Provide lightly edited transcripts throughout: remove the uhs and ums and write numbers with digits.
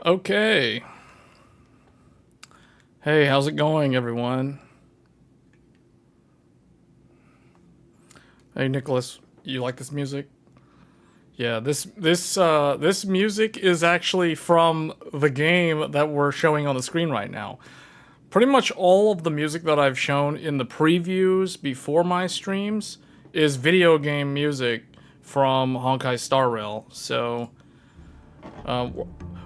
Okay. Hey, how's it going, everyone? Hey, Nicholas, you like this music? Yeah, this music is actually from the game that we're showing on the screen right now. Pretty much all of the music that I've shown in the previews before my streams is video game music from Honkai Star Rail. So,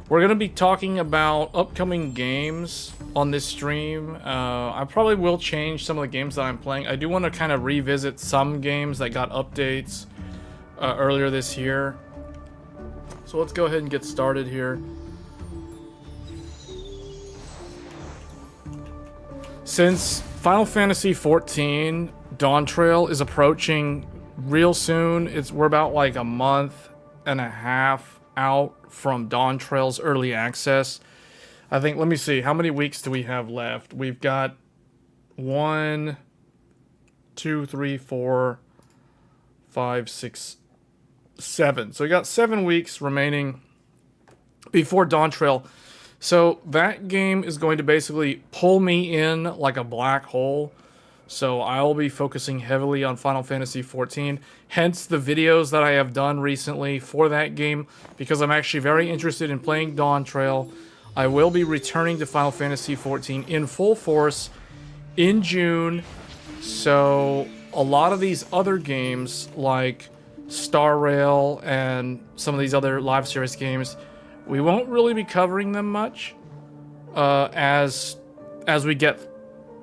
we're going to be talking about upcoming games on this stream. I probably will change some of the games that I'm playing. I do want to kind of revisit some games that got updates earlier this year. So let's go ahead and get started here. Since Final Fantasy XIV Dawn Trail is approaching real soon, we're about like a month and a half out from Dawn Trail's early access. I think, let me see, how many weeks do we have left? We've got 1, 2, 3, 4, 5, 6, 7. So we got 7 weeks remaining before Dawn Trail. So that game is going to basically pull me in like a black hole. So I'll be focusing heavily on Final Fantasy XIV, hence the videos that I have done recently for that game, because I'm actually very interested in playing Dawn Trail. I will be returning to Final Fantasy XIV in full force in June. So a lot of these other games, like Star Rail and some of these other live service games, we won't really be covering them much as we get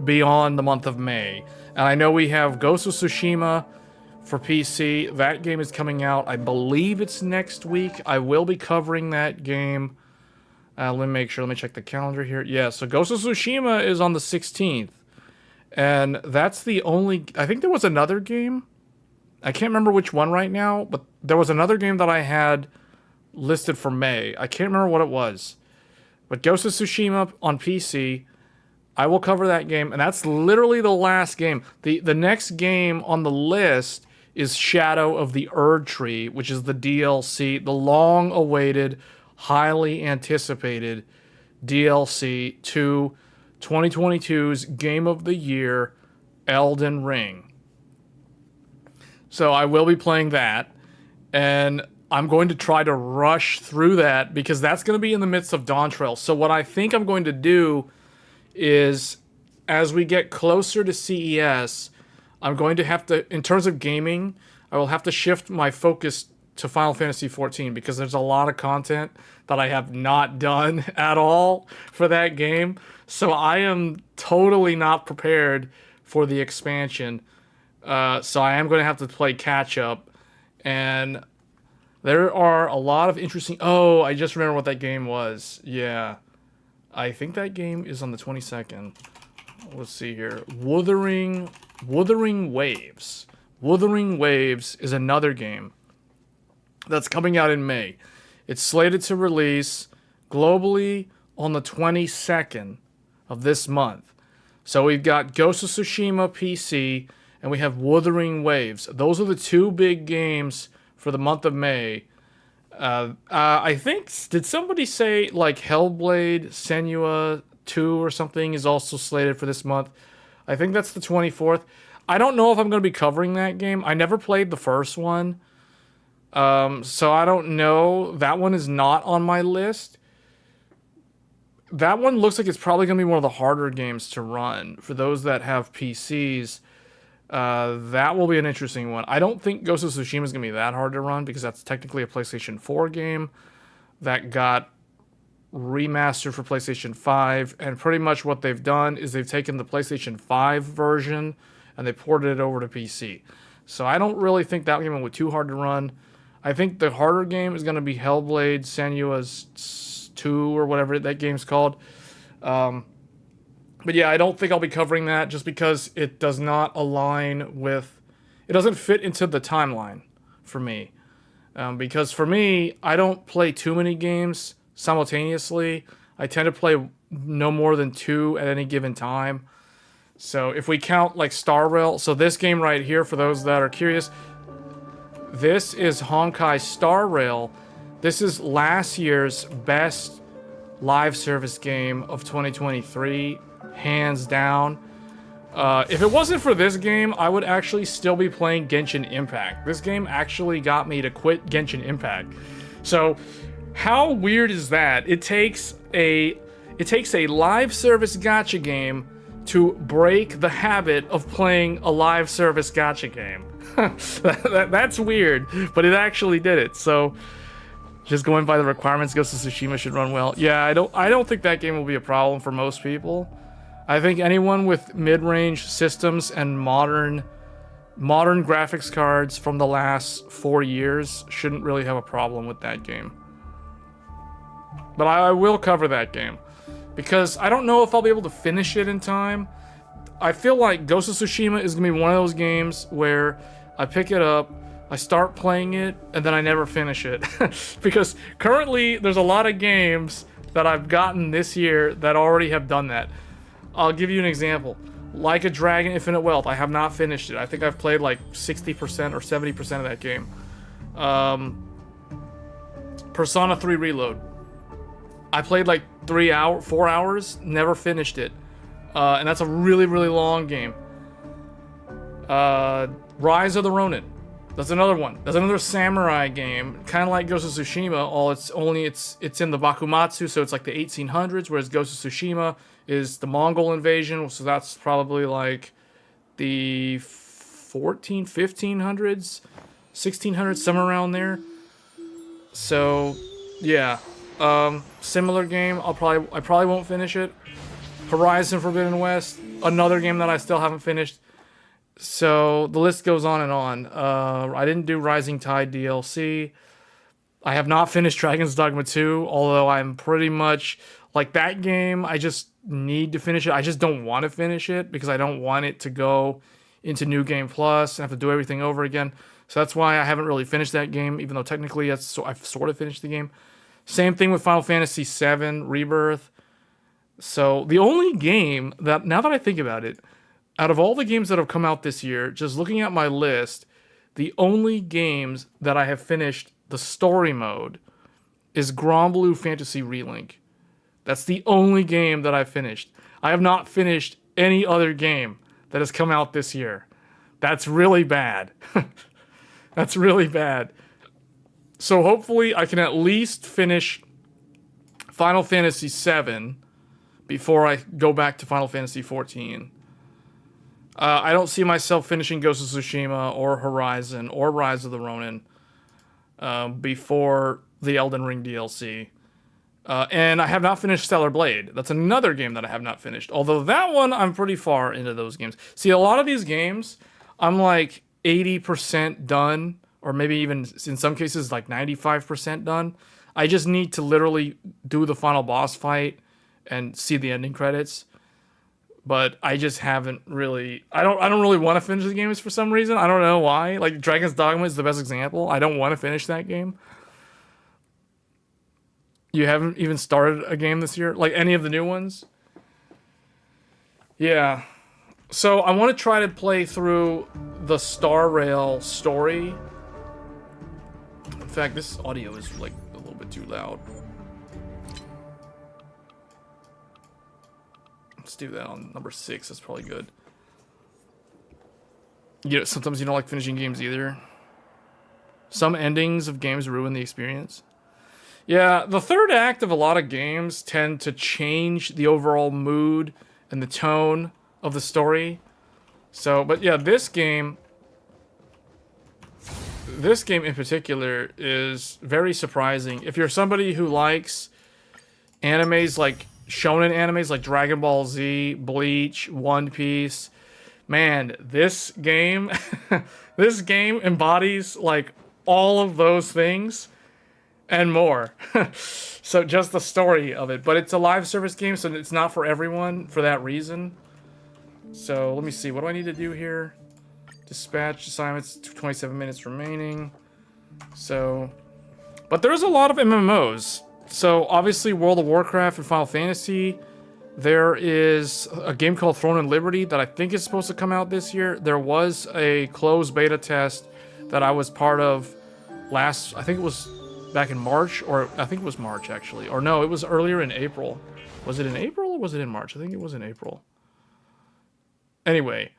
beyond the month of May. And I know we have Ghost of Tsushima for PC. That game is coming out, I believe it's next week. I will be covering that game. Let me make sure, let me check the calendar here. Yeah, so Ghost of Tsushima is on the 16th. And that's the only, I think there was another game. I can't remember which one right now, but there was another game that I had listed for May. I can't remember what it was. But Ghost of Tsushima on PC, I will cover that game, and that's literally the last game. The next game on the list is Shadow of the Erd Tree, which is the DLC, the long-awaited, highly anticipated DLC to 2022's Game of the Year, Elden Ring. So I will be playing that, and I'm going to try to rush through that because that's going to be in the midst of Dawntrail. So what I think I'm going to do is, as we get closer to CES, I'm going to have to, in terms of gaming, I will have to shift my focus to Final Fantasy XIV because there's a lot of content that I have not done at all for that game. So I am totally not prepared for the expansion. So I am going to have to play catch up. And there are a lot of interesting... Oh, I just remember what that game was. Yeah. I think that game is on the 22nd. Let's see here. Wuthering Waves. Wuthering Waves is another game that's coming out in May. It's slated to release globally on the 22nd of this month. So we've got Ghost of Tsushima PC, and we have Wuthering Waves. Those are the two big games for the month of May. I think, did somebody say like Hellblade Senua 2 or something is also slated for this month? I think that's the 24th. I don't know if I'm going to be covering that game. I never played the first one. So I don't know. That one is not on my list. That one looks like it's probably going to be one of the harder games to run. For those that have PCs, that will be an interesting one. I don't think Ghost of Tsushima is going to be that hard to run because that's technically a PlayStation 4 game that got remastered for PlayStation 5. And pretty much what they've done is they've taken the PlayStation 5 version and they ported it over to PC. So I don't really think that game will be too hard to run. I think the harder game is going to be Hellblade Senua's 2 or whatever that game's called. But yeah, I don't think I'll be covering that just because it does not align with... It doesn't fit into the timeline for me. Because for me, I don't play too many games simultaneously. I tend to play no more than 2 at any given time. So if we count like Star Rail... So this game right here, for those that are curious, this is Honkai Star Rail. This is last year's best live service game of 2023. Hands down. If it wasn't for this game, I would actually still be playing Genshin Impact. This game actually got me to quit Genshin Impact. So, how weird is that? It takes a live service gacha game to break the habit of playing a live service gacha game. That's weird, but it actually did it. So, just going by the requirements, Ghost of Tsushima should run well. Yeah, I don't think that game will be a problem for most people. I think anyone with mid-range systems and modern graphics cards from the last 4 years shouldn't really have a problem with that game. But I will cover that game because I don't know if I'll be able to finish it in time. I feel like Ghost of Tsushima is going to be one of those games where I pick it up, I start playing it, and then I never finish it. Because currently, there's a lot of games that I've gotten this year that already have done that. I'll give you an example. Like a Dragon Infinite Wealth, I have not finished it. I think I've played like 60% or 70% of that game. Persona 3 Reload. I played like 4 hours, never finished it. And that's a really, really long game. Rise of the Ronin. That's another one. That's another samurai game, kind of like Ghost of Tsushima. It's in the Bakumatsu, so it's like the 1800s, whereas Ghost of Tsushima is the Mongol invasion, so that's probably like the 1500s, 1600s, somewhere around there. So, yeah, similar game. I probably won't finish it. Horizon Forbidden West, another game that I still haven't finished. So the list goes on and on. I didn't do Rising Tide DLC. I have not finished Dragon's Dogma 2, although I'm pretty much like that game. I just need to finish it. I just don't want to finish it because I don't want it to go into New Game Plus and have to do everything over again. So that's why I haven't really finished that game, even though technically I've sort of finished the game. Same thing with Final Fantasy VII Rebirth. So the only game that, now that I think about it, out of all the games that have come out this year, just looking at my list, the only games that I have finished the story mode is Granblue Fantasy Relink. That's the only game that I've finished. I have not finished any other game that has come out this year. That's really bad. That's really bad. So hopefully I can at least finish Final Fantasy VII before I go back to Final Fantasy XIV. I don't see myself finishing Ghost of Tsushima or Horizon or Rise of the Ronin before the Elden Ring DLC. And I have not finished Stellar Blade. That's another game that I have not finished. Although that one, I'm pretty far into those games. See, a lot of these games, I'm like 80% done, or maybe even in some cases like 95% done. I just need to literally do the final boss fight and see the ending credits. But I just haven't really... I don't really want to finish the games for some reason. I don't know why. Like, Dragon's Dogma is the best example. I don't want to finish that game. You haven't even started a game this year? Like, any of the new ones? Yeah. So, I want to try to play through the Star Rail story. In fact, this audio is, like, a little bit too loud. Let's do that on number 6. That's probably good. You know, sometimes you don't like finishing games either. Some endings of games ruin the experience. Yeah, the third act of a lot of games tend to change the overall mood and the tone of the story. So, but yeah, this game in particular is very surprising. If you're somebody who likes animes like shonen animes like Dragon Ball Z, Bleach, One Piece, man, this game this game embodies like all of those things and more. So just the story of it, but it's a live service game, so it's not for everyone for that reason. So let me see, what do I need to do here? Dispatch assignments, 27 minutes remaining. So, but there's a lot of MMOs. So obviously World of Warcraft and Final Fantasy. There is a game called Throne and Liberty that I think is supposed to come out this year. There was a closed beta test that I was part of last, I think it was back in March, or I think it was March actually. Or no, it was earlier in April. Was it in April or was it in March? I think it was in April. Anyway,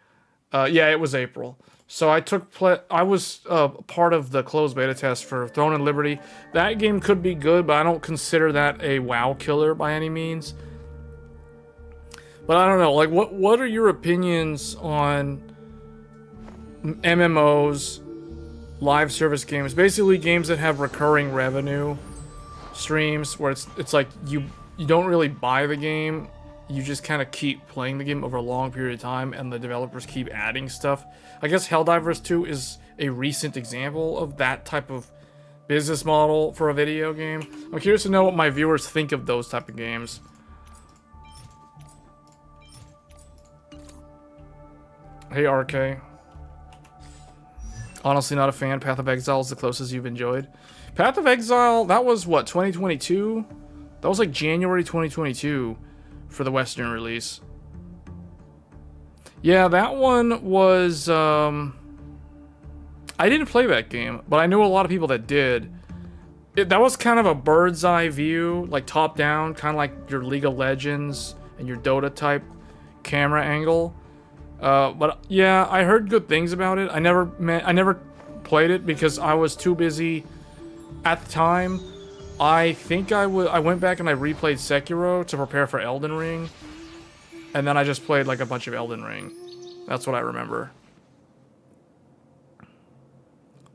yeah, it was April. So I was part of the closed beta test for Throne and Liberty. That game could be good, but I don't consider that a WoW killer by any means. But I don't know, like, what are your opinions on MMOs, live service games, basically games that have recurring revenue streams, where it's like you don't really buy the game, you just kind of keep playing the game over a long period of time, and the developers keep adding stuff. I guess Helldivers 2 is a recent example of that type of business model for a video game. I'm curious to know what my viewers think of those type of games. Hey, RK. Honestly, not a fan. Path of Exile is the closest you've enjoyed. Path of Exile, that was what, 2022? That was like January 2022 for the Western release. Yeah, that one was, I didn't play that game, but I knew a lot of people that did. That was kind of a bird's eye view, like top down, kind of like your League of Legends and your Dota type camera angle. But yeah, I heard good things about it. I never played it because I was too busy at the time. I think I went back and I replayed Sekiro to prepare for Elden Ring, and then I just played like a bunch of Elden Ring. That's what I remember.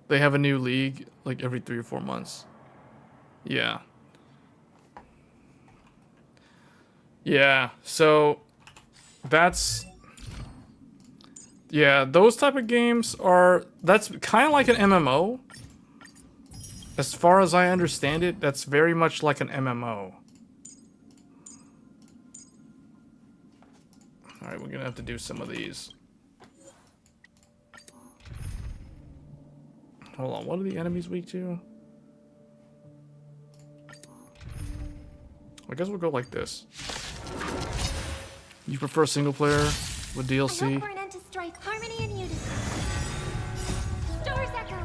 They have a new league like every 3 or 4 months. Yeah. Yeah, so that's... Yeah, those type of games are... That's kind of like an MMO. As far as I understand it, that's very much like an MMO. Alright, we're gonna have to do some of these. Hold on, what are the enemies weak to? I guess we'll go like this. You prefer single player with DLC? For an end to strife, harmony and unity. Stars echo.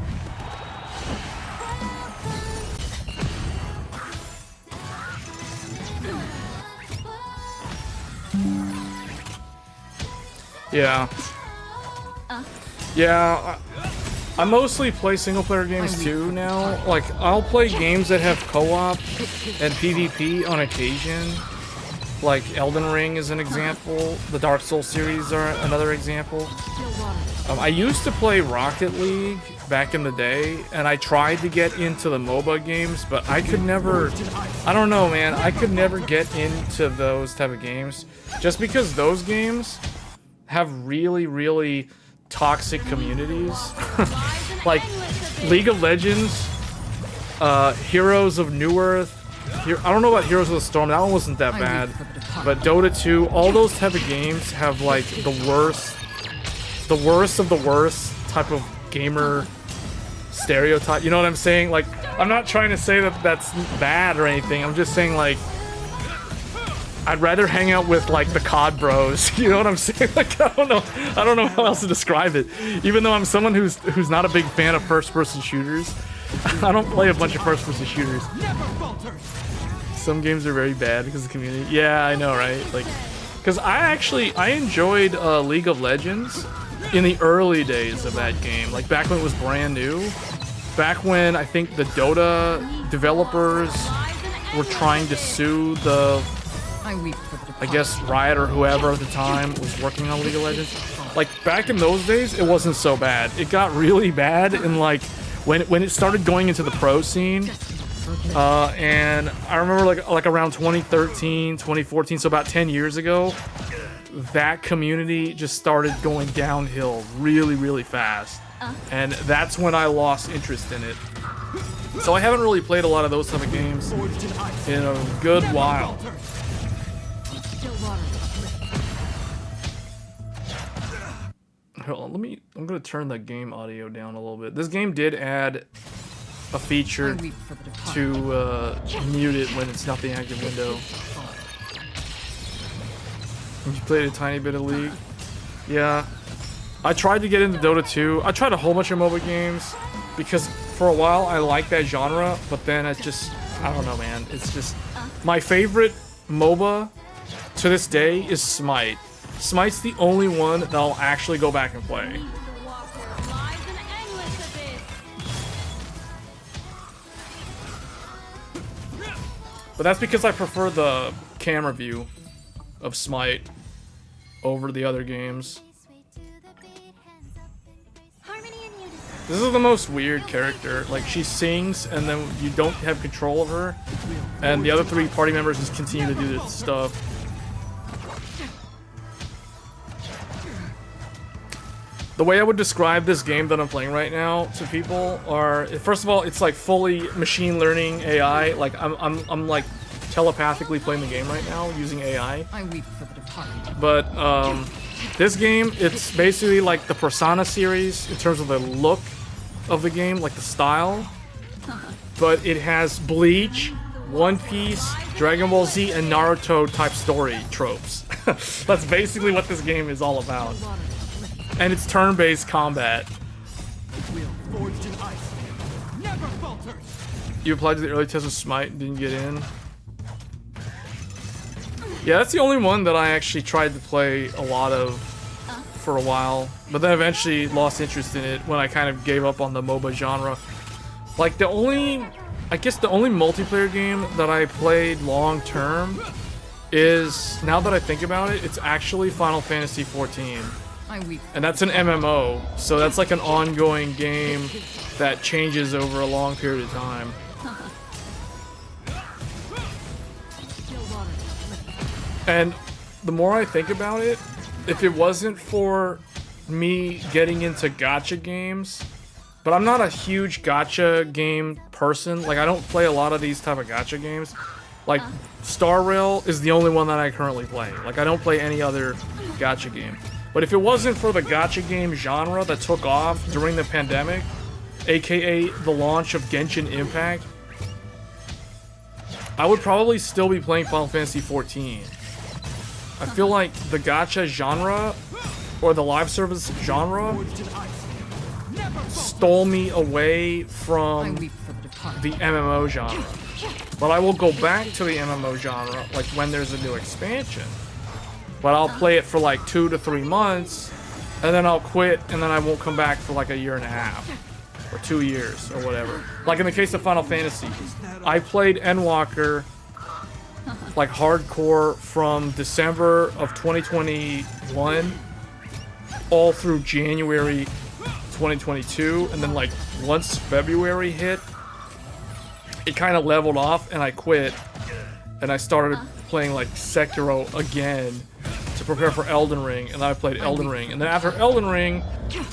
Yeah. Yeah, I mostly play single player games too now. Like, I'll play games that have co-op and PvP on occasion. Like Elden Ring is an example. The Dark Souls series are another example. I used to play Rocket League back in the day, and I tried to get into the MOBA games, but I could never, I don't know, man, I could never get into those type of games, just because those games have really toxic communities. Like League of Legends, Heroes of New Earth, I don't know about Heroes of the Storm, that one wasn't that bad, but Dota 2, all those type of games have like the worst of the worst type of gamer stereotype, you know what I'm saying? Like, I'm not trying to say that that's bad or anything, I'm just saying, like, I'd rather hang out with like the COD bros, you know what I'm saying? Like, I don't know how else to describe it. Even though I'm someone who's not a big fan of first-person shooters, I don't play a bunch of first-person shooters. Some games are very bad because of the community. Yeah, I know, right? Like, because I enjoyed League of Legends in the early days of that game, like back when it was brand new, back when I think the Dota developers were trying to sue the, I guess, Riot or whoever at the time was working on League of Legends. Like, back in those days, it wasn't so bad. It got really bad in, like, when it started going into the pro scene. And I remember, like around 2013, 2014, so about 10 years ago, that community just started going downhill really fast. And that's when I lost interest in it. So I haven't really played a lot of those type of games in a good while. Hold on, I'm gonna turn the game audio down a little bit. This game did add a feature to mute it when it's not the active window. You played a tiny bit of League? Yeah. I tried to get into Dota 2. I tried a whole bunch of MOBA games because for a while I liked that genre, but then it just, I don't know, man. It's just, my favorite MOBA to this day is Smite. Smite's the only one that I'll actually go back and play. But that's because I prefer the camera view of Smite over the other games. This is the most weird character. Like, she sings and then you don't have control of her, and the other three party members just continue to do their stuff. The way I would describe this game that I'm playing right now to people are, first of all, it's like fully machine learning AI. Like, I'm like telepathically playing the game right now using AI. But this game, it's basically like the Persona series in terms of the look of the game, like the style. But it has Bleach, One Piece, Dragon Ball Z, and Naruto type story tropes. That's basically what this game is all about. And it's turn-based combat. You applied to the early test of Smite and didn't get in? Yeah, that's the only one that I actually tried to play a lot of for a while, but then eventually lost interest in it when I kind of gave up on the MOBA genre. Like, I guess the only multiplayer game that I played long-term is, now that I think about it, it's actually Final Fantasy XIV. And that's an MMO, so that's like an ongoing game that changes over a long period of time. And the more I think about it, if it wasn't for me getting into gacha games, but I'm not a huge gacha game person, like I don't play a lot of these type of gacha games. Like, Star Rail is the only one that I currently play. Like, I don't play any other gacha game. But if it wasn't for the gacha game genre that took off during the pandemic, aka the launch of Genshin Impact, I would probably still be playing Final Fantasy XIV. I feel like the gacha genre or the live service genre stole me away from the MMO genre. But I will go back to the MMO genre like when there's a new expansion. But I'll play it for like 2 to 3 months, and then I'll quit, and then I won't come back for like a year and a half. Or 2 years, or whatever. Like in the case of Final Fantasy, I played Endwalker like hardcore from December of 2021 all through January 2022, and then like once February hit, it kind of leveled off and I quit, and I started playing like Sekiro again to prepare for Elden Ring, and then I played Elden Ring, and then after Elden Ring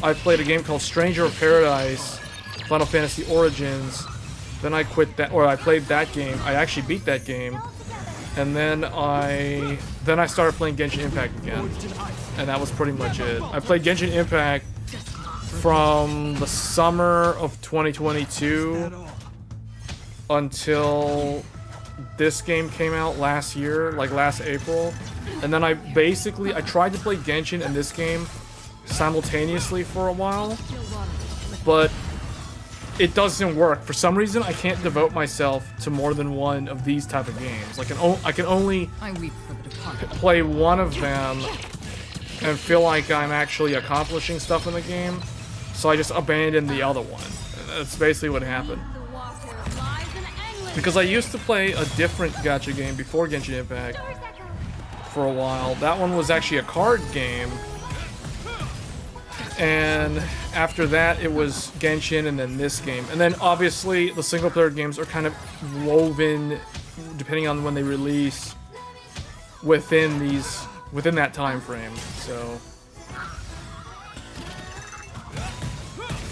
I played a game called Stranger of Paradise Final Fantasy Origins. Then I quit that, or I played that game. I actually beat that game, and then I started playing Genshin Impact again, and that was pretty much it. I played Genshin Impact from the summer of 2022 until this game came out last year, like last April, and then I tried to play Genshin and this game simultaneously for a while, but it doesn't work. For some reason, I can't devote myself to more than one of these type of games. Like I can only play one of them and feel like I'm actually accomplishing stuff in the game, so I just abandoned the other one. That's basically what happened. Because I used to play a different gacha game before Genshin Impact for a while. That one was actually a card game. And after that, it was Genshin and then this game. And then obviously the single player games are kind of woven, depending on when they release, within that time frame. So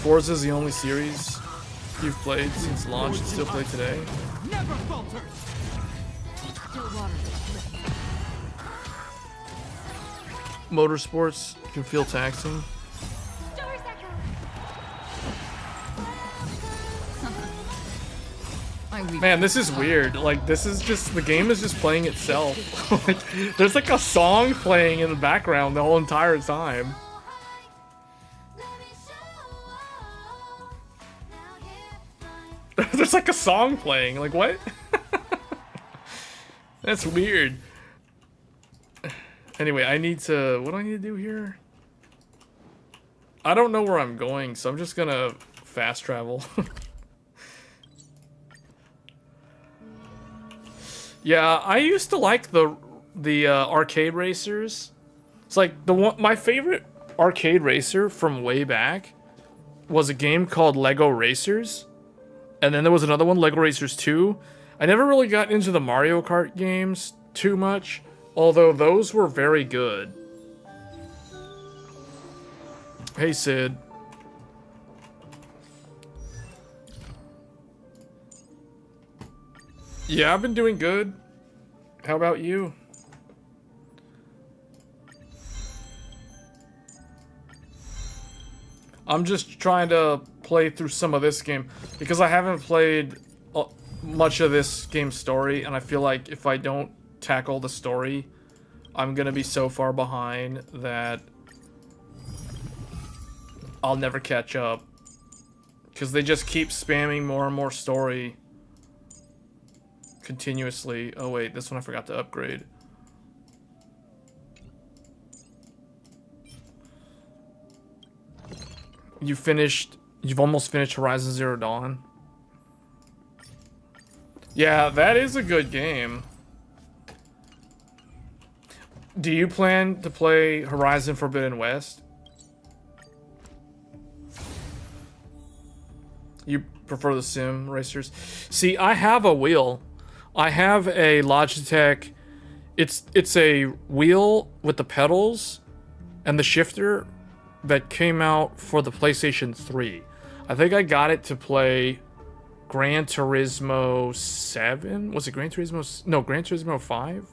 Forza's the only series you've played since launch and still play today. Motorsports can feel taxing. Man, this is weird. Like, this is just, the game is just playing itself. Like, there's like a song playing in the background the whole entire time. There's like a song playing. Like, what? That's weird. Anyway, what do I need to do here? I don't know where I'm going, so I'm just gonna fast travel. Yeah, I used to like the arcade racers. It's like my favorite arcade racer from way back was a game called Lego Racers, and then there was another one, Lego Racers 2. I never really got into the Mario Kart games too much, although those were very good. Hey, Sid. Yeah, I've been doing good. How about you? I'm just trying to play through some of this game because I haven't played much of this game's story, and I feel like if I don't tackle the story, I'm gonna be so far behind that I'll never catch up. Because they just keep spamming more and more story continuously. Oh wait, this one I forgot to upgrade. You've almost finished Horizon Zero Dawn. Yeah, that is a good game. Do you plan to play Horizon Forbidden West? You prefer the sim racers? See, I have a wheel. I have a Logitech. It's a wheel with the pedals and the shifter that came out for the PlayStation 3. I think I got it to play Gran Turismo 7? Was it Gran Turismo? No, Gran Turismo 5?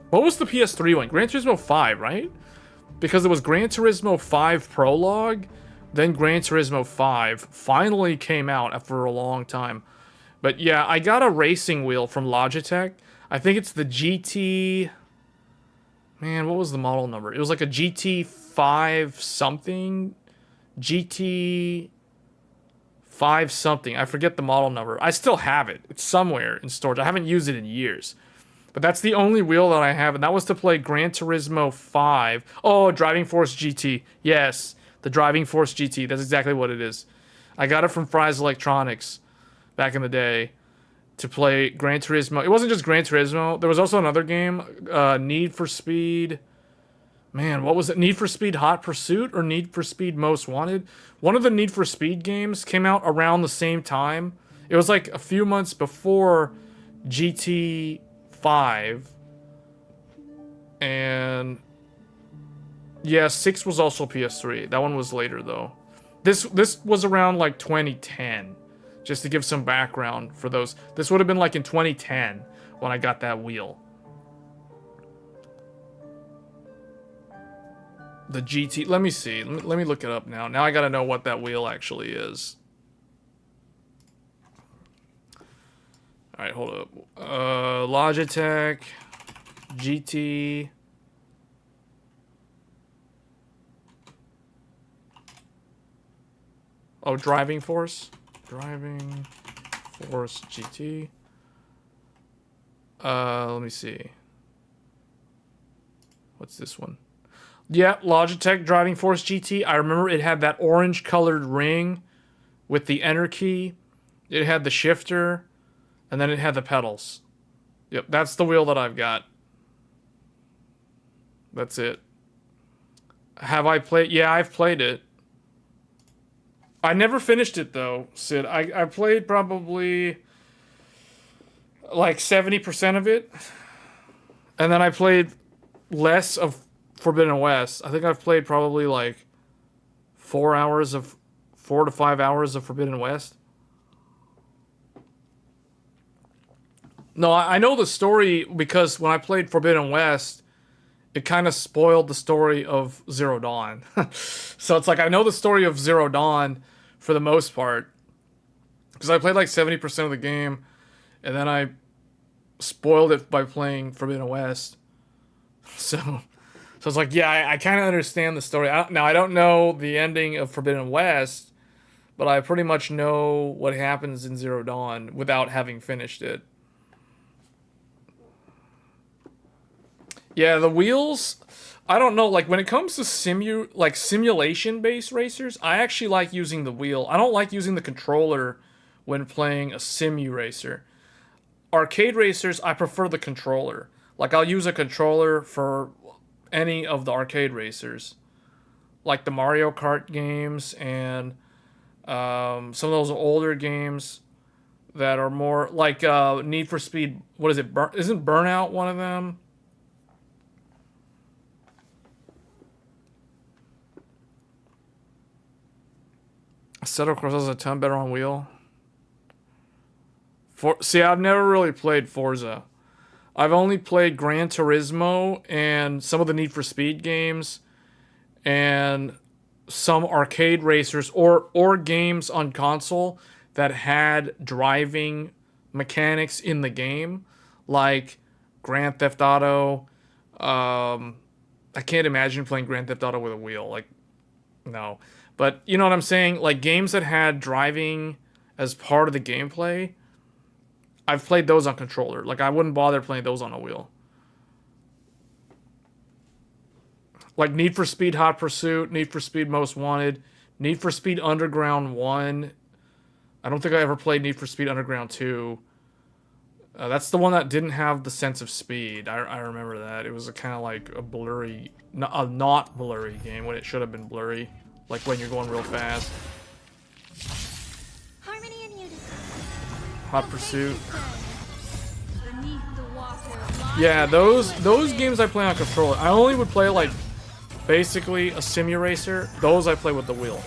What was the PS3 one? Gran Turismo 5, right? Because it was Gran Turismo 5 Prologue, then Gran Turismo 5 finally came out after a long time. But yeah, I got a racing wheel from Logitech. I think it's the GT... Man, what was the model number? It was like a GT5 something. GT5 something. I forget the model number. I still have it. It's somewhere in storage. I haven't used it in years. But that's the only wheel that I have, and that was to play Gran Turismo 5. Oh, Driving Force GT. Yes, the Driving Force GT. That's exactly what it is. I got it from Fry's Electronics back in the day to play Gran Turismo. It wasn't just Gran Turismo. There was also another game, Need for Speed. Man, what was it? Need for Speed Hot Pursuit or Need for Speed Most Wanted? One of the Need for Speed games came out around the same time. It was like a few months before GT5. And yeah, 6 was also PS3. That one was later though. This was around like 2010. Just to give some background for those. This would have been like in 2010 when I got that wheel. The GT, let me see. Let me look it up now. Now I gotta know what that wheel actually is. Alright, hold up. Logitech GT. Oh, Driving Force. Driving Force GT. Let me see. What's this one? Yeah, Logitech Driving Force GT. I remember it had that orange colored ring with the enter key. It had the shifter, and then it had the pedals. Yep, that's the wheel that I've got. That's it. Have I played? Yeah, I've played it. I never finished it though, Sid. I played probably like 70% of it. And then I played less of Forbidden West. I think I've played probably like 4 to 5 hours of Forbidden West. No, I know the story because when I played Forbidden West, it kind of spoiled the story of Zero Dawn. So it's like I know the story of Zero Dawn for the most part because I played like 70% of the game and then I spoiled it by playing Forbidden West. So it's like, yeah, I kind of understand the story. Now, I don't know the ending of Forbidden West, but I pretty much know what happens in Zero Dawn without having finished it. Yeah, the wheels, I don't know, like when it comes to simulation-based racers, I actually like using the wheel. I don't like using the controller when playing a simu racer. Arcade racers, I prefer the controller. Like I'll use a controller for any of the arcade racers. Like the Mario Kart games and some of those older games that are more like Need for Speed, what is it? Isn't Burnout one of them? Assetto Corsa's a ton better on wheel. See, I've never really played Forza. I've only played Gran Turismo and some of the Need for Speed games and some arcade racers or games on console that had driving mechanics in the game, like Grand Theft Auto. I can't imagine playing Grand Theft Auto with a wheel. Like, no. But you know what I'm saying? Like games that had driving as part of the gameplay, I've played those on controller. Like I wouldn't bother playing those on a wheel. Like Need for Speed Hot Pursuit, Need for Speed Most Wanted, Need for Speed Underground 1. I don't think I ever played Need for Speed Underground 2. That's the one that didn't have the sense of speed. I remember that. It was a kind of like a blurry, a not blurry game when it should have been blurry. Like when you're going real fast. Harmony and unity. Hot Pursuit. Yeah, those games I play on controller. I only would play like basically a simu racer. Those I play with the wheel.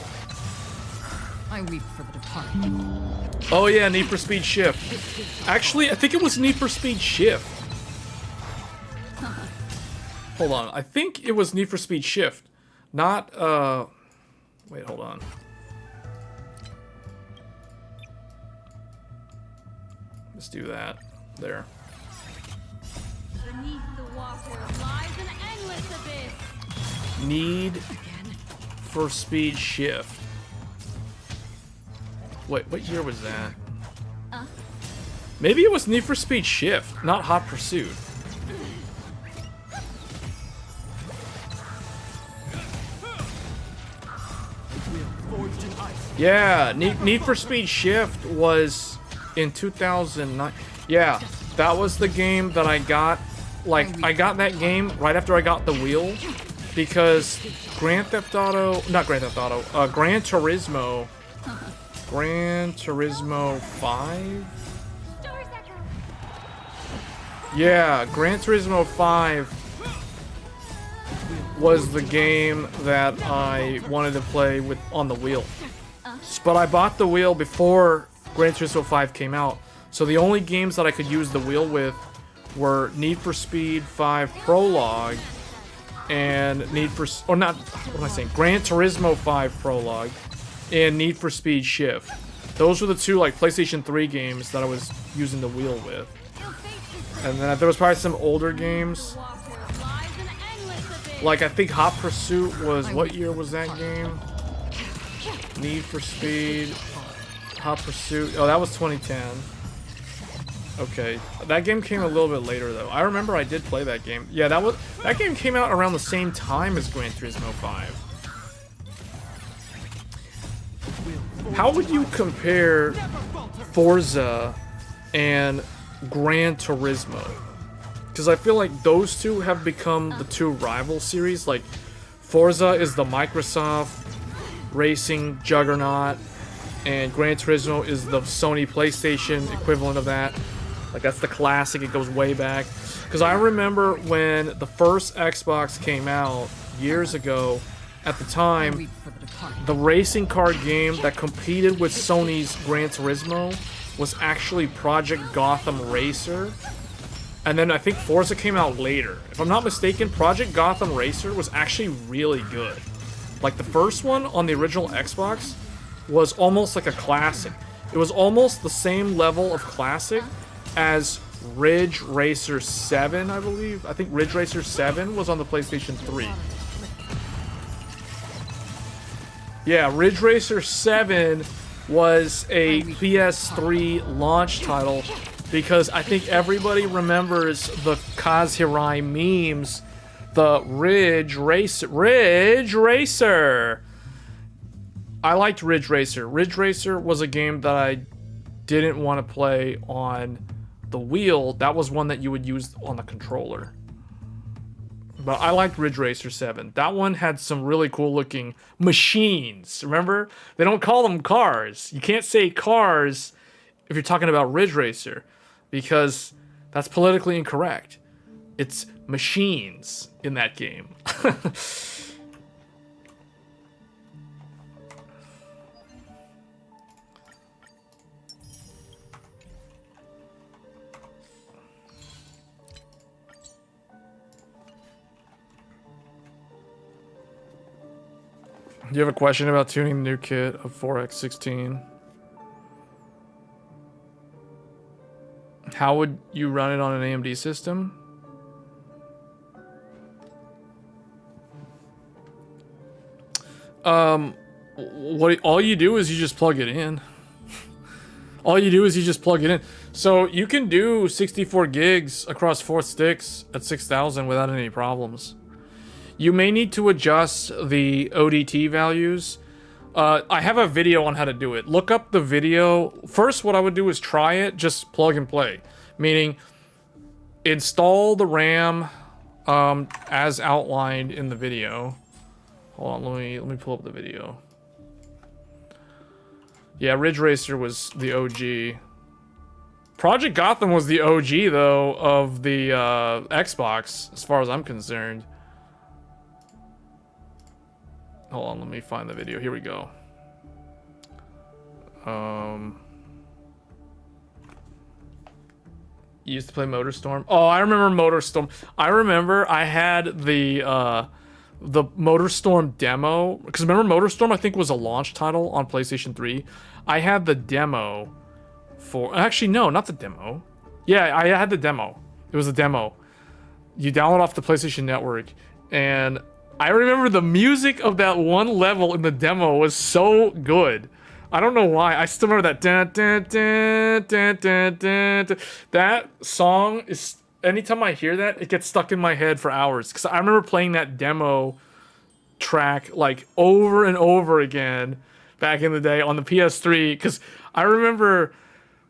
I weep for the departed. Oh yeah, Need for Speed Shift. Actually, I think it was Need for Speed Shift. Hold on, I think it was Need for Speed Shift. Not, wait, hold on. Let's do that. There. Beneath the water lies an endless abyss. Need for Speed Shift. Wait, what year was that? Maybe it was Need for Speed Shift, not Hot Pursuit. Yeah, Need for Speed Shift was in 2009. Yeah, that was the game that I got. Like, I got that game right after I got the wheel, because Gran Turismo 5? Stars echo. Yeah, Gran Turismo 5 was the game that I wanted to play with on the wheel. But I bought the wheel before Gran Turismo 5 came out, so the only games that I could use the wheel with were Need for Speed 5 Prologue and Gran Turismo 5 Prologue and Need for Speed Shift. Those were the two like PlayStation 3 games that I was using the wheel with. And then there was probably some older games. Like I think Hot Pursuit was, what year was that game? Need for Speed, Hot Pursuit. Oh, that was 2010. Okay, that game came a little bit later though. I remember I did play that game. Yeah, that game came out around the same time as Gran Turismo 5. How would you compare Forza and Gran Turismo? Because I feel like those two have become the two rival series. Like, Forza is the Microsoft racing juggernaut, and Gran Turismo is the Sony PlayStation equivalent of that. Like, that's the classic, it goes way back. Because I remember when the first Xbox came out years ago, at the time, the racing car game that competed with Sony's Gran Turismo was actually Project Gotham Racer. And then I think Forza came out later. If I'm not mistaken, Project Gotham Racer was actually really good. Like, the first one on the original Xbox was almost like a classic. It was almost the same level of classic as Ridge Racer 7, I believe. I think Ridge Racer 7 was on the PlayStation 3. Yeah, Ridge Racer 7 was a PS3 launch title because I think everybody remembers the Kaz Hirai memes. The Ridge Racer. I liked Ridge Racer. Ridge Racer was a game that I didn't want to play on the wheel. That was one that you would use on the controller. But I liked Ridge Racer 7. That one had some really cool looking machines. Remember? They don't call them cars. You can't say cars if you're talking about Ridge Racer, because that's politically incorrect. It's machines in that game. Do you have a question about tuning the new kit of 4x16? How would you run it on an AMD system? All you do is you just plug it in. All you do is you just plug it in. So you can do 64 gigs across 4 sticks at 6,000 without any problems. You may need to adjust the ODT values. I have a video on how to do it. Look up the video. First, what I would do is try it, just plug and play. Meaning, install the RAM as outlined in the video. Hold on, let me pull up the video. Yeah, Ridge Racer was the OG. Project Gotham was the OG, though, of the Xbox, as far as I'm concerned. Hold on, let me find the video. Here we go. You used to play MotorStorm? Oh, I remember MotorStorm. I remember I had the MotorStorm demo. Because remember MotorStorm, I think, was a launch title on PlayStation 3. I had the demo for... Actually, no, not the demo. Yeah, I had the demo. It was a demo. You download off the PlayStation Network, and I remember the music of that one level in the demo was so good. I don't know why. I still remember that. Dun, dun, dun, dun, dun, dun, dun. That song is. Anytime I hear that, it gets stuck in my head for hours. Because I remember playing that demo track like over and over again back in the day on the PS3. Because I remember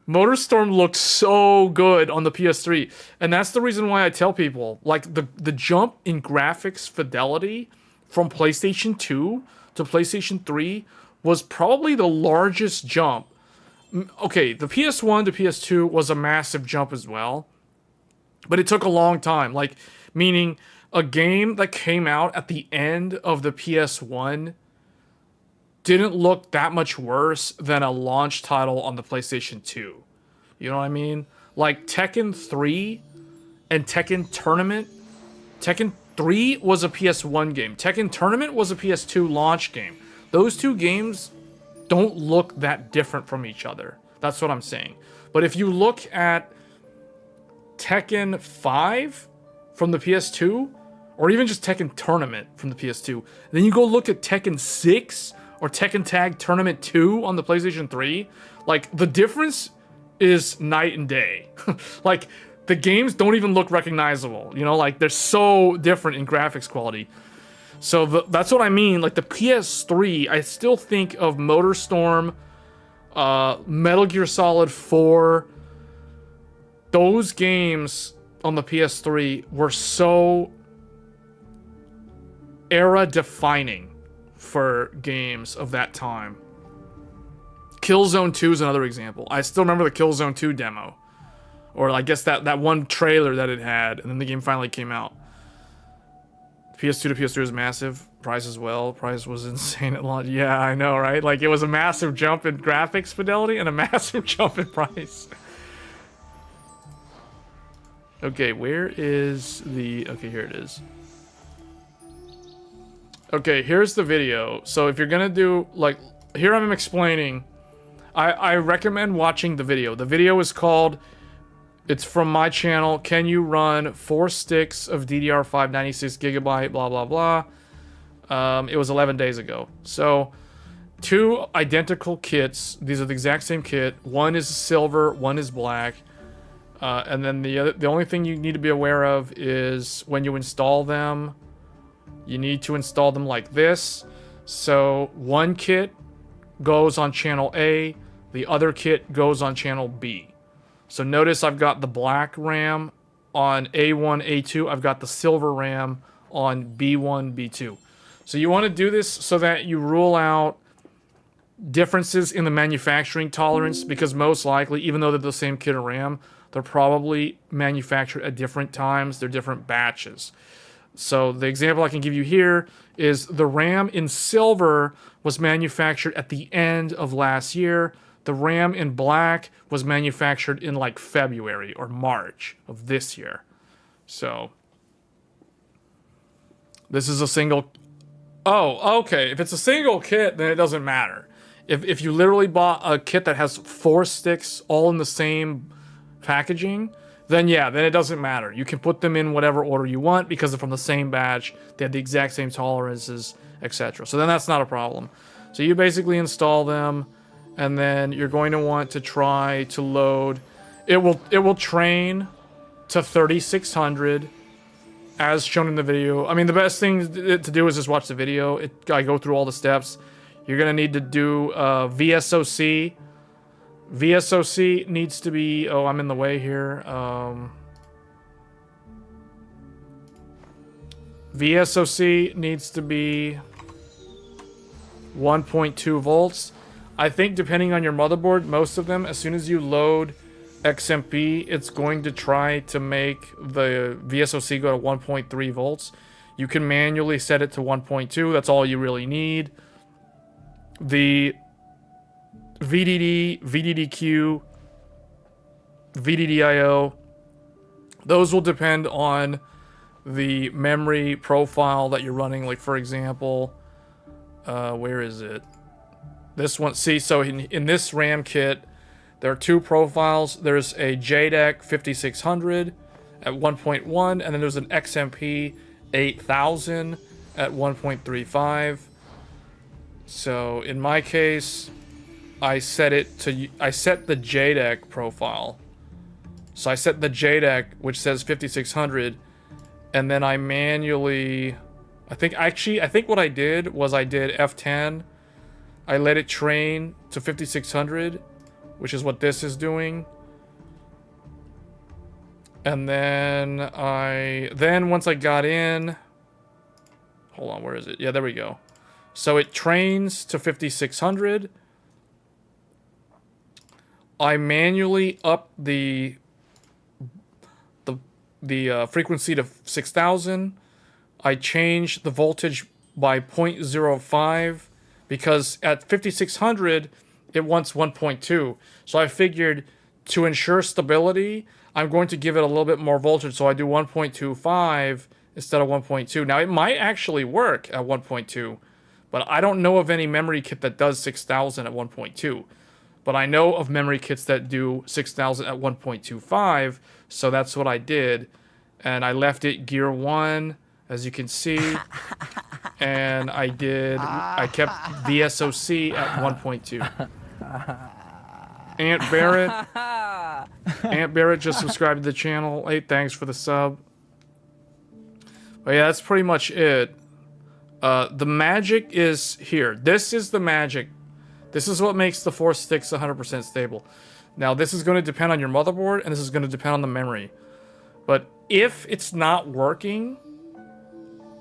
MotorStorm looked so good on the PS3. And that's the reason why I tell people, like, the jump in graphics fidelity from PlayStation 2 to PlayStation 3 was probably the largest jump. Okay, the PS1 to PS2 was a massive jump as well, but it took a long time. Like, meaning a game that came out at the end of the PS1 didn't look that much worse than a launch title on the PlayStation 2. You know what I mean? Like Tekken 3 and Tekken Tournament. Tekken 3 was a PS1 game. Tekken Tournament was a PS2 launch game. Those two games don't look that different from each other. That's what I'm saying. But if you look at Tekken 5 from the PS2, or even just Tekken Tournament from the PS2, then you go look at Tekken 6 or Tekken Tag Tournament 2 on the PlayStation 3, like, the difference is night and day. Like, the games don't even look recognizable, you know, like, they're so different in graphics quality. So that's what I mean. Like, the PS3, I still think of MotorStorm, Metal Gear Solid 4. Those games on the PS3 were so era-defining for games of that time. Killzone 2 is another example. I still remember the Killzone 2 demo. Or I guess that one trailer that it had, and then the game finally came out. PS2 to PS3 was massive. Price as well. Price was insane at launch. Yeah, I know, right? Like, it was a massive jump in graphics fidelity and a massive jump in price. Okay, where is the... Okay, here it is. Okay, here's the video. So if you're gonna do, like... Here I'm explaining. I recommend watching the video. The video is called... It's from my channel. Can you run 4 sticks of DDR5 96GB, blah, blah, blah. It was 11 days ago. So, 2 identical kits. These are the exact same kit. One is silver, one is black. And then the only thing you need to be aware of is when you install them, you need to install them like this. So, one kit goes on channel A, the other kit goes on channel B. So notice I've got the black RAM on A1, A2. I've got the silver RAM on B1, B2. So you want to do this so that you rule out differences in the manufacturing tolerance, because most likely, even though they're the same kit of RAM, they're probably manufactured at different times. They're different batches. So the example I can give you here is the RAM in silver was manufactured at the end of last year. The RAM in black was manufactured in like February or March of this year. So this is a single... Oh, okay. If it's a single kit, then it doesn't matter. If you literally bought a kit that has 4 sticks all in the same packaging, then yeah, then it doesn't matter. You can put them in whatever order you want because they're from the same batch. They have the exact same tolerances, etc. So then that's not a problem. So you basically install them, and then you're going to want to try to load. It will train to 3600 as shown in the video. I mean, the best thing to do is just watch the video. I go through all the steps. You're going to need to do VSOC. VSOC needs to be... Oh, I'm in the way here. VSOC needs to be 1.2 volts. I think depending on your motherboard, most of them, as soon as you load XMP, it's going to try to make the VSOC go to 1.3 volts. You can manually set it to 1.2. That's all you really need. The VDD, VDDQ, VDDIO, those will depend on the memory profile that you're running. Like, for example, where is it? This one, see, so in this RAM kit, there are 2 profiles. There's a JDEC 5600, at 1.1, and then there's an XMP 8000 at 1.35. So in my case, I set the JDEC profile. So I set the JDEC, which says 5600, and then I manually, I think what I did was I did F10. I let it train to 5600, which is what this is doing. And then once I got in, hold on, where is it? Yeah, there we go. So it trains to 5600. I manually up the frequency to 6000. I changed the voltage by 0.05 because at 5600 it wants 1.2. So I figured to ensure stability, I'm going to give it a little bit more voltage, so I do 1.25 instead of 1.2. Now it might actually work at 1.2, but I don't know of any memory kit that does 6000 at 1.2. But I know of memory kits that do 6000 at 1.25, so that's what I did. And I left it gear 1, as you can see. And I kept VSOC at 1.2. Aunt Barrett just subscribed to the channel. Hey, thanks for the sub. But yeah, that's pretty much it. The magic is here. This is the magic. This is what makes the 4 sticks 100% stable. Now, this is going to depend on your motherboard, and this is going to depend on the memory. But if it's not working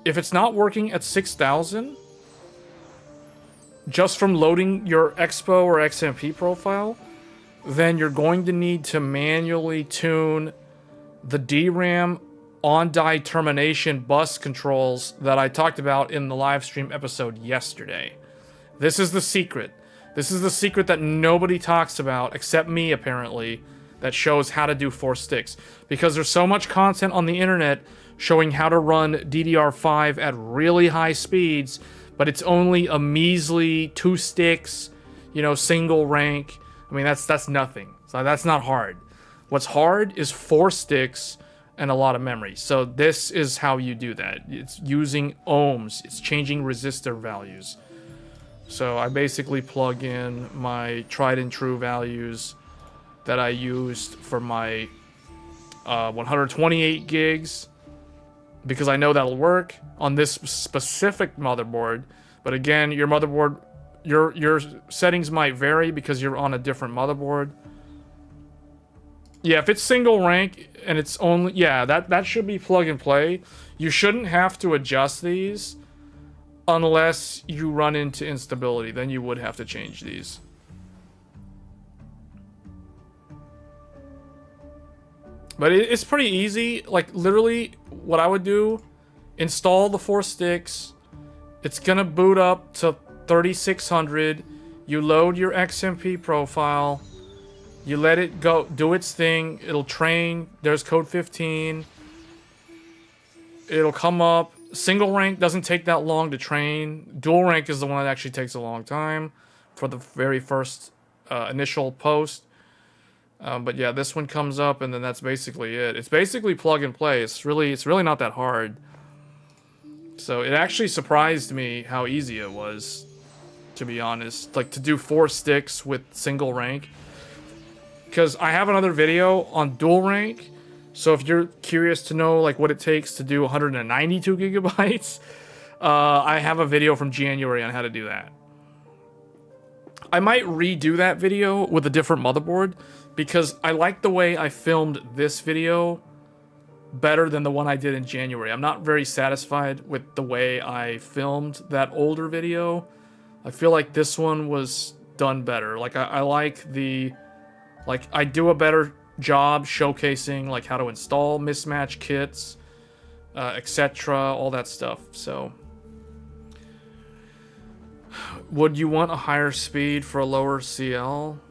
at 6000, just from loading your Expo or XMP profile, then you're going to need to manually tune the DRAM on-die termination bus controls that I talked about in the live stream episode yesterday. This is the secret. This is the secret that nobody talks about, except me, apparently, that shows how to do 4 sticks. Because there's so much content on the internet showing how to run DDR5 at really high speeds, but it's only a measly 2 sticks, single rank. I mean, that's nothing. So that's not hard. What's hard is 4 sticks and a lot of memory. So this is how you do that. It's using ohms. It's changing resistor values. So I basically plug in my tried and true values that I used for my 128 gigs, because I know that'll work on this specific motherboard. But again, your motherboard, your settings might vary because you're on a different motherboard. Yeah, if it's single rank and it's only, yeah, that should be plug and play. You shouldn't have to adjust these unless you run into instability. Then you would have to change these. But it's pretty easy. Like, literally, what I would do, install the 4 sticks. It's gonna boot up to 3600. You load your XMP profile. You let it go, do its thing. It'll train. There's code 15. It'll come up. Single rank doesn't take that long to train. Dual rank is the one that actually takes a long time for the very first initial post. But yeah, this one comes up, and then that's basically it. It's basically plug and play. It's really not that hard. So it actually surprised me how easy it was, to be honest. Like, to do 4 sticks with single rank. Because I have another video on dual rank. So if you're curious to know like what it takes to do 192 gigabytes, I have a video from January on how to do that. I might redo that video with a different motherboard, because I like the way I filmed this video better than the one I did in January. I'm not very satisfied with the way I filmed that older video. I feel like this one was done better. Like, I like the... Like, I do a better job showcasing, like, how to install mismatch kits, etc., all that stuff. So, would you want a higher speed for a lower CL?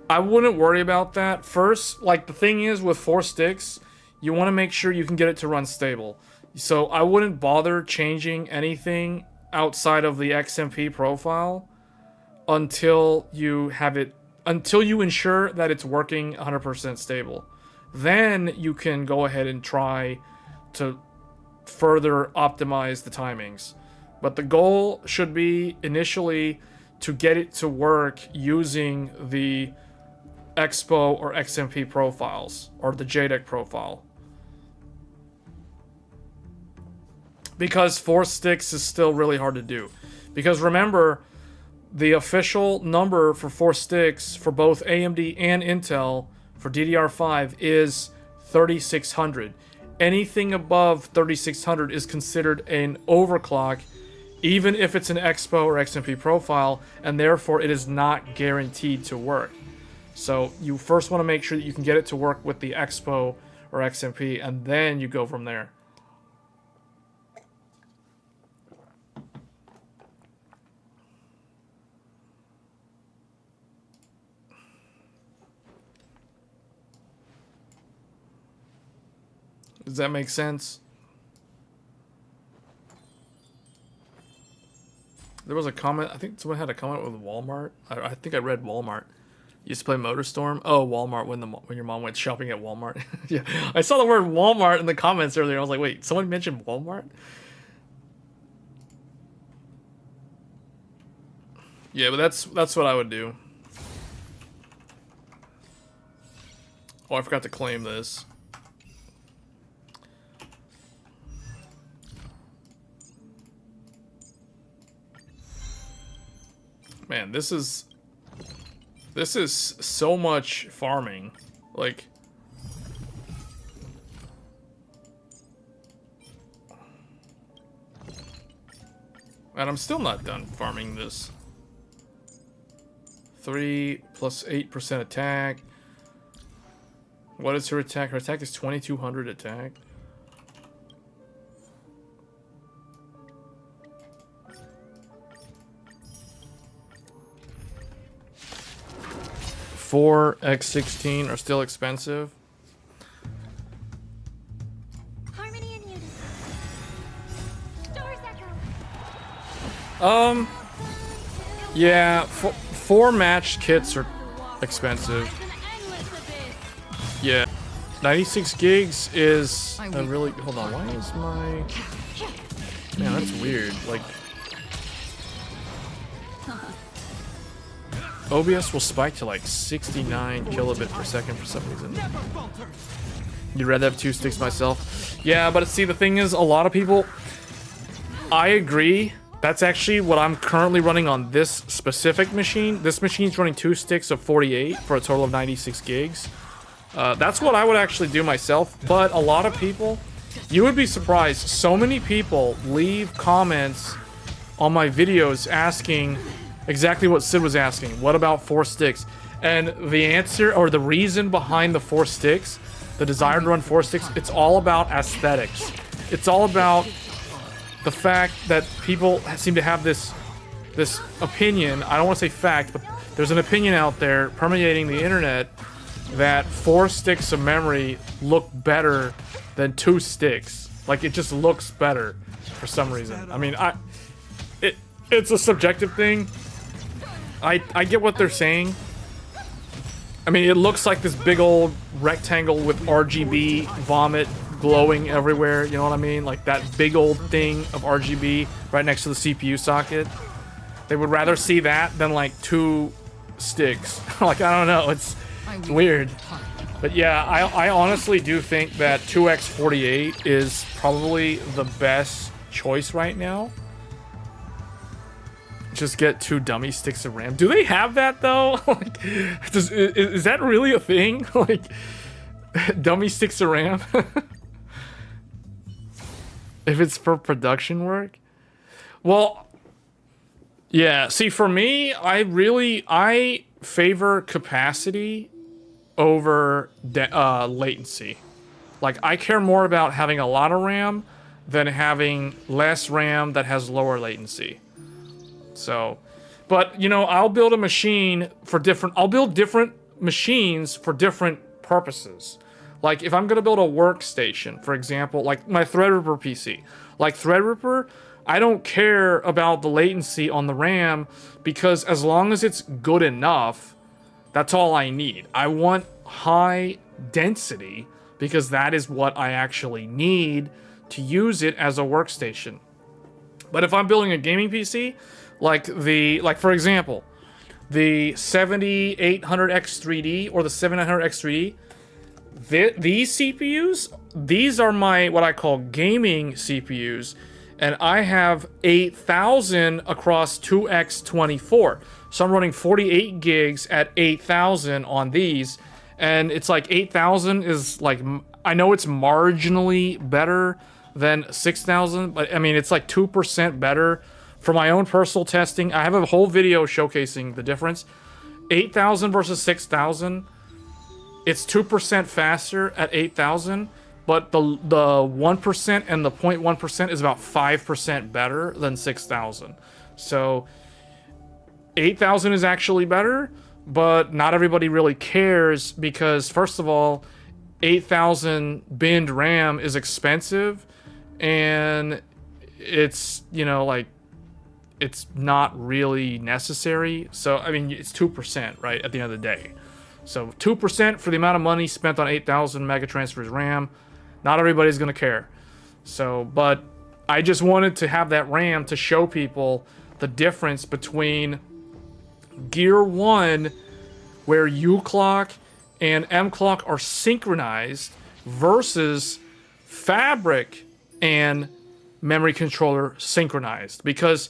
I wouldn't worry about that. First, like, the thing is with 4 sticks, you want to make sure you can get it to run stable. So I wouldn't bother changing anything outside of the XMP profile until you have it, until you ensure that it's working 100% stable. then you can go ahead and try to further optimize the timings. But the goal should be initially to get it to work using the Expo or XMP profiles, or the JEDEC profile. Because 4 sticks is still really hard to do. Because remember, the official number for 4 sticks for both AMD and Intel for DDR5 is 3600. Anything above 3600 is considered an overclock, even if it's an Expo or XMP profile, and therefore it is not guaranteed to work. So you first want to make sure that you can get it to work with the Expo or XMP, and then you go from there. Does that make sense? There was a comment. I think someone had a comment with Walmart. I think I read Walmart. You used to play MotorStorm. Oh, Walmart when your mom went shopping at Walmart. Yeah, I saw the word Walmart in the comments earlier. I was like, wait, someone mentioned Walmart? Yeah, but that's what I would do. Oh, I forgot to claim this. Man, this is so much farming. Like, and I'm still not done farming this. 3 plus 8% attack. What is her attack? Her attack is 2200 attack. Four X16 are still expensive. Harmony and unity. Stars echo. Yeah, 4 matched kits are expensive. Yeah, 96 gigs is a really. Hold on, why is my? Man, that's weird. Like, OBS will spike to like 69 kilobit per second for some reason. You'd rather have 2 sticks myself? Yeah, but see, the thing is, a lot of people. I agree. That's actually what I'm currently running on this specific machine. This machine's running 2 sticks of 48 for a total of 96 gigs. That's what I would actually do myself. But a lot of people, you would be surprised. So many people leave comments on my videos asking exactly what Sid was asking. What about 4 sticks? And the answer, or the reason behind the 4 sticks, the desire to run 4 sticks, it's all about aesthetics. It's all about the fact that people seem to have this opinion. I don't want to say fact, but there's an opinion out there permeating the internet that 4 sticks of memory look better than 2 sticks. Like, it just looks better for some reason. I mean, it's a subjective thing. I get what they're saying. I mean, it looks like this big old rectangle with RGB vomit glowing everywhere, you know what I mean? Like that big old thing of RGB right next to the CPU socket. They would rather see that than like 2 sticks. Like, I don't know, it's weird. But yeah, I honestly do think that 2x48 is probably the best choice right now. Just get 2 dummy sticks of RAM. Do they have that though? Like, is that really a thing? Like, dummy sticks of RAM? If it's for production work? Well, yeah. See, for me, I favor capacity over latency. Like, I care more about having a lot of RAM than having less RAM that has lower latency. So, but, you know, I'll build a machine for different... I'll build different machines for different purposes. Like, if I'm going to build a workstation, for example, like my Threadripper PC. Like, Threadripper, I don't care about the latency on the RAM, because as long as it's good enough, that's all I need. I want high density, because that is what I actually need to use it as a workstation. But if I'm building a gaming PC, like for example, the 7800X3D or the 7900X3D, these CPUs, these are my what I call gaming CPUs, and I have 8000 across 2x24. So I'm running 48 gigs at 8000 on these, and it's like 8000 is like, I know it's marginally better than 6000, but I mean it's like 2% better. For my own personal testing, I have a whole video showcasing the difference. 8000 versus 6000, it's 2% faster at 8000, but the 1% and the 0.1% is about 5% better than 6000. So 8000 is actually better, but not everybody really cares because, first of all, 8000 binned RAM is expensive, and it's, you know, like, it's not really necessary. So, I mean, it's 2%, right, at the end of the day. So 2% for the amount of money spent on 8000 megatransfers RAM, not everybody's going to care. So, but I just wanted to have that RAM to show people the difference between Gear 1, where U clock and M clock are synchronized, versus Fabric and memory controller synchronized. Because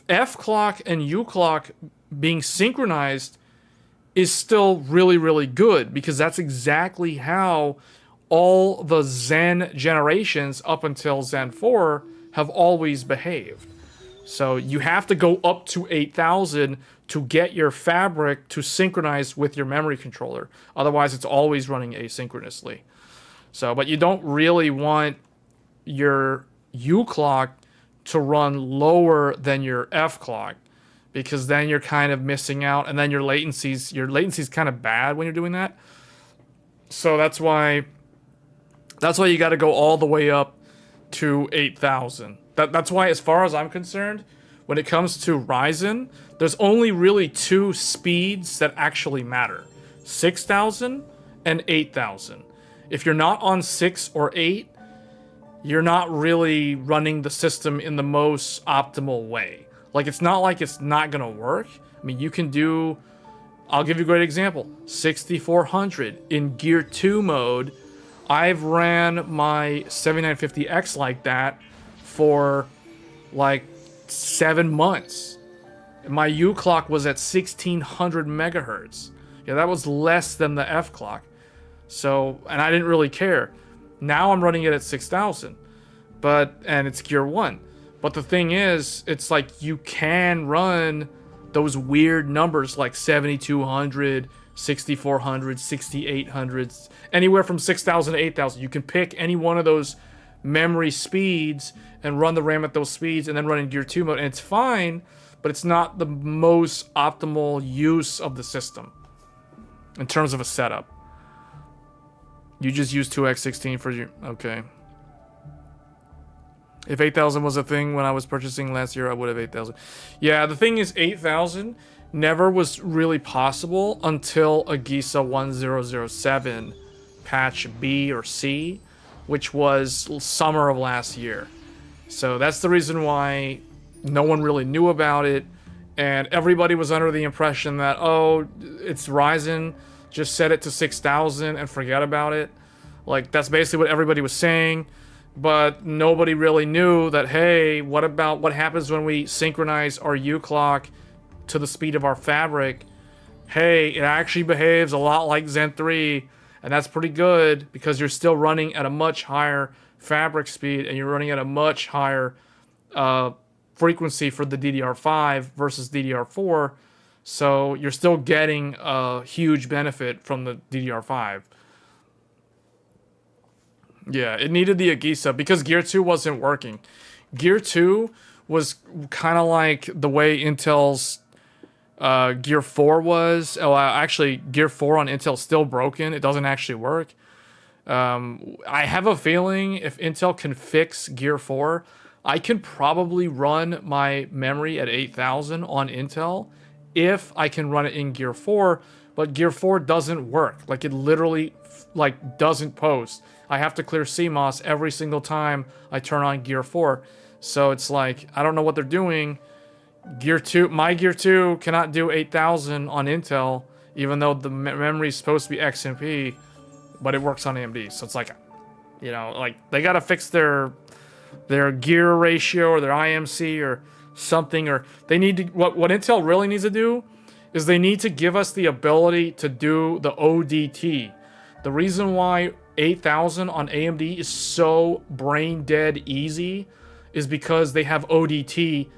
F clock and U clock being synchronized is still really, really good, because that's exactly how all the Zen generations up until Zen 4 have always behaved. So you have to go up to 8000 to get your Fabric to synchronize with your memory controller. Otherwise, it's always running asynchronously. So, but you don't really want your U clock to run lower than your F clock, because then you're kind of missing out, and then your latency's kind of bad when you're doing that. So that's why you got to go all the way up to 8000. That's why, as far as I'm concerned, when it comes to Ryzen, there's only really two speeds that actually matter: 6000 and 8000. If you're not on 6 or 8, you're not really running the system in the most optimal way. Like, it's not like it's not gonna work. I mean, you can do, I'll give you a great example. 6400 in Gear 2 mode. I've ran my 7950X like that for like 7 months. My U clock was at 1600 megahertz. Yeah, that was less than the F clock. So, and I didn't really care. Now I'm running it at 6000, and it's Gear 1. But the thing is, it's like you can run those weird numbers like 7200, 6400, 6800, anywhere from 6000 to 8000. You can pick any one of those memory speeds and run the RAM at those speeds, and then run in Gear 2 mode, and it's fine, but it's not the most optimal use of the system in terms of a setup. You just use 2x16 for your... Okay. If 8000 was a thing when I was purchasing last year, I would have 8000. Yeah, the thing is, 8000 never was really possible until AGISA 1007 patch B or C, which was summer of last year. So that's the reason why no one really knew about it, and everybody was under the impression that, oh, it's Ryzen, just set it to 6000 and forget about it. Like, that's basically what everybody was saying, but nobody really knew that, hey, what happens when we synchronize our U clock to the speed of our Fabric? Hey, it actually behaves a lot like Zen 3, and that's pretty good, because you're still running at a much higher Fabric speed, and you're running at a much higher frequency for the DDR5 versus DDR4, so you're still getting a huge benefit from the DDR5. Yeah, it needed the AGISA because Gear 2 wasn't working. Gear 2 was kind of like the way Intel's Gear 4 was. Oh, actually, Gear 4 on Intel is still broken. It doesn't actually work. I have a feeling if Intel can fix Gear 4, I can probably run my memory at 8000 on Intel if I can run it in Gear 4 but Gear 4 doesn't work. Like, it literally, like, doesn't post. I have to clear CMOS every single time I turn on Gear 4. So it's like, I don't know what they're doing. Gear 2, my Gear 2 cannot do 8000 on Intel, even though the memory is supposed to be XMP, but it works on AMD. So it's like, you know, like, they gotta fix their gear ratio or their IMC or something, or they need to, what Intel really needs to do is they need to give us the ability to do the ODT. The reason why 8000 on AMD is so brain dead easy is because they have ODT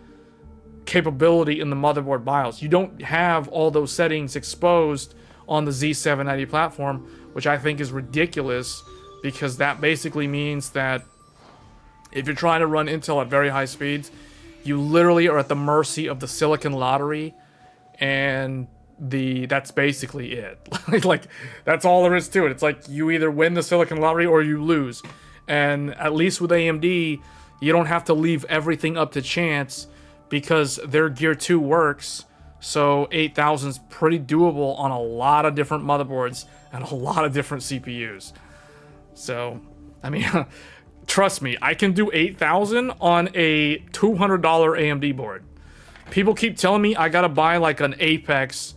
capability in the motherboard BIOS. You don't have all those settings exposed on the Z790 platform, which I think is ridiculous, because that basically means that if you're trying to run Intel at very high speeds, you literally are at the mercy of the silicon lottery, and that's basically it. Like, that's all there is to it. It's like you either win the silicon lottery or you lose. And at least with AMD, you don't have to leave everything up to chance, because their Gear 2 works. So 8000's pretty doable on a lot of different motherboards and a lot of different CPUs. So, I mean, trust me, I can do 8000 on a $200 AMD board. People keep telling me I gotta buy like an Apex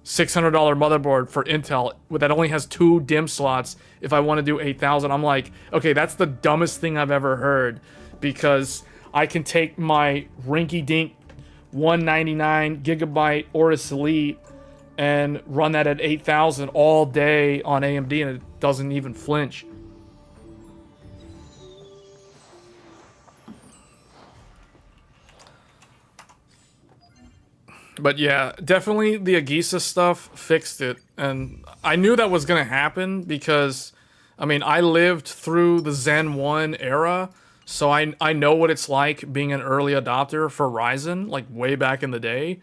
$600 motherboard for Intel that only has 2 DIMM slots if I want to do 8000. I'm like, okay, that's the dumbest thing I've ever heard, because I can take my rinky-dink 199 gigabyte Aorus Elite and run that at 8000 all day on AMD, and it doesn't even flinch. But yeah, definitely the Agisa stuff fixed it. And I knew that was going to happen because, I mean, I lived through the Zen 1 era. So I know what it's like being an early adopter for Ryzen, like way back in the day.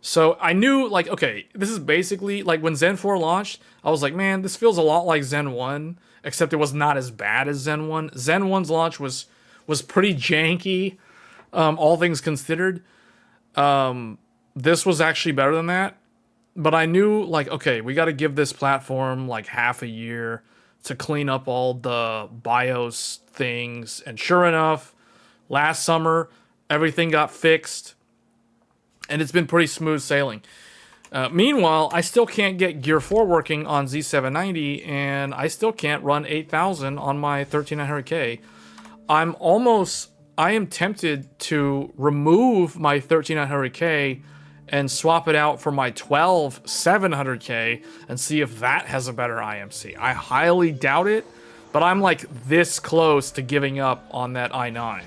So I knew, like, okay, this is basically, like, when Zen 4 launched, I was like, man, this feels a lot like Zen 1, except it was not as bad as Zen 1. Zen 1's launch was pretty janky, all things considered. This was actually better than that. But I knew, like, okay, we got to give this platform, like, half a year to clean up all the BIOS things. And sure enough, last summer, everything got fixed. And it's been pretty smooth sailing. Meanwhile, I still can't get Gear 4 working on Z790, and I still can't run 8000 on my 13900K. I am tempted to remove my 13900K and swap it out for my 12700K and see if that has a better IMC. I highly doubt it, but I'm like this close to giving up on that i9.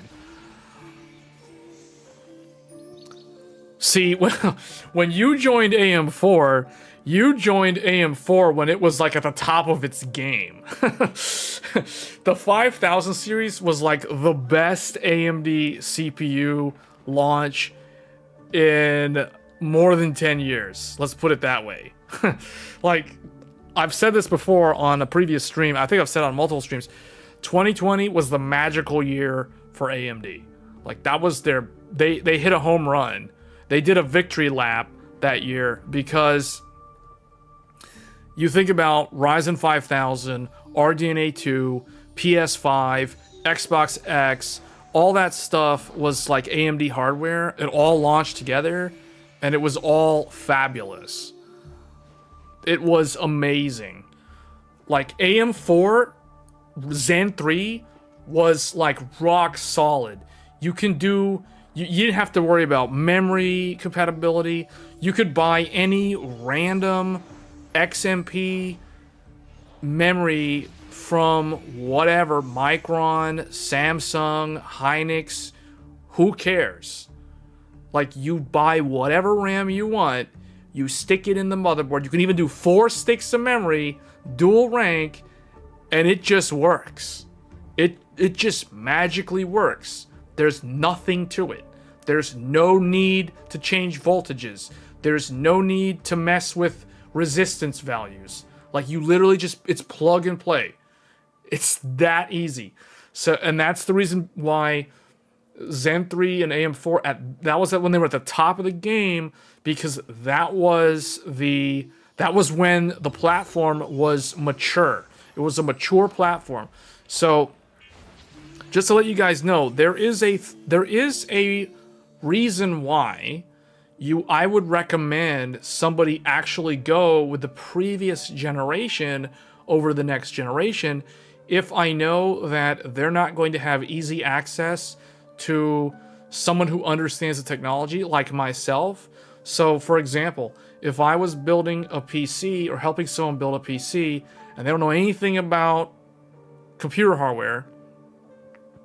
See, when you joined AM4, you joined AM4 when it was like at the top of its game. The 5000 series was like the best AMD CPU launch in more than 10 years. Let's put it that way. Like, I've said this before on a previous stream. I think I've said it on multiple streams. 2020 was the magical year for AMD. Like, that was they hit a home run. They did a victory lap that year because you think about Ryzen 5000, RDNA 2, PS5, Xbox X, all that stuff was like AMD hardware. It all launched together, and it was all fabulous. It was amazing. Like, AM4, Zen 3 was like rock solid. You can do... You didn't have to worry about memory compatibility. You could buy any random XMP memory from whatever, Micron, Samsung, Hynix, who cares? Like, you buy whatever RAM you want, you stick it in the motherboard. You can even do 4 sticks of memory, dual rank, and it just works. It just magically works. There's nothing to it. There's no need to change voltages. There's no need to mess with resistance values. Like, you literally just, it's plug and play. It's that easy. So, and that's the reason why Zen 3 and AM4, that was when they were at the top of the game, because that was the That was when the platform was mature. It was a mature platform. So just to let you guys know, there is a reason why I would recommend somebody actually go with the previous generation over the next generation if I know that they're not going to have easy access to someone who understands the technology like myself. So for example, if I was building a PC or helping someone build a PC and they don't know anything about computer hardware,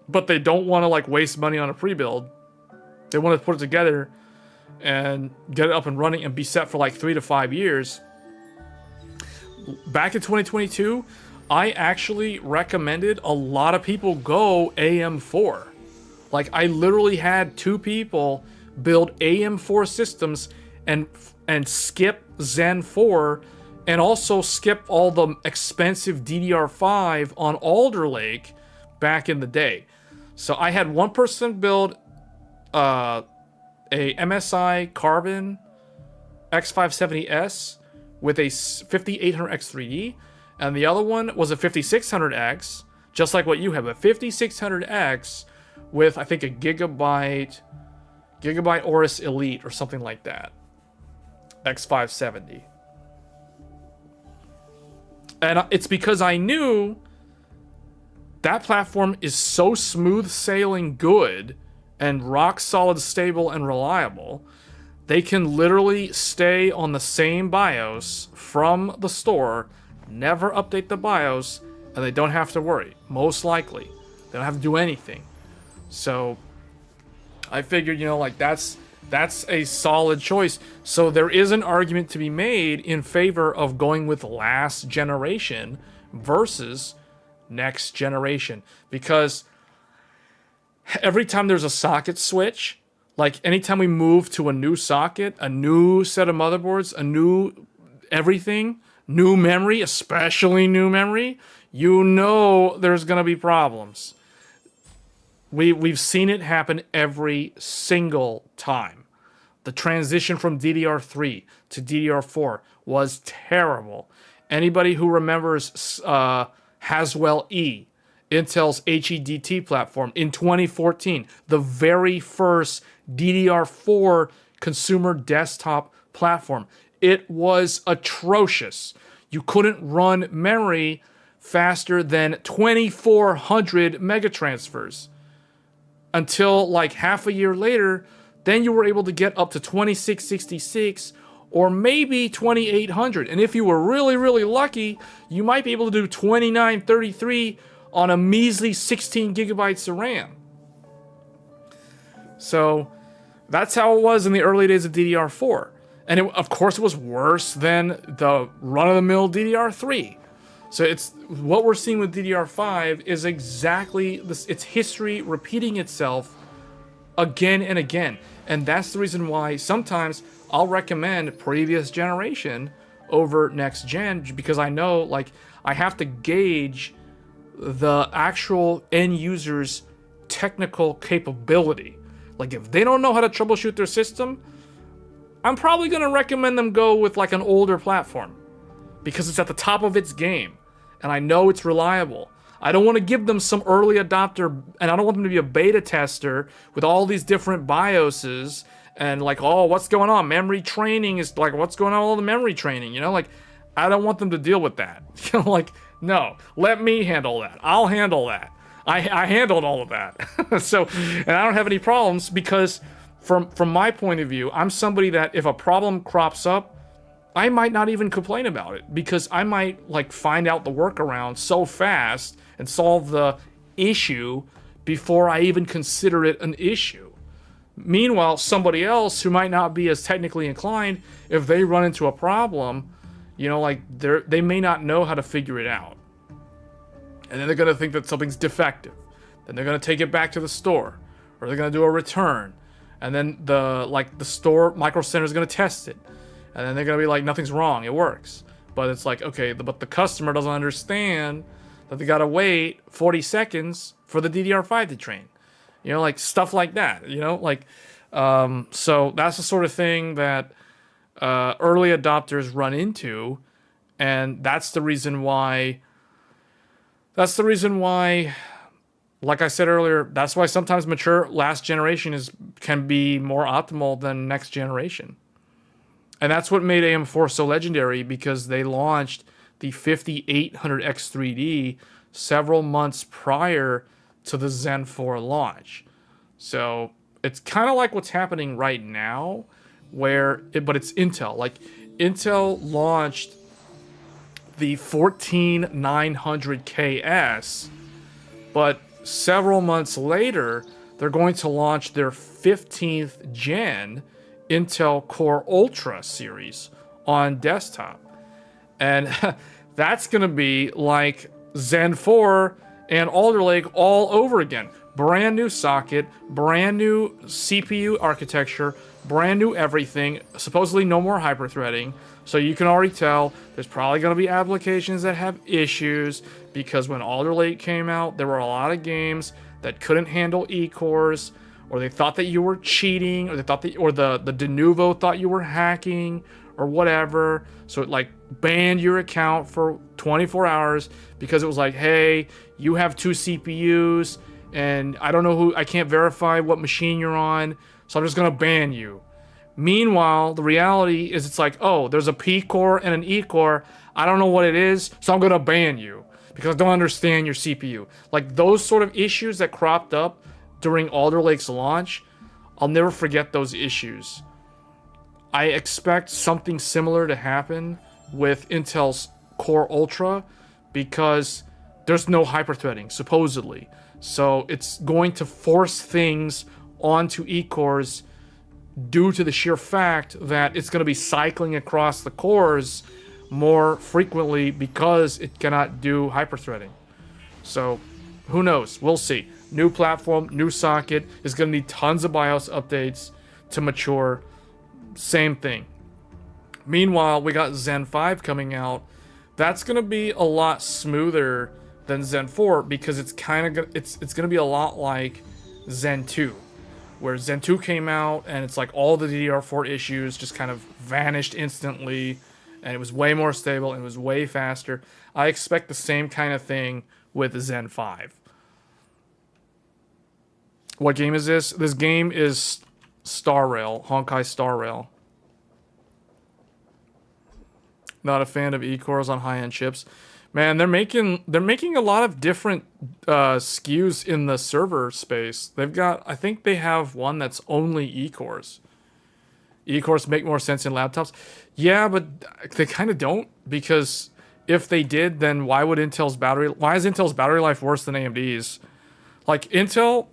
but they don't want to like waste money on a pre-build, they want to put it together and get it up and running and be set for like 3 to 5 years. Back in 2022, I actually recommended a lot of people go AM4. Like I literally had 2 people build AM4 systems and skip Zen 4 and also skip all the expensive DDR5 on Alder Lake back in the day. So I had one person build a MSI Carbon X570S with a 5800X3D, and the other one was a 5600X, just like what you have, a 5600X with I think a Gigabyte Aorus Elite or something like that. X570. And it's because I knew that platform is so smooth sailing good and rock solid, stable, and reliable. They can literally stay on the same BIOS from the store, never update the BIOS, and they don't have to worry. Most likely. They don't have to do anything. So I figured, you know, like that's a solid choice. So there is an argument to be made in favor of going with last generation versus next generation, because every time there's a socket switch, like anytime we move to a new socket, a new set of motherboards, a new everything, new memory, especially new memory, you know there's going to be problems. We've seen it happen every single time. The transition from DDR3 to DDR4 was terrible. Anybody who remembers Haswell E, Intel's HEDT platform in 2014, the very first DDR4 consumer desktop platform, it was atrocious. You couldn't run memory faster than 2400 megatransfers. Until like half a year later, then you were able to get up to 2666 or maybe 2800. And if you were really, really lucky, you might be able to do 2933 on a measly 16 gigabytes of RAM. So that's how it was in the early days of DDR4. And of course, it was worse than the run-of-the-mill DDR3. So it's what we're seeing with DDR5 is exactly this. It's history repeating itself again and again. And that's the reason why sometimes I'll recommend previous generation over next gen, because I know, like, I have to gauge the actual end user's technical capability. Like, if they don't know how to troubleshoot their system, I'm probably going to recommend them go with like an older platform because it's at the top of its game and I know it's reliable. I don't want to give them some early adopter, and I don't want them to be a beta tester with all these different BIOSes and like, oh, what's going on? Memory training is like, what's going on with all the memory training? You know, like, I don't want them to deal with that. You know, like, no, let me handle that. I'll handle that. I handled all of that. So, and I don't have any problems because from my point of view, I'm somebody that if a problem crops up, I might not even complain about it because I might like find out the workaround so fast and solve the issue before I even consider it an issue. Meanwhile, somebody else who might not be as technically inclined, if they run into a problem, you know, like they may not know how to figure it out. And then they're going to think that something's defective. Then they're going to take it back to the store, or they're going to do a return. And then the store Micro Center is going to test it. And then they're going to be like, nothing's wrong, it works. But it's like, okay, but the customer doesn't understand that they got to wait 40 seconds for the DDR5 to train. You know, like stuff like that, you know, like, so that's the sort of thing that early adopters run into, and that's the reason why. Like I said earlier, that's why sometimes mature last generation can be more optimal than next generation. And that's what made AM4 so legendary, because they launched the 5800X3D several months prior to the Zen 4 launch. So it's kind of like what's happening right now, but it's Intel. Like, Intel launched the 14900KS, but several months later, they're going to launch their 15th gen Intel Core Ultra series on desktop. And that's going to be like Zen 4 and Alder Lake all over again. Brand new socket, brand new CPU architecture, brand new everything, supposedly no more hyperthreading. So you can already tell there's probably going to be applications that have issues, because when Alder Lake came out, there were a lot of games that couldn't handle E-cores, or they thought that you were cheating, or they thought that, or the Denuvo thought you were hacking, or whatever. So it like banned your account for 24 hours because it was like, hey, you have 2 CPUs, and I don't know I can't verify what machine you're on, so I'm just gonna ban you. Meanwhile, the reality is it's like, oh, there's a P core and an E core. I don't know what it is, so I'm gonna ban you because I don't understand your CPU. Like, those sort of issues that cropped up during Alder Lake's launch, I'll never forget those issues. I expect something similar to happen with Intel's Core Ultra, because there's no hyperthreading, supposedly. So it's going to force things onto E-cores due to the sheer fact that it's going to be cycling across the cores more frequently because it cannot do hyperthreading. So who knows? We'll see. New platform, new socket, is going to need tons of BIOS updates to mature. Same thing. Meanwhile, we got Zen 5 coming out. That's going to be a lot smoother than Zen 4, because it's kind of it's going to be a lot like Zen 2, where Zen 2 came out and it's like all the DDR4 issues just kind of vanished instantly, and it was way more stable and it was way faster. I expect the same kind of thing with Zen 5. What game is this? This game is Star Rail, Honkai Star Rail. Not a fan of E-cores on high-end chips. Man, they're making a lot of different SKUs in the server space. They've got, I think they have one that's only E-cores. E-cores make more sense in laptops. Yeah, but they kind of don't, because if they did, then why is Intel's battery life worse than AMD's? Like, Intel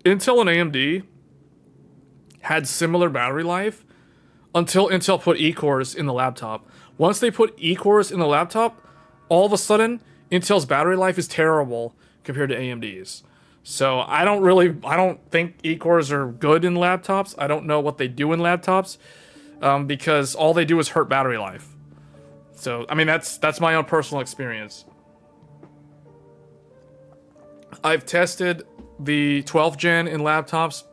and AMD had similar battery life until Intel put E-cores in the laptop. Once they put E-cores in the laptop, all of a sudden, Intel's battery life is terrible compared to AMD's. So I don't think E-cores are good in laptops. I don't know what they do in laptops, because all they do is hurt battery life. So, I mean, that's my own personal experience. I've tested the 12th gen in laptops.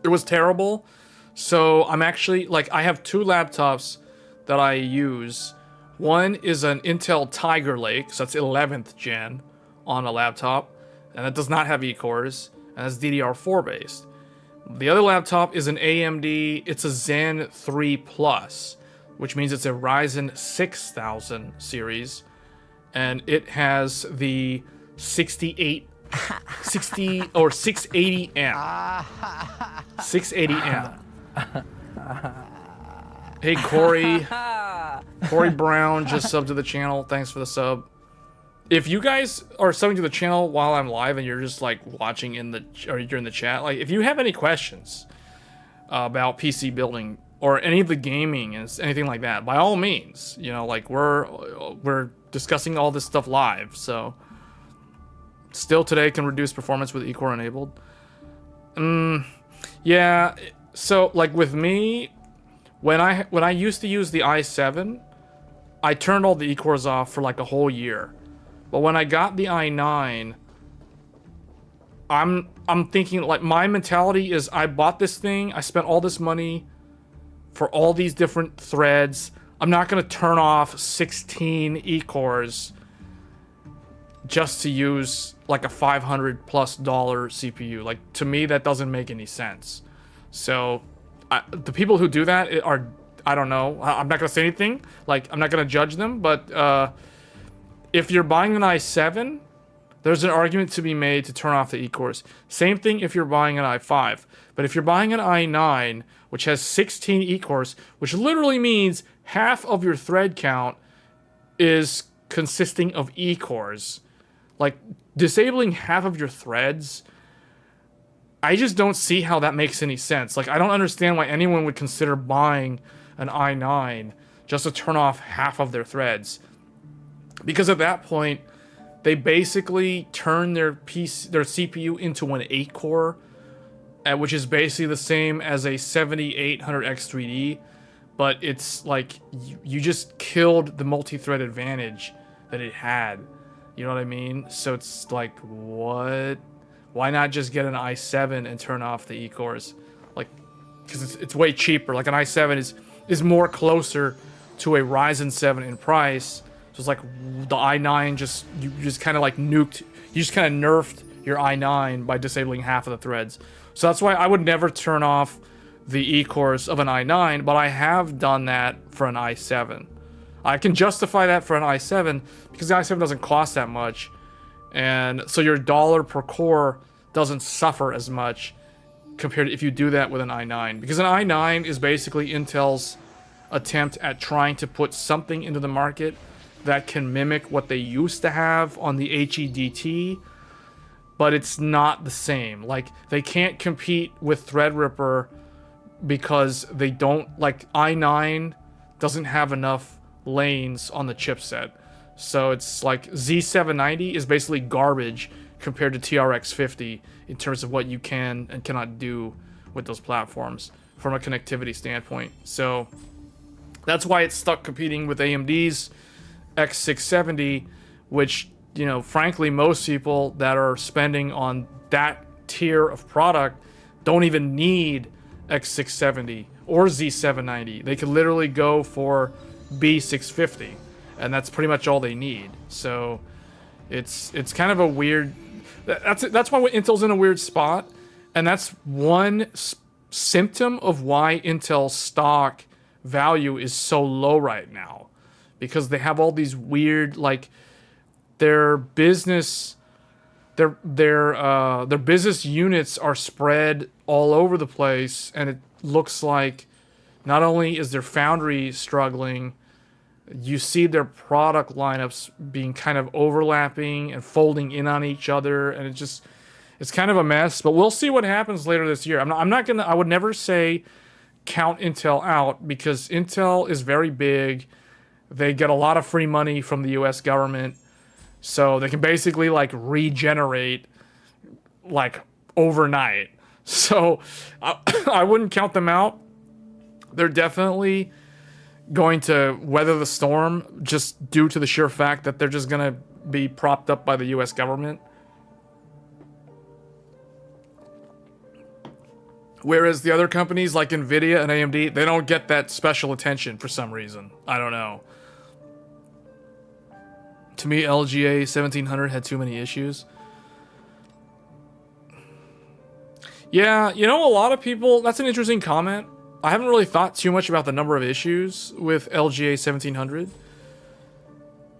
It was terrible. So I'm actually, like, I have 2 laptops that I use. One is an Intel Tiger Lake, so that's 11th gen on a laptop, and it does not have E-cores, and it's DDR4 based. The other laptop is an AMD, it's a Zen 3 Plus, which means it's a Ryzen 6000 series, and it has the 680M. 680M. Hey, Corey Brown just subbed to the channel. Thanks for the sub. If you guys are subbing to the channel while I'm live and you're just like watching or you're in the chat, like, if you have any questions about PC building or any of the gaming and anything like that, by all means, you know, like, we're discussing all this stuff live. So still today can reduce performance with E-core enabled. Yeah. So, like, with me, when I used to use the i7, I turned all the E-cores off for like a whole year. But when I got the i9, I'm thinking, like, my mentality is, I bought this thing, I spent all this money for all these different threads. I'm not going to turn off 16 E-cores just to use like a $500+ CPU. Like, to me, that doesn't make any sense. So the people who do that are, I don't know. I'm not going to say anything. Like, I'm not going to judge them. But if you're buying an i7, there's an argument to be made to turn off the E-cores. Same thing if you're buying an i5. But if you're buying an i9, which has 16 E-cores, which literally means half of your thread count is consisting of E-cores. Like, disabling half of your threads, I just don't see how that makes any sense. Like, I don't understand why anyone would consider buying an i9 just to turn off half of their threads. Because at that point, they basically turn their CPU into an 8-core, which is basically the same as a 7800X3D, but it's like you just killed the multi-thread advantage that it had. You know what I mean? So it's like, what? Why not just get an i7 and turn off the E-cores? Like, because it's way cheaper. Like, an i7 is more closer to a Ryzen 7 in price. So it's like the i9 you just kind of like nuked, you just kind of nerfed your i9 by disabling half of the threads. So that's why I would never turn off the E-cores of an i9, but I have done that for an i7. I can justify that for an i7 because the i7 doesn't cost that much. And so your dollar per core doesn't suffer as much compared to if you do that with an i9. Because an i9 is basically Intel's attempt at trying to put something into the market that can mimic what they used to have on the HEDT, but it's not the same. Like, they can't compete with Threadripper because they don't, like, i9 doesn't have enough lanes on the chipset. So it's like Z790 is basically garbage compared to TRX 50 in terms of what you can and cannot do with those platforms from a connectivity standpoint. So that's why it's stuck competing with AMD's X670, which, you know, frankly, most people that are spending on that tier of product don't even need X670 or Z790. They could literally go for B650, and that's pretty much all they need. So it's kind of a weird, that's why Intel's in a weird spot, and that's one symptom of why Intel's stock value is so low right now, because they have all these weird, like, their business units are spread all over the place, and it looks like not only is their foundry struggling, you see their product lineups being kind of overlapping and folding in on each other, and it's kind of a mess. But we'll see what happens later this year. I would never say count Intel out, because Intel is very big. They get a lot of free money from the US government, so they can basically, like, regenerate, like, overnight. So I wouldn't count them out. They're definitely going to weather the storm just due to the sheer fact that they're just going to be propped up by the US government. Whereas the other companies like Nvidia and AMD, they don't get that special attention for some reason. I don't know. To me, LGA 1700 had too many issues. Yeah, you know, a lot of people, that's an interesting comment. I haven't really thought too much about the number of issues with LGA 1700.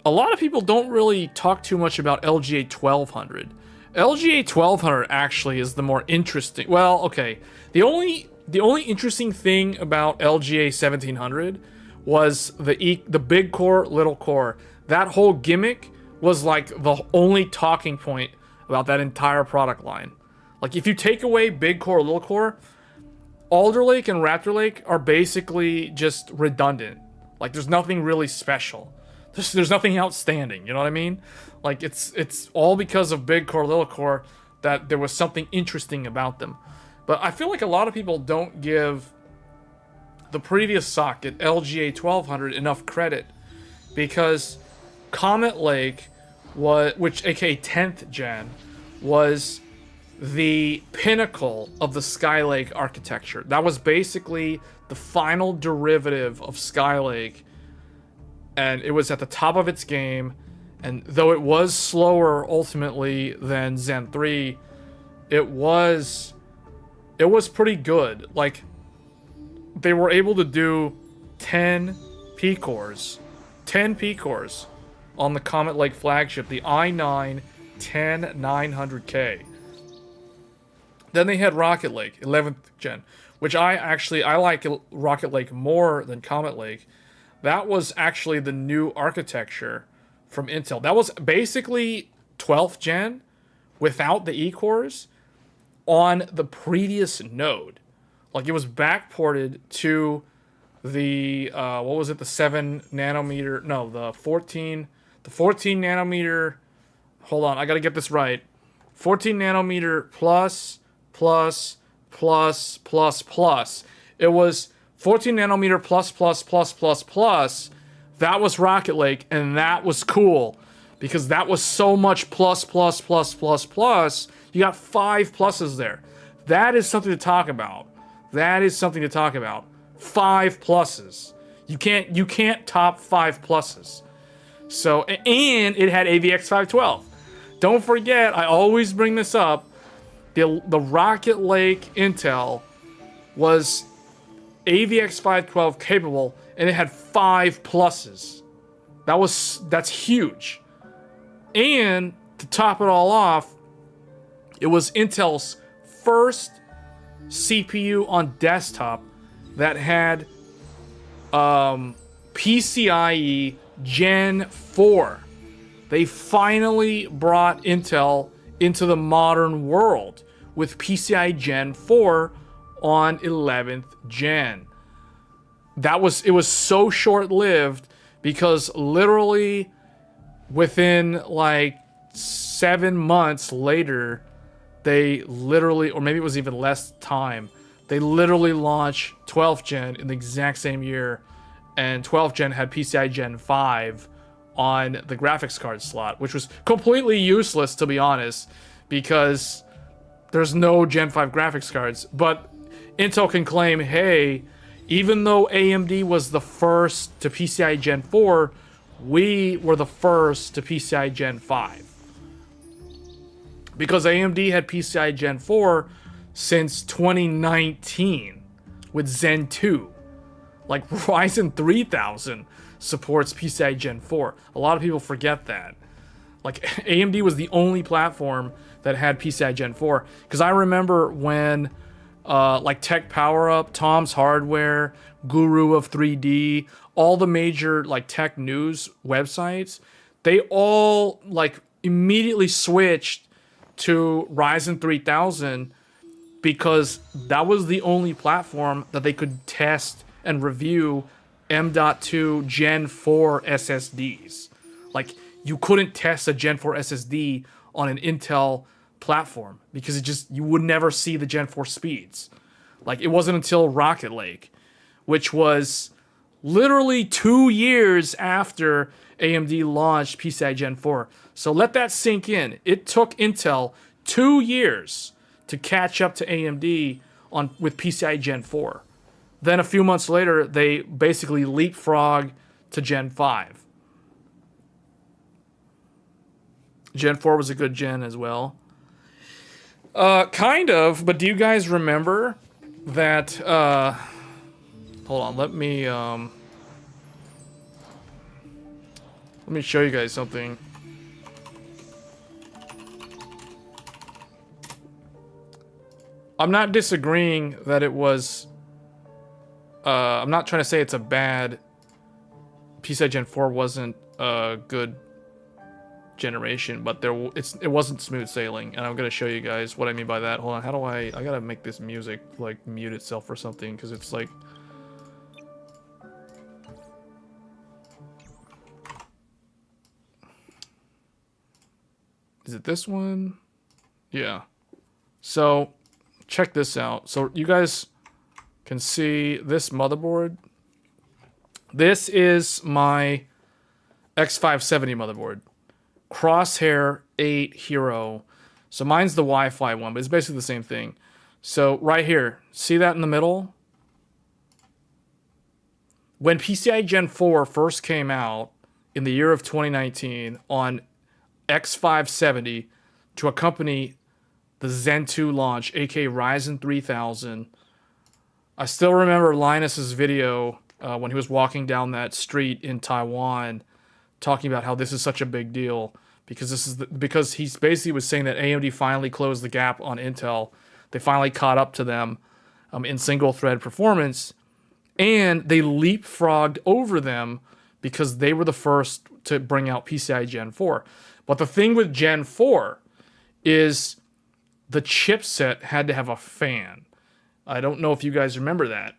A lot of people don't really talk too much about LGA 1200. LGA 1200 actually is the more interesting. Well, okay. The only interesting thing about LGA 1700 was the big core, little core. That whole gimmick was like the only talking point about that entire product line. Like, if you take away big core, little core, Alder Lake and Raptor Lake are basically just redundant. Like, there's nothing really special. There's nothing outstanding, you know what I mean? Like, it's all because of big core, little core that there was something interesting about them. But I feel like a lot of people don't give the previous socket, LGA 1200, enough credit, because Comet Lake was, which aka 10th gen, was the pinnacle of the Skylake architecture. That was basically the final derivative of Skylake, and it was at the top of its game. And though it was slower ultimately than Zen 3, it was pretty good. Like, they were able to do 10 P-cores on the Comet Lake flagship, the i9 10900K. Then they had Rocket Lake, 11th gen, which I like Rocket Lake more than Comet Lake. That was actually the new architecture from Intel. That was basically 12th gen without the E-cores on the previous node. Like, it was backported to the, what was it, the 7 nanometer, no, the 14 nanometer, hold on, I gotta get this right. 14 nanometer plus. It was 14 nanometer plus. That was Rocket Lake, and that was cool because that was so much plus. You got 5 pluses there. That is something to talk about. 5 pluses. You can't top 5 pluses. So, and it had AVX 512. Don't forget, I always bring this up. The Rocket Lake Intel was AVX 512 capable, and it had 5 pluses. That's huge. And to top it all off, it was Intel's first CPU on desktop that had PCIe Gen 4. They finally brought Intel into the modern world with PCIe Gen 4 on 11th gen. It was so short-lived because literally within like 7 months later, or maybe it was even less time, they literally launched 12th gen in the exact same year, and 12th gen had PCIe Gen 5 on the graphics card slot, which was completely useless, to be honest, because there's no Gen 5 graphics cards. But Intel can claim, hey, even though AMD was the first to PCIe Gen 4, we were the first to PCIe Gen 5. Because AMD had PCIe Gen 4 since 2019 with Zen 2. Like, Ryzen 3000 supports PCIe Gen 4. A lot of people forget that. Like, AMD was the only platform that had PCIe Gen 4. Because I remember when, like, Tech Power Up, Tom's Hardware, Guru of 3D, all the major, like, tech news websites, they all, like, immediately switched to Ryzen 3000 because that was the only platform that they could test and review M.2 Gen 4 SSDs. Like, you couldn't test a Gen 4 SSD on an Intel platform because you would never see the Gen 4 speeds. Like, it wasn't until Rocket Lake, which was literally 2 years after AMD launched PCIe Gen 4. So let that sink in. It took Intel 2 years to catch up to AMD with PCIe Gen 4. Then a few months later, they basically leapfrogged to Gen 5. Gen 4 was a good gen as well. Kind of, but do you guys remember that... hold on, let me show you guys something. I'm not disagreeing that it was... I'm not trying to say it's a bad... PCIe Gen 4 wasn't a good generation, but it wasn't smooth sailing, and I'm gonna show you guys what I mean by that. Hold on, how do I gotta make this music like mute itself or something, because it's like... Is it this one? Yeah. So, check this out. So, you guys can see this motherboard. This is my X570 motherboard. Crosshair 8 Hero. So mine's the Wi-Fi one, but it's basically the same thing. So right here, see that in the middle? When PCI Gen 4 first came out in the year of 2019 on X570 to accompany the Zen 2 launch, aka Ryzen 3000, I still remember Linus's video when he was walking down that street in Taiwan, talking about how this is such a big deal because he basically was saying that AMD finally closed the gap on Intel. They finally caught up to them in single thread performance, and they leapfrogged over them because they were the first to bring out PCI Gen 4. But the thing with Gen 4 is the chipset had to have a fan. I don't know if you guys remember that,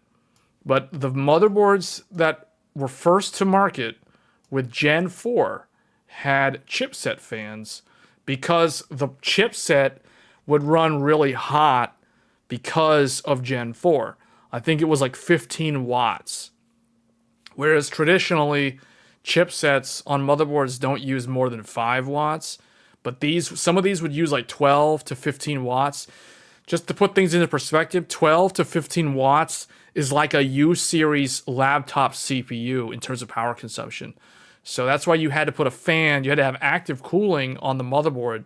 but the motherboards that were first to market with Gen 4 had chipset fans because the chipset would run really hot because of Gen 4. I think it was like 15 watts. Whereas traditionally, chipsets on motherboards don't use more than 5 watts. But some of these would use like 12 to 15 watts. Just to put things into perspective, 12 to 15 watts is like a U-series laptop CPU in terms of power consumption. So that's why you had to put a fan, you had to have active cooling on the motherboard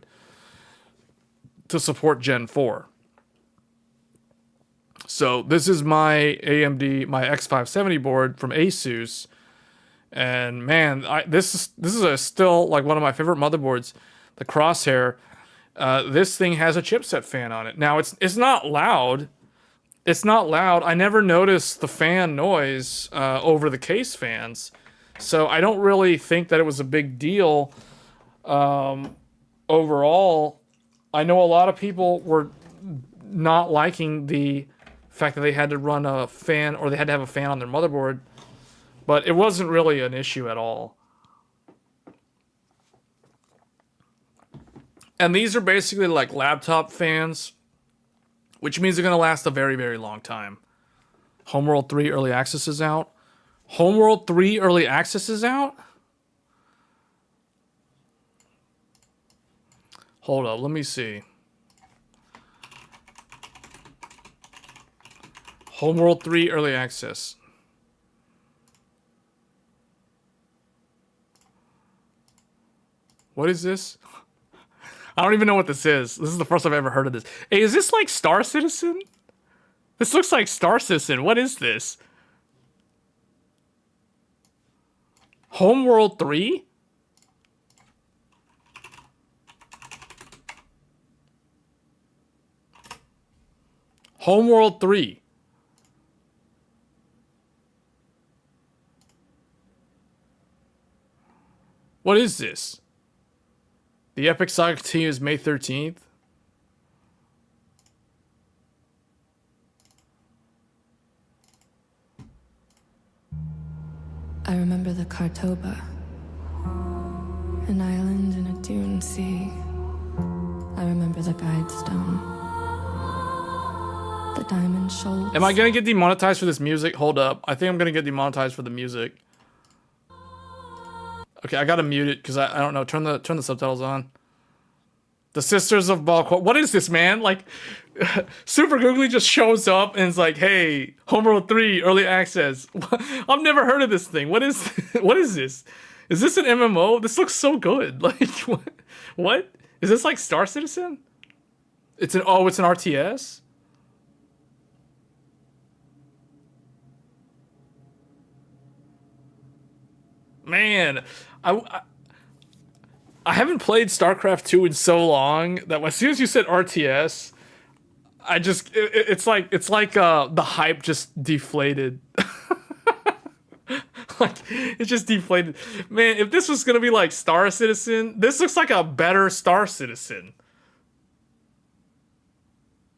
to support Gen 4. So this is my AMD, my X570 board from ASUS. And man, this is still like one of my favorite motherboards, the Crosshair. This thing has a chipset fan on it. Now it's not loud. It's not loud. I never noticed the fan noise over the case fans. So I don't really think that it was a big deal overall. I know a lot of people were not liking the fact that they had to run a fan or they had to have a fan on their motherboard, but it wasn't really an issue at all. And these are basically like laptop fans, which means they're going to last a very, very long time. Homeworld 3 Early Access is out. Homeworld 3 Early Access is out? Hold up, let me see. Homeworld 3 Early Access. What is this? I don't even know what this is. This is the first I've ever heard of this. Hey, is this like Star Citizen? This looks like Star Citizen. What is this? Homeworld 3? Homeworld 3. What is this? The Epic Saga continues May 13th. I remember the Kartoba, an island in a dune sea. I remember the guide stone, the diamond shoals. Am I gonna get demonetized for this music? Hold up. I think I'm gonna get demonetized for the music. Okay, I gotta mute it because I don't know. Turn the subtitles on. The Sisters of Balquan. What is this, man? Like, Super Googly just shows up and is like, "Hey, Homeworld 3 Early Access." I've never heard of this thing. What is this? Is this an MMO? This looks so good. Like, what? Is this like Star Citizen? It's an RTS. Man, I haven't played StarCraft 2 in so long that as soon as you said RTS, it's like the hype just deflated. Like, it just deflated. Man, if this was gonna be like Star Citizen, this looks like a better Star Citizen.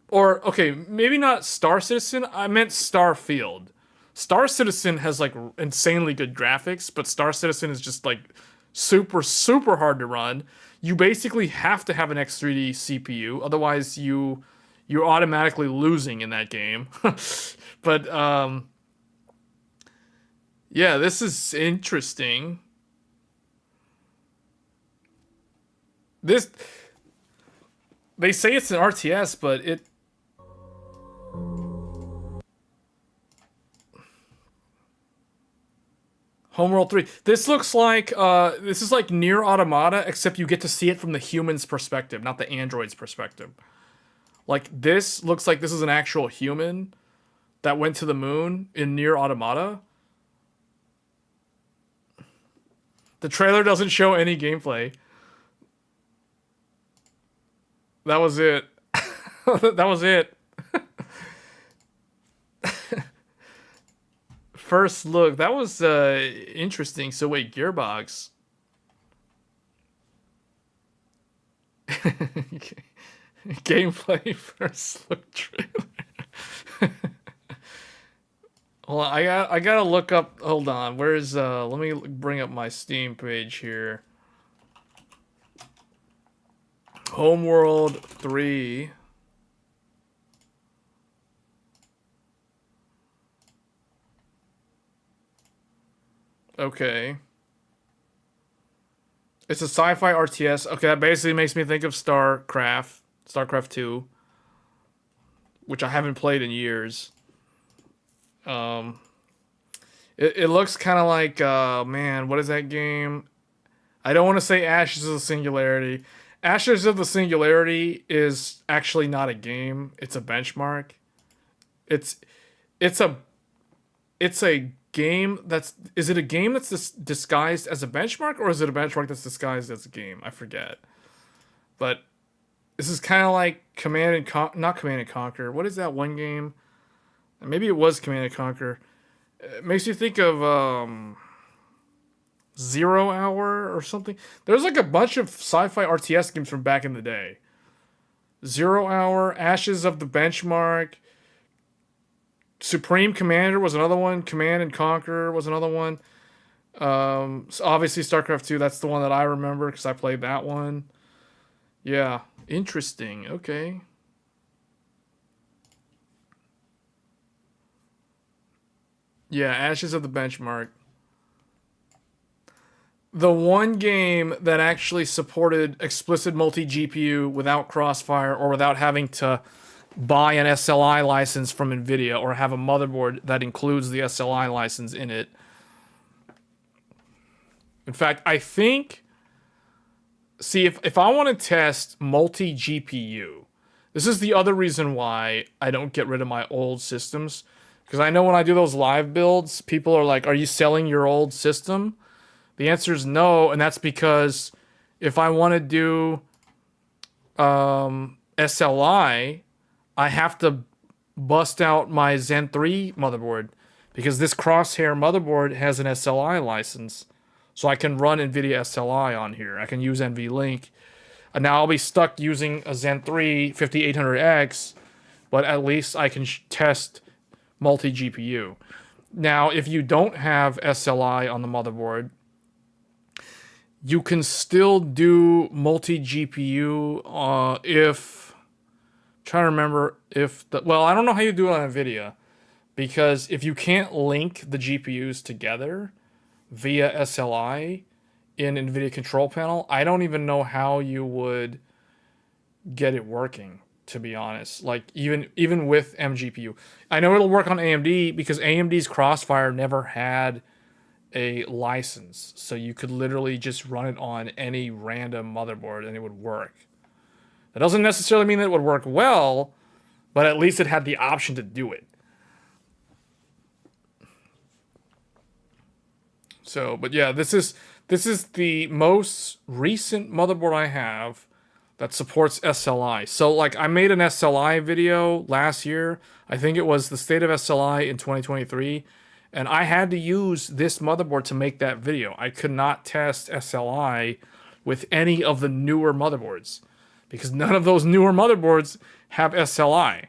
Or, okay, maybe not Star Citizen, I meant Starfield. Star Citizen has like insanely good graphics, but Star Citizen is just like super, super hard to run. You basically have to have an X3D CPU, otherwise you're automatically losing in that game. But yeah, this is interesting. They say it's an RTS, but it... Homeworld 3. This looks like, this is like Nier Automata, except you get to see it from the human's perspective, not the android's perspective. Like, this looks like this is an actual human that went to the moon in Nier Automata. The trailer doesn't show any gameplay. That was it. That was it. First look. That was interesting. So wait, Gearbox. Gameplay first look trailer. Hold on, I gotta look up. Hold on, where's let me bring up my Steam page here. Homeworld 3. Okay. It's a sci-fi RTS. Okay, that basically makes me think of StarCraft 2, which I haven't played in years. It looks kind of like, man, what is that game? I don't want to say Ashes of the Singularity. Ashes of the Singularity is actually not a game. It's a benchmark. It's a game that's... Is it a game that's disguised as a benchmark, or is it a benchmark that's disguised as a game? I forget. But this is kind of like not Command and Conquer. What is that one game? Maybe it was Command and Conquer. It makes you think of 0 Hour or something. There's like a bunch of sci-fi RTS games from back in the day. 0 Hour, Ashes of the Benchmark, Supreme Commander was another one. Command and Conquer was another one. So obviously StarCraft 2, that's the one that I remember because I played that one. Yeah, interesting. Okay. Yeah, Ashes of the Benchmark. The one game that actually supported explicit multi-GPU without Crossfire or without having to buy an SLI license from Nvidia or have a motherboard that includes the SLI license in it. In fact, I think... See, if I want to test multi-GPU, this is the other reason why I don't get rid of my old systems. Because I know when I do those live builds, people are like, are you selling your old system? The answer is no, and that's because if I want to do SLI, I have to bust out my Zen 3 motherboard because this Crosshair motherboard has an SLI license. So I can run NVIDIA SLI on here. I can use NVLink. And now I'll be stuck using a Zen 3 5800X, but at least I can test multi-GPU. Now, if you don't have SLI on the motherboard, you can still do multi-GPU if... trying to remember if... well, I don't know how you do it on NVIDIA, because if you can't link the GPUs together via SLI in NVIDIA Control Panel, I don't even know how you would get it working, to be honest. Like, even with MGPU. I know it'll work on AMD because AMD's Crossfire never had a license. So you could literally just run it on any random motherboard and it would work. That doesn't necessarily mean that it would work well, but at least it had the option to do it. So, but yeah, this is the most recent motherboard I have that supports SLI. So, like, I made an SLI video last year. I think it was the state of SLI in 2023. And I had to use this motherboard to make that video. I could not test SLI with any of the newer motherboards because none of those newer motherboards have SLI.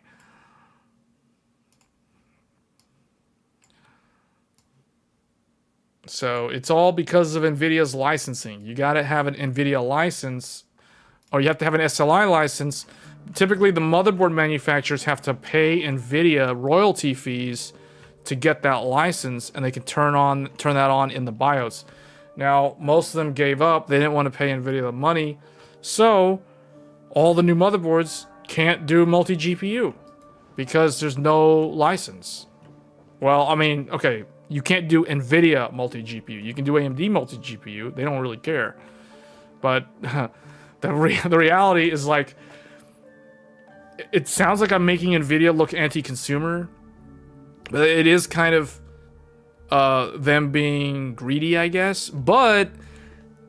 So it's all because of NVIDIA's licensing. You got to have an NVIDIA license, or you have to have an SLI license. Typically, the motherboard manufacturers have to pay NVIDIA royalty fees to get that license, and they can turn that on in the BIOS. Now, most of them gave up. They didn't want to pay NVIDIA the money. So, all the new motherboards can't do multi-GPU because there's no license. Well, I mean, okay, you can't do Nvidia multi-GPU. You can do AMD multi-GPU. They don't really care. But the reality is, like, it sounds like I'm making Nvidia look anti-consumer, but it is kind of them being greedy, I guess. But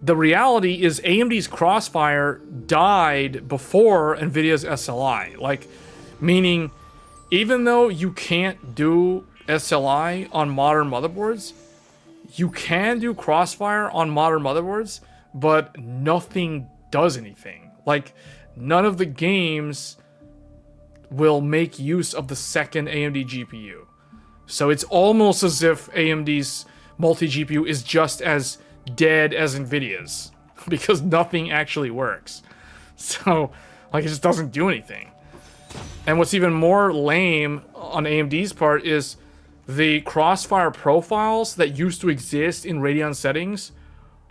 the reality is AMD's Crossfire died before Nvidia's SLI. Like, meaning, even though you can't do SLI on modern motherboards, you can do Crossfire on modern motherboards, but nothing does anything. Like, none of the games will make use of the second AMD GPU. So it's almost as if AMD's multi-GPU is just as dead as Nvidia's, because nothing actually works. So, like, it just doesn't do anything. And what's even more lame on AMD's part is the Crossfire profiles that used to exist in Radeon settings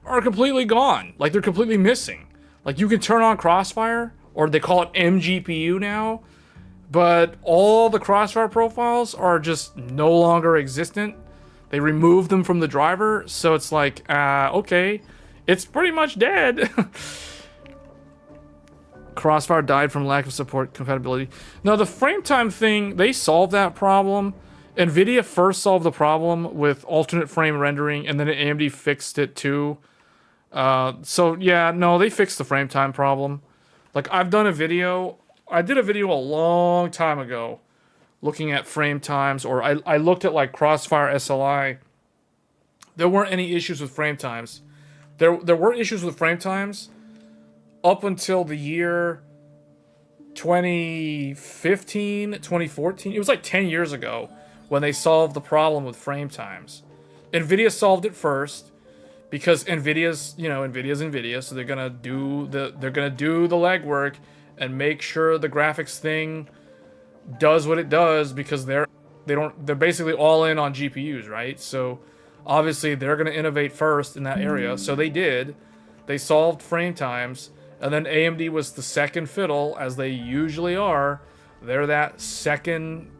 are completely gone. Like, they're completely missing. Like, you can turn on Crossfire, or they call it MGPU now, but all the Crossfire profiles are just no longer existent. They removed them from the driver, so it's like, okay, it's pretty much dead. Crossfire died from lack of support compatibility. Now, the frame time thing, they solved that problem. Nvidia first solved the problem with alternate frame rendering, and then AMD fixed it too. So yeah, no, they fixed the frame time problem. Like, I've done a video, I did a video a long time ago looking at frame times, or I looked at like Crossfire SLI. There weren't any issues with frame times. There were issues with frame times up until the year 2015, 2014. It was like 10 years ago when they solved the problem with frame times. Nvidia solved it first because Nvidia's Nvidia, so they're gonna do the legwork and make sure the graphics thing does what it does, because they're basically all in on GPUs, right? So obviously they're gonna innovate first in that area. So they did. They solved frame times, and then AMD was the second fiddle, as they usually are. They're that second.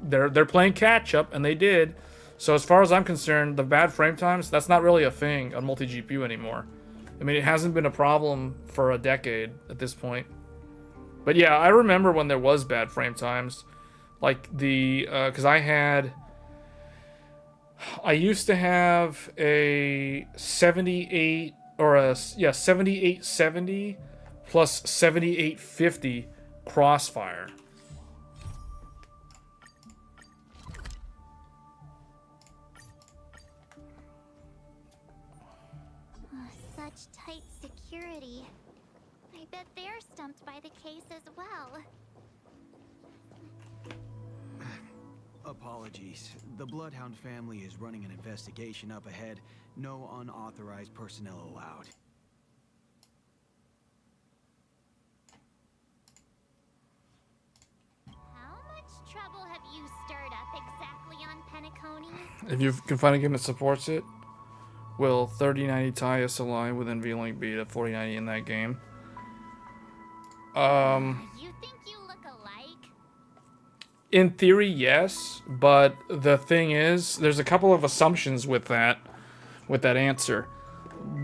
They're playing catch up, and they did. So as far as I'm concerned, the bad frame times, that's not really a thing on multi-GPU anymore. I mean, it hasn't been a problem for a decade at this point. But yeah, I remember when there was bad frame times. Like because I used to have a 7870 plus 7850 Crossfire. Such tight security. I bet they're stumped by the case as well. Apologies. The Bloodhound family is running an investigation up ahead. No unauthorized personnel allowed. How much trouble have you stirred up exactly on Penacony? If you can find a game that supports it, will 3090 Ti SLI with NVLink beat a 4090 in that game? You think you look alike? In theory, yes, but the thing is, there's a couple of assumptions with that answer.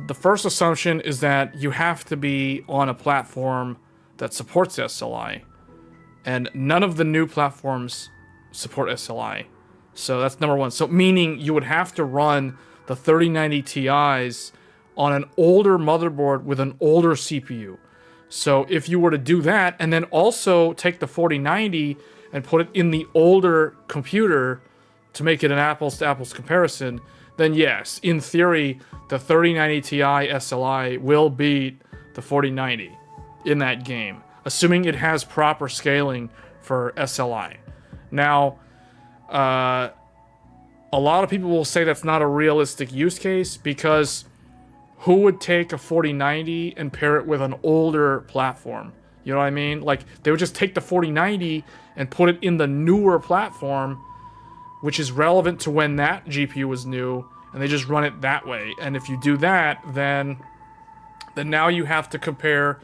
The first assumption is that you have to be on a platform that supports SLI, and none of the new platforms support SLI. So that's number one. So meaning you would have to run the 3090 Ti's on an older motherboard with an older CPU. So if you were to do that, and then also take the 4090 and put it in the older computer to make it an apples-to-apples comparison, then yes, in theory, the 3090 Ti SLI will beat the 4090 in that game, assuming it has proper scaling for SLI. Now, a lot of people will say that's not a realistic use case, because who would take a 4090 and pair it with an older platform? You know what I mean? Like, they would just take the 4090 and put it in the newer platform, which is relevant to when that GPU was new, and they just run it that way. And if you do that, then now you have to compare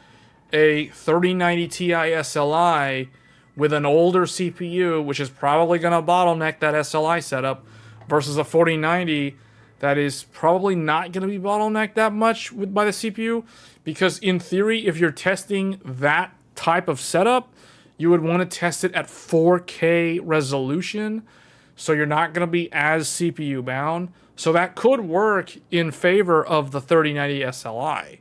a 3090 Ti SLI with an older CPU, which is probably going to bottleneck that SLI setup, versus a 4090 that is probably not going to be bottlenecked that much by the CPU, because in theory, if you're testing that type of setup, you would want to test it at 4K resolution, so you're not going to be as CPU bound. So that could work in favor of the 3090 SLI,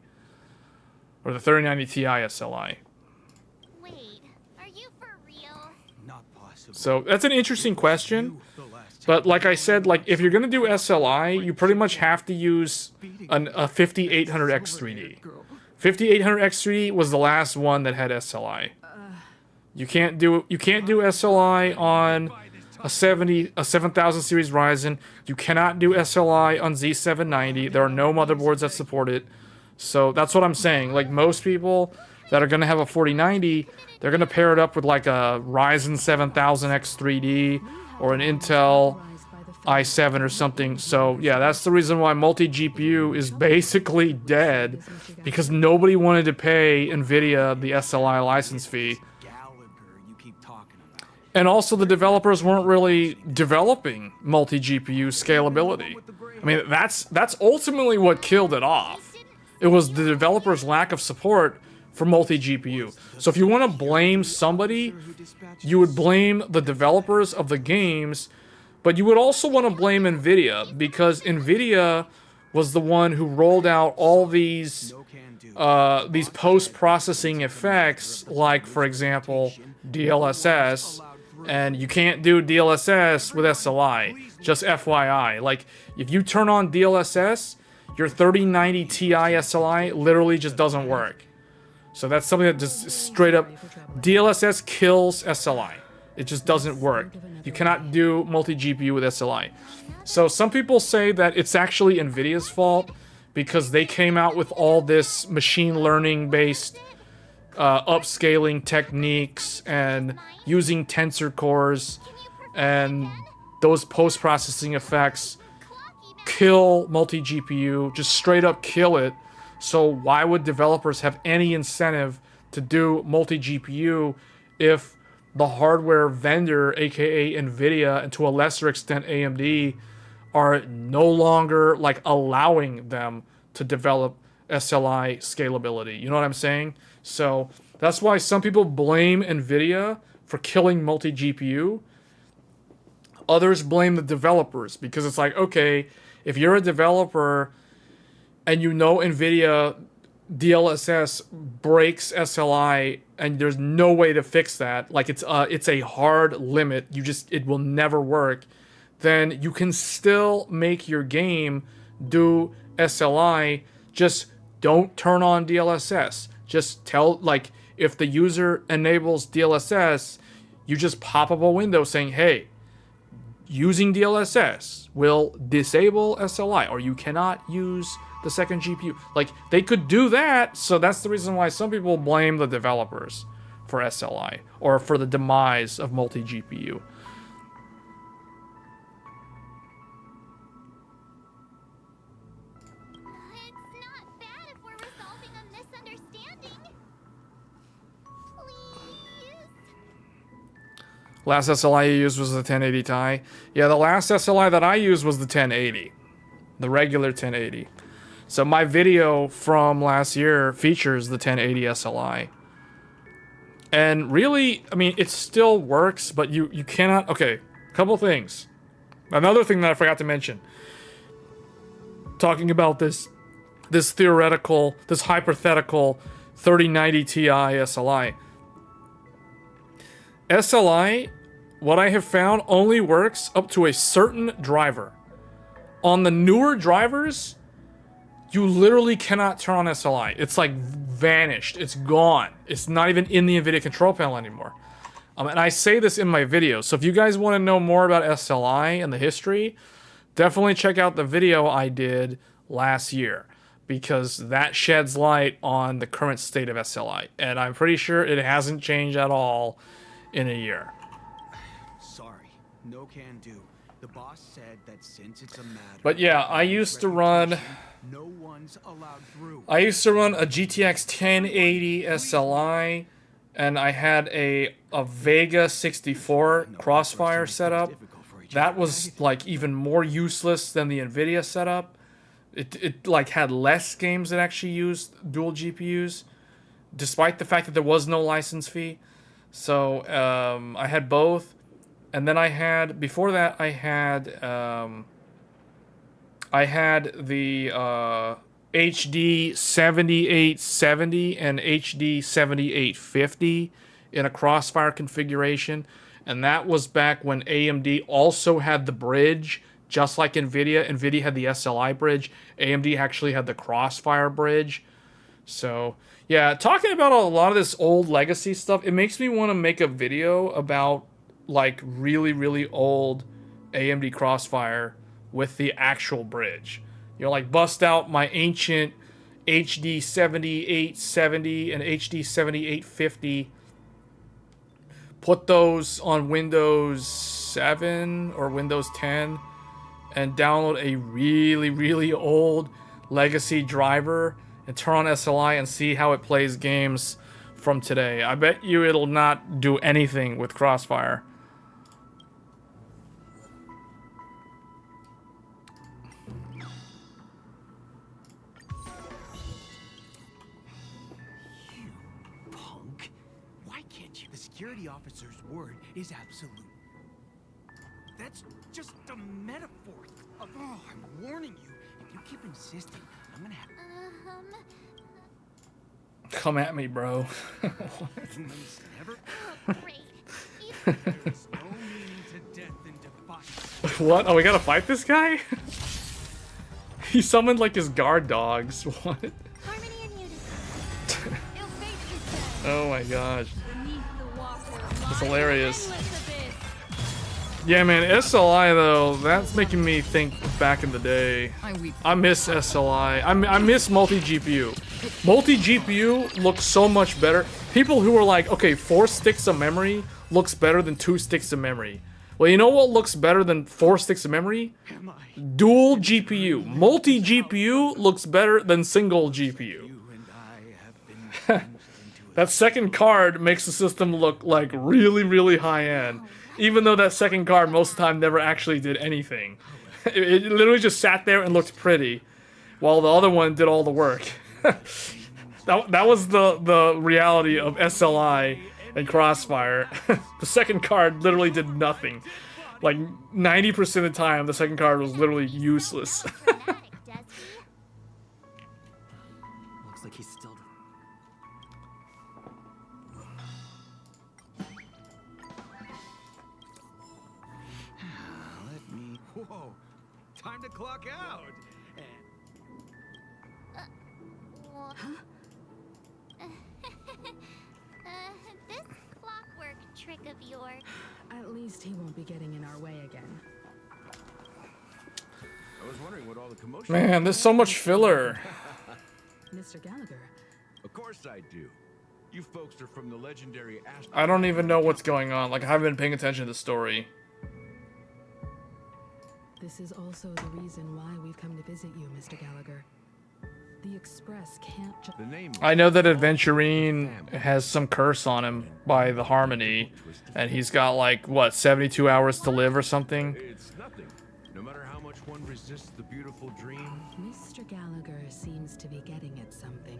or the 3090 Ti SLI. Wait, are you for real? Not possible. So that's an interesting question. But like I said, like if you're going to do SLI, you pretty much have to use a 5800X3D. 5800X3D was the last one that had SLI. You can't do SLI on a 7000 series Ryzen. You cannot do SLI on Z790. There are no motherboards that support it. So that's what I'm saying. Like most people that are going to have a 4090, they're going to pair it up with like a Ryzen 7000 X3D or an Intel i7 or something. So yeah, that's the reason why multi-GPU is basically dead, because nobody wanted to pay Nvidia the SLI license fee. And also the developers weren't really developing multi-GPU scalability. I mean, that's ultimately what killed it off. It was the developers' lack of support for multi-GPU. So if you want to blame somebody, you would blame the developers of the games, but you would also want to blame Nvidia, because Nvidia was the one who rolled out all these post-processing effects, like, for example, DLSS, and you can't do DLSS with SLI, just FYI. Like, if you turn on DLSS, your 3090 Ti SLI literally just doesn't work. So that's something that just straight up, DLSS kills SLI. It just doesn't work. You cannot do multi-GPU with SLI. So some people say that it's actually Nvidia's fault, because they came out with all this machine learning based upscaling techniques and using tensor cores, and those post-processing effects kill multi-GPU, just straight up kill it. So why would developers have any incentive to do multi-GPU if the hardware vendor, aka Nvidia, and to a lesser extent AMD, are no longer like allowing them to develop SLI scalability? You know what I'm saying? So that's why some people blame Nvidia for killing multi-GPU. Others blame the developers, because it's like, okay, if you're a developer and you know Nvidia DLSS breaks SLI and there's no way to fix that, like it's a hard limit, it will never work, then you can still make your game do SLI. Just don't turn on DLSS. Just tell, like, if the user enables DLSS, you just pop up a window saying, hey, using DLSS will disable SLI, or you cannot use the second GPU. Like, they could do that. So that's the reason why some people blame the developers for SLI, or for the demise of multi-GPU. It's not bad if we're resolving a misunderstanding. Please? Last SLI you used was the 1080 Ti. Yeah, the last SLI that I used was the 1080. The regular 1080. So my video from last year features the 1080 SLI. And really, I mean, it still works, but you cannot... Okay, couple things. Another thing that I forgot to mention. Talking about this theoretical, this hypothetical 3090 Ti SLI. SLI, what I have found, only works up to a certain driver. On the newer drivers, you literally cannot turn on SLI. It's like vanished. It's gone. It's not even in the NVIDIA control panel anymore. And I say this in my video. So if you guys want to know more about SLI and the history, definitely check out the video I did last year, because that sheds light on the current state of SLI. And I'm pretty sure it hasn't changed at all in a year. Sorry, no can do. The boss said that since it's a matter But yeah, I used to run. no one's allowed through. I used to run a GTX 1080 SLI, and I had a Vega 64 Crossfire setup. That was like even more useless than the Nvidia setup. It like had less games that actually used dual GPUs, despite the fact that there was no license fee. So I had both, and then I had before that I had the HD 7870 and HD 7850 in a Crossfire configuration, and that was back when AMD also had the bridge. Just like Nvidia, Nvidia had the SLI bridge. AMD actually had the Crossfire bridge. So, yeah, talking about a lot of this old legacy stuff, it makes me want to make a video about, like, really, really old AMD Crossfire with the actual bridge. You know, like, bust out my ancient HD 7870 and HD 7850. Put those on Windows 7 or Windows 10. And download a really, really old legacy driver and turn on SLI and see how it plays games from today. I bet you it'll not do anything with Crossfire. You punk. Why can't you? The security officer's word is absolute. That's just a metaphor. Oh, I'm warning you. If you keep insisting, I'm gonna have Come at me, bro. humans never. Oh, great. There's no meaning to death in defiance. What? Oh, we gotta fight this guy? He summoned like his guard dogs. What? Harmony and unity. Ill fate is dead. Oh my gosh. Beneath the water That's lies hilarious. an endless abyss. Yeah, man, SLI though, that's making me think back in the day. I weep. I miss SLI. I miss multi-GPU. Multi-GPU looks so much better. People who are like, okay, 4 sticks of memory looks better than 2 sticks of memory. Well, you know what looks better than 4 sticks of memory? Am I? Dual GPU. Multi-GPU looks better than single GPU. You and I have been plunged into a That second card makes the system look like really, really high-end. Even though that second card most of the time never actually did anything. It literally just sat there and looked pretty, while the other one did all the work. that was the reality of SLI and Crossfire. The second card literally did nothing. Like 90% of the time, the second card was literally useless. Dramatic, does he? Looks like he's still. Let me. Whoa! Time to clock out. Well, this clockwork trick of yours. At least he won't be getting in our way again. I was wondering what all the commotion. Man, there's so much filler. Mr. Gallagher, Of course I do. You folks are from the legendary Astro. I don't even know what's going on. Like, I haven't been paying attention to the story. this is also the reason why we've come to visit you, Mr. Gallagher. The Express can't just... The name. I know that Adventurine has some curse on him by the Harmony, and he's got like, what, 72 hours to live or something? It's nothing. No matter how much one resists the beautiful dream. Mr. Gallagher seems to be getting at something.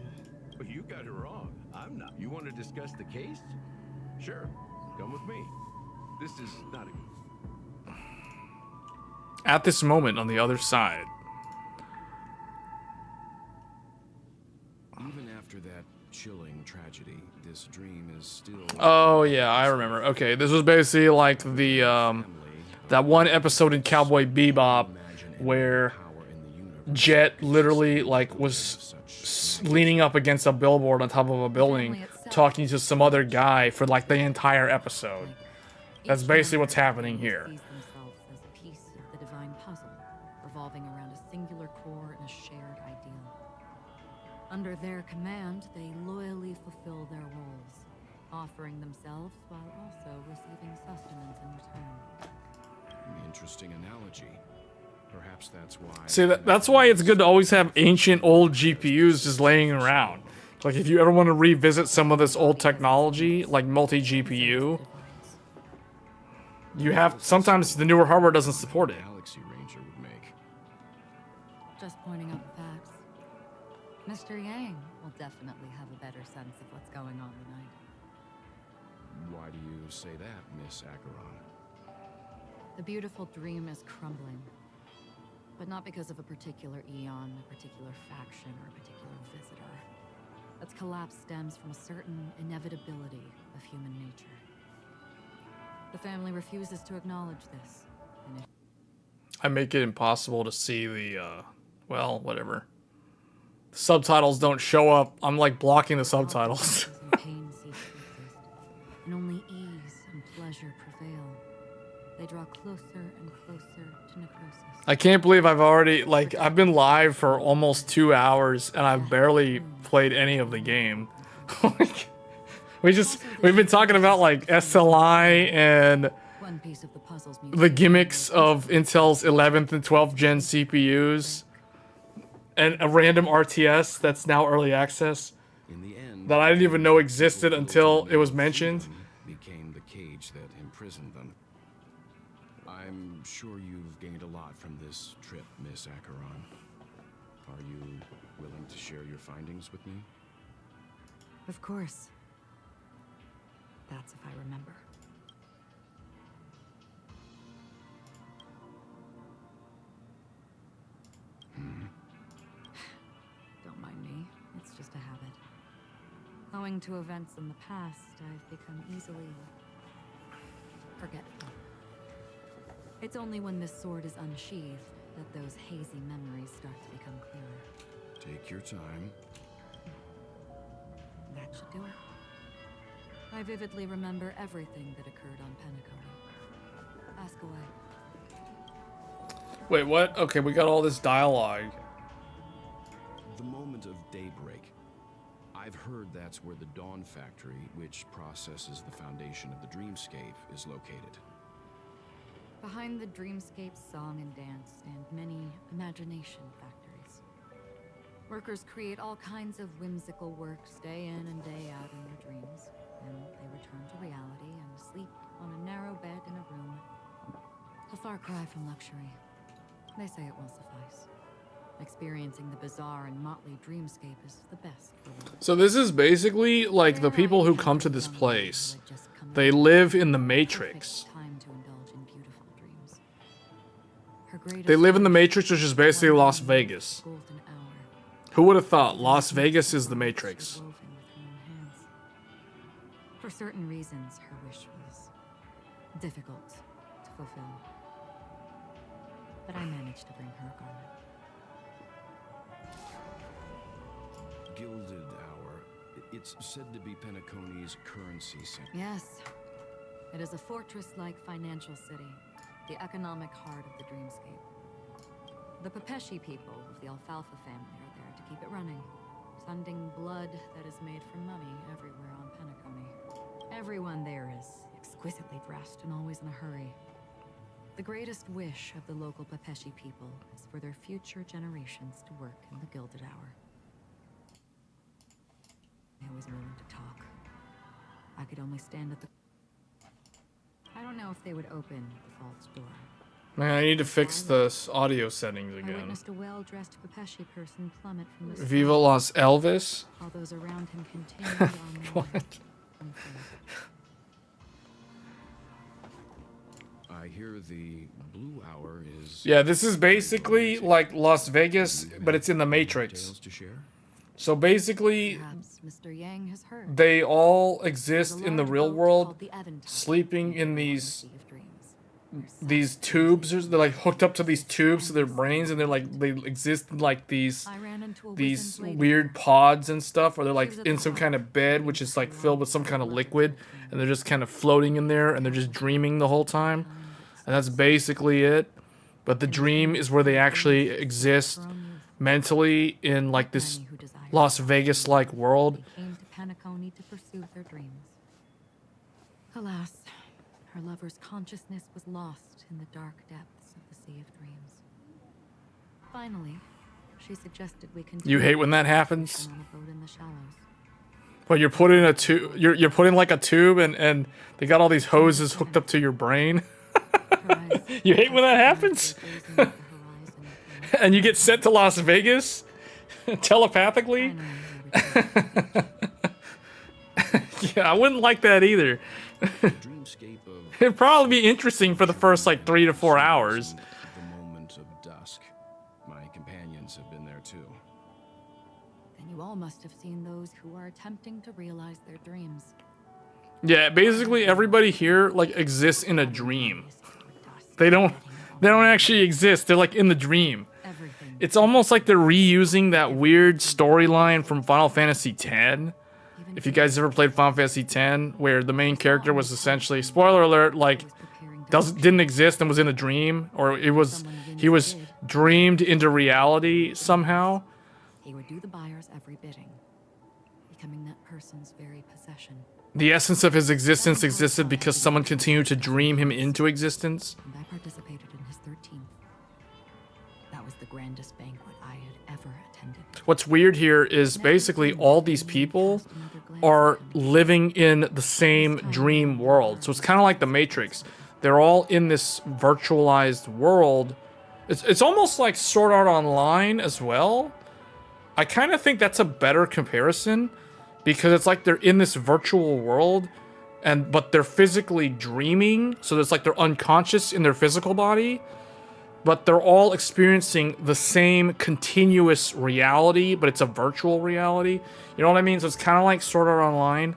But you got it wrong. I'm not. You want to discuss the case? Sure. Come with me. This is not a... At this moment on the other side. Even after that chilling tragedy, this dream is still... Oh yeah, I remember. Okay, this was basically like the that one episode in Cowboy Bebop where Jet literally like was leaning up against a billboard on top of a building talking to some other guy for like the entire episode. That's basically what's happening here. Sees themselves as a piece of the divine puzzle, revolving around a singular core and a shared ideal. Under their command, they loyally fulfill their roles, offering themselves while also receiving sustenance in return. Interesting analogy. Perhaps that's why. See, that's why it's good to always have ancient old GPUs just laying around. Like, if you ever want to revisit some of this old technology, like multi-GPU, you have, sometimes the newer hardware doesn't support it. Galaxy Ranger would make. Just pointing out the facts. Mr. Yang will definitely have a better sense of what's going on tonight. Why do you say that, Miss Acheron? The beautiful dream is crumbling. But not because of a particular eon, a particular faction, or a particular visitor. Its collapse stems from a certain inevitability of human nature. The family refuses to acknowledge this. And it I make it impossible to see the, well, whatever. The subtitles don't show up. I'm like blocking the subtitles. and pain cease to exist, and only ease and pleasure prevail. They draw closer and closer to necrosis. I can't believe I've already, like, I've been live for almost 2 hours and I've barely played any of the game. Like, we've been talking about like SLI and One piece of the puzzle's the gimmicks of Intel's 11th and 12th gen CPUs and a random RTS that's now early access In the end, that I didn't even know existed until it was mentioned. became the cage that imprisoned them. I'm sure you've gained a lot from this trip, Miss Acheron. Are you willing to share your findings with me? Of course. That's if I remember. Don't mind me. It's just a habit. Owing to events in the past, I've become easily forgetful. It's only when this sword is unsheathed that those hazy memories start to become clearer. Take your time. That should do it. I vividly remember everything that occurred on Penacony. Ask away. Wait, what? Okay, we got all this dialogue. The moment of daybreak. I've heard that's where the Dawn Factory, which processes the foundation of the dreamscape, is located. Behind the dreamscape song and dance stand many imagination factories. Workers create all kinds of whimsical works day in and day out in their dreams. Then they return to reality and sleep on a narrow bed in a room. A far cry from luxury. They say it will suffice. Experiencing the bizarre and motley dreamscape is the best for them. So this is basically like the people who come to this place. They live in the Matrix. Time to indulge in beautiful dreams. Her greatest They live in the wish Matrix, which is basically one Las moment, Vegas. golden hour. Who would have thought Las Vegas is the Matrix? Woven with her own hands. For certain reasons, her wish was difficult to fulfill. But I managed to bring her a garment. Gilded Hour. It's said to be Penacony's currency center. Yes, it is a fortress-like financial city, the economic heart of the dreamscape. The Pepeshi people of the Alfalfa family are there to keep it running, sending blood that is made from money everywhere on Penacony. Everyone there is exquisitely dressed and always in a hurry. The greatest wish of the local Pepeshi people is for their future generations to work in the Gilded Hour. I was willing to talk. I could only stand at the... I don't know if they would open the vault's door. Man, I need to fix the audio settings I again. witnessed a well-dressed Pepeshi person plummet from the Viva sky, Las Elvis? while those around him continued on their What? way, unfazed. I hear the Blue Hour is... Yeah, this is basically like Las Vegas, but it's in the Matrix. Details to share? So basically, Perhaps Mr. Yang has heard. they all There's exist a in the large real boat world, called the Aventine, sleeping in on the these Sea of Dreams, where these sad tubes. dreams They're like hooked up to these tubes to their brains, and they're like they exist in like these I ran into a these wizened lady. weird pods and stuff, or they're like She was at in the some top, kind of bed which is like looking filled around with some kind of the liquid, dream. and they're just kind of floating in there, and they're just dreaming the whole time, and that's basically it. But the dream is where they actually exist mentally in like this Many who desired Las Vegas-like world. They came to Penacony to pursue their dreams. Alas, her lover's consciousness was lost in the dark depths of the Sea of Dreams. Finally, she suggested we continue. You hate when that happens? on a boat in the shallows. Well, you're put in a tube. You're put in like a tube, and they got all these hoses hooked up to your brain. You hate when that happens? And you get sent to Las Vegas telepathically? Yeah, I wouldn't like that either. It'd probably be interesting for the first like 3 to 4 hours. The moment of dusk. My companions have been there too. Then you all must have seen those who are attempting to realize their dreams. Yeah, basically everybody here like exists in a dream. They don't actually exist. They're like in the dream. It's almost like they're reusing that weird storyline from Final Fantasy X. If you guys ever played Final Fantasy X, where the main character was essentially, spoiler alert, like didn't exist and was in a dream, or he was dreamed into reality somehow. He would do the buyer's every bidding, becoming that person's very possession. The essence of his existence existed because someone continued to dream him into existence. And I participated in his 13th. That was the grandest banquet I had ever attended. What's weird here is basically all these people are living in the same dream world. So it's kind of like the Matrix. They're all in this virtualized world. It's almost like Sword Art Online as well. I kind of think that's a better comparison because it's like they're in this virtual world but they're physically dreaming. So it's like they're unconscious in their physical body, but they're all experiencing the same continuous reality, but it's a virtual reality. You know what I mean? So it's kind of like Sword Art Online.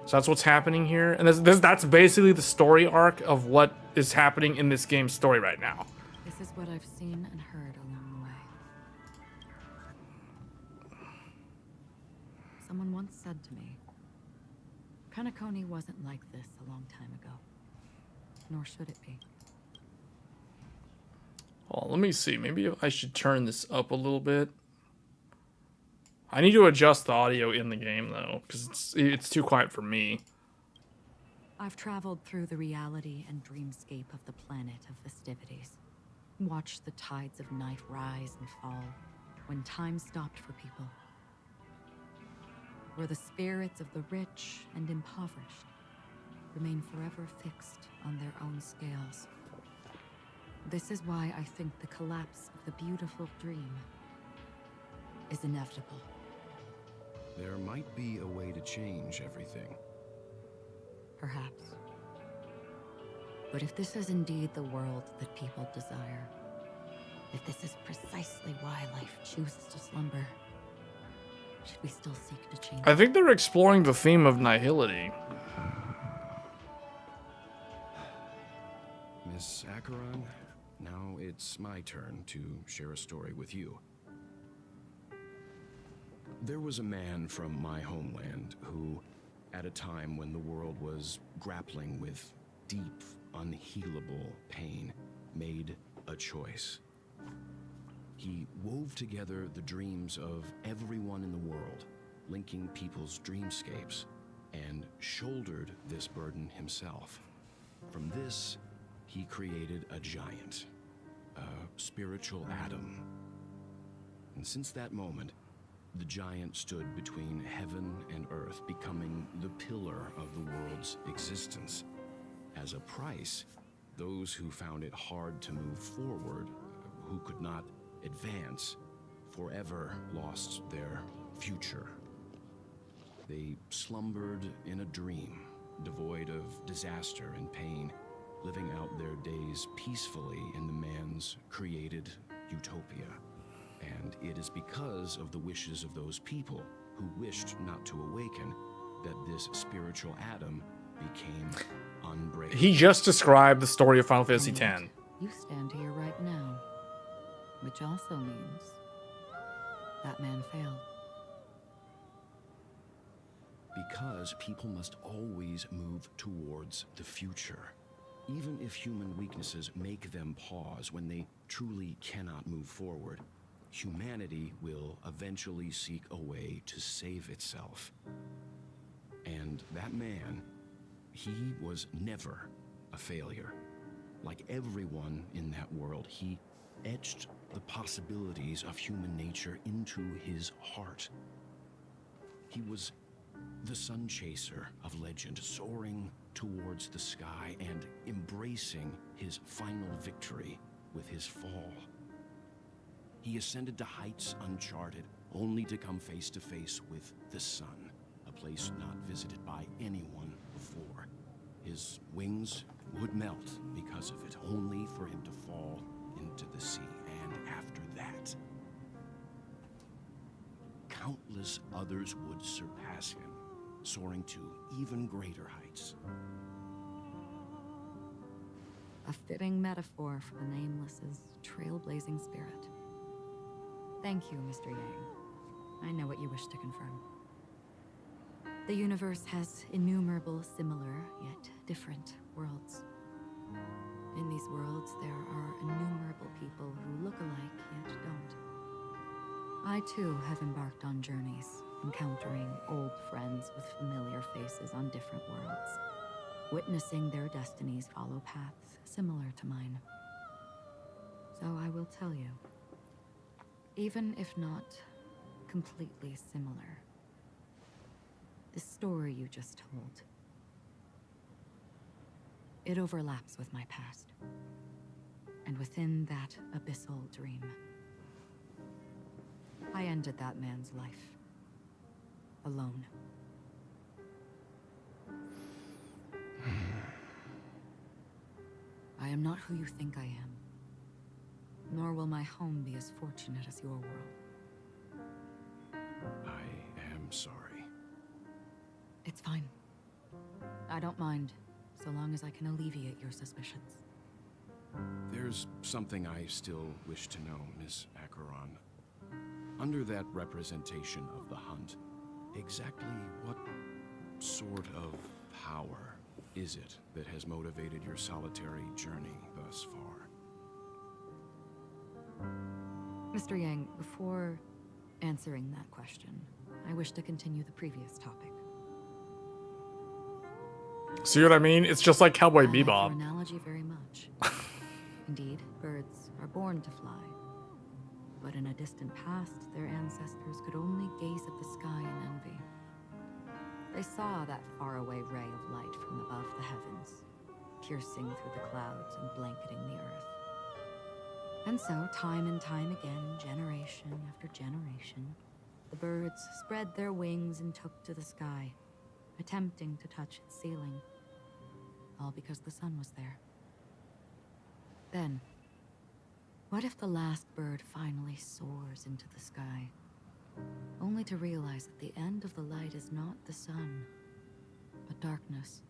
So that's what's happening here. And that's basically the story arc of what is happening in this game's story right now. This is what I've seen and heard along the way. Someone once said to me, Kanekoni wasn't like this a long time ago. Nor should it be. Well, let me see. Maybe I should turn this up a little bit. I need to adjust the audio in the game, though, because it's too quiet for me. I've traveled through the reality and dreamscape of the planet of festivities. Watched the tides of night rise and fall when time stopped for people. Where the spirits of the rich and impoverished remain forever fixed on their own scales. This is why I think the collapse of the beautiful dream is inevitable. There might be a way to change everything. Perhaps. But if this is indeed the world that people desire, if this is precisely why life chooses to slumber, should we still seek to change? I think they're exploring the theme of nihility. Miss Acheron, now it's my turn to share a story with you. There was a man from my homeland who, at a time when the world was grappling with deep, unhealable pain, made a choice. He wove together the dreams of everyone in the world, linking people's dreamscapes, and shouldered this burden himself. From this, he created a giant, a spiritual atom. And since that moment, the giant stood between heaven and earth, becoming the pillar of the world's existence. As a price, those who found it hard to move forward, who could not advance, forever lost their future. They slumbered in a dream, devoid of disaster and pain, living out their days peacefully in the man's created utopia. And it is because of the wishes of those people who wished not to awaken that this spiritual atom became unbreakable. He just described the story of Final Fantasy X. You stand here right now, which also means that man failed. Because people must always move towards the future. Even if human weaknesses make them pause when they truly cannot move forward, humanity will eventually seek a way to save itself. And that man, he was never a failure. Like everyone in that world, he etched the possibilities of human nature into his heart. He was the sun chaser of legend, soaring towards the sky and embracing his final victory with his fall. He ascended to heights uncharted, only to come face to face with the sun, a place not visited by anyone before. His wings would melt because of it, only for him to fall into the sea. And after that, countless others would surpass him, soaring to even greater heights. A fitting metaphor for the Nameless's trailblazing spirit. Thank you, Mr. Yang. I know what you wish to confirm. The universe has innumerable similar, yet different worlds. In these worlds, there are innumerable people who look alike, yet don't. I, too, have embarked on journeys, encountering old friends with familiar faces on different worlds, witnessing their destinies follow paths similar to mine. So I will tell you, even if not completely similar, the story you just told, it overlaps with my past, and within that abyssal dream, I ended that man's life, alone. I am not who you think I am, nor will my home be as fortunate as your world. I am sorry. It's fine. I don't mind, so long as I can alleviate your suspicions. There's something I still wish to know, Miss Acheron. Under that representation of the hunt, exactly what sort of power is it that has motivated your solitary journey thus far? Mr. Yang, before answering that question, I wish to continue the previous topic. See what I mean? It's just like Cowboy I like your Bebop. analogy very much. Indeed, birds are born to fly. But in a distant past, their ancestors could only gaze at the sky in envy. They saw that faraway ray of light from above the heavens, piercing through the clouds and blanketing the earth. And so, time and time again, generation after generation, the birds spread their wings and took to the sky, attempting to touch its ceiling, all because the sun was there. Then, what if the last bird finally soars into the sky, only to realize that the end of the light is not the sun, but darkness?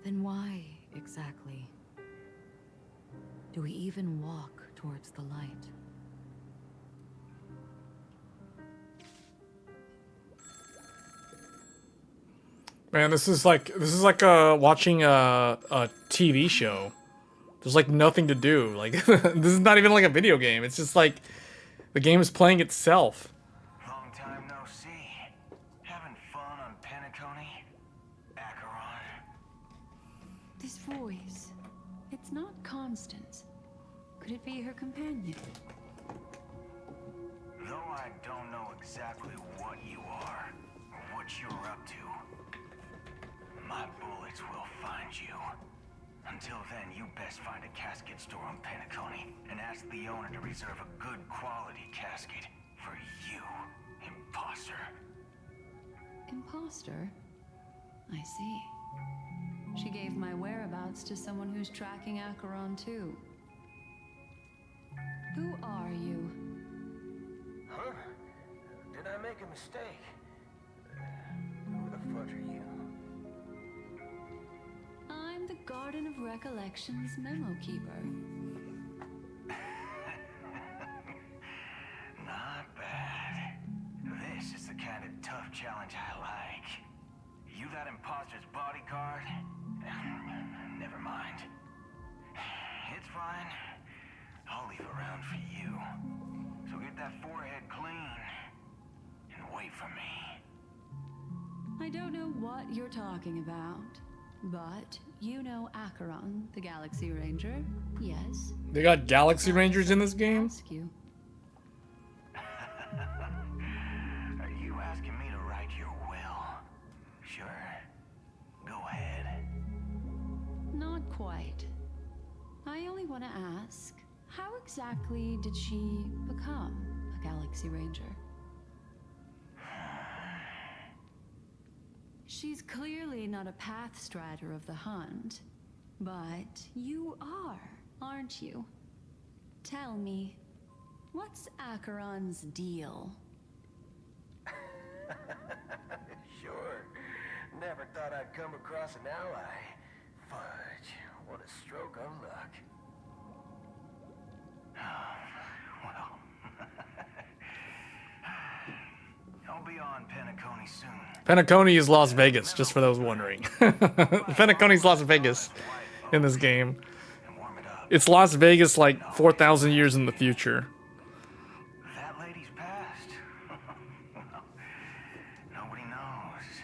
Then why, exactly, do we even walk towards the light? Man, this is like watching a TV show. There's like nothing to do. Like this is not even like a video game. It's just like the game is playing itself. Long time no see. Having fun on Penacony? Acheron? This voice, it's not Constance. Could it be her companion? Though I don't know exactly what you are, or what you're up to, my bullets will find you. Until then, you best find a casket store on Penacony and ask the owner to reserve a good quality casket for you, imposter. Imposter? I see. She gave my whereabouts to someone who's tracking Acheron too. Who are you? Huh? Did I make a mistake? Who the fuck are you? I'm the Garden of Recollection's memo keeper. Not bad. This is the kind of tough challenge I like. You that imposter's bodyguard? Never mind. It's fine. I'll leave a round for you. So get that forehead clean and wait for me. I don't know what you're talking about, but you know Acheron, the Galaxy Ranger, yes? They got Galaxy Rangers in this game? Ask you. Are you asking me to write your will? Sure. Go ahead. Not quite. I only want to ask, how exactly did she become a Galaxy Ranger? She's clearly not a path strider of the hunt, but you are, aren't you? Tell me, what's Acheron's deal? Sure. Never thought I'd come across an ally. Fudge, what a stroke of luck. Well, I'll be on Penacony soon. Penacony is Las Vegas, just for those wondering. Penacony's Las Vegas in this game. It's Las Vegas like 4,000 years in the future. That lady's passed. Well, nobody knows.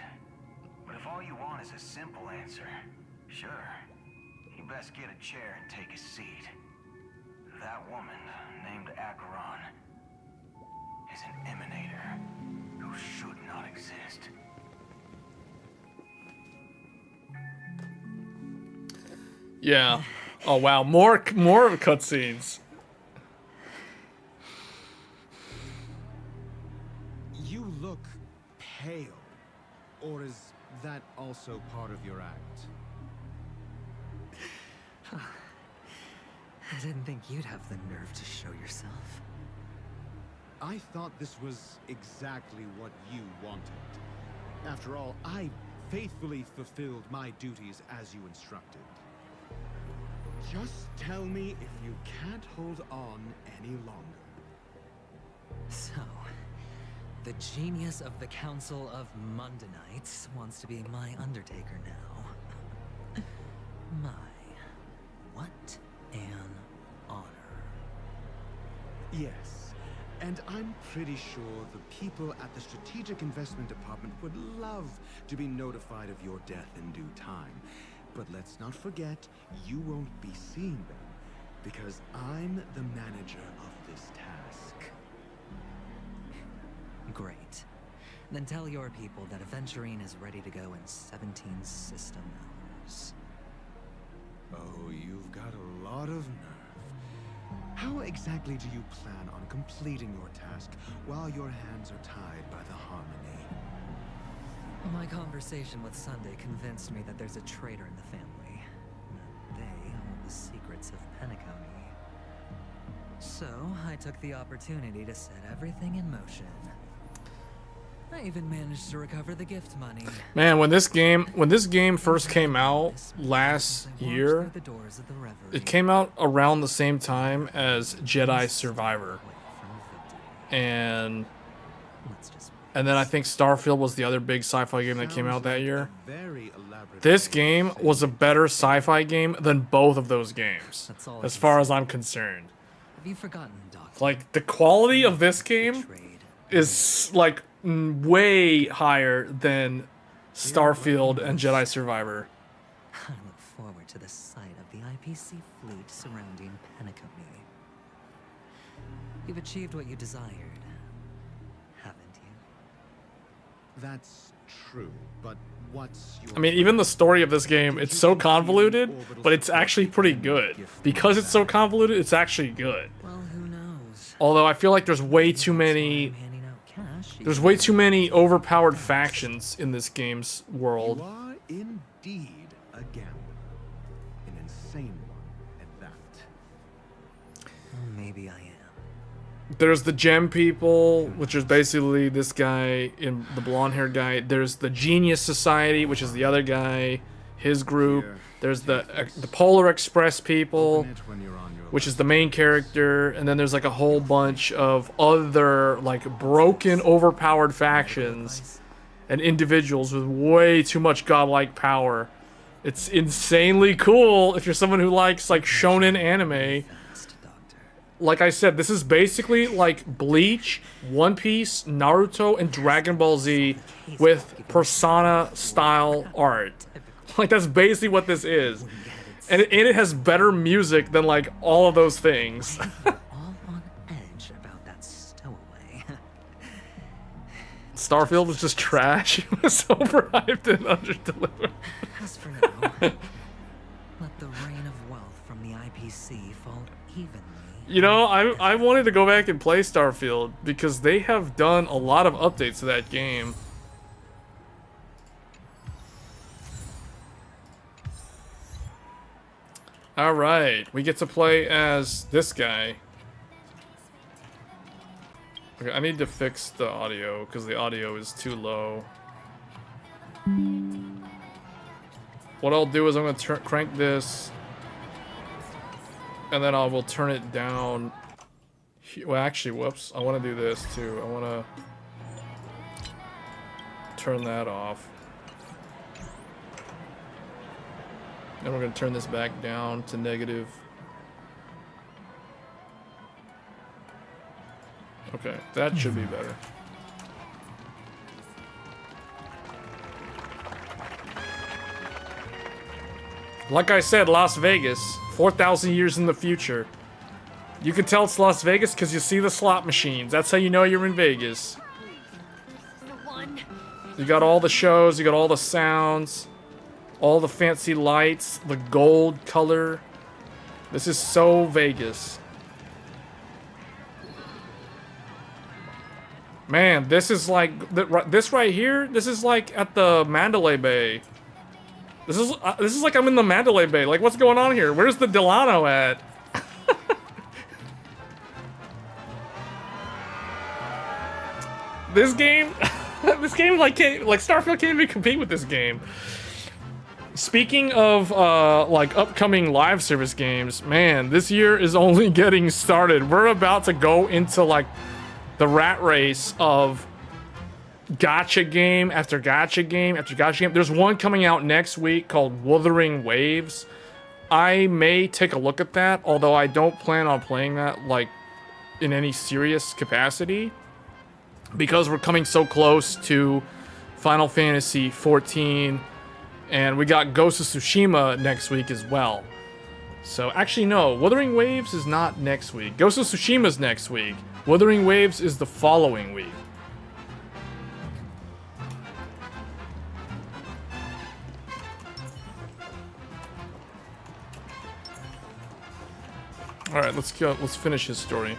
But if all you want is a simple answer, sure, you best get a chair and take a seat. That woman, named Acheron, is an emanator who should not exist. Yeah. Oh wow, more cutscenes. You look pale. Or is that also part of your act? I didn't think you'd have the nerve to show yourself. I thought this was exactly what you wanted. After all, I faithfully fulfilled my duties as you instructed. Just tell me if you can't hold on any longer. So, the genius of the Council of Mundanites wants to be my Undertaker now. My, what an honor. Yes, and I'm pretty sure the people at the Strategic Investment Department would love to be notified of your death in due time. But let's not forget, you won't be seeing them, because I'm the manager of this task. Great. Then tell your people that Aventurine is ready to go in 17 system hours. Oh, you've got a lot of nerve. How exactly do you plan on completing your task while your hands are tied by the harmony? My conversation with Sunday convinced me that there's a traitor in the family. That they hold the secrets of Penacony. So, I took the opportunity to set everything in motion. I even managed to recover the gift money. Man, when this game first came out last year, it came out around the same time as Jedi Survivor. And then I think Starfield was the other big sci-fi game that came out that year. This game was a better sci-fi game than both of those games, as far as I'm concerned. Have you forgotten, Doctor? Like, the quality of this game is like way higher than Starfield and Jedi Survivor. I look forward to the sight of the IPC fleet surrounding Penacony. You've achieved what you desired, haven't you? That's true, but what's your... I mean, even the story of this game, it's so convoluted, but it's actually pretty good. Because it's so convoluted, it's actually good. Well, who knows? Although I feel like there's way too many... There's way too many overpowered factions in this game's world. You are indeed a gambler. An insane one at that. Maybe I am. There's the gem people, which is basically this guy, in the blonde-haired guy. There's the Genius Society, which is the other guy, his group. There's the Polar Express people, which is the main character, and then there's like a whole bunch of other like broken, overpowered factions and individuals with way too much godlike power. It's insanely cool if you're someone who likes like shonen anime. like I said, this is basically like Bleach, One Piece, Naruto, and Dragon Ball Z with Persona-style art. Like, that's basically what this is. And it has better music than, like, all of those things. All on edge about that stowaway. Starfield is just trash. It was overhyped and underdelivered. As for now, let the rain of wealth from the IPC fall evenly. You know, I wanted to go back and play Starfield because they have done a lot of updates to that game. Alright, we get to play as this guy. Okay, I need to fix the audio because the audio is too low. What I'll do is I'm going to crank this, and then I will turn it down. Well, actually, whoops. I want to do this too. I want to turn that off. And we're going to turn this back down to negative. Okay, that should be better. Like I said, Las Vegas, 4,000 years in the future. You can tell it's Las Vegas because you see the slot machines. That's how you know you're in Vegas. You got all the shows, you got all the sounds, all the fancy lights, the gold color. This is so Vegas. Man, this is like, this right here, this is like at the Mandalay Bay. This is like I'm in the Mandalay Bay. Like, what's going on here? Where's the Delano at? This game, this game like Starfield can't even compete with this game. Speaking of like upcoming live service games, man, this year is only getting started. We're about to go into like the rat race of gacha game after gacha game after gacha game. There's one coming out next week called Wuthering Waves. I may take a look at that, although I don't plan on playing that like in any serious capacity because we're coming so close to Final Fantasy 14 and we got Ghost of Tsushima next week as well. So actually no, Wuthering Waves is not next week. Ghost of Tsushima is next week. Wuthering Waves is the following week. All right, let's go. Let's finish his story.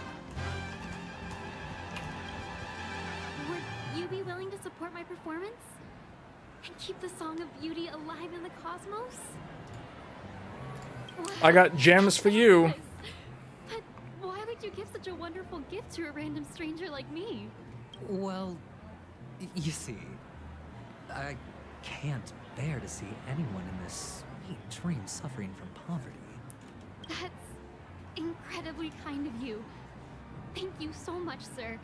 Would you be willing to support my performance and keep the Song of Beauty alive in the cosmos? I got gems for you. But why would you give such a wonderful gift to a random stranger like me? Well, you see, I can't bear to see anyone in this sweet dream suffering from poverty. That's incredibly kind of you. Thank you so much, sir.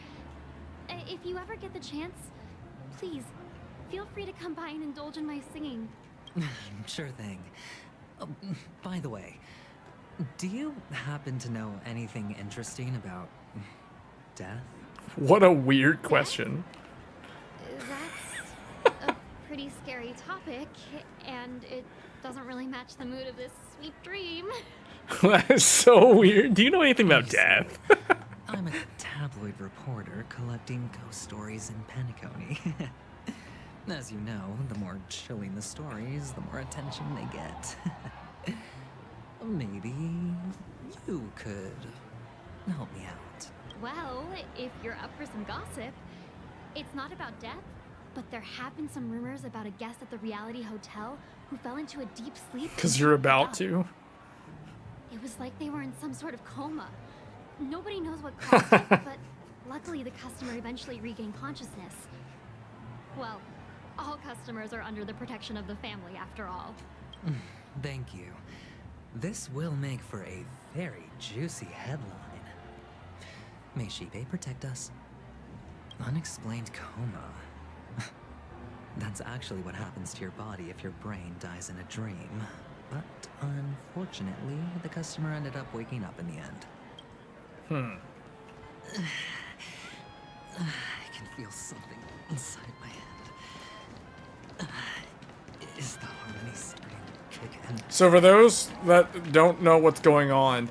If you ever get the chance, please, feel free to come by and indulge in my singing. Sure thing. By the way, do you happen to know anything interesting about death? What a weird question. That's a pretty scary topic, and it doesn't really match the mood of this sweet dream. That is so weird. Do you know anything about death? I'm a tabloid reporter collecting ghost stories in Penacony. As you know, the more chilling the stories, the more attention they get. Maybe you could help me out. Well, if you're up for some gossip, it's not about death, but there have been some rumors about a guest at the reality hotel who fell into a deep sleep. Because you're about to. It was like they were in some sort of coma. Nobody knows what caused it, but luckily the customer eventually regained consciousness. Well, all customers are under the protection of the family, after all. Thank you. This will make for a very juicy headline. May Shibe protect us. Unexplained coma. That's actually what happens to your body if your brain dies in a dream. But unfortunately, the customer ended up waking up in the end. I can feel something inside my head. Is the harmony starting to kick in? So for those that don't know what's going on,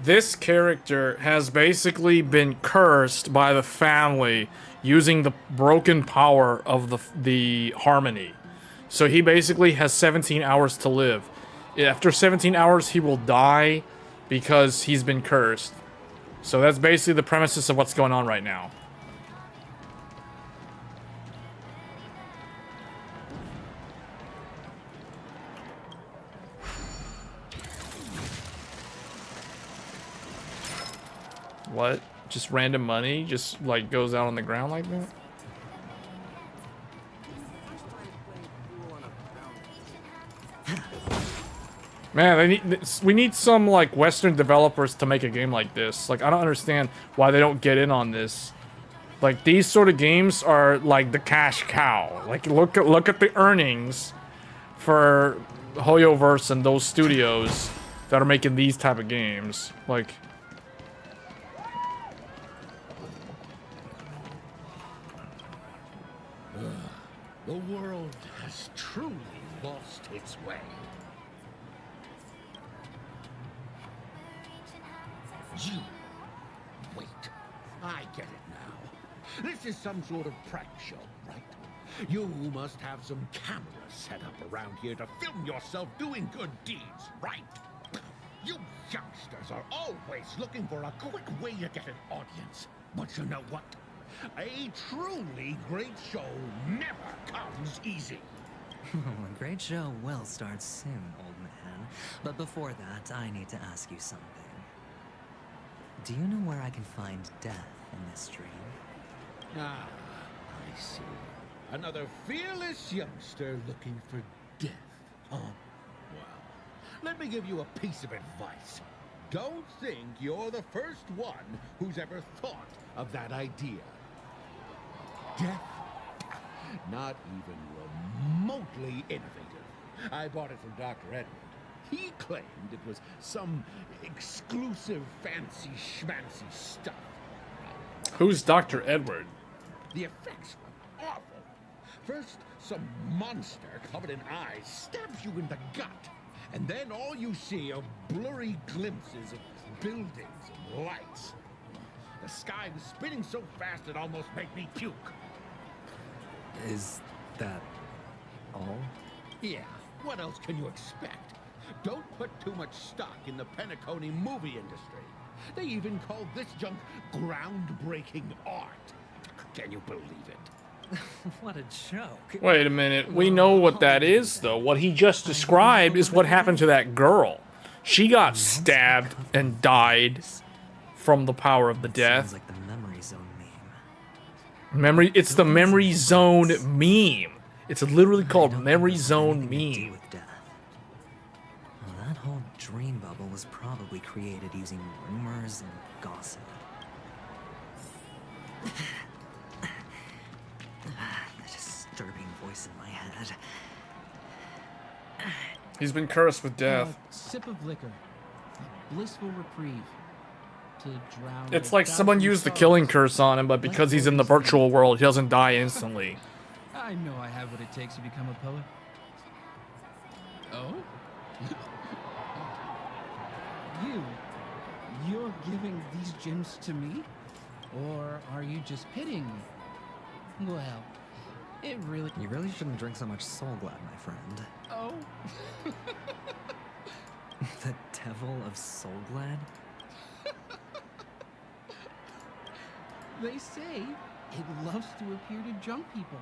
this character has basically been cursed by the family using the broken power of the harmony. So he basically has 17 hours to live. After 17 hours, he will die because he's been cursed. So that's basically the premises of what's going on right now. What? Just random money? Just like goes out on the ground like that? Man, we need some like Western developers to make a game like this. Like, I don't understand why they don't get in on this. Like, these sort of games are like the cash cow. Like, look at the earnings for Hoyoverse and those studios that are making these type of games. Like, the world has truly lost its way. You. Wait. I get it now. This is some sort of prank show, right? You must have some cameras set up around here to film yourself doing good deeds, right? You youngsters are always looking for a quick way to get an audience. But you know what? A truly great show never comes easy. A great show will start soon, old man. But before that, I need to ask you something. Do you know where I can find death in this dream? Ah, I see. Another fearless youngster looking for death, huh? Well, let me give you a piece of advice. Don't think you're the first one who's ever thought of that idea. Death? Not even remotely innovative. I bought it from Dr. Edward. He claimed it was some exclusive fancy schmancy stuff. who's Dr. Edward? The effects were awful. First, some monster covered in eyes stabs you in the gut. And then all you see are blurry glimpses of buildings and lights. The sky was spinning so fast it almost made me puke. Is that all? Yeah, what else can you expect? Don't put too much stock in the Penacony movie industry. They even call this junk groundbreaking art. Can you believe it? What a joke. Wait a minute. We know what that is, though. What he just described is what happened to that girl. She got stabbed and died from the power of the death. Sounds like the memory zone meme. It's the memory zone meme. It's literally called memory zone meme. Well, that whole dream bubble was probably created using rumors and gossip. The disturbing voice in my head. He's been cursed with death. A sip of liquor. A blissful reprieve. To drown It's like someone used the killing curse on him, but because he's in the virtual world, he doesn't die instantly. I know I have what it takes to become a poet. Oh? You're giving these gems to me? Or are you just pitying me? Well, it really... You really shouldn't drink so much Soul Glad, my friend. Oh? The devil of Soul Glad? They say it loves to appear to drunk people.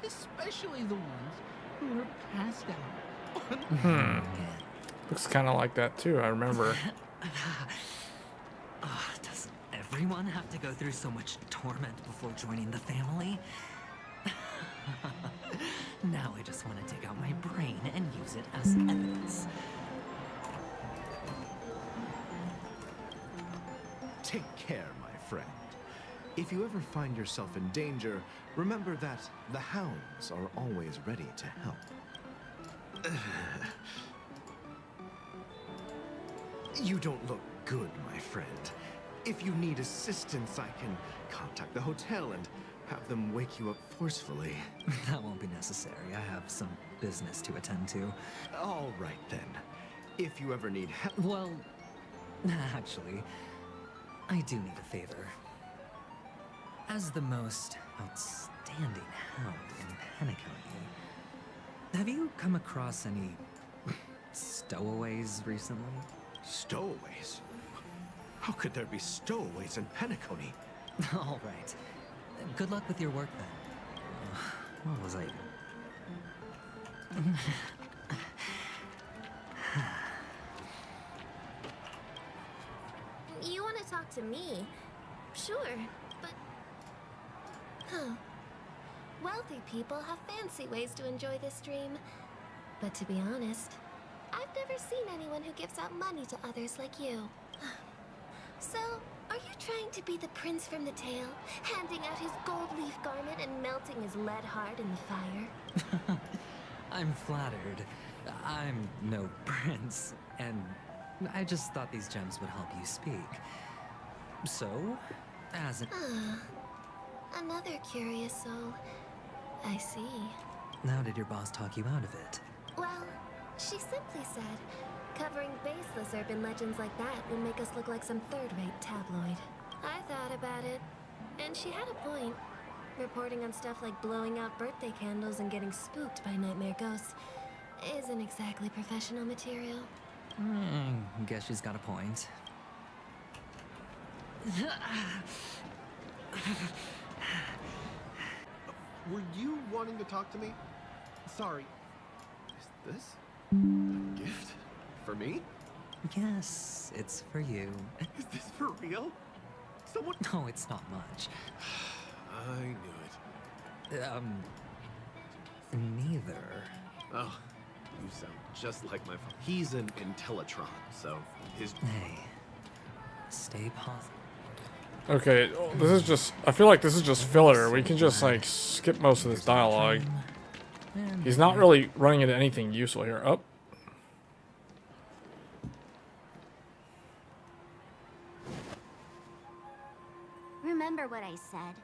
Especially the ones who are passed out. Looks kind of like that too, I remember. Does everyone have to go through so much torment before joining the family? Now I just want to take out my brain and use it as evidence. Take care, my friend. If you ever find yourself in danger, remember that the hounds are always ready to help. You don't look good, my friend. If you need assistance, I can contact the hotel and have them wake you up forcefully. That won't be necessary. I have some business to attend to. All right then. If you ever need help... Well, actually, I do need a favor. As the most outstanding hound in Penacony, have you come across any stowaways recently? Stowaways? How could there be stowaways in Penacony? All right. Good luck with your work then. What was I... You want to talk to me? Sure, but... Huh. Wealthy people have fancy ways to enjoy this dream. But to be honest, I've never seen anyone who gives out money to others like you. So, are you trying to be the prince from the tale, handing out his gold leaf garment and melting his lead heart in the fire? I'm flattered. I'm no prince, and I just thought these gems would help you speak. So, as an... Another curious soul. I see. How did your boss talk you out of it? Well, she simply said, covering baseless urban legends like that would make us look like some third-rate tabloid. I thought about it, and she had a point. Reporting on stuff like blowing out birthday candles and getting spooked by nightmare ghosts isn't exactly professional material. Guess she's got a point. Were you wanting to talk to me? Sorry. Is this a gift? For me? Yes, it's for you. Is this for real? Someone... No, it's not much. I knew it. Neither. Oh, you sound just like my father. He's an Intellitron, so his... Hey, stay positive. Okay, this is just... I feel like this is just filler. We can just, like, skip most of this dialogue. He's not really running into anything useful here. Oh. Remember what I said.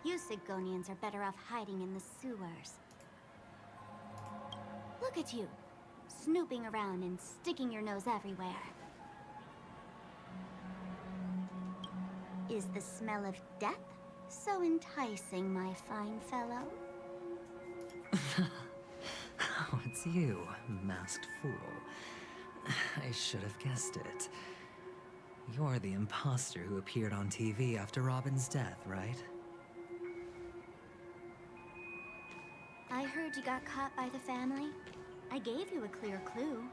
You Sigonians are better off hiding in the sewers. Look at you, snooping around and sticking your nose everywhere. Is the smell of death so enticing, my fine fellow? Oh, it's you, masked fool. I should have guessed it. You're the imposter who appeared on TV after Robin's death, right? I heard you got caught by the family. I gave you a clear clue.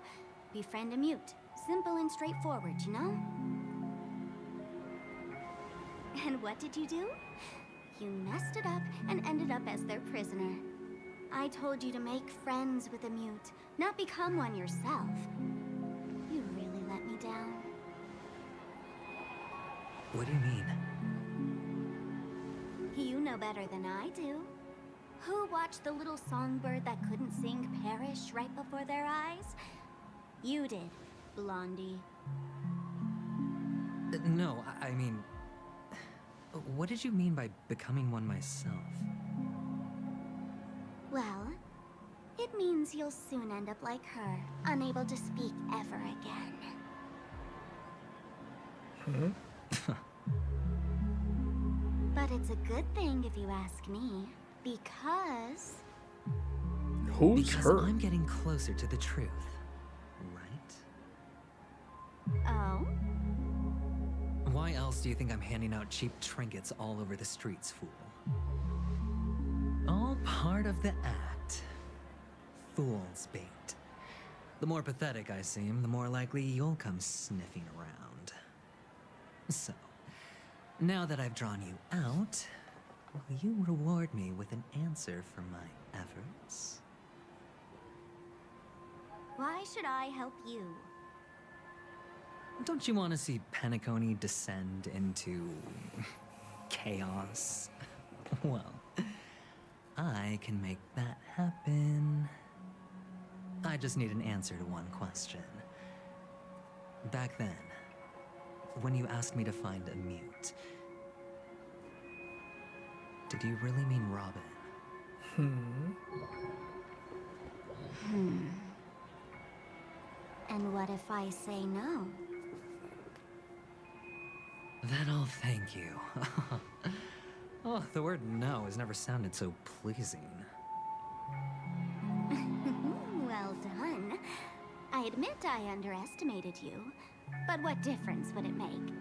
Befriend a mute. Simple and straightforward, you know? And what did you do? You messed it up and ended up as their prisoner. I told you to make friends with a mute, not become one yourself. You really let me down. What do you mean? You know better than I do. Who watched the little songbird that couldn't sing perish right before their eyes? You did, Blondie. No, I mean... What did you mean by becoming one myself? Well, it means you'll soon end up like her, unable to speak ever again. But it's a good thing if you ask me, because... Because I'm getting closer to the truth, right? Oh? Why else do you think I'm handing out cheap trinkets all over the streets, fool? All part of the act. Fool's bait. The more pathetic I seem, the more likely you'll come sniffing around. So, now that I've drawn you out, will you reward me with an answer for my efforts? Why should I help you? Don't you want to see Penacony descend into... chaos? Well, I can make that happen. I just need an answer to one question. Back then, when you asked me to find a mute, did you really mean Robin? And what if I say no? Then I'll thank you. Oh, the word no has never sounded so pleasing. Well done. I admit I underestimated you, but what difference would it make?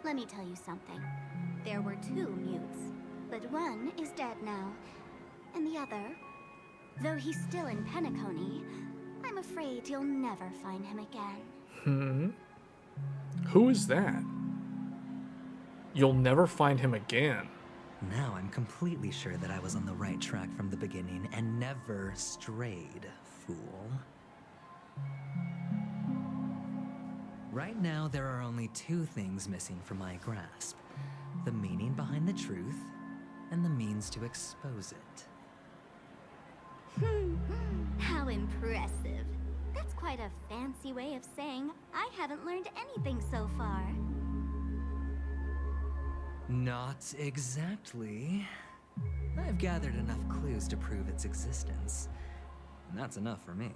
Let me tell you something. There were 2 mutes, but one is dead now, and the other, though he's still in Penacony, I'm afraid you'll never find him again. Who is that? You'll never find him again. Now I'm completely sure that I was on the right track from the beginning and never strayed, fool. Right now, there are only 2 things missing from my grasp. The meaning behind the truth, and the means to expose it. How impressive. That's quite a fancy way of saying I haven't learned anything so far. Not exactly. I've gathered enough clues to prove its existence, and that's enough for me.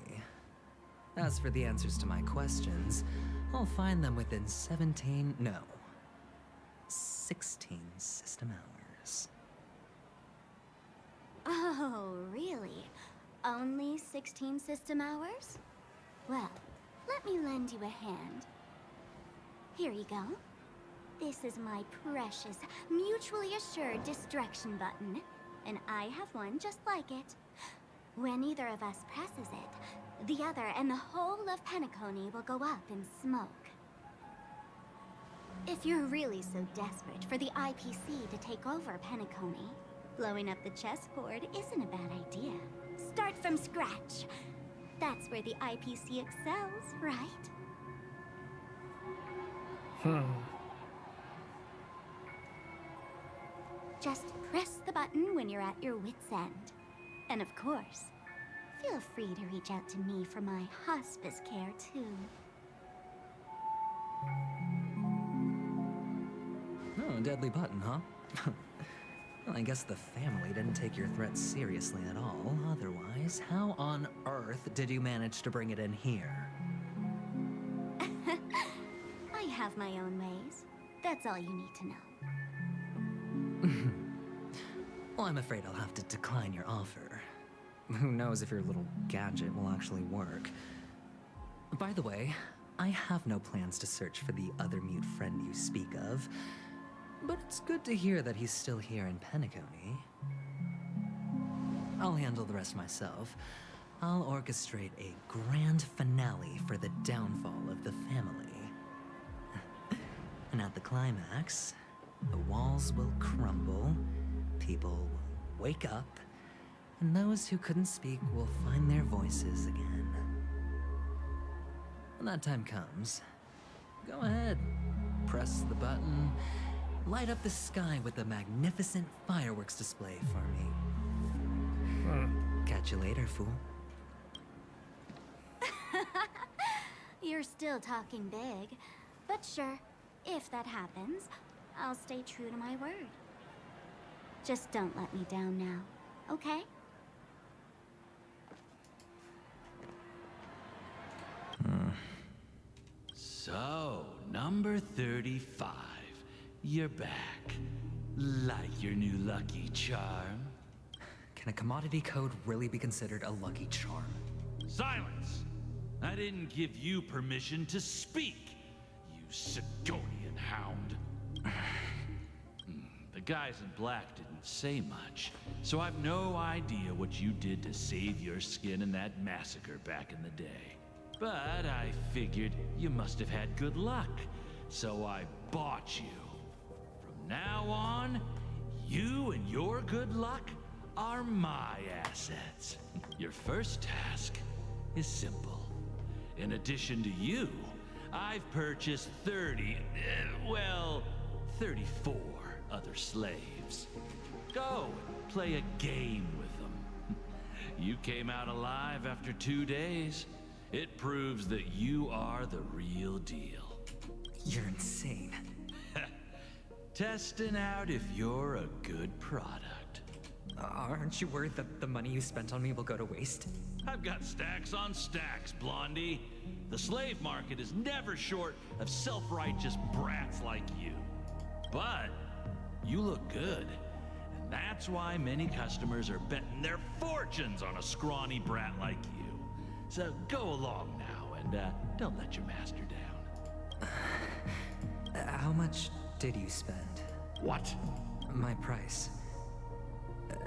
As for the answers to my questions, I'll find them within 16 system hours. Oh, really? Only 16 system hours? Well, let me lend you a hand. Here you go. This is my precious, mutually assured destruction button, and I have one just like it. When either of us presses it, the other and the whole of Penacony will go up in smoke. If you're really so desperate for the IPC to take over Penacony, blowing up the chessboard isn't a bad idea. Start from scratch. That's where the IPC excels, right? Just press the button when you're at your wit's end. And of course, feel free to reach out to me for my hospice care, too. Oh, deadly button, huh? Well, I guess the family didn't take your threat seriously at all. Otherwise, how on earth did you manage to bring it in here? I have my own ways. That's all you need to know. Well, I'm afraid I'll have to decline your offer. Who knows if your little gadget will actually work. By the way, I have no plans to search for the other mute friend you speak of, but it's good to hear that he's still here in Penacony. I'll handle the rest myself. I'll orchestrate a grand finale for the downfall of the family. And at the climax, the walls will crumble, people will wake up, and those who couldn't speak will find their voices again. When that time comes, go ahead, press the button, light up the sky with a magnificent fireworks display for me. Catch you later, fool. You're still talking big, but sure, if that happens, I'll stay true to my word. Just don't let me down now, okay? So, number 35. You're back. Like your new lucky charm? Can a commodity code really be considered a lucky charm? Silence! I didn't give you permission to speak, you Sigonian hound. The guys in black didn't say much, so I've no idea what you did to save your skin in that massacre back in the day. But I figured you must have had good luck, so I bought you. From now on, you and your good luck are my assets. Your first task is simple. In addition to you, I've purchased 34 other slaves. Go and play a game with them. You came out alive after 2 days. It proves that you are the real deal. You're insane. Testing out if you're a good product. Aren't you worried that the money you spent on me will go to waste? I've got stacks on stacks, Blondie. The slave market is never short of self-righteous brats like you. But you look good. And that's why many customers are betting their fortunes on a scrawny brat like you. So go along now and don't let your master down. How much did you spend? What? My price.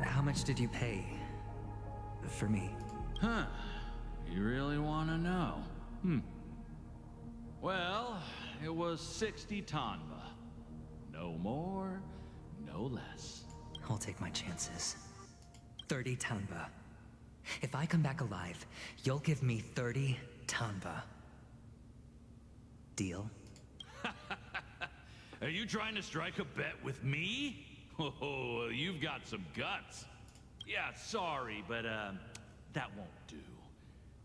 How much did you pay for me? Huh. You really want to know? Well, it was 60 tanba. No more, no less. I'll take my chances. 30 tanba. If I come back alive, you'll give me 30 tanba. Deal? Are you trying to strike a bet with me? Oh, you've got some guts. Yeah, sorry, but that won't do.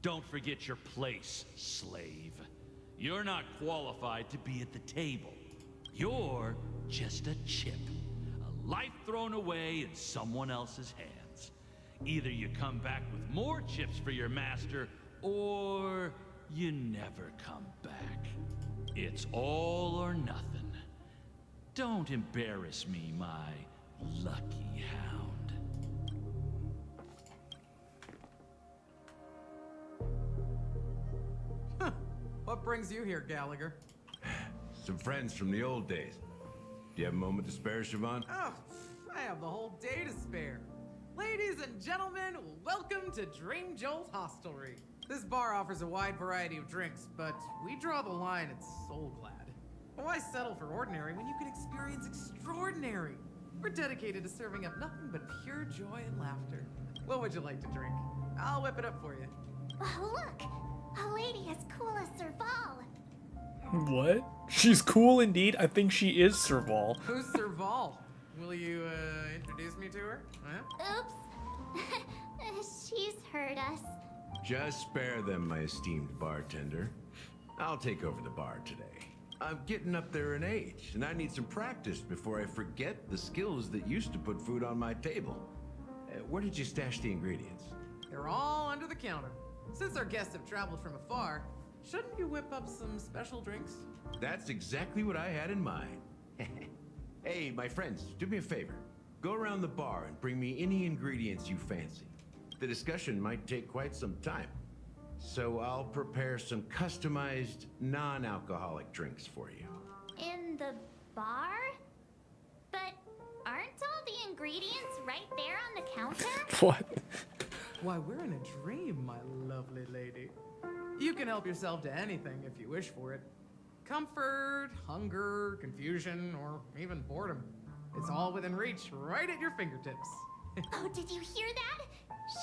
Don't forget your place, slave. You're not qualified to be at the table. You're just a chip. A life thrown away in someone else's hands. Either you come back with more chips for your master, or you never come back. It's all or nothing. Don't embarrass me, my lucky hound. What brings you here, Gallagher? Some friends from the old days. Do you have a moment to spare, Siobhan? Oh, I have the whole day to spare. Ladies and gentlemen, welcome to Dream Jolt Hostelry. This bar offers a wide variety of drinks, but we draw the line at Soulglad. Why settle for ordinary when you can experience extraordinary? We're dedicated to serving up nothing but pure joy and laughter. What would you like to drink? I'll whip it up for you. Oh, look! A lady as cool as Serval. What? She's cool indeed. I think she is Serval. Who's Serval? Will you introduce me to her? Huh? Oops. She's heard us. Just spare them, my esteemed bartender. I'll take over the bar today. I'm getting up there in age, and I need some practice before I forget the skills that used to put food on my table. Where did you stash the ingredients? They're all under the counter. Since our guests have traveled from afar, shouldn't you whip up some special drinks? That's exactly what I had in mind. Hey, my friends, do me a favor. Go around the bar and bring me any ingredients you fancy. The discussion might take quite some time. So I'll prepare some customized, non-alcoholic drinks for you. In the bar? But aren't all the ingredients right there on the counter? What? Why, we're in a dream, my lovely lady. You can help yourself to anything if you wish for it. Comfort, hunger, confusion, or even boredom. It's all within reach, right at your fingertips. Oh, did you hear that?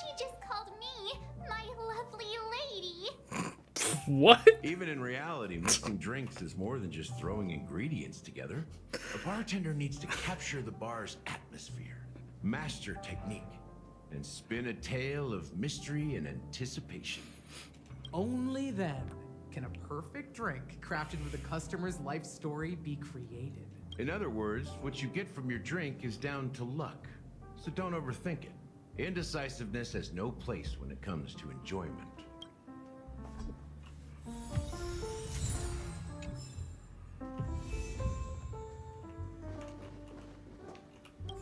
She just called me my lovely lady. What? Even in reality, mixing drinks is more than just throwing ingredients together. A bartender needs to capture the bar's atmosphere, master technique, and spin a tale of mystery and anticipation. Only then can a perfect drink crafted with a customer's life story be created. In other words, what you get from your drink is down to luck, so don't overthink it. Indecisiveness has no place when it comes to enjoyment.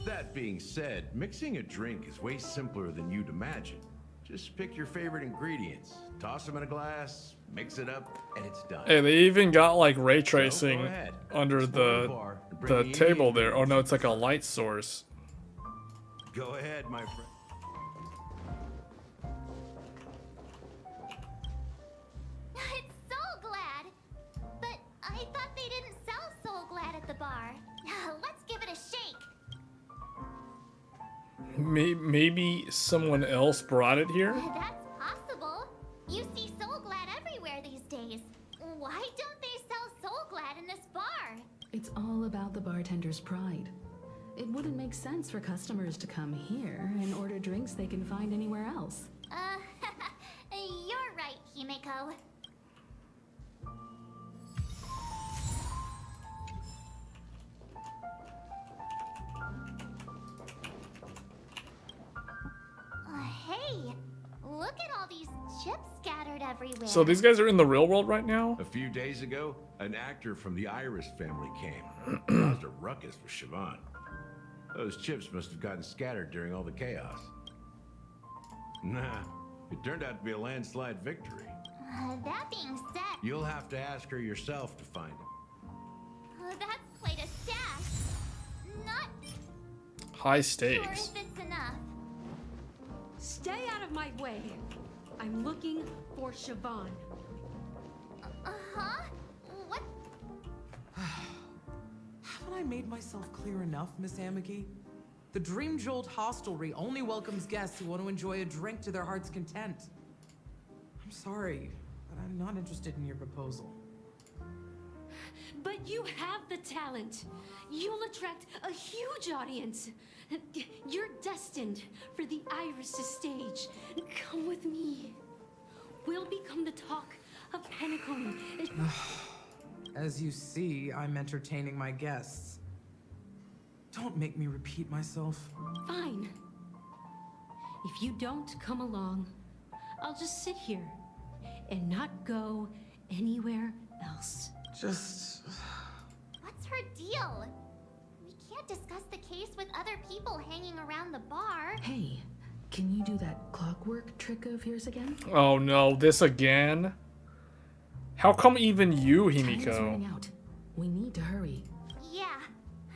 That being said, mixing a drink is way simpler than you'd imagine. Just pick your favorite ingredients, toss them in a glass, mix it up, and it's done. Hey, they even got like ray tracing under the table there. Oh no, it's like a light source. Go ahead, my friend. It's Soulglad! But I thought they didn't sell Soulglad at the bar. Let's give it a shake. Maybe someone else brought it here? That's possible. You see Soulglad everywhere these days. Why don't they sell Soulglad in this bar? It's all about the bartender's pride. It wouldn't make sense for customers to come here and order drinks they can find anywhere else. You're right, Himeko. go. Hey, look at all these chips scattered everywhere. So these guys are in the real world right now? A few days ago, an actor from the Iris family came. Caused a ruckus with Siobhan. Those chips must have gotten scattered during all the chaos. Nah, it turned out to be a landslide victory. That being said, You'll have to ask her yourself to find him. that's quite a stash. Not High sure stakes. if it's enough. Stay out of my way. I'm looking for Siobhan. Uh-huh? What? Haven't I made myself clear enough, Miss Amiki? The Dream Jolt hostelry only welcomes guests who want to enjoy a drink to their heart's content. I'm sorry, but I'm not interested in your proposal. But you have the talent. You'll attract a huge audience. You're destined for the Iris stage. Come with me. We'll become the talk of Penacony. As you see, I'm entertaining my guests. Don't make me repeat myself. Fine. If you don't come along, I'll just sit here and not go anywhere else. Just... What's her deal? We can't discuss the case with other people hanging around the bar. Hey, can you do that clockwork trick of yours again? Oh no, this again? How come even you, Time's Himiko? running out. We need to hurry. Yeah,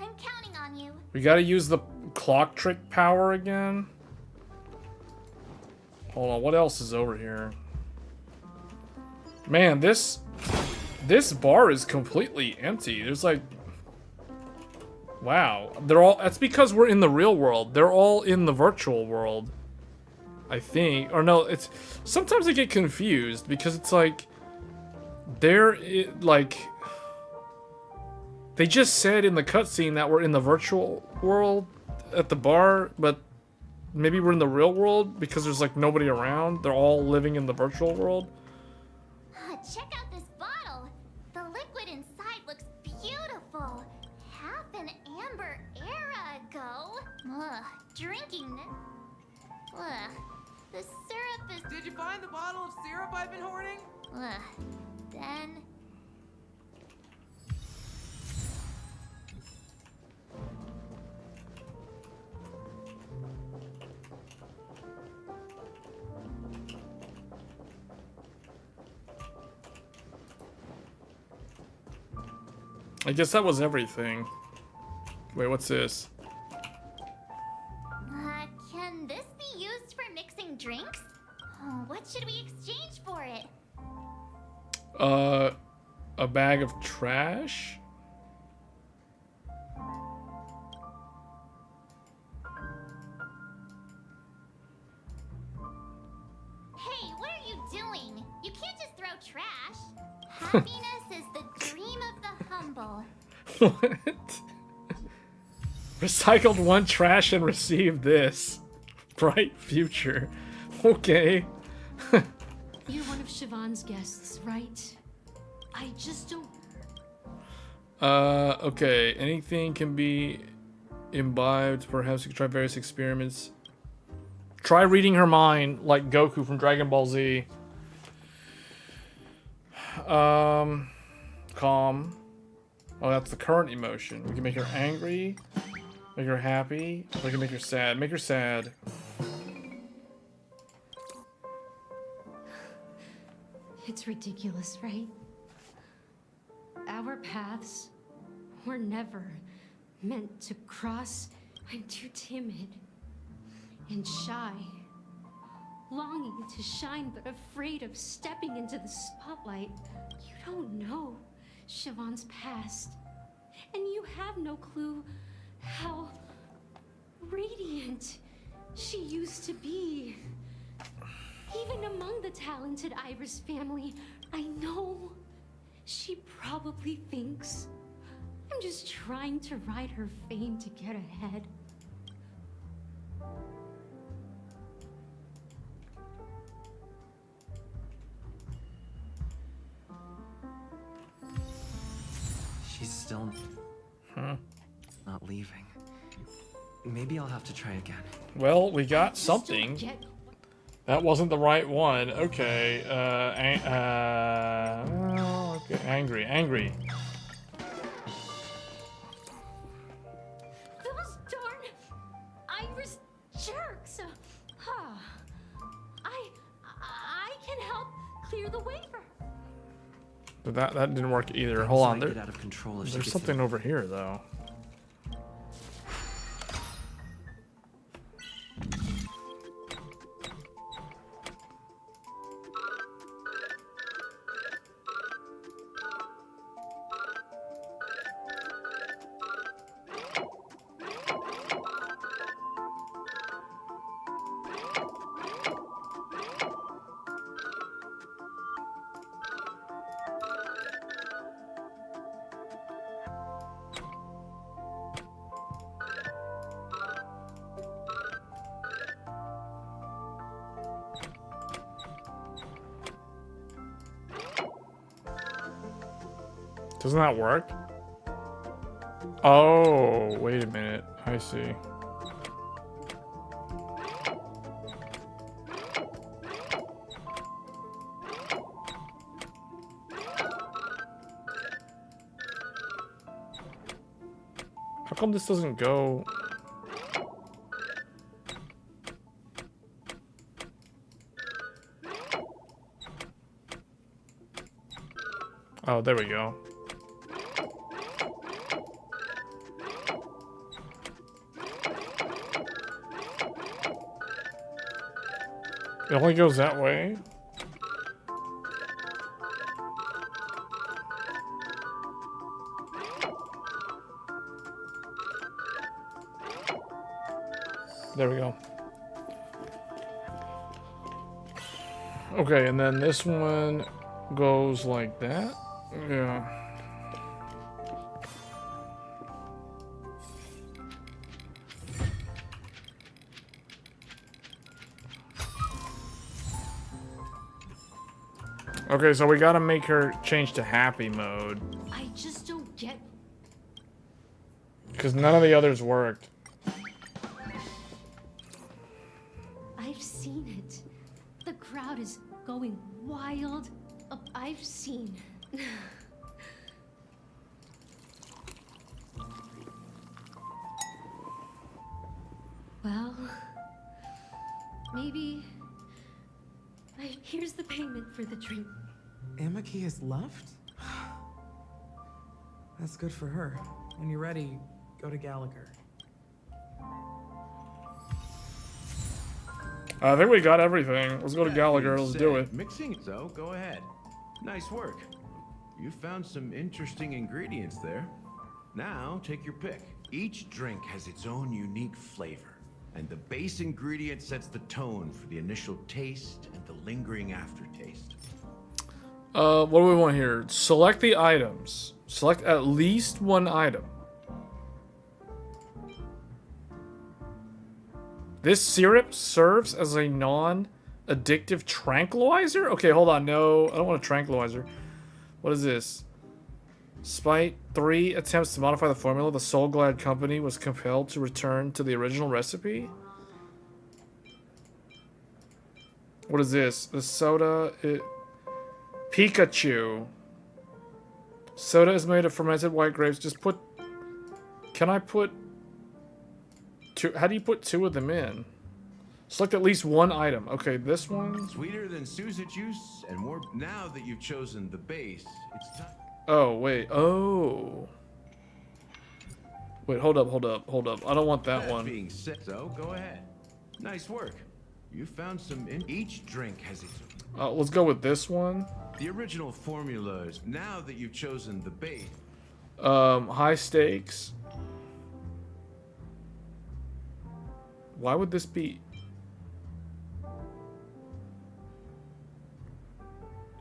I'm counting on you. We gotta use the clock trick power again? Hold on, what else is over here? Man, this bar is completely empty. There's like... Wow. They're all... That's because we're in the real world. They're all in the virtual world. I think. Or no, it's... Sometimes I get confused because it's like... They're... like... They just said in the cutscene that we're in the virtual world at the bar, but maybe we're in the real world because there's like nobody around. They're all living in the virtual world. Check out this bottle. The liquid inside looks beautiful. Half an amber era ago. Ugh, drinking this. Ugh, the syrup is... Did you find the bottle of syrup I've been hoarding? Ugh, then... I guess that was everything. Wait, what's this? Can this be used for mixing drinks? Oh, what should we exchange for it? A bag of trash? Hey, what are you doing? You can't just throw trash. Happiness is the dream of the humble. What? Recycled one trash and received this. Bright future. Okay. You're one of Siobhan's guests, right? I just don't... Okay. Anything can be imbibed. Perhaps you could try various experiments. Try reading her mind like Goku from Dragon Ball Z. Calm. Oh, that's the current emotion. We can make her angry, make her happy, we can make her sad. Make her sad. It's ridiculous, right? Our paths were never meant to cross. I'm too timid and shy, longing to shine but afraid of stepping into the spotlight. You don't know Siobhan's past, and you have no clue how radiant she used to be. Even among the talented Iris family, I know she probably thinks I'm just trying to ride her fame to get ahead. still not leaving. Maybe I'll have to try again. Well, we got something. That wasn't the right one. Okay. Okay. Angry. Those darn Irish jerks. I can help clear the waiver. But that didn't work either. Hold on. Get out of control if she There's gets something over here though. Doesn't that work? Oh, wait a minute. I see. How come this doesn't go? Oh, there we go. It only goes that way? There we go. Okay, and then this one goes like that? Yeah. Okay, so we gotta make her change to happy mode. I just don't get. Because none of the others worked. I've seen it. The crowd is going wild. I've seen. Well, maybe. Here's the payment for the drink. Amaki has left? That's good for her. When you're ready, go to Gallagher. I think we got everything. Let's go to Gallagher. Let's do it. Mixing, so go ahead. Nice work. You found some interesting ingredients there. Now, take your pick. Each drink has its own unique flavor, and the base ingredient sets the tone for the initial taste and the lingering aftertaste. What do we want here? Select the items. Select at least one item. This syrup serves as a non-addictive tranquilizer? Okay, hold on. No, I don't want a tranquilizer. What is this? Despite 3 attempts to modify the formula, the Soul Glad company was compelled to return to the original recipe. What is this? The soda... Pikachu. Soda is made of fermented white grapes. Just put... Can I put... 2? How do you put 2 of them in? Select at least one item. Okay, this one. Sweeter than Susa juice and more. Now that you've chosen the base, it's time. Oh, wait. Oh. Wait, hold up. I don't want that one. Being said, so go ahead. Nice work. You found some in each drink has its. Let's go with this one. The original formula is now that you've chosen the base. High stakes. Why would this be?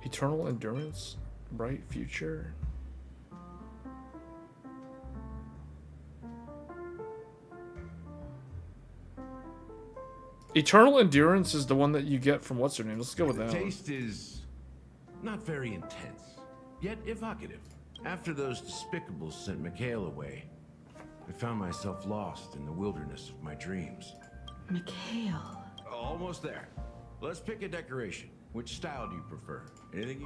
Eternal endurance, bright future. Eternal endurance is the one that you get from what's her name. Let's go with that. The taste is not very intense, yet evocative. After those despicables sent Mikhail away, I found myself lost in the wilderness of my dreams. Mikhail. Almost there. Let's pick a decoration. Which style do you prefer? Anything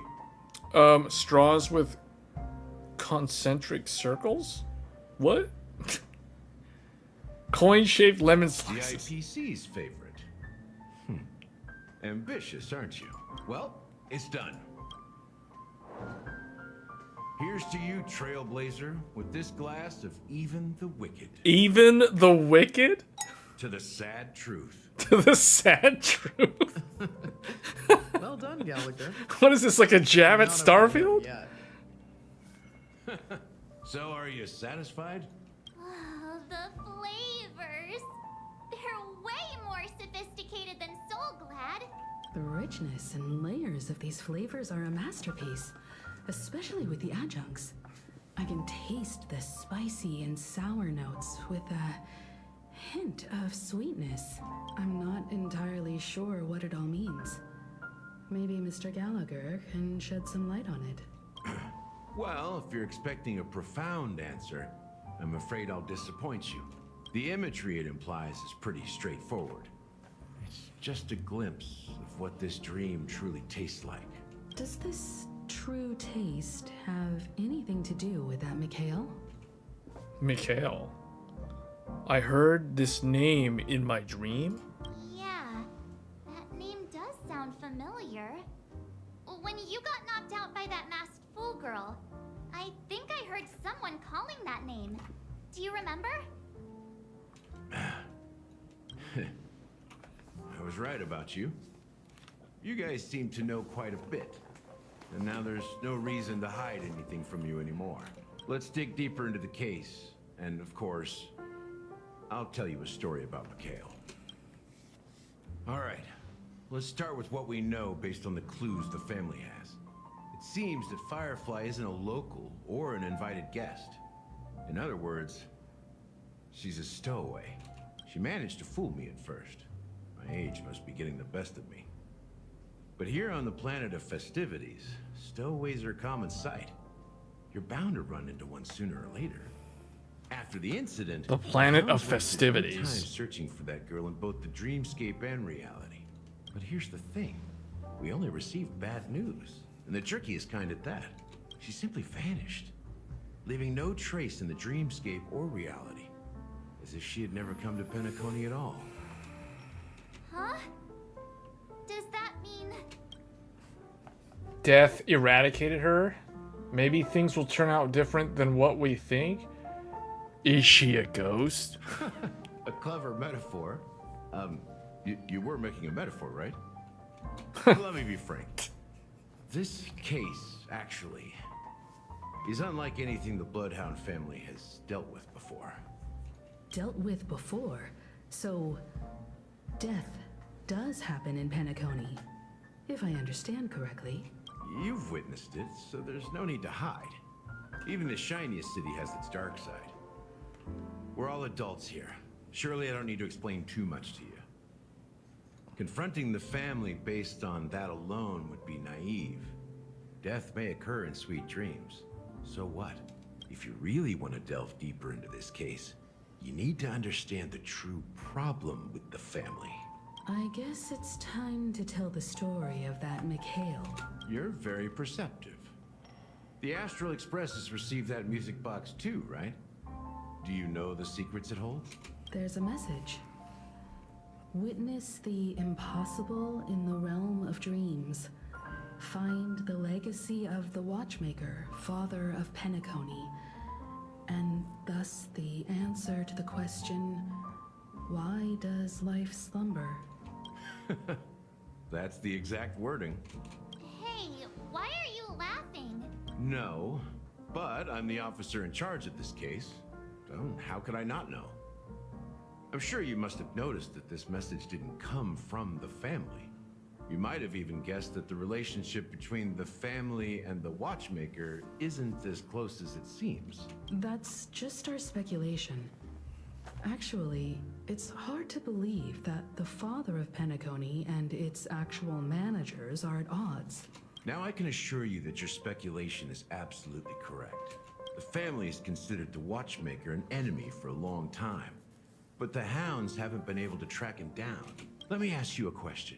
you... Straws with concentric circles? What? Coin-shaped lemon slices. The IPC's favorite. Ambitious, aren't you? Well, it's done. Here's to you, Trailblazer, with this glass of even the wicked. Even the wicked? To the sad truth. To the sad truth? Well done, Gallagher. What is this, like a jab at Starfield? Yeah. So, are you satisfied? Oh, the flavors. They're way more sophisticated than Soulglad. The richness and layers of these flavors are a masterpiece, especially with the adjuncts. I can taste the spicy and sour notes with a hint of sweetness. I'm not entirely sure what it all means. Maybe Mr. Gallagher can shed some light on it. Well, if you're expecting a profound answer, I'm afraid I'll disappoint you. The imagery it implies is pretty straightforward. It's just a glimpse of what this dream truly tastes like. Does this true taste have anything to do with that Mikhail? Mikhail. I heard this name in my dream. Yeah, that name does sound familiar. When you got knocked out by that masked fool girl, I think I heard someone calling that name. Do you remember? I was right about you. You guys seem to know quite a bit. And now there's no reason to hide anything from you anymore. Let's dig deeper into the case. And of course, I'll tell you a story about Mikhail. All right, let's start with what we know based on the clues the family has. It seems that Firefly isn't a local or an invited guest. In other words, she's a stowaway. She managed to fool me at first. My age must be getting the best of me. But here on the planet of festivities, stowaways are a common sight. You're bound to run into one sooner or later. After the incident, The planet I of was wasting festivities. time searching for that girl in both the dreamscape and reality. But here's the thing. We only received bad news. And the trickiest kind at that. She simply vanished, leaving no trace in the dreamscape or reality. As if she had never come to Penacony at all. Huh? Does that mean... Death eradicated her? Maybe things will turn out different than what we think? Is she a ghost? A clever metaphor. You were making a metaphor, right? Let me be frank. This case, actually, is unlike anything the Bloodhound family has dealt with before. Dealt with before? So, death does happen in Penacony, if I understand correctly. You've witnessed it, so there's no need to hide. Even the shiniest city has its dark side. We're all adults here. Surely I don't need to explain too much to you. Confronting the family based on that alone would be naive. Death may occur in sweet dreams. So what? If you really want to delve deeper into this case, you need to understand the true problem with the family. I guess it's time to tell the story of that Mikhail. You're very perceptive. The Astral Express has received that music box too, right? Do you know the secrets it holds? There's a message. Witness the impossible in the realm of dreams. Find the legacy of the Watchmaker, father of Penacony, and thus the answer to the question, why does life slumber? That's the exact wording. Hey, why are you laughing? No, but I'm the officer in charge of this case. So how could I not know? I'm sure you must have noticed that this message didn't come from the family. You might have even guessed that the relationship between the family and the Watchmaker isn't as close as it seems. That's just our speculation. Actually, it's hard to believe that the father of Penacony and its actual managers are at odds. Now I can assure you that your speculation is absolutely correct. The family has considered the watchmaker an enemy for a long time, but the hounds haven't been able to track him down. Let me ask you a question.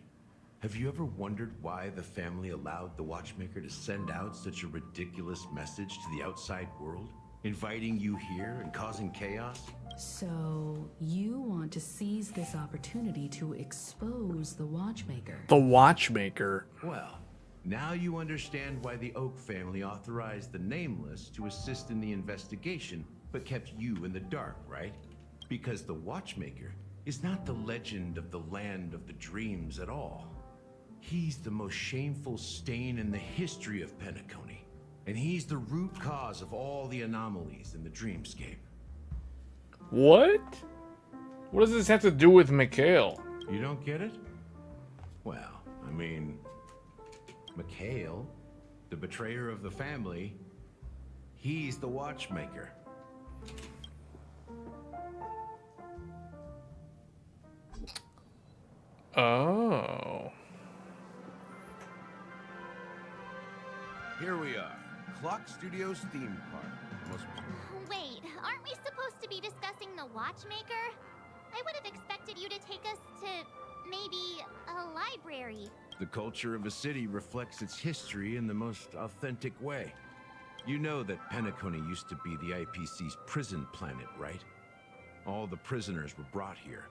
Have you ever wondered why the family allowed the watchmaker to send out such a ridiculous message to the outside world, inviting you here and causing chaos? So, you want to seize this opportunity to expose the watchmaker? The watchmaker. Well, now you understand why the Oak family authorized the Nameless to assist in the investigation, but kept you in the dark, right? Because the watchmaker is not the legend of the land of the dreams at all. He's the most shameful stain in the history of Penacony, and he's the root cause of all the anomalies in the dreamscape. What? What does this have to do with Mikhail? You don't get it? Well, I mean, Mikhail, the betrayer of the family, he's the watchmaker. Oh. Here we are, Clock Studios theme park. Wait, aren't we supposed to be discussing the watchmaker? I would have expected you to take us to maybe a library. The culture of a city reflects its history in the most authentic way. You know that Penacony used to be the IPC's prison planet, right? All the prisoners were brought here,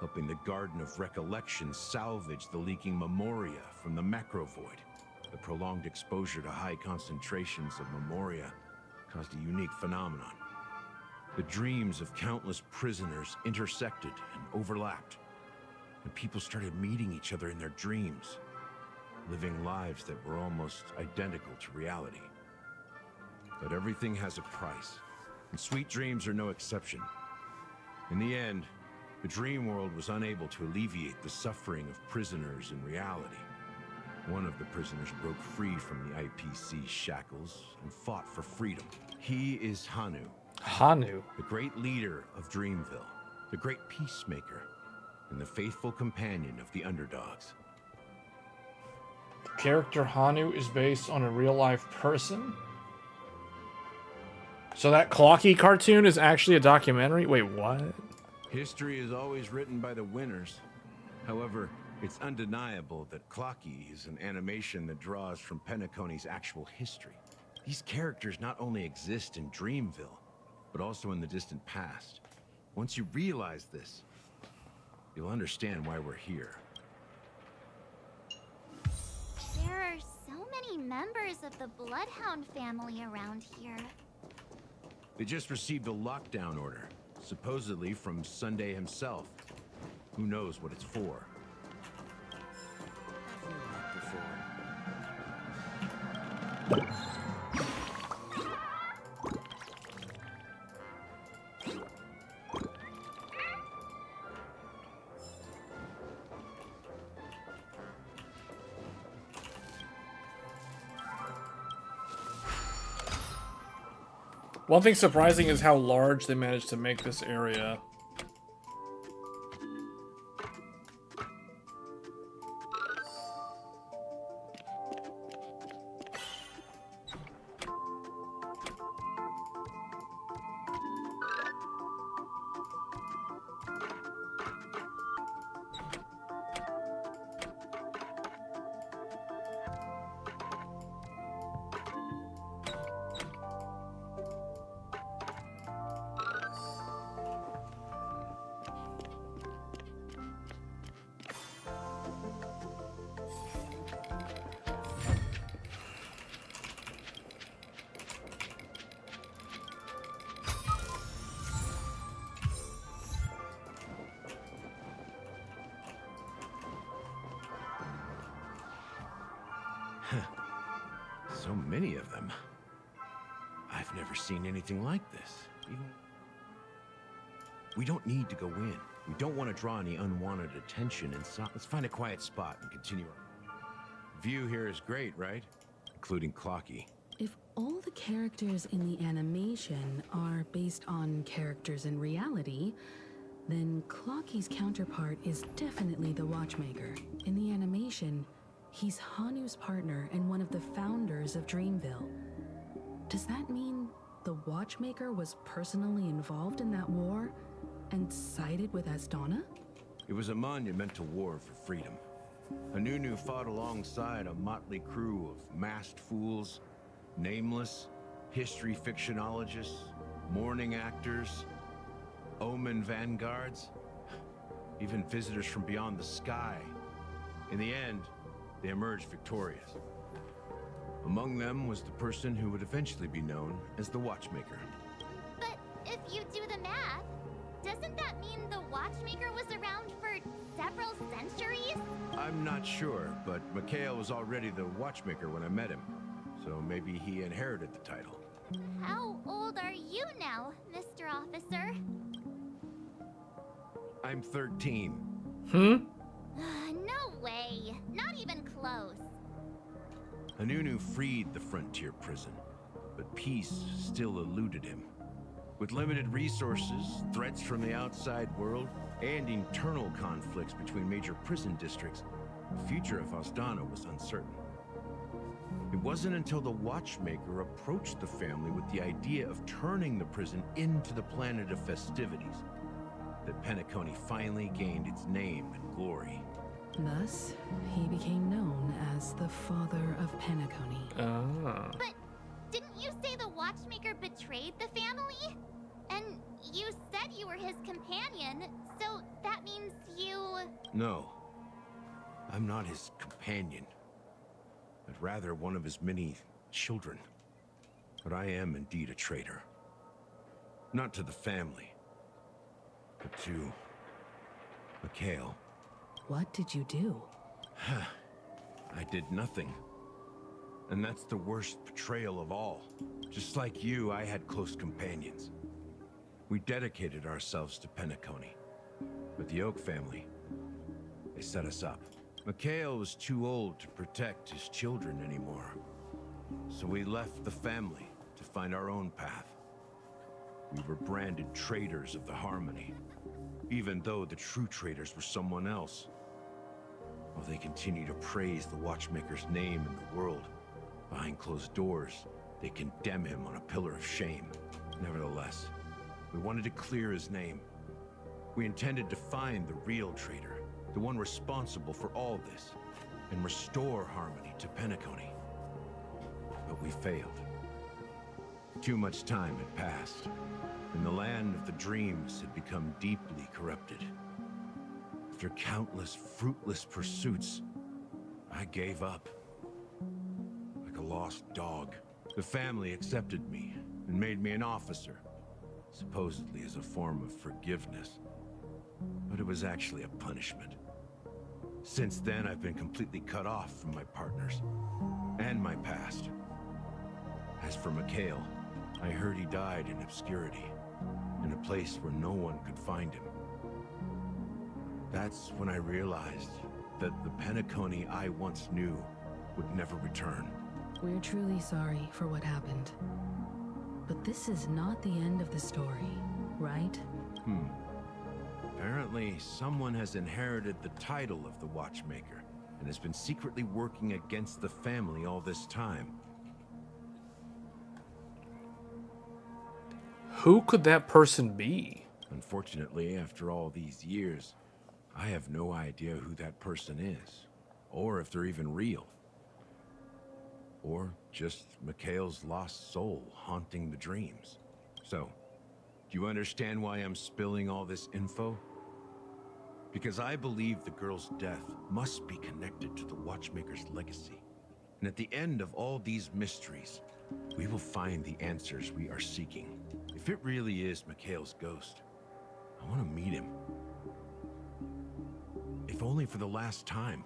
helping the Garden of Recollection salvage the leaking memoria from the macrovoid. The prolonged exposure to high concentrations of memoria caused a unique phenomenon. The dreams of countless prisoners intersected and overlapped, and people started meeting each other in their dreams, living lives that were almost identical to reality. But everything has a price, and sweet dreams are no exception. In the end, the dream world was unable to alleviate the suffering of prisoners in reality. One of the prisoners broke free from the IPC's shackles and fought for freedom. He is Hanu. Hanu? The great leader of Dreamville, the great peacemaker, and the faithful companion of the underdogs. The character Hanu is based on a real-life person? So that Clocky cartoon is actually a documentary? Wait, what? History is always written by the winners. However, it's undeniable that Clocky is an animation that draws from Penacony's actual history. These characters not only exist in Dreamville, but also in the distant past. Once you realize this, you'll understand why we're here. There are so many members of the Bloodhound family around here. They just received a lockdown order, supposedly from Sunday himself. Who knows what it's for? One thing surprising is how large they managed to make this area. So many of them. I've never seen anything like this. We don't need to go in. We don't want to draw any unwanted attention inside. Let's find a quiet spot and continue our view here is great, right? Including Clocky. If all the characters in the animation are based on characters in reality, then Clocky's counterpart is definitely the Watchmaker. In the animation, He's Hanu's partner and one of the founders of Dreamville. Does that mean the Watchmaker was personally involved in that war and sided with Asdana? It was a monumental war for freedom. Hanunu fought alongside a motley crew of masked fools, nameless, history fictionologists, mourning actors, omen vanguards, even visitors from beyond the sky. In the end, they emerged victorious. Among them was the person who would eventually be known as the Watchmaker. But if you do the math, doesn't that mean the Watchmaker was around for several centuries? I'm not sure, but Mikhail was already the Watchmaker when I met him, so maybe he inherited the title. How old are you now, Mr. Officer? I'm 13. No way. Not even close. Hanunu freed the frontier prison, but peace still eluded him. With limited resources, threats from the outside world, and internal conflicts between major prison districts, the future of Asdana was uncertain. It wasn't until the Watchmaker approached the family with the idea of turning the prison into the planet of festivities that Penacony finally gained its name and glory. Thus, he became known as the father of Penacony. But didn't you say the Watchmaker betrayed the family? And you said you were his companion, so that means you... No, I'm not his companion, but rather one of his many children. But I am indeed a traitor. Not to the family, but to Mikhail. What did you do? I did nothing. And that's the worst betrayal of all. Just like you, I had close companions. We dedicated ourselves to Penacony. But the Oak family, they set us up. Mikhail was too old to protect his children anymore. So we left the family to find our own path. We were branded traitors of the Harmony, even though the true traitors were someone else. While they continue to praise the Watchmaker's name in the world, behind closed doors, they condemn him on a pillar of shame. Nevertheless, we wanted to clear his name. We intended to find the real traitor, the one responsible for all this, and restore harmony to Penacony. But we failed. Too much time had passed, and the land of the dreams had become deeply corrupted. After countless fruitless pursuits, I gave up. Like a lost dog. The family accepted me and made me an officer, supposedly as a form of forgiveness. But it was actually a punishment. Since then, I've been completely cut off from my partners and my past. As for Mikhail, I heard he died in obscurity, in a place where no one could find him. That's when I realized that the Penacony I once knew would never return. We're truly sorry for what happened. But this is not the end of the story, right? Apparently, someone has inherited the title of the Watchmaker and has been secretly working against the family all this time. Who could that person be? Unfortunately, after all these years, I have no idea who that person is, or if they're even real. Or just Mikhail's lost soul haunting the dreams. So, do you understand why I'm spilling all this info? Because I believe the girl's death must be connected to the Watchmaker's legacy. And at the end of all these mysteries, we will find the answers we are seeking. If it really is Mikhail's ghost, I want to meet him. If only for the last time.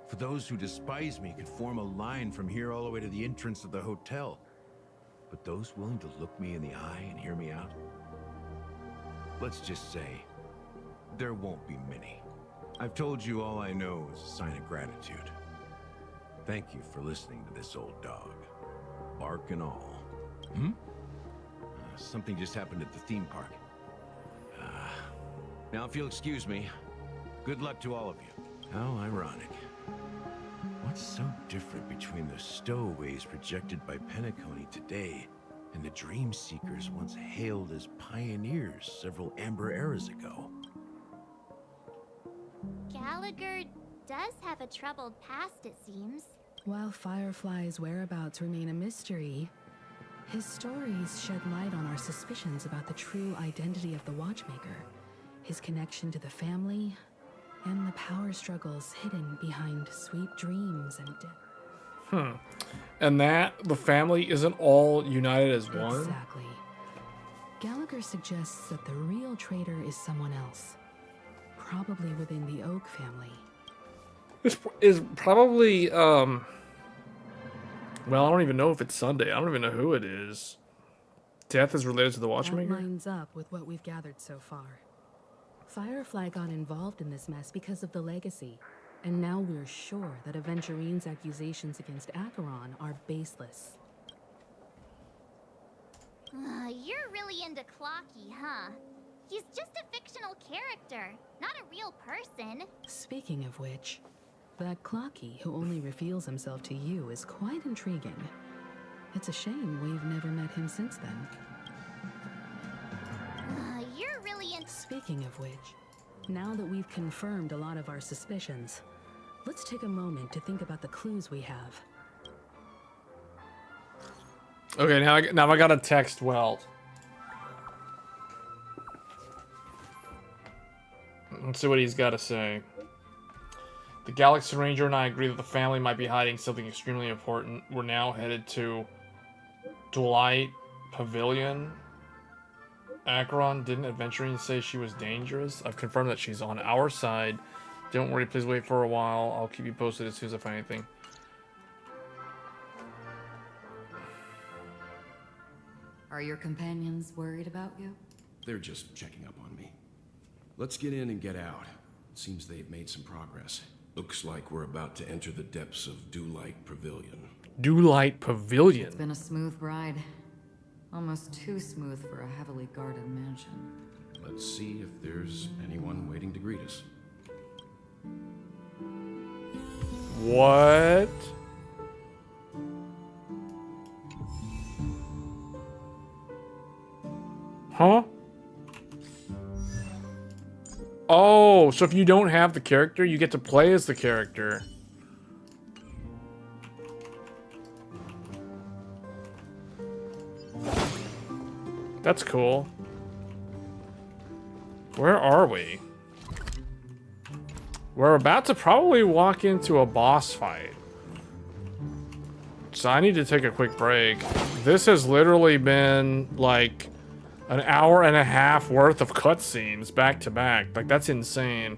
For those who despise me could form a line from here all the way to the entrance of the hotel. But those willing to look me in the eye and hear me out? Let's just say, there won't be many. I've told you all I know is a sign of gratitude. Thank you for listening to this old dog. Bark and all. Something just happened at the theme park. Now if you'll excuse me, good luck to all of you. How ironic. so different between the stowaways projected by Penacony today and the dream seekers once hailed as pioneers several amber eras ago. Gallagher does have a troubled past, it seems. While Firefly's whereabouts remain a mystery, his stories shed light on our suspicions about the true identity of the Watchmaker, his connection to the family, and the power struggles hidden behind sweet dreams and death. And that the family isn't all united as one? Exactly. Gallagher suggests that the real traitor is someone else, probably within the Oak family. This is probably, well, I don't even know if it's Sunday. I don't even know who it is. Death is related to the Watchmaker? That lines up with what we've gathered so far. Firefly got involved in this mess because of the legacy, and now we're sure that Aventurine's accusations against Acheron are baseless. You're really into Clocky, huh? He's just a fictional character, not a real person. Speaking of which, that Clocky who only reveals himself to you is quite intriguing. It's a shame we've never met him since then. You're really into... Speaking of which, now that we've confirmed a lot of our suspicions, let's take a moment to think about the clues we have. Okay, now I gotta text Weld. Let's see what he's got to say. The Galaxy Ranger and I agree that the family might be hiding something extremely important. We're now headed to Dwight Pavilion. Acheron, didn't Adventurine say she was dangerous? I've confirmed that she's on our side. Don't worry, please wait for a while. I'll keep you posted as soon as I find anything. Are your companions worried about you? They're just checking up on me. Let's get in and get out. It seems they've made some progress. Looks like we're about to enter the depths of Dewlight Pavilion. Dewlight Pavilion? It's been a smooth ride. Almost too smooth for a heavily guarded mansion. Let's see if there's anyone waiting to greet us. What? Huh? Oh, so if you don't have the character, you get to play as the character. That's cool. Where are we? We're about to probably walk into a boss fight. So I need to take a quick break. This has literally been like an hour and a half worth of cutscenes back to back. Like, that's insane.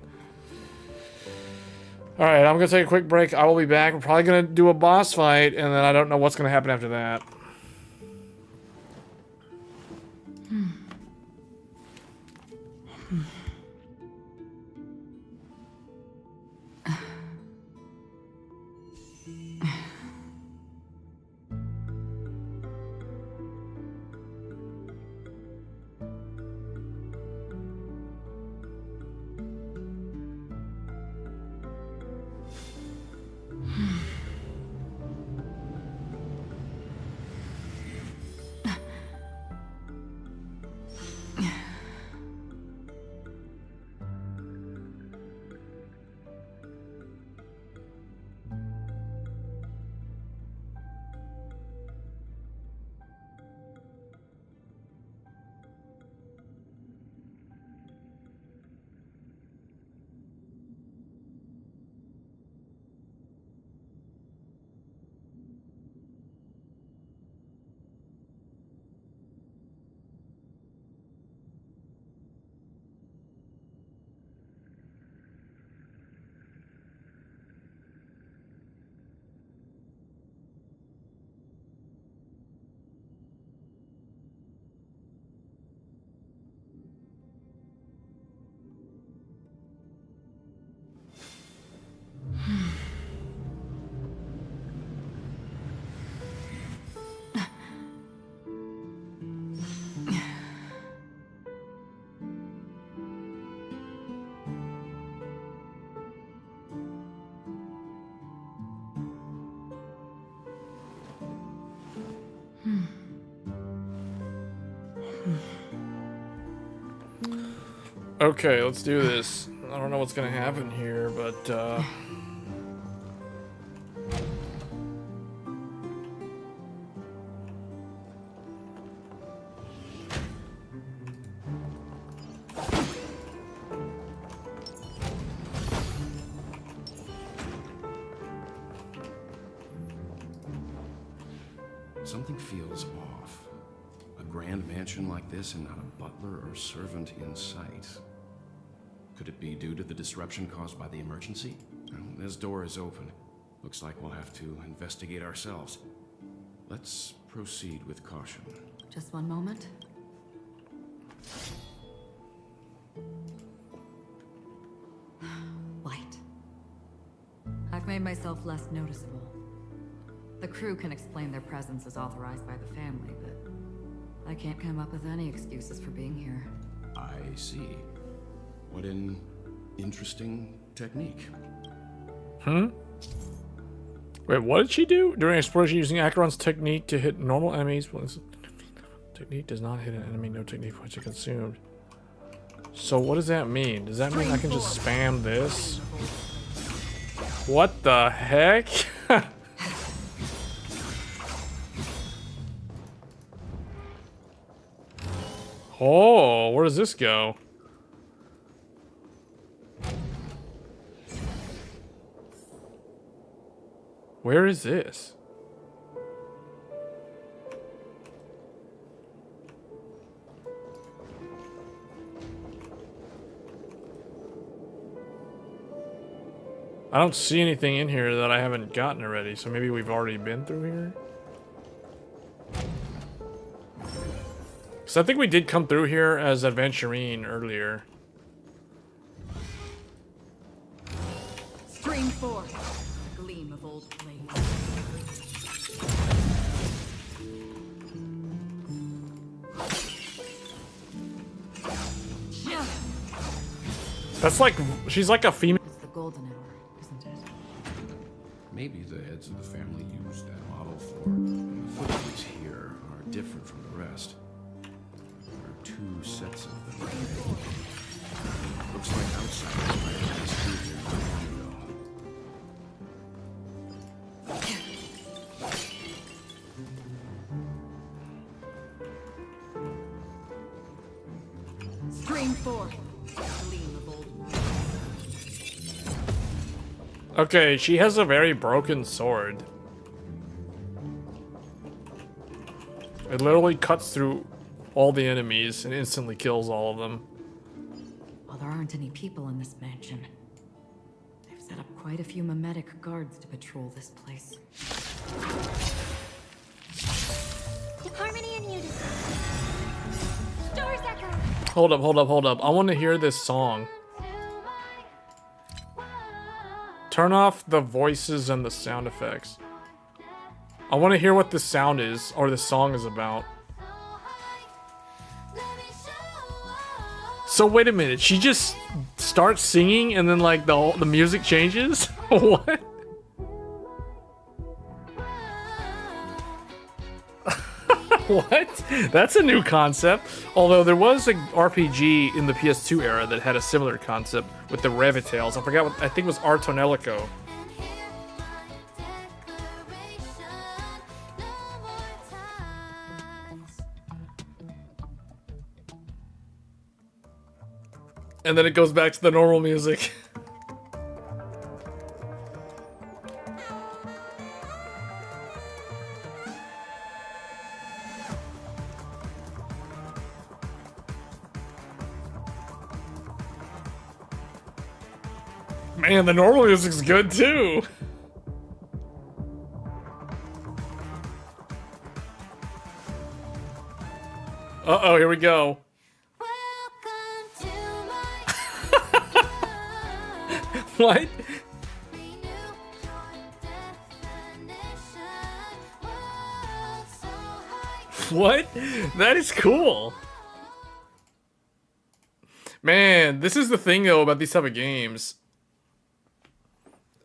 Alright, I'm gonna take a quick break. I will be back. We're probably gonna do a boss fight, and then I don't know what's gonna happen after that. Okay, let's do this. I don't know what's gonna happen here, but Something feels off. A grand mansion like this and not a butler or servant in sight. Could it be due to the disruption caused by the emergency? Well, this door is open. Looks like we'll have to investigate ourselves. Let's proceed with caution. Just one moment. Light. I've made myself less noticeable. The crew can explain their presence as authorized by the family, but I can't come up with any excuses for being here. I see. What an interesting technique. Wait, what did she do? During explosion using Acheron's technique to hit normal enemies. Well, technique does not hit an enemy, no technique points are consumed. So what does that mean? Does that mean I can just spam this? What the heck? Oh, where does this go? Where is this? I don't see anything in here that I haven't gotten already, so maybe we've already been through here? So I think we did come through here as Adventurine earlier. Stream 4. A gleam of old blade. That's like, she's like a female. It's the golden hour, isn't it? Maybe the heads of the family used that model for. And the footprints here are different from the rest. There are two sets of them. Looks like outsiders might have passed through here not long ago. Stream 4. A gleam of old. Okay, she has a very broken sword. It literally cuts through all the enemies and instantly kills all of them. Well, there aren't any people in this mansion. They've set up quite a few mimetic guards to patrol this place. Harmony and unity. Stars echo. Hold up, hold up, hold up. I want to hear this song. Turn off the voices and the sound effects. I want to hear what the sound is, or the song is about. So wait a minute, she just starts singing and then like the music changes? What? What? That's a new concept. Although there was an RPG in the PS2 era that had a similar concept with the Revitales. I forgot what, I think it was Artonelico. And then it goes back to the normal music. Man, the normal music's good too. Uh-oh, here we go. What? What? That is cool. Man, this is the thing though about these type of games.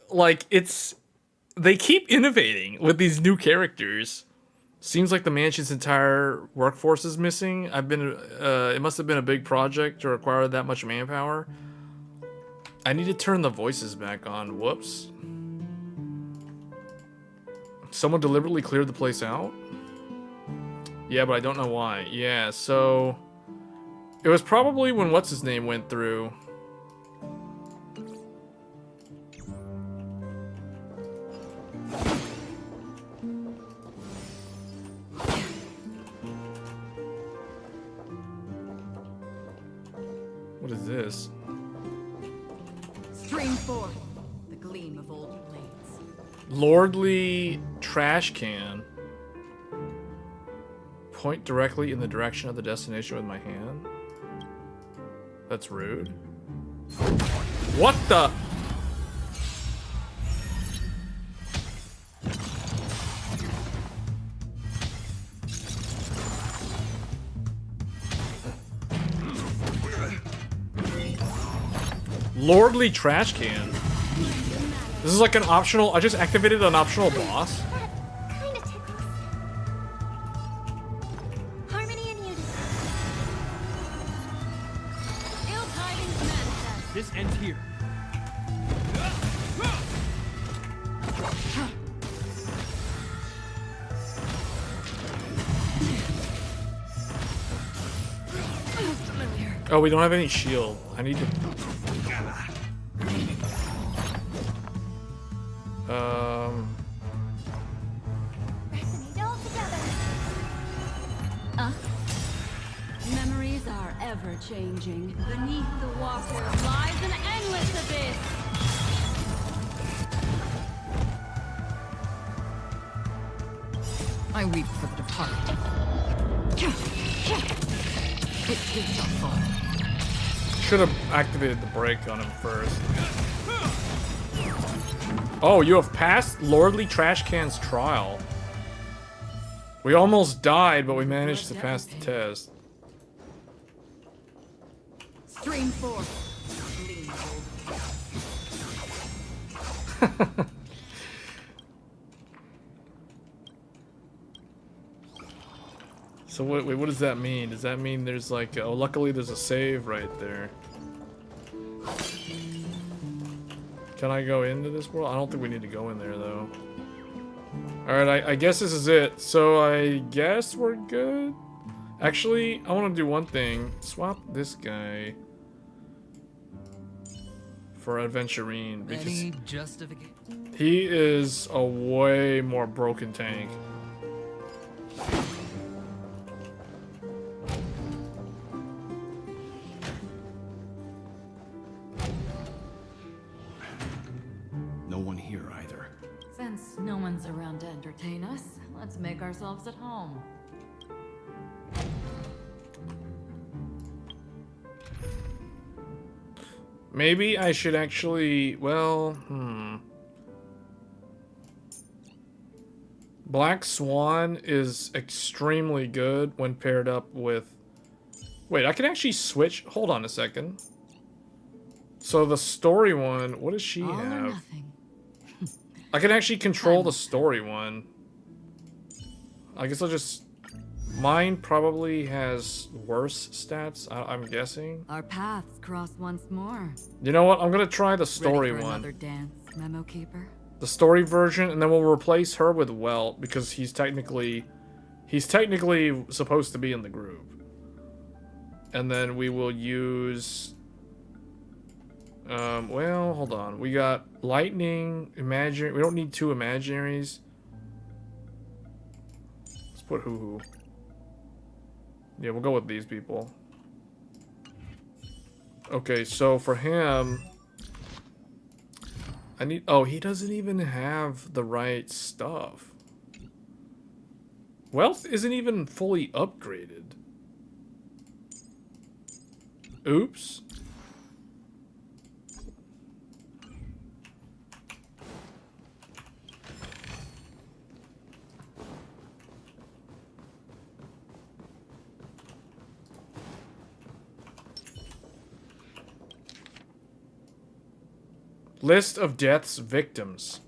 Like, they keep innovating with these new characters. Seems like the mansion's entire workforce is missing. It must have been a big project to require that much manpower. I need to turn the voices back on. Whoops. Someone deliberately cleared the place out? Yeah, but I don't know why. Yeah, so... It was probably when what's-his-name went through. What is this? Stream forth the gleam of old blades. Lordly trash can. Point directly in the direction of the destination with my hand. That's rude. What the? Lordly trash can. This is like an optional. I just activated an optional boss. Kinda tickles. Harmony and unity. Ill tidings manifest. This ends here. Oh, we don't have any shield. I need to. Resonate all together. Memories are ever changing. Beneath the water lies an endless abyss. I weep for the departed. It is a fall. Should have activated the brake on him first. Oh, you have passed Lordly Trash Can's trial. We almost died, but we managed to pass the test. Stream forth. So wait, what does that mean? Does that mean there's like, oh, luckily there's a save right there. Can I go into this world? I don't think we need to go in there though. Alright, I guess this is it. So I guess we're good. Actually, I want to do one thing. Swap this guy for Adventurine because Any justification? he is a way more broken tank. No one here either. Since no one's around to entertain us, let's make ourselves at home. Maybe I should actually, well, Black Swan is extremely good when paired up with... Wait, I can actually switch... Hold on a second. So the story one, what does she All or have? nothing. I can actually control the story one. I guess I'll just... Mine probably has worse stats, I'm guessing. Our paths cross once more. You know what? I'm gonna try the story Ready for one. another dance, Memo Keeper? The story version, and then we'll replace her with Welt because he's technically supposed to be in the group. And then we will use well, hold on. We got Lightning, Imaginary. We don't need two imaginaries. Let's put Hoo-Hoo. Yeah, we'll go with these people. Okay, so for him, I need... Oh, he doesn't even have the right stuff. Wealth isn't even fully upgraded. Oops. List of death's victims.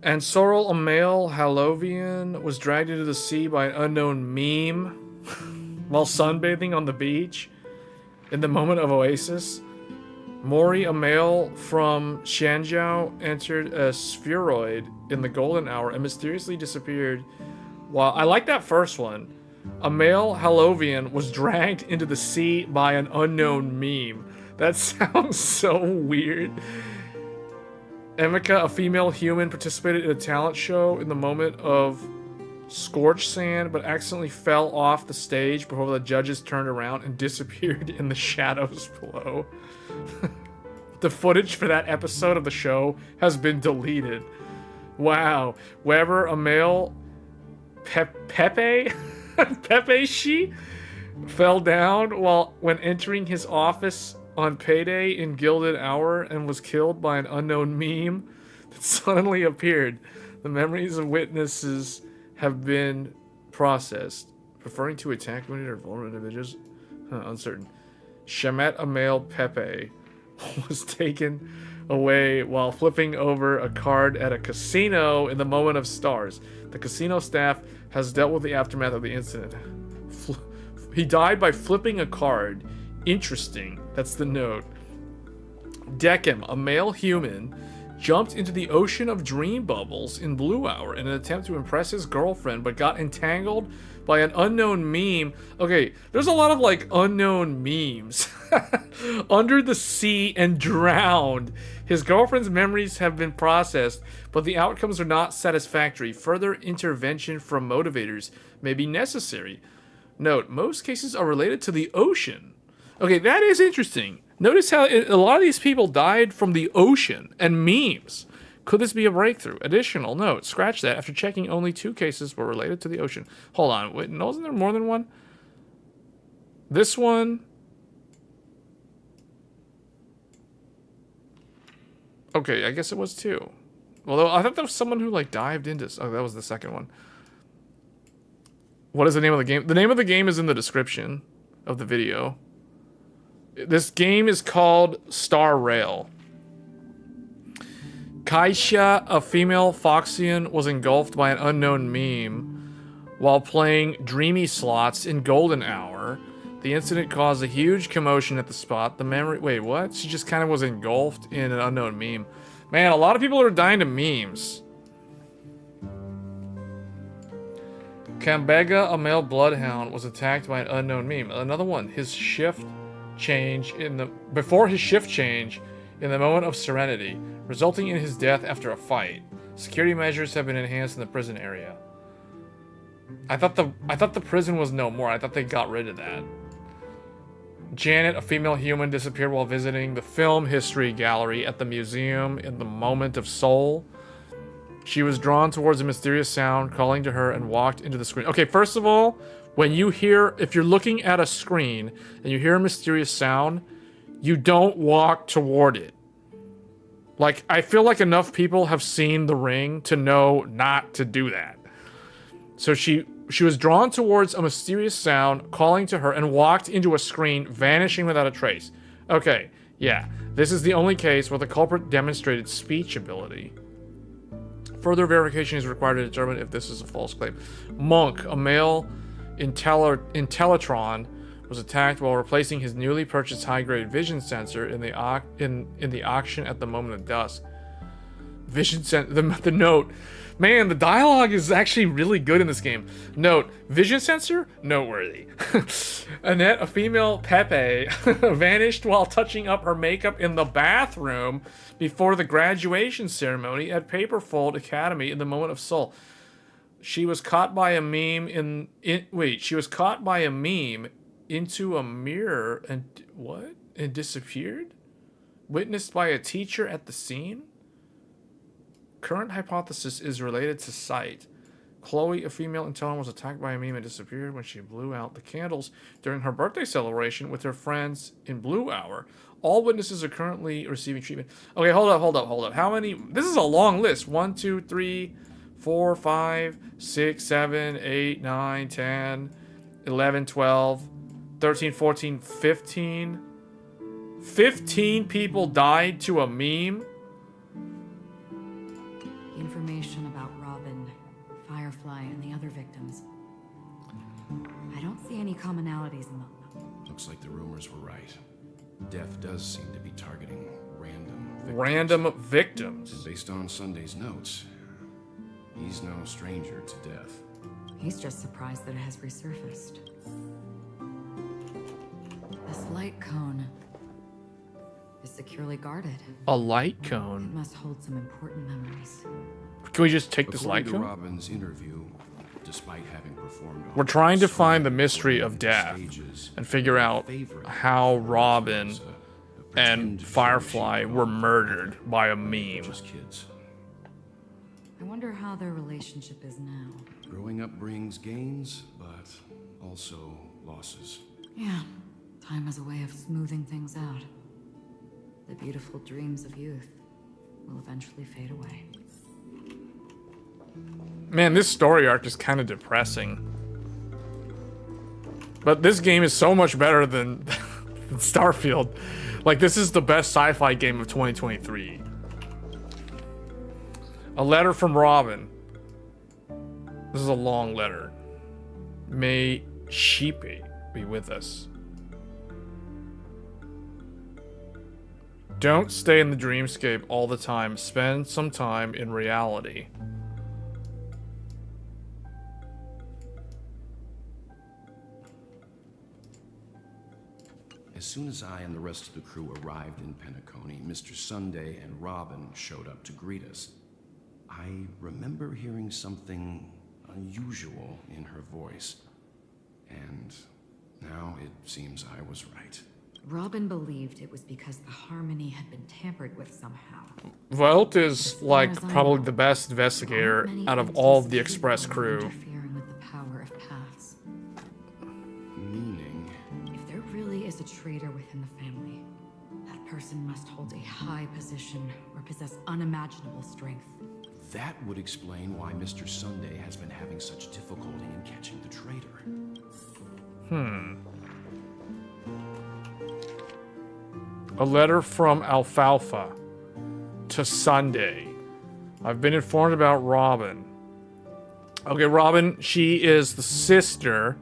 And Sorrel, a male Halovian, was dragged into the sea by an unknown meme while sunbathing on the beach in the moment of oasis. Mori, a male from Shanjiao, entered a spheroid in the golden hour and mysteriously disappeared. While I like that first one. A male Halovian was dragged into the sea by an unknown meme. That sounds so weird. Emika, a female human, participated in a talent show in the moment of scorched sand, but accidentally fell off the stage before the judges turned around and disappeared in the shadows below. The footage for that episode of the show has been deleted. Wow. Weber, a male Pepe Shi fell down when entering his office on payday in Gilded Hour and was killed by an unknown meme that suddenly appeared. The memories of witnesses have been processed. Preferring to attack wounded or vulnerable individuals? Uncertain. Shamet, a male Pepe, was taken away while flipping over a card at a casino in the moment of stars. The casino staff has dealt with the aftermath of the incident. He died by flipping a card. Interesting. That's the note. Deckham, a male human, jumped into the ocean of dream bubbles in Blue Hour in an attempt to impress his girlfriend, but got entangled by an unknown meme. Okay, there's a lot of like unknown memes. Under the sea and drowned. His girlfriend's memories have been processed, but the outcomes are not satisfactory. Further intervention from motivators may be necessary. Note, most cases are related to the ocean. Okay, that is interesting. Notice how a lot of these people died from the ocean and memes. Could this be a breakthrough? Additional note, scratch that. After checking, only 2 cases were related to the ocean. Hold on, wait, no, wasn't there more than one? This one. Okay, I guess it was 2. Although I thought there was someone who like dived into. Oh, that was the second one. What is the name of the game? The name of the game is in the description of the video. This game is called Star Rail. Kaisha, a female Foxian, was engulfed by an unknown meme while playing Dreamy Slots in Golden Hour. The incident caused a huge commotion at the spot. The memory... Wait, what? She just kind of was engulfed in an unknown meme. Man, a lot of people are dying to memes. Kambega, a male bloodhound, was attacked by an unknown meme. Another one. His shift change in the... Before his shift change in the moment of serenity, resulting in his death after a fight. Security measures have been enhanced in the prison area. I thought the prison was no more. I thought they got rid of that. Janet, a female human, disappeared while visiting the film history gallery at the museum in the moment of soul. She was drawn towards a mysterious sound calling to her and walked into the screen. Okay, first of all, when you hear, if you're looking at a screen and you hear a mysterious sound, you don't walk toward it. Like, I feel like enough people have seen The Ring to know not to do that. So she was drawn towards a mysterious sound calling to her and walked into a screen, vanishing without a trace. Okay, yeah. This is the only case where the culprit demonstrated speech ability. Further verification is required to determine if this is a false claim. Monk, a male Intellatron, was attacked while replacing his newly purchased high-grade vision sensor in the auction at the moment of dusk. Vision sensor. The note. Man, the dialogue is actually really good in this game. Note, vision sensor, noteworthy. Annette, a female Pepe, vanished while touching up her makeup in the bathroom before the graduation ceremony at Paperfold Academy in the moment of soul. She was caught by a meme she was caught by a meme into a mirror and what? And disappeared? Witnessed by a teacher at the scene? Current hypothesis is related to sight. Chloe, a female Intelligent, was attacked by a meme and disappeared when she blew out the candles during her birthday celebration with her friends in Blue Hour. All witnesses are currently receiving treatment. Okay, hold up. How many? This is a long list. 1, 2, 3, 4, 5, 6, 7, 8, 9, 10, 11, 12, 13, 14, 15. 15 people died to a meme? Information Firefly and the other victims. I don't see any commonalities among them. Looks like the rumors were right. Death does seem to be targeting random victims. And based on Sunday's notes, he's no stranger to death. He's just surprised that it has resurfaced. This light cone is securely guarded. A light It cone? must hold some important memories. Can we just take this light According to cone? Robin's interview, despite having performed We're trying to find the mystery of death and figure out how Robin and Firefly were murdered by a meme. kids. I wonder how their relationship is now. Growing up brings gains, but also losses. Yeah, time has a way of smoothing things out. The beautiful dreams of youth will eventually fade away. Man, this story arc is kind of depressing. But this game is so much better than Starfield. Like, this is the best sci-fi game of 2023. A letter from Robin. This is a long letter. May Sheepy be with us. Don't stay in the dreamscape all the time. Spend some time in reality. As soon as I and the rest of the crew arrived in Penacony, Mr. Sunday and Robin showed up to greet us. I remember hearing something unusual in her voice. And now it seems I was right. Robin believed it was because the harmony had been tampered with somehow. Velt is like probably the best investigator out of all of the Express crew. Interfering with the power of paths. Meaning? If there really is a traitor within the family, that person must hold a high position or possess unimaginable strength. That would explain why Mr. Sunday has been having such difficulty in catching the traitor. A letter from Alfalfa to Sunday. I've been informed about Robin. Okay, Robin, she is the sister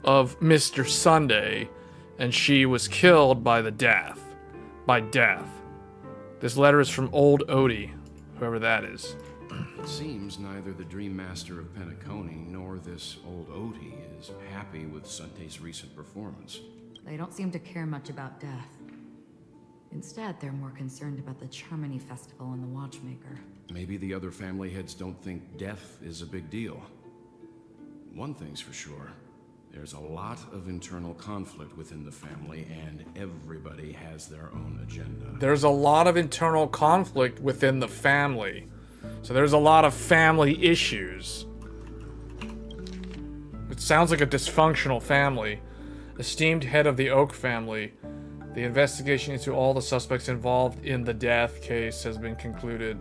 of Mr. Sunday, and she was killed by death. This letter is from Old Odie, whoever that is. It seems neither the Dream Master of Penacony nor this old Odie is happy with Sunday's recent performance. They don't seem to care much about death. Instead, they're more concerned about the Charmony Festival and the Watchmaker. Maybe the other family heads don't think death is a big deal. One thing's for sure. There's a lot of internal conflict within the family, and everybody has their own agenda. There's a lot of internal conflict within the family. So there's a lot of family issues. It sounds like a dysfunctional family. Esteemed head of the Oak family, the investigation into all the suspects involved in the death case has been concluded.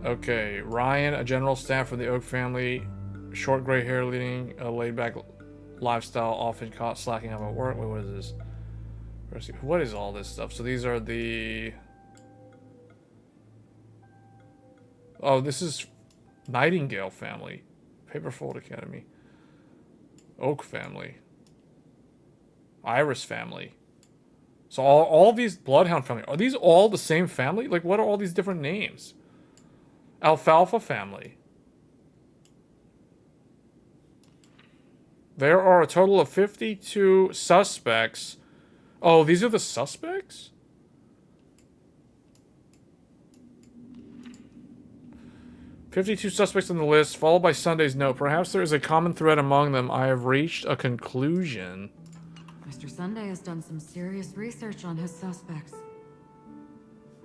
Okay, Ryan, a general staff from the Oak family, short gray hair, leading a laid-back lifestyle, often caught slacking up at work. Wait, what is this? What is all this stuff? So these are the... Oh, this is Nightingale family, Paperfold Academy, Oak family, Iris family. So all these Bloodhound family, are these all the same family? Like, what are all these different names? Alfalfa family. There are a total of 52 suspects. Oh, these are the suspects? "52 suspects on the list, followed by Sunday's note. Perhaps there is a common thread among them. I have reached a conclusion." Mr. Sunday has done some serious research on his suspects.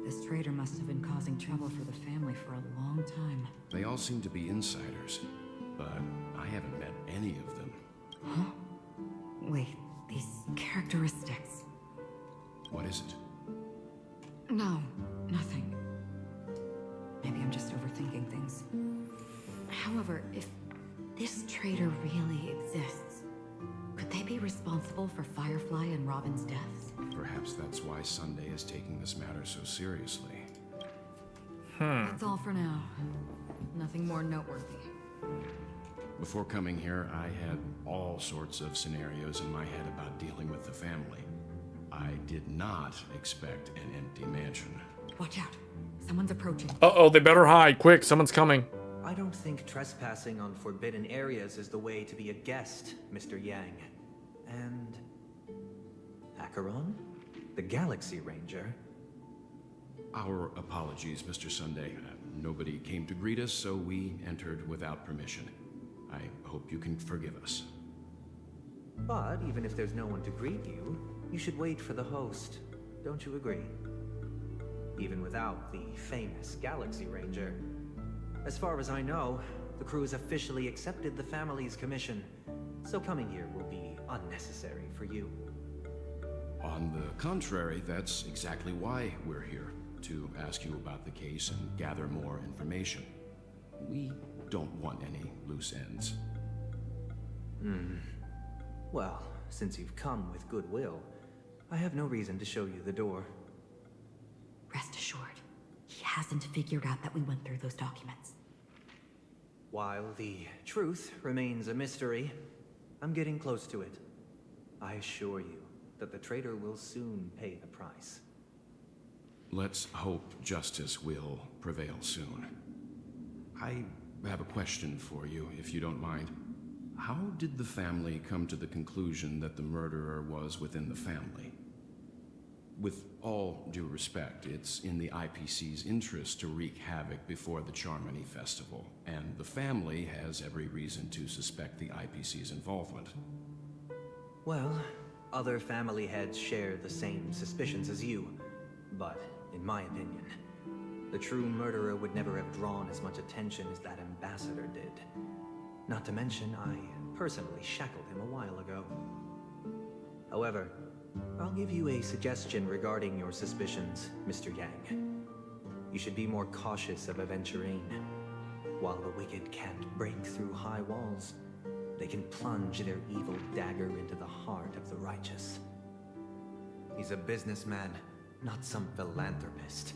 This traitor must have been causing trouble for the family for a long time. They all seem to be insiders, but I haven't met any of them. Huh? Wait, these characteristics. What is it? No, nothing. Maybe I'm just overthinking things. However, if this traitor really exists, could they be responsible for Firefly and Robin's deaths? Perhaps that's why Sunday is taking this matter so seriously. That's all for now. Nothing more noteworthy. Before coming here, I had all sorts of scenarios in my head about dealing with the family. I did not expect an empty mansion. Watch out. Someone's approaching. Uh-oh, they better hide. Quick, someone's coming. I don't think trespassing on forbidden areas is the way to be a guest, Mr. Yang. And... Acheron? The Galaxy Ranger? Our apologies, Mr. Sunday. Nobody came to greet us, so we entered without permission. I hope you can forgive us. But even if there's no one to greet you, you should wait for the host. Don't you agree? Even without the famous Galaxy Ranger. As far as I know, the crew has officially accepted the family's commission, so coming here will be unnecessary for you. On the contrary, that's exactly why we're here, to ask you about the case and gather more information. We don't want any loose ends. Well, since you've come with goodwill, I have no reason to show you the door. Rest assured, he hasn't figured out that we went through those documents. While the truth remains a mystery, I'm getting close to it. I assure you that the traitor will soon pay the price. Let's hope justice will prevail soon. I have a question for you, if you don't mind. How did the family come to the conclusion that the murderer was within the family? With all due respect, it's in the IPC's interest to wreak havoc before the Charmony Festival, and the family has every reason to suspect the IPC's involvement. Well, other family heads share the same suspicions as you, but in my opinion, the true murderer would never have drawn as much attention as that ambassador did. Not to mention, I personally shackled him a while ago. However, I'll give you a suggestion regarding your suspicions, Mr. Yang. You should be more cautious of Aventurine. While the wicked can't break through high walls, they can plunge their evil dagger into the heart of the righteous. He's a businessman, not some philanthropist.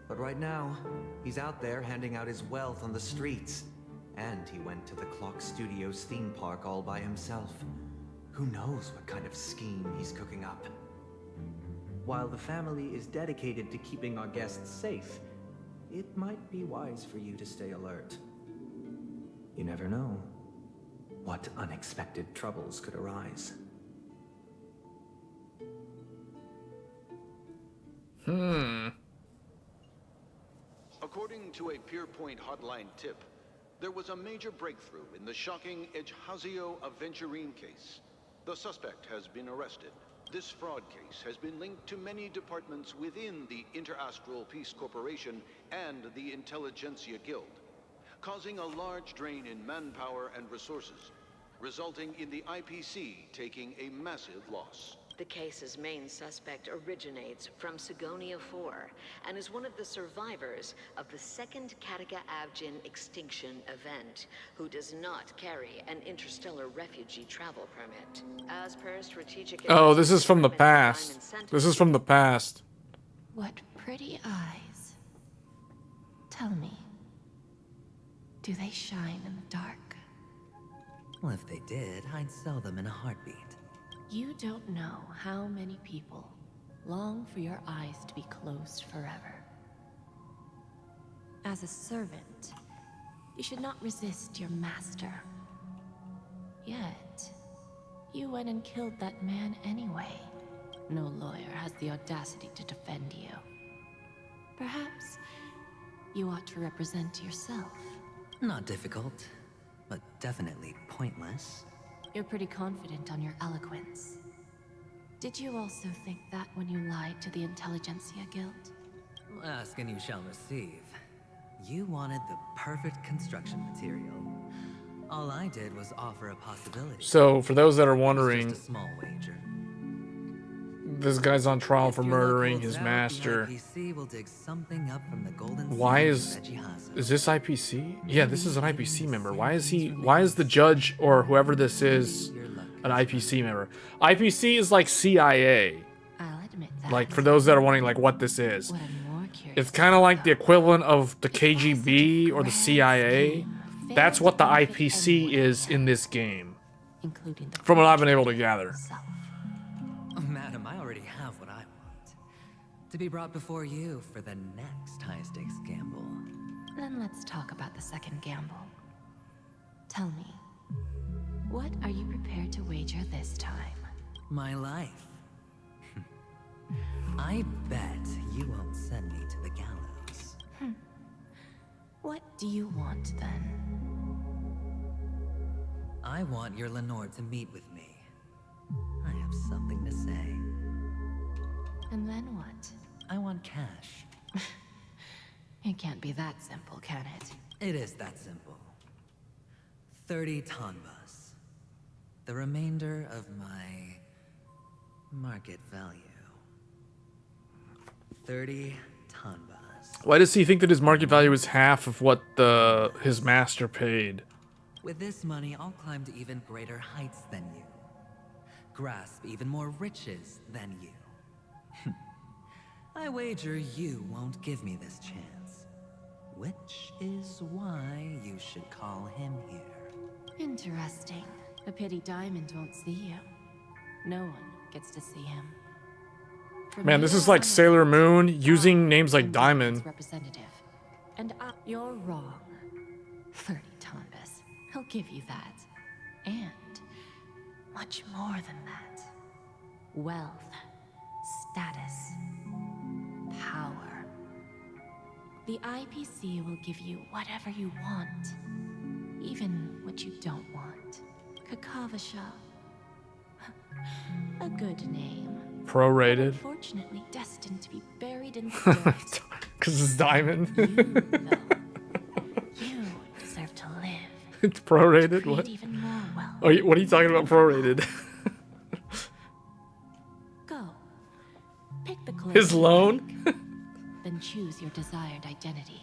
But right now, he's out there handing out his wealth on the streets. And he went to the Clock Studios theme park all by himself. Who knows what kind of scheme he's cooking up? While the family is dedicated to keeping our guests safe, it might be wise for you to stay alert. You never know what unexpected troubles could arise. According to a Pierpoint hotline tip, there was a major breakthrough in the shocking Ejhazio Aventurine case. The suspect has been arrested. This fraud case has been linked to many departments within the Interastral Peace Corporation and the Intelligentsia Guild, causing a large drain in manpower and resources, resulting in the IPC taking a massive loss. The case's main suspect originates from Sigonia 4 and is one of the survivors of the second Kataka Abjin extinction event, who does not carry an interstellar refugee travel permit. As per strategic... Oh, this is from the past. This is from the past. What pretty eyes. Tell me, do they shine in the dark? Well, if they did, I'd sell them in a heartbeat. You don't know how many people long for your eyes to be closed forever. As a servant, you should not resist your master. Yet, you went and killed that man anyway. No lawyer has the audacity to defend you. Perhaps you ought to represent yourself. Not difficult, but definitely pointless. You're pretty confident on your eloquence. Did you also think that when you lied to the Intelligentsia Guild? Ask and you shall receive. You wanted the perfect construction material. All I did was offer a possibility. So, for those that are wondering, just a small wager. This guy's on trial for murdering his master. Why is this IPC? Yeah, this is an IPC member. Why is the judge or whoever this is an IPC member? IPC is like CIA. I'll admit that. Like, for those that are wondering like what this is. It's kind of like the equivalent of the KGB or the CIA. That's what the IPC is in this game, including the from what I've been able to gather. Oh, madam, I already have what I want. To be brought before you for the next high-stakes gamble. Then let's talk about the second gamble. Tell me, what are you prepared to wager this time? My life. I bet you won't send me to the gallows. What do you want, then? I want your Lenore to meet with me. I have something to say. And then what? I want cash. It can't be that simple, can it? It is that simple. 30 tonbas. The remainder of my market value. 30 tonbas. Why does he think that his market value is half of what his master paid? With this money, I'll climb to even greater heights than you. Grasp even more riches than you. I wager you won't give me this chance. Which is why you should call him here. Interesting. A pity Diamond won't see you. No one gets to see him. Man, this is like Sailor Moon using names like Diamond. Representative. And you're wrong. 30 tonbas. I'll give you that. And much more than that. Wealth, status, power. The IPC will give you whatever you want. Even what you don't want. Kakavasha. A good name. Prorated. Unfortunately destined to be buried in the dirt. Because it's Diamond. You deserve to live. It's prorated? What? Even more wealth. Oh, what are you talking about prorated? Go. Pick the clothes. His loan? Then choose your desired identity.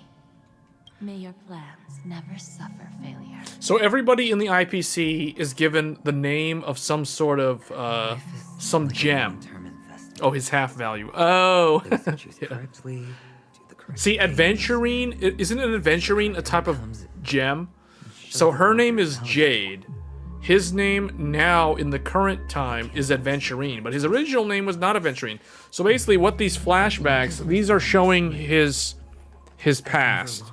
May your plans never suffer failure. So everybody in the IPC is given the name of some sort of, some gem. Oh, his half value. Oh. Yeah. See, adventurine, isn't an adventurine a type of gem? So her name is Jade. His name now in the current time is Adventurine, but his original name was not Adventurine. So basically what these flashbacks, these are showing his past.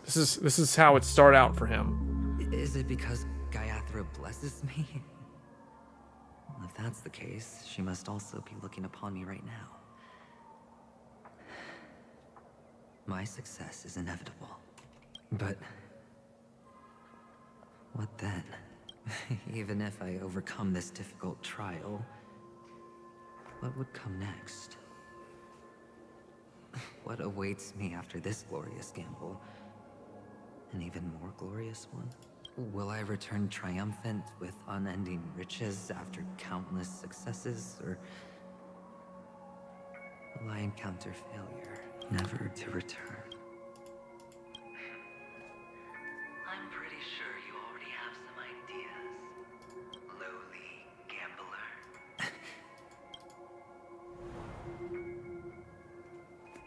This is how it started out for him. Is it because Gayatri blesses me? Well, if that's the case, she must also be looking upon me right now. My success is inevitable. But what then? Even if I overcome this difficult trial, what would come next? What awaits me after this glorious gamble? An even more glorious one? Will I return triumphant with unending riches after countless successes, or will I encounter failure, never to return? I'm pretty sure you already have some ideas, lowly gambler.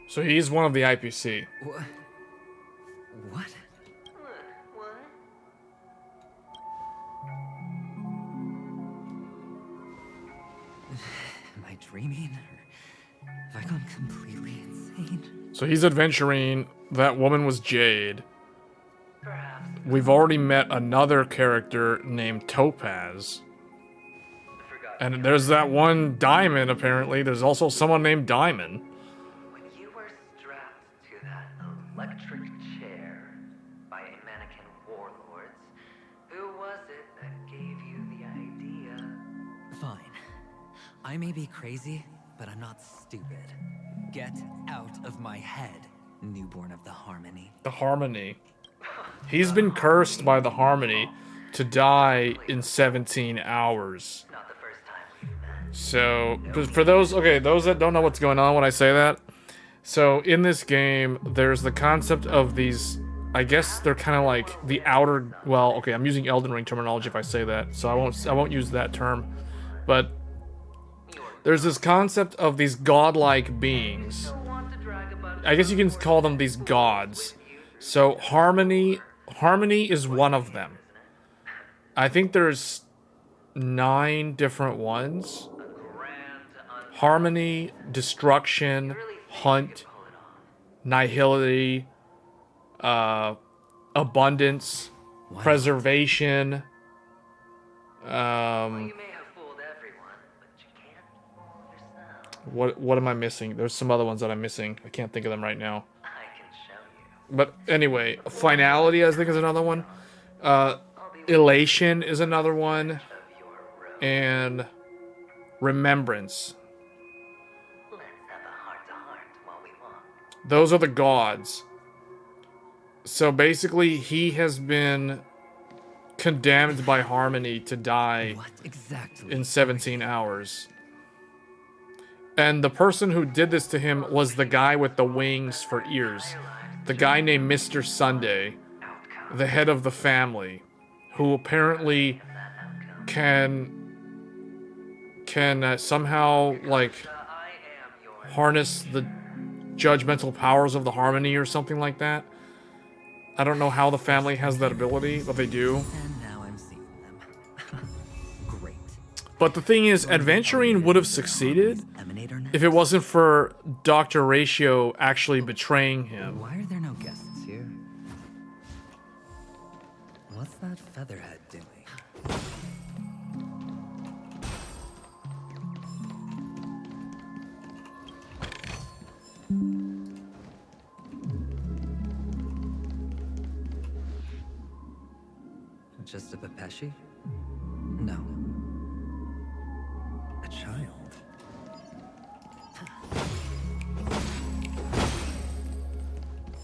So he's one of the IPC. What? What? Am I dreaming? Or have I gone completely insane? So he's Adventurine. That woman was Jade. We've already met another character named Topaz. And there's that one Diamond, apparently. There's also someone named Diamond. When you were strapped to that electric chair by a mannequin warlords, who was it that gave you the idea? Fine. I may be crazy, but I'm not stupid. Get out of my head, newborn of the Harmony. The Harmony. He's been cursed by the Harmony to die in 17 hours. So, for those that don't know what's going on when I say that, so in this game, there's the concept of these, I guess they're kind of like the outer, well, okay, I'm using Elden Ring terminology if I say that, so I won't use that term, but there's this concept of these godlike beings. I guess you can call them these gods. So Harmony Harmony is one of them. I think there's 9 different ones. Harmony, Destruction, Hunt, Nihility, Abundance, Preservation. What am I missing? There's some other ones that I'm missing. I can't think of them right now. But anyway, Finality I think is another one. Elation is another one. And Remembrance. Those are the gods. So basically, he has been condemned by Harmony to die in 17 hours. And the person who did this to him was the guy with the wings for ears. The guy named Mr. Sunday, the head of the family, who apparently can somehow, like, harness the judgmental powers of the Harmony or something like that. I don't know how the family has that ability, but they do. And now I'm seeing them. Great. But the thing is, Adventurine would have succeeded if it wasn't for Dr. Ratio actually betraying him. Why are there no guests here? What's that featherhead doing? Just a Pepeshi? No. A child.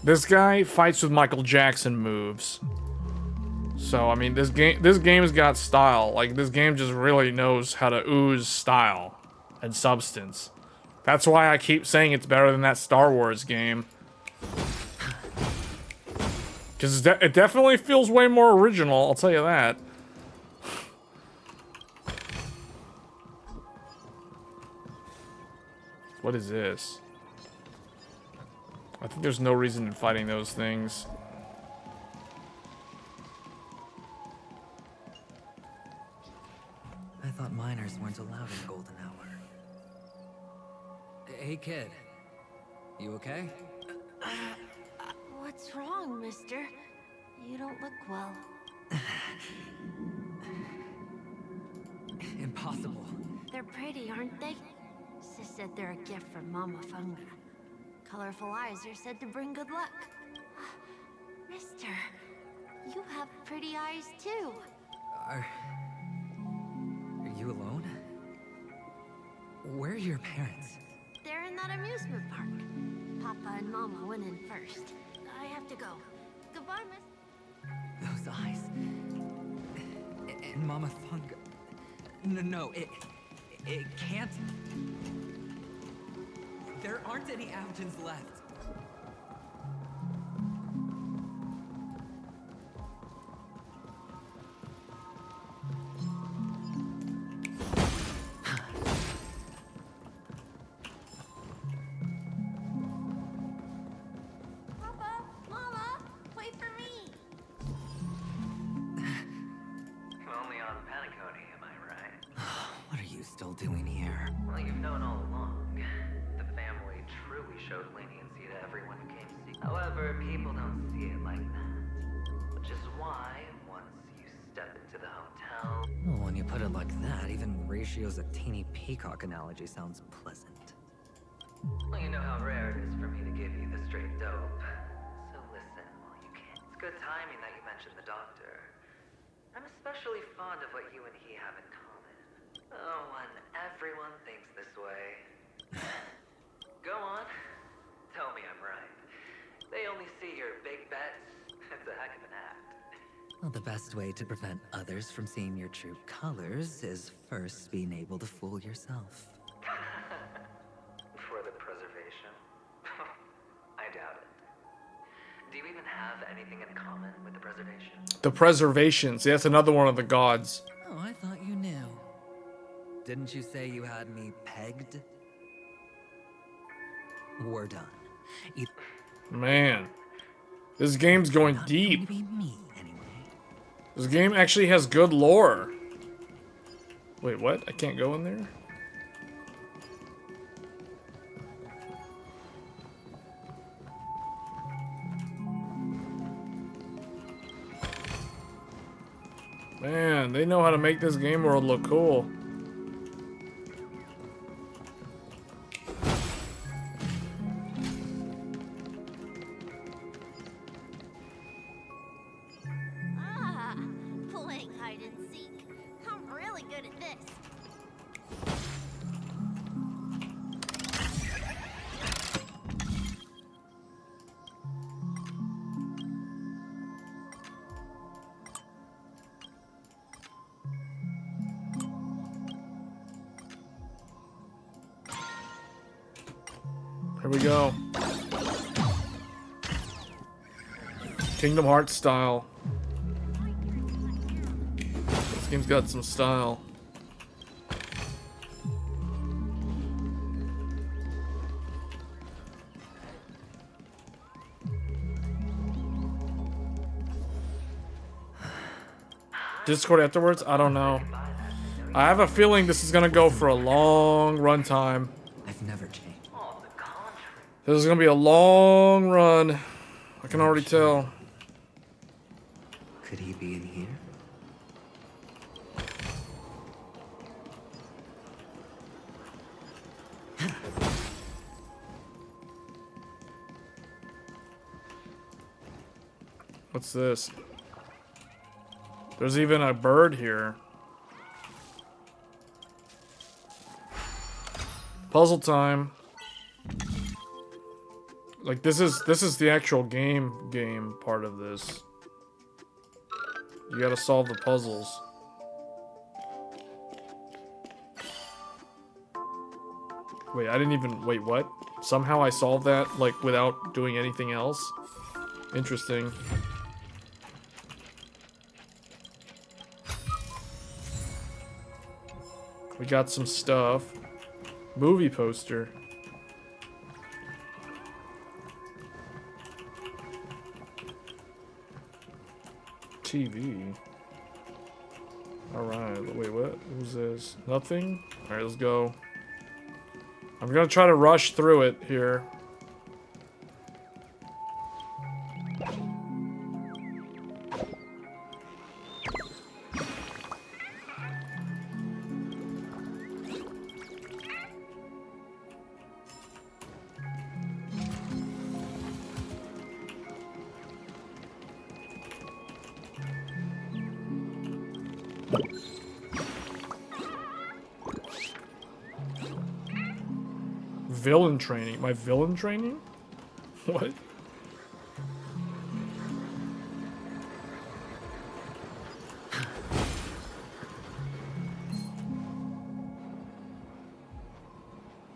This guy fights with Michael Jackson moves. So, I mean, this game's got style. Like, this game just really knows how to ooze style and substance. That's why I keep saying it's better than that Star Wars game. Because it definitely feels way more original, I'll tell you that. What is this? I think there's no reason in fighting those things. I thought miners weren't allowed in Golden Hour. Hey, kid. You okay? What's wrong, mister? You don't look well. Impossible. They're pretty, aren't they? Sis said they're a gift from Mama Funga. Colorful eyes are said to bring good luck. Mister, you have pretty eyes too. Are you alone? Where are your parents? They're in that amusement park. Papa and Mama went in first. I have to go. Goodbye, miss. Those eyes. And Mama Funga. No, it can't. There aren't any Avgins left. Papa, Mama, wait for me. Only on Paniconi, am I right? What are you still doing here? Well, you've known all along. The family truly showed leniency to everyone who came to see. However, people don't see it like that. Which is why, once you step into the hotel... Well, when you put it like that, even Ratio's a teeny peacock analogy sounds pleasant. Well, you know how rare it is for me to give you the straight dope. So listen while you can. It's good timing that you mentioned the doctor. I'm especially fond of what you and he have in common. Oh, when everyone thinks this way. Go on. Tell me I'm right. They only see your big bets. It's a heck of an act. Well, the best way to prevent others from seeing your true colors is first being able to fool yourself. For the preservation? I doubt it. Do you even have anything in common with the preservation? The Preservation. See, that's another one of the gods. Oh, I thought you knew. Didn't you say you had me pegged? We're done. Man. This game's going deep. This game actually has good lore. Wait, what? I can't go in there? Man, they know how to make this game world look cool. Playing hide and seek. I'm really good at this. Here we go. Kingdom Hearts style. This game's got some style. Discord afterwards? I don't know. I have a feeling this is gonna go for a long runtime. I've never changed. This is gonna be a long run. I can already tell. Could he be in here? What's this? There's even a bird here. Puzzle time. Like this is the actual game part of this. You gotta solve the puzzles. Wait, I didn't even wait, what? Somehow I solved that like without doing anything else? Interesting. We got some stuff. Movie poster. TV. Alright, wait, what? Who's this? Nothing? Alright, let's go. I'm gonna try to rush through it here. Villain training. My villain training? What?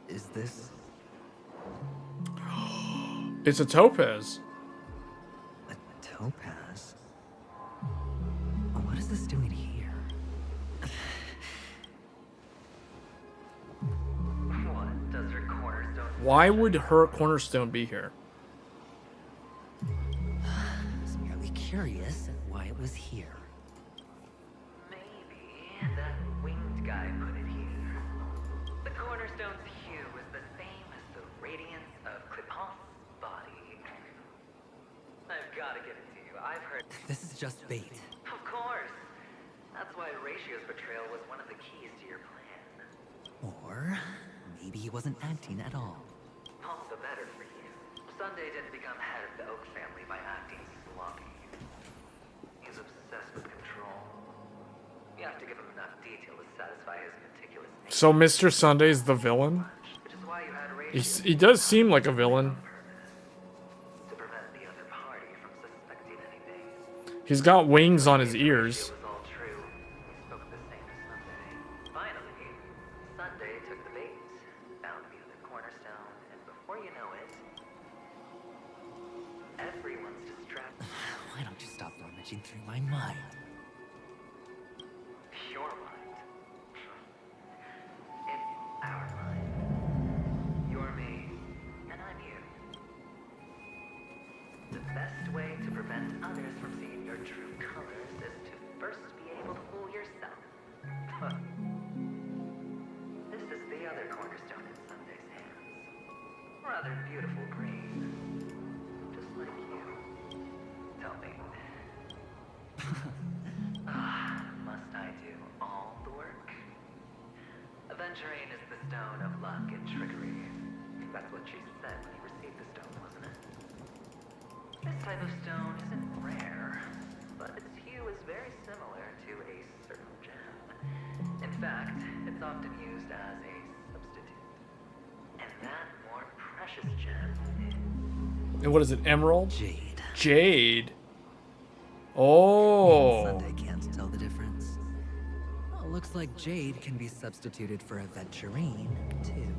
Is this? It's a topaz. A topaz? What is this doing here? Why would her cornerstone be here? I was merely curious at why it was here. Maybe that winged guy put it here. The cornerstone's hue is the same as the radiance of Clipon's body. I've got to give it to you. I've heard. This is just bait. Of course. That's why Ratio's betrayal was one of the keys to your plan. Or maybe he wasn't acting at all. All the better for you. Sunday didn't become head of the Oak family by acting sloppy. He's obsessed with control. You have to give him enough detail to satisfy his meticulous nature. So Mr. Sunday's the villain? Which is why you had Ratio He does seem like a villain. to prevent the other party from suspecting anything. He's got wings on his ears. It was all true. We spoke the same to Sunday. Finally, Sunday took the bait, found the other cornerstone, and before you know it, everyone's distracted. Why don't you stop rummaging through my mind? Your mind. It's our mind. You're me, and I'm you. The best way your true colors is to first be able to fool yourself. This is the other cornerstone in Sunday's hands. Rather beautiful green. Just like you. Tell me. Must I do all the work? Aventurine is the stone of luck and trickery. That's what she said when you received the stone, wasn't it? This type of stone isn't rare, but its hue is very similar to a certain gem. In fact, it's often used as a substitute. And that more precious gem is... And what is it? Emerald? Jade. Jade. Oh. Sunday can't tell the difference. Well, looks like jade can be substituted for aventurine, too.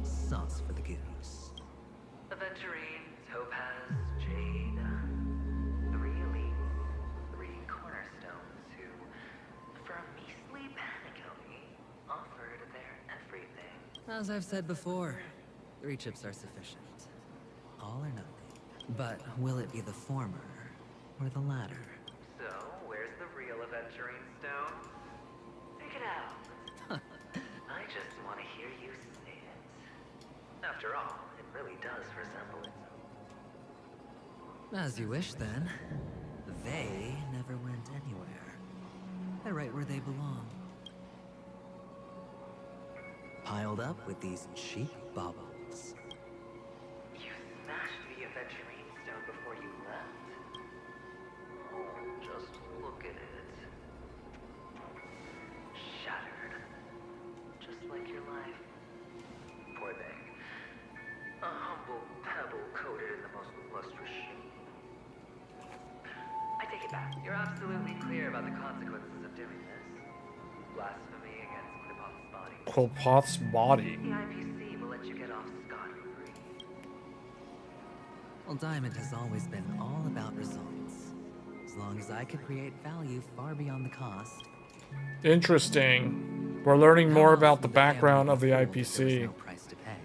Sauce for the goose. Aventurine, topaz, jade. 3 elites, 3 cornerstones who, for a measly penny, offered their everything. As I've said before, 3 chips are sufficient. All or nothing. But will it be the former or the latter? So, where's the real aventurine stone? Pick it out. I just want to hear you say it. After all, it really does resemble it. As you wish, then. They never went anywhere. They're right where they belong. Piled up with these cheap baubles. You smashed the aventurine stone before you left. Oh, just look at it. Shattered. Just like your life. Poor thing. A humble pebble coated in the most lustrous sheen. I take it back. You're absolutely clear about the consequences of doing this. Blasphemy against Kripoth's body. Kripoth's body. The IPC will let you get off scot-free. Well, Diamond has always been all about results. As long as I could create value far beyond the cost. Interesting. We're learning more about the background of the IPC. No price to pay.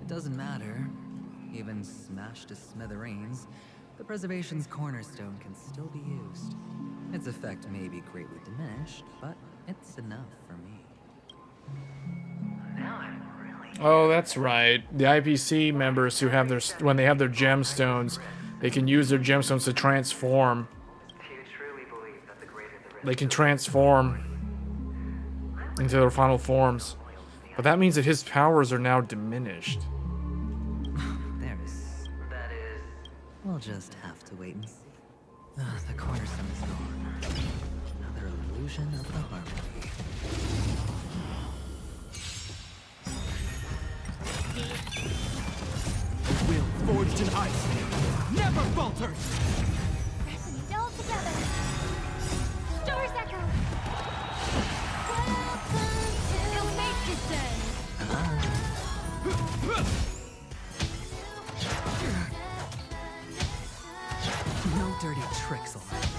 It doesn't matter. Even smashed to smithereens, the preservation's cornerstone can still be used. Its effect may be greatly diminished, but it's enough for me. Now I'm really... Oh, that's right. The IPC members who have their, when they have their gemstones, they can use their gemstones to transform. Do you truly believe that the greater the risk... They can transform into their final forms. But that means that his powers are now diminished. There is... That is... We'll just have to wait and see. The cornerstone is gone. Another illusion of the harmony. Will forged in ice never falters! Pressing all together. Stars echo. It'll make you say. No dirty tricks allowed.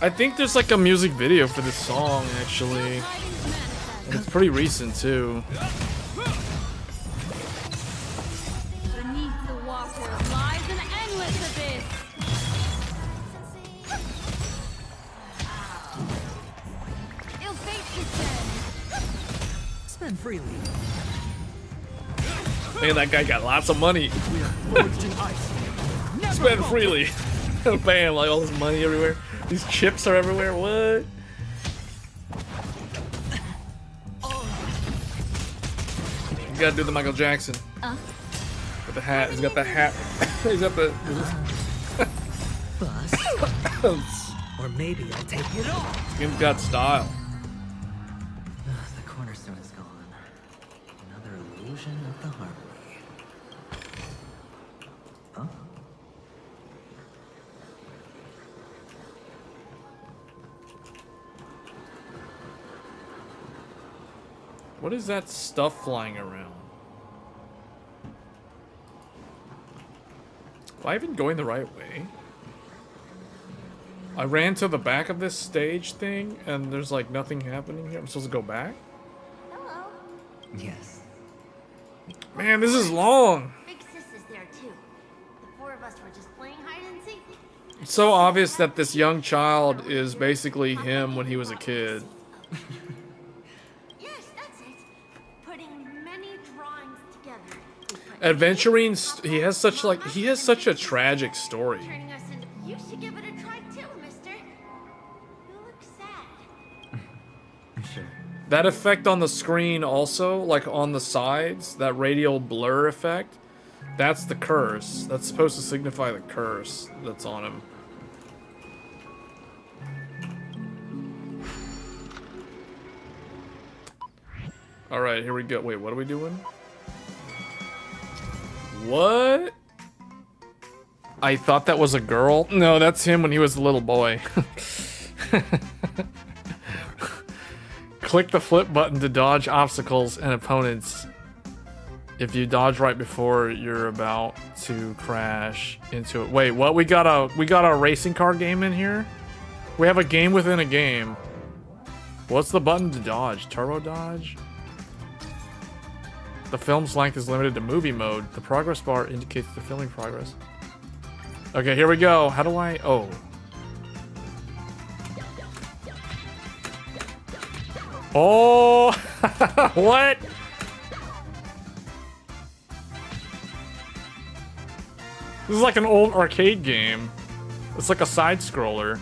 I think there's like a music video for this song, actually. And it's pretty recent, too. Beneath the water lies an endless abyss. Ill fate descends. Spend freely. Man, that guy got lots of money. Forged in ice. Spend freely. Bam, like all this money everywhere. These chips are everywhere. What? You gotta do the Michael Jackson. With the hat. He's got the hat. He's got the. Bust. Or maybe I'll take it off. He's got style. The cornerstone is gone. Another illusion of the harmony. Huh? What is that stuff flying around? Am I even going the right way? I ran to the back of this stage thing, and there's like nothing happening here. I'm supposed to go back? Hello. Yes. Man, this is long. Big Sis is there too. The four of us were just playing hide and seek. It's so obvious that this young child is basically him when he was a kid. Yes, that's it. Putting many drawings together. Adventuring, he has such a tragic story. Turning us into. You should give it a try too, mister. You look sad. Sure. That effect on the screen also, like on the sides, that radial blur effect, that's the curse. That's supposed to signify the curse that's on him. Alright, here we go. Wait, what are we doing? What? I thought that was a girl. No, that's him when he was a little boy. Click the flip button to dodge obstacles and opponents. If you dodge right before you're about to crash into it. Wait, what? We got a racing car game in here? We have a game within a game. What's the button to dodge? Turbo dodge? The film's length is limited to movie mode. The progress bar indicates the filming progress. Okay, here we go. How do I... Oh. Oh! What? This is like an old arcade game. It's like a side scroller.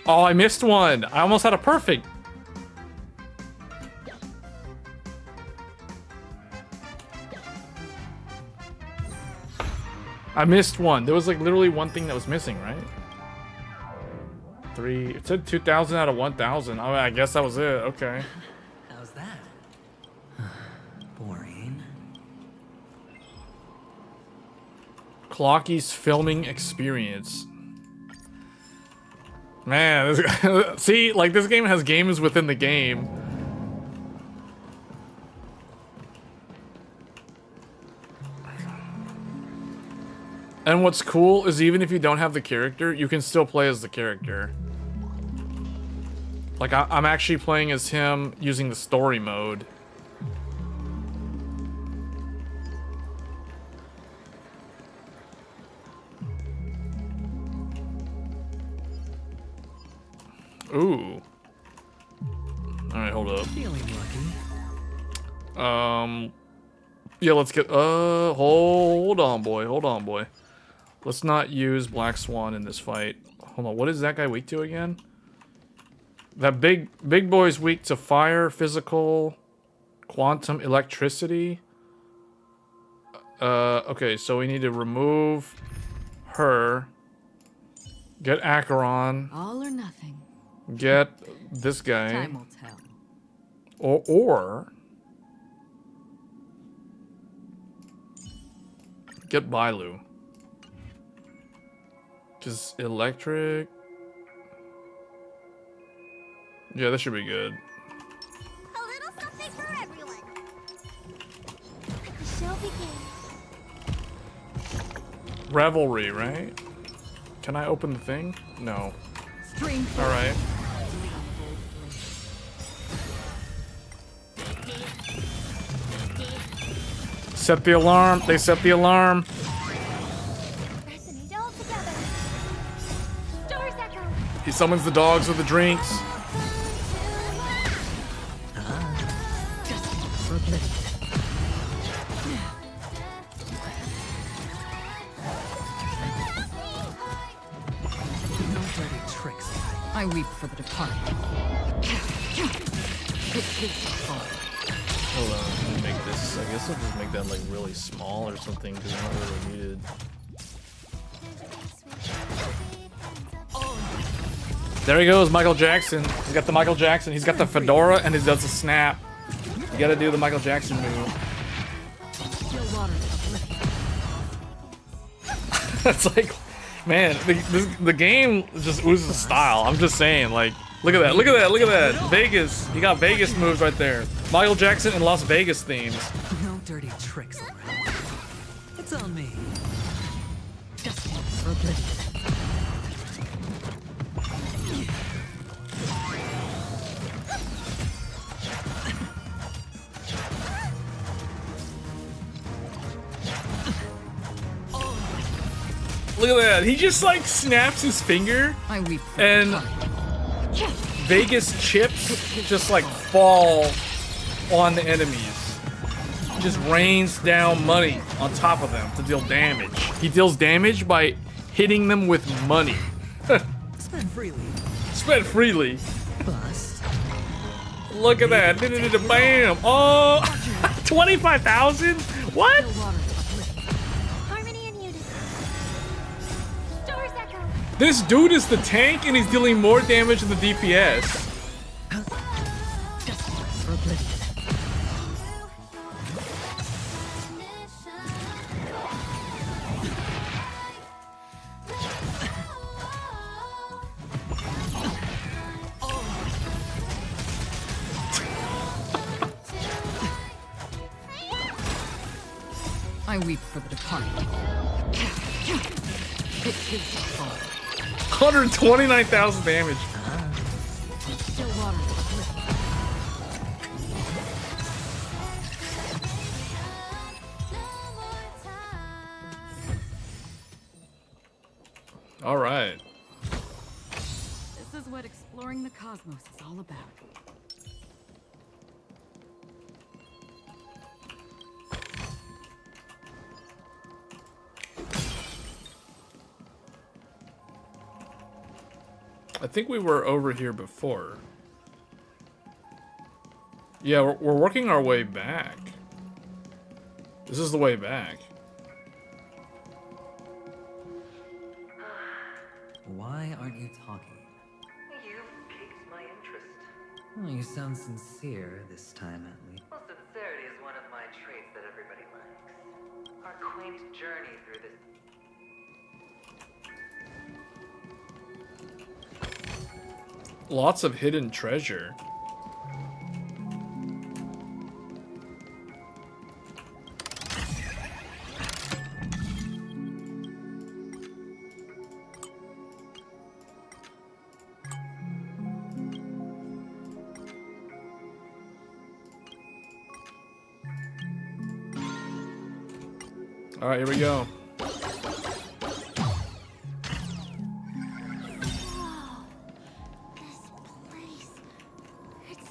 Oh, I missed one. I almost had a perfect. I missed one. There was like literally one thing that was missing, right? 3. It said 2,000 out of 1,000. Oh, I guess that was it. Okay. How's that? Boring. Clocky's filming experience. Man, this, see, like this game has games within the game. And what's cool is even if you don't have the character, you can still play as the character. Like I'm actually playing as him using the story mode. Ooh. Alright, hold up. Feeling lucky. Yeah, let's get hold on boy. Let's not use Black Swan in this fight. Hold on, what is that guy weak to again? That big boy's weak to fire, physical, quantum, electricity. Okay, so we need to remove her. Get Acheron. All or nothing. Get this guy. Time will tell. Or get Bailu. Just electric. Yeah, this should be good. A little something for everyone. Let the show begin. Revelry, right? Can I open the thing? No. All right. Set the alarm. They set the alarm. Resonate all together. Stars echo. He summons the dogs with the drinks. I weep for the departed. Hold on, let me make this. I guess I'll just make that like really small or something because it's not really needed. There he goes, Michael Jackson. He's got the Michael Jackson. He's got the fedora and he does a snap. You gotta do the Michael Jackson move. It's like, man, the game just oozes style. I'm just saying, like, look at that, look at that, look at that. Vegas, you got Vegas moves right there. Michael Jackson and Las Vegas themes. No dirty tricks around. It's on me. Look at that. He just like snaps his finger and Vegas chips just like fall on the enemies. He just rains down money on top of them to deal damage. He deals damage by hitting them with money. Spend freely. Spend freely. Bust. Look at that. Bam. Oh, 25,000? What? This dude is the tank and he's dealing more damage than the DPS. I weep for the departed. It is the fall. 129,000 damage. Still water. All right. This is what exploring the cosmos is all about. I think we were over here before. Yeah, we're working our way back. This is the way back. Why aren't you talking? You've piqued my interest. Oh, you sound sincere this time, at least. Well, sincerity is one of my traits that everybody likes. Our quaint journey through this. Lots of hidden treasure. All right, here we go.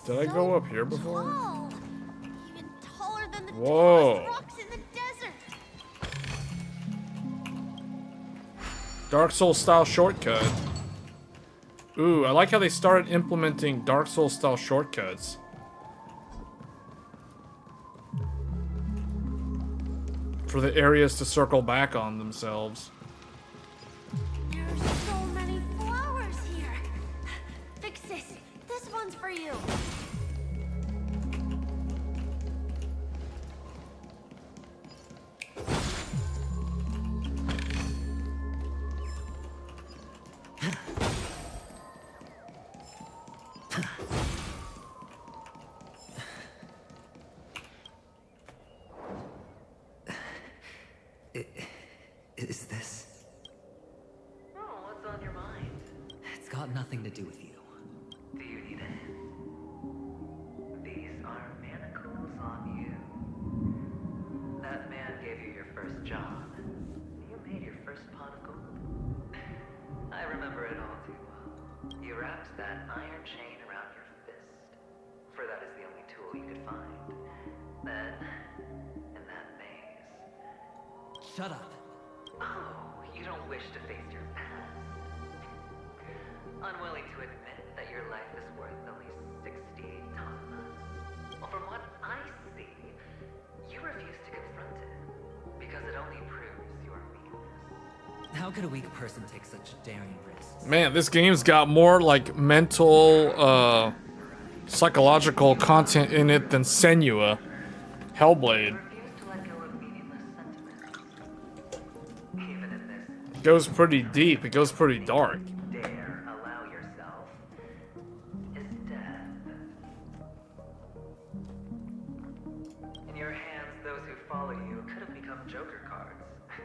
Did I go up here before? Even taller than the Whoa. tallest rocks in the desert. Dark Souls style shortcut. Ooh, I like how they started implementing Dark Souls style shortcuts. For the areas to circle back on themselves. There's so many flowers here. Fix this. This one's for you. Is this? Oh, what's on your mind? It's got nothing to do with you. Do you need a hint? These are manacles on you. That man gave you your first job. You made your first pot of gold. I remember it all too well. You wrapped that iron chain around your fist, for that is the only tool you could find. Then, in that maze... Shut up. Oh, you don't wish to face your past. Unwilling to admit that your life is worth only 68 tamas. Well, from what I see, you refuse to confront it, because it only proves your weakness. How could a weak person take such daring risks? Man, this game's got more like mental, psychological content in it than Senua. Hellblade. It goes pretty deep, it goes pretty dark. Dare allow yourself is death. In your hands, those who follow you could have become Joker cards.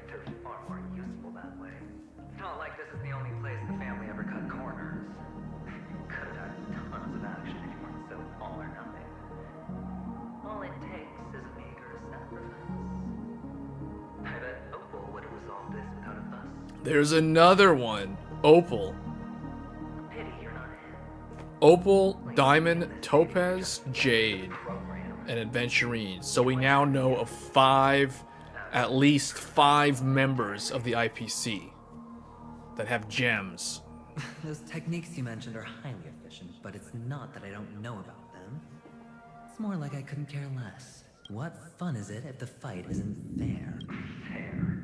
They're far more useful that way. the only place the family ever cut corners. Could have had tons of action if you weren't so all or nothing. All it takes is a meager sacrifice. I bet Opal would have resolved this without a fuss. There's another one. Opal. Pity you're not in. Opal, Diamond, Topaz, Jade, and Adventurine. So we now know of at least five members of the IPC that have gems. Those techniques you mentioned are highly efficient, but it's not that I don't know about them. It's more like I couldn't care less. What fun is it if the fight isn't fair? Fair?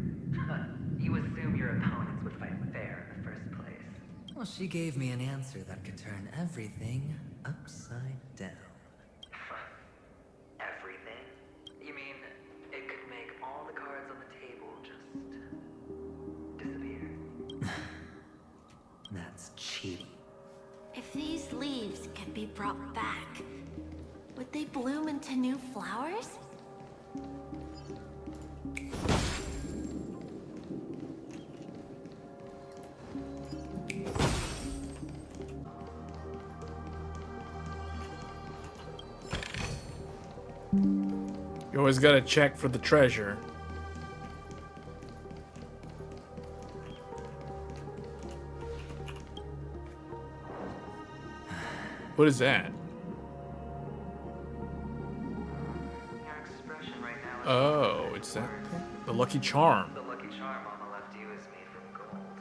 You assume your opponents would fight fair in the first place. Well, she gave me an answer that could turn everything upside down. Everything? You mean it could make all the cards on the table just disappear? That's cheating. If these leaves could be brought back, would they bloom into new flowers? You always gotta check for the treasure. What is that? Your expression right now is Oh, it's that. The Lucky Charm. The lucky charm Mama left you is made from gold.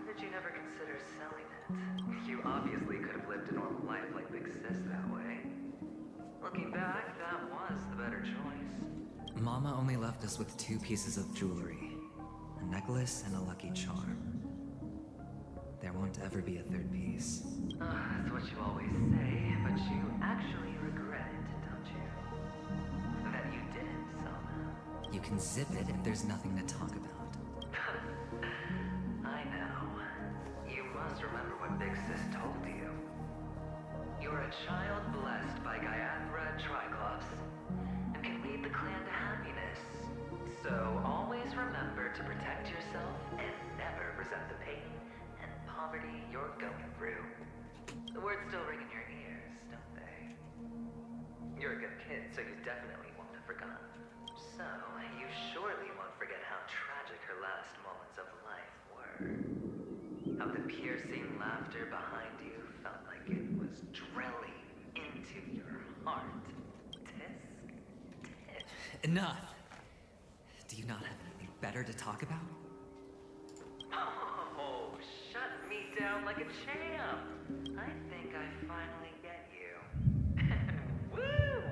Why did you never consider selling it? You obviously could have lived a normal life like Big Sis that way. Looking back, that was the better choice. Mama only left us with 2 pieces of jewelry. A necklace and a lucky charm. There won't ever be a 3rd piece. That's what you always say, but you actually regret it, don't you? That you didn't sell them. You can zip it if there's nothing to talk about. I know. You must remember what Big Sis told you. You're a child blessed by Gaiathra Triclops, and can lead the clan to happiness. So always remember to protect yourself and never resent the pain and poverty you're going through. The words still ring in your ears, don't they? You're a good kid, so you definitely won't have forgotten. So, you surely won't forget how tragic her last moments of life were. How the piercing laughter behind you felt like it was drilling into your heart. Tisk, tisk. Enough! Do you not have anything better to talk about? Oh, shut me down like a champ. I think I finally get you. Woo!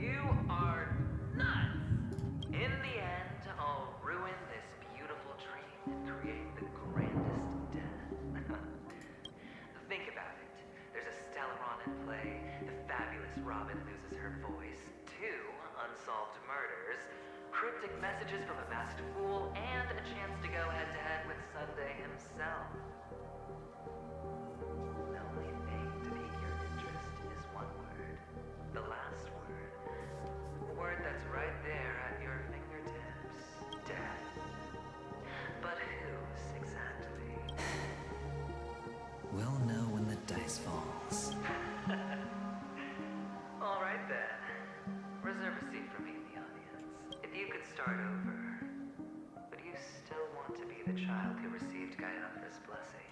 You are nuts! In the end, I'll ruin this beautiful dream and create the grandest death. Think about it. There's a Stellaron in play, the fabulous Robin loses her voice, 2 unsolved murders, cryptic messages from a masked fool, and a chance to go head-to-head with Sunday himself. The only thing to pique your interest is one word. The last word. A word that's right there at your fingertips. Death. But whose exactly? We'll know when the dice falls. All right then. Reserve a seat for me in the audience. If you could start over, would you still want to be the child who received Gaiathra's blessing?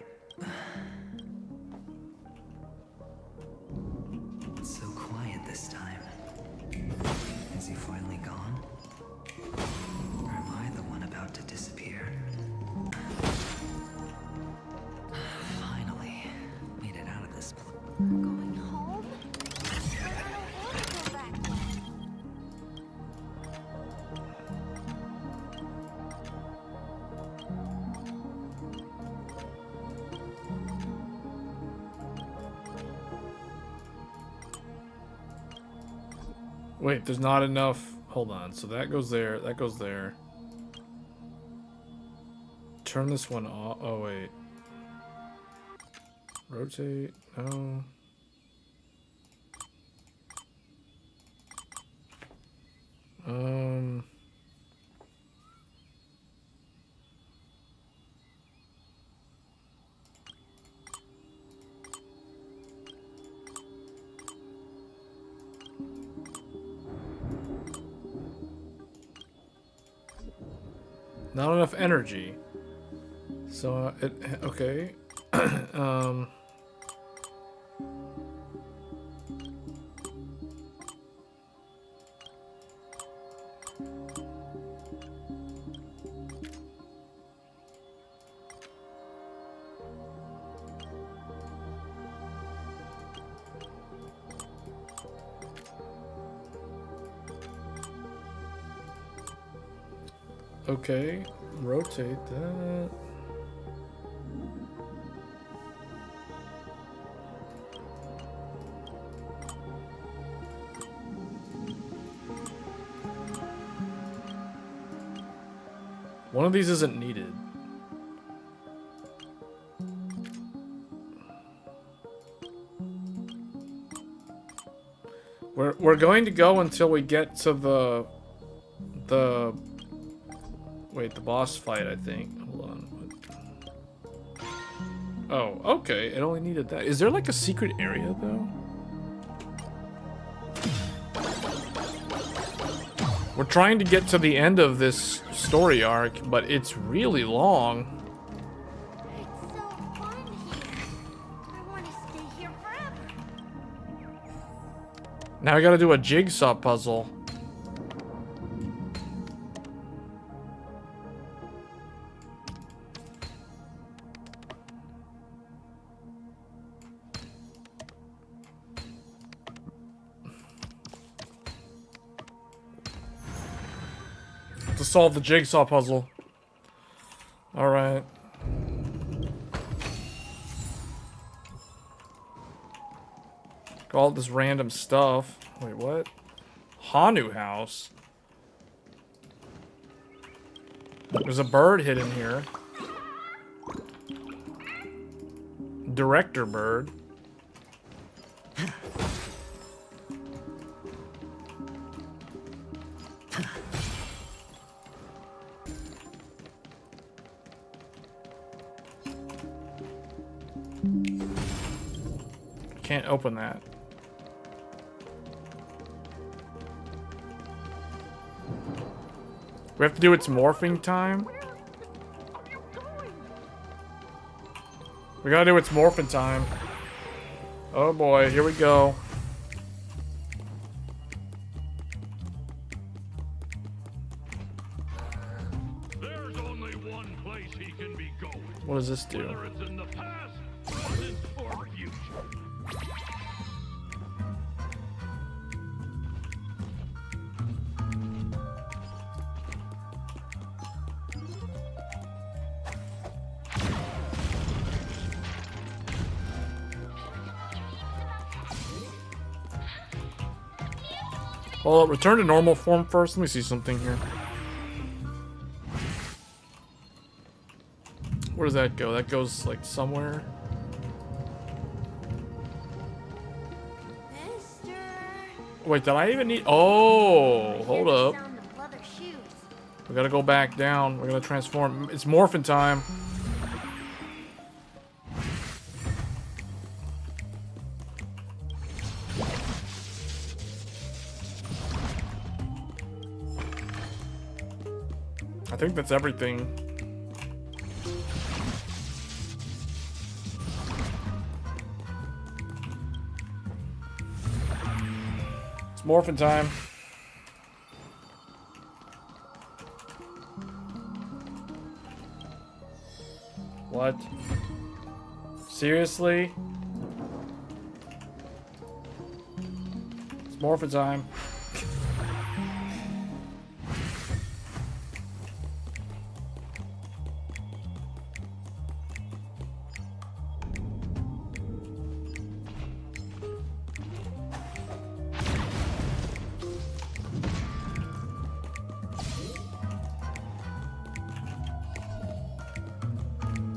It's so quiet this time. Is he finally gone? Or am I the one about to disappear? Finally, made it out of this place. Going home? But I don't want to go back yet. Wait, there's not enough. Hold on. So that goes there. That goes there. Turn this one off. Oh, wait. Rotate. No. Not enough energy. So okay. Okay, rotate that. One of these isn't needed. We're going to go until we get to the wait, the boss fight, I think. Hold on. Oh, okay. It only needed that. Is there like a secret area though? We're trying to get to the end of this story arc, but it's really long. It's so fun here. I want to stay here forever. Now I gotta do a jigsaw puzzle. To solve the jigsaw puzzle. Alright. All this random stuff. Wait, what? Hanu house? There's a bird hidden here. Director bird. Can't open that. We have to do its morphing time. We gotta do its morphing time. Oh boy, here we go. There's only one place he can be going. What does this do? Whether it's in the past or future. Well, return to normal form first. Let me see something here. Where does that go? That goes like somewhere. Wait, did I even need? Oh, hold up. We gotta go back down. We're gonna transform. It's morphin' time. I think that's everything. It's morphin' time. What? Seriously? It's morphin' time.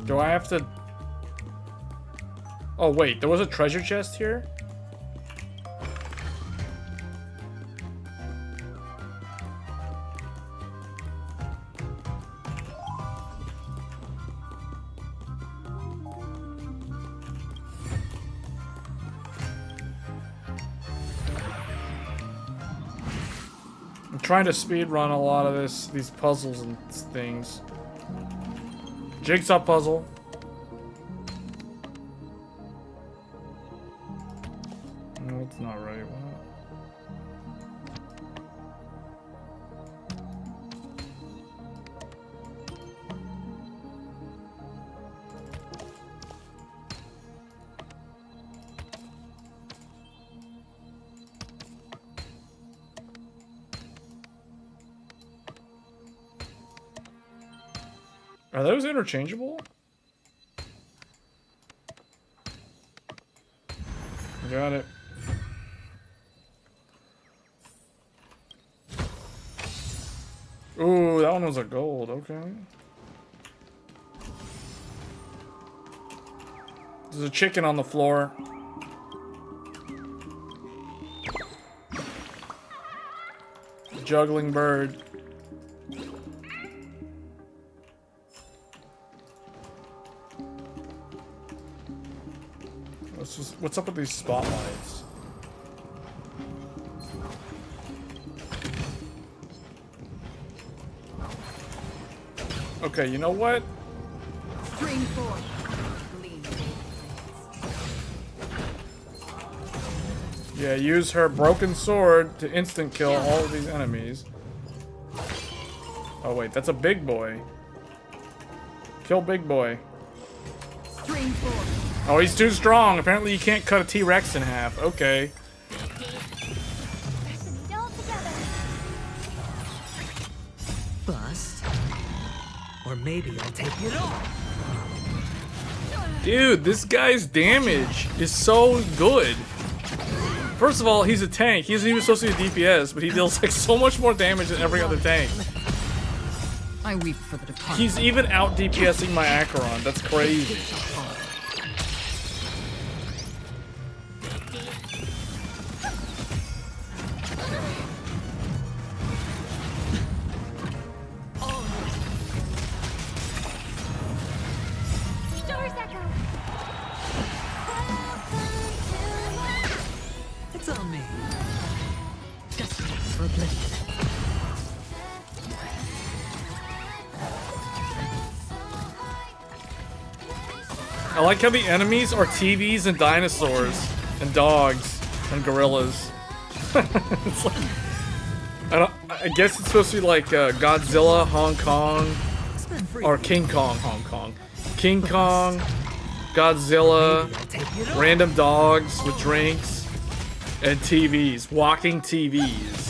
Do I have to... Oh wait, there was a treasure chest here? I'm trying to speedrun a lot of these puzzles and things. Jigsaw puzzle. No, it's not right. What? Are those interchangeable? Got it. Ooh, that one was a gold, okay. There's a chicken on the floor. A juggling bird. What's up with these spotlights? Okay, you know what? Stream 4. Yeah, use her broken sword to instant kill all of these enemies. Oh wait, that's a big boy. Kill big boy. Stream 4. Oh, he's too strong. Apparently you can't cut a T-Rex in half. Okay. Bust. Or maybe I'll take it all. Dude, this guy's damage is so good. First of all, he's a tank. He isn't even supposed to be DPS, but he deals like so much more damage than every other tank. I weep for the departed. He's even out DPSing my Acheron. That's crazy. It's on me. Destined for oblivion. I like how the enemies are TVs and dinosaurs and dogs and gorillas. It's like, I guess it's supposed to be like Godzilla, Hong Kong, or King Kong, Hong Kong. King Kong, Godzilla, random dogs with drinks, and TVs, walking TVs.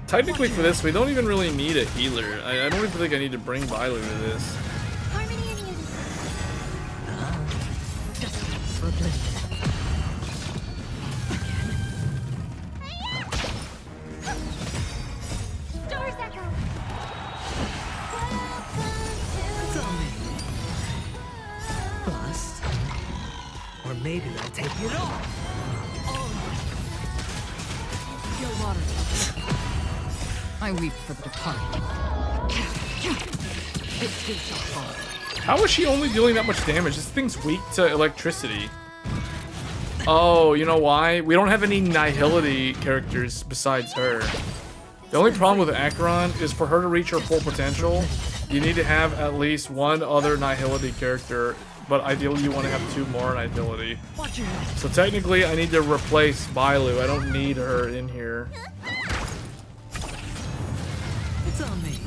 Technically for this, we don't even really need a healer. I don't even think I need to bring Bailu to this. It's on me. Bust. Or maybe I'll take it all. Your water. I weep for the departed. How is she only dealing that much damage? This thing's weak to electricity. Oh, you know why? We don't have any Nihility characters besides her. The only problem with Acheron is for her to reach her full potential, you need to have at least one other Nihility character, but ideally you want to have 2 more Nihility. So technically I need to replace Bailu. I don't need her in here. It's on me.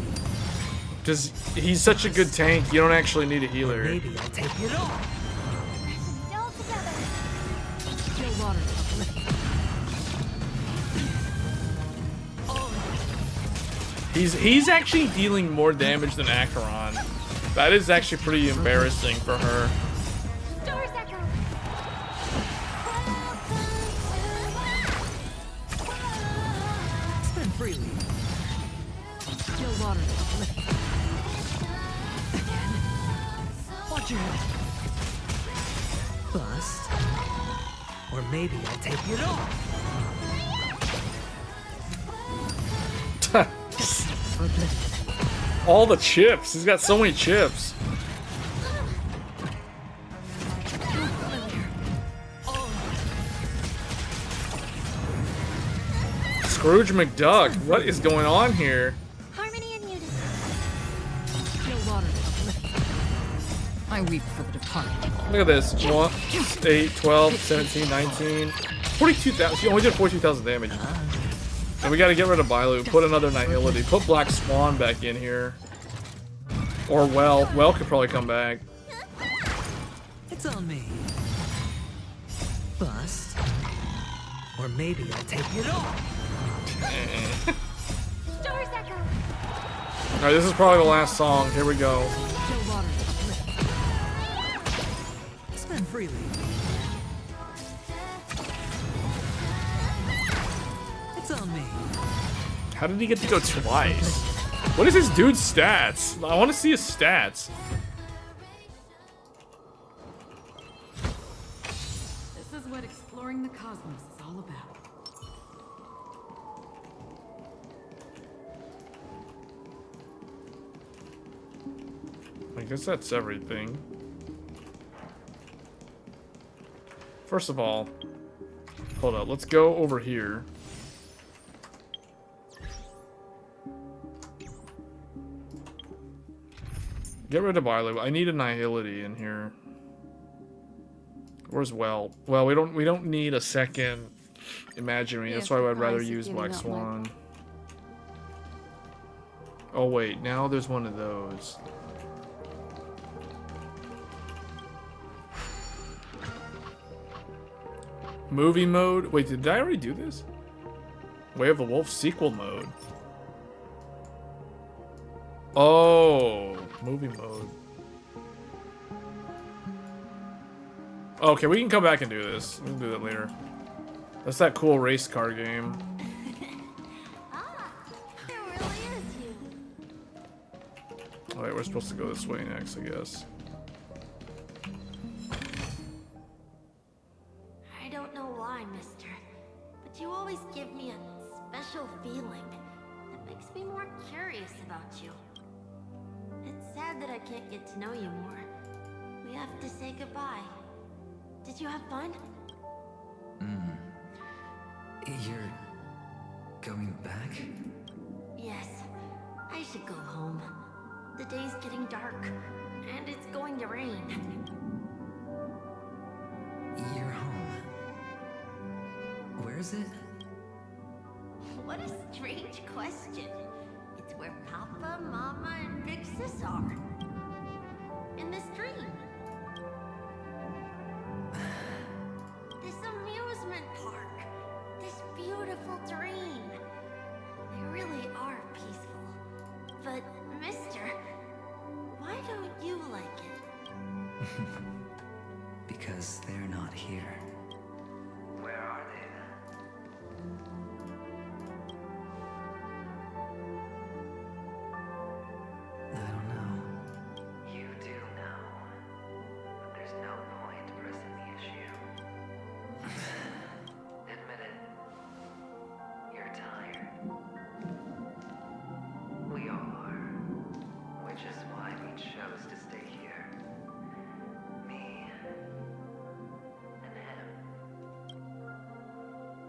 Because he's such a good tank, you don't actually need a healer. Maybe I'll take it all. Your water. He's actually dealing more damage than Acheron. That is actually pretty embarrassing for her. Spend freely. Your water. Watch your head. Bust. Or maybe I'll take it all. All the chips. He's got so many chips. Scrooge McDuck. What is going on here? I weep for the departed. Look at this. 1, 8, 12, 17, 19, 42,000. She only did 42,000 damage. And we gotta get rid of Bailu. Put another Nihility. Put Black Swan back in here. Or Well. Well could probably come back. It's on me. Bust. Or maybe I'll take it all. Stars Echo. Alright, this is probably the last song. Here we go. Spend freely. It's on me. How did he get to go twice? What is this dude's stats? I want to see his stats. This is what exploring the cosmos is all about. I guess that's everything. First of all, hold up. Let's go over here. Get rid of Bailu. I need a Nihility in here. Where's Well? Well, we don't need a second Imaginary. That's why I'd rather use Black Swan. Oh wait, now there's one of those. Movie mode? Wait, did I already do this? Way of the Wolf sequel mode. Oh, movie mode. Okay, we can come back and do this. We can do that later. That's that cool race car game. There really is you. Alright, we're supposed to go this way next, I guess. I don't know why, mister, but you always give me a special feeling that makes me more curious about you. It's sad that I can't get to know you more. We have to say goodbye. Did you have fun? You're going back? Yes. I should go home. The day's getting dark, and it's going to rain. You're home. Where is it? What a strange question. It's where Papa, Mama, and Big Sis are. In this dream. This amusement park. This beautiful dream. They really are peaceful. But, mister, why don't you like it? Because they're not here. Where are they then? I don't know. You do know. But there's no point pressing the issue. Admit it. You're tired. We all are. Which is why we chose to stay here. Me and him.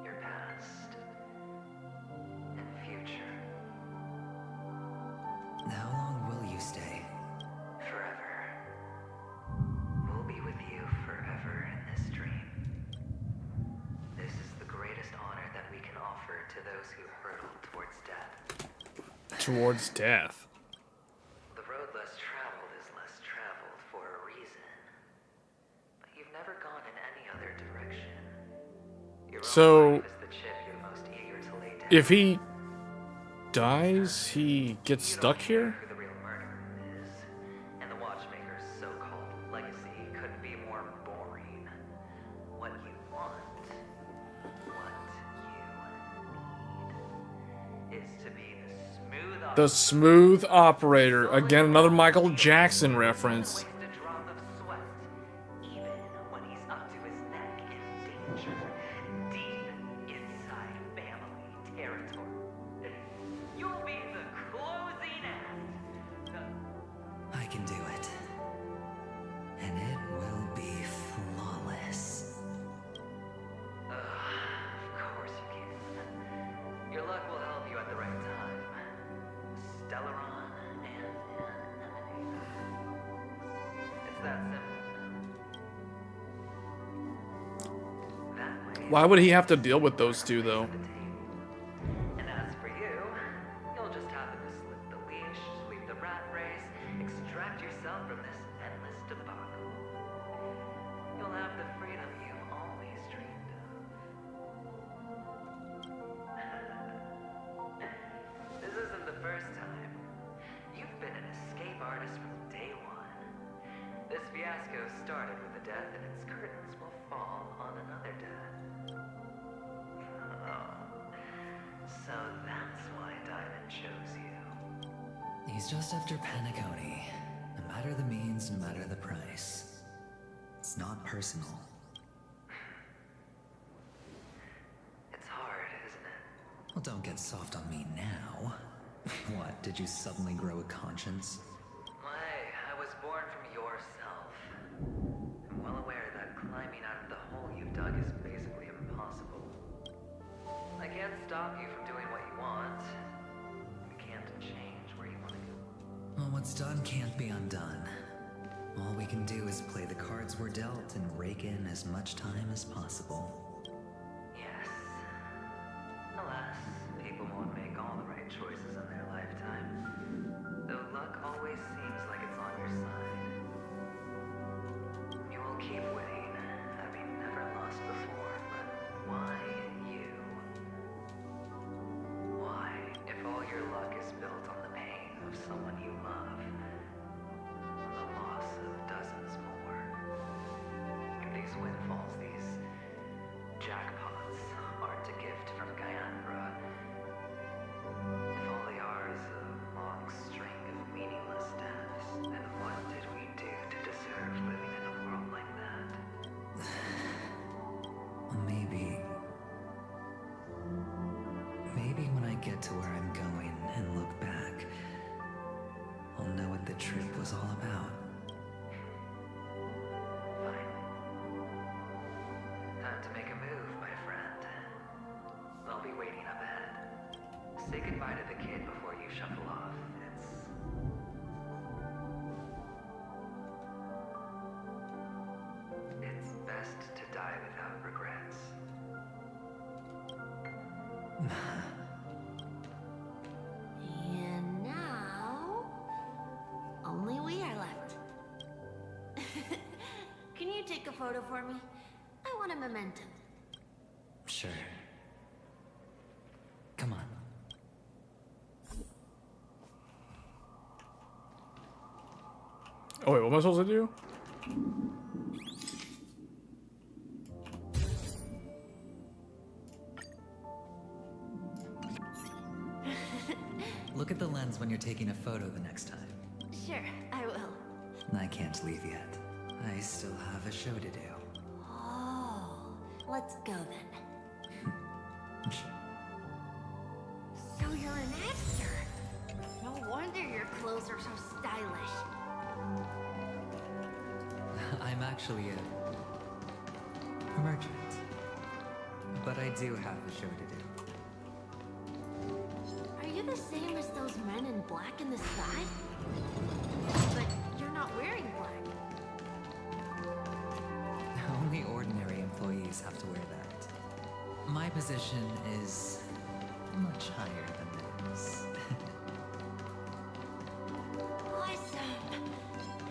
Your past and future. How long will you stay? Forever. We'll be with you forever in this dream. This is the greatest honor that we can offer to those who hurtle towards death. Towards death. The road less traveled is less traveled for a reason. But you've never gone in any other direction. Your own life is the chip you're most eager to lay down. If he dies, he gets stuck here? Who the real murderer is, and the Watchmaker's so-called legacy couldn't be more boring. What you want, what you need, is to be The Smooth Operator. Again, another Michael Jackson reference. I can do it. And it will be flawless. Of course you can. Your luck will help you at the right time. Stellaron and Why would he have to deal with those two, though? And as for you, you'll just happen to slip the leash, sweep the rat race, extract yourself from this endless debacle. You'll have the freedom you've always dreamed of. This isn't the first time. You've been an escape artist from day one. This fiasco started with a death, and its curtains will fall on another death. Oh. So that's why Diamond chose you. He's just after Panaconii. No matter the means, no matter the price. It's not personal. It's hard, isn't it? Well, don't get soft on me now. What, did you suddenly grow a conscience? I was born from yourself. I'm well aware that climbing out of the hole you've dug is basically impossible. I can't stop you from doing what you want. We can't change where you want to go. Well, what's done can't be undone. All we can do is play the cards we're dealt and rake in as much time as possible. Yes. Alas, people won't make all the right choices in their lifetime. Though luck always seems like it's on your side. You will keep winning, having never lost before, but why you? Why, if all your luck is built on the pain of someone you love, on the loss of dozens more? These windfalls, these jackpots, aren't a gift from Gyanbra. If all they are is a long string of meaningless deaths, then what did we do to deserve living in a world like that? Maybe when I get to where I'm going and look back, I'll know what the trip was all about. Fine. Time to make a move, my friend. I'll be waiting up ahead. Say goodbye to the kid before you shuffle off. It's best to die without regrets. And now, only we are left. Can you take a photo for me? I want a memento. Sure. Come on. Oh wait, what am I supposed to do? Look at the lens when you're taking a photo the next time. Sure, I will. I can't leave yet. I still have a show to do. Oh, let's go then. So you're an actor. No wonder your clothes are so stylish. I'm actually a merchant. But I do have a show to do. Are you the same as those men in black in the sky? But you're not wearing black. Only ordinary employees have to wear that. My position is much higher than theirs. Awesome!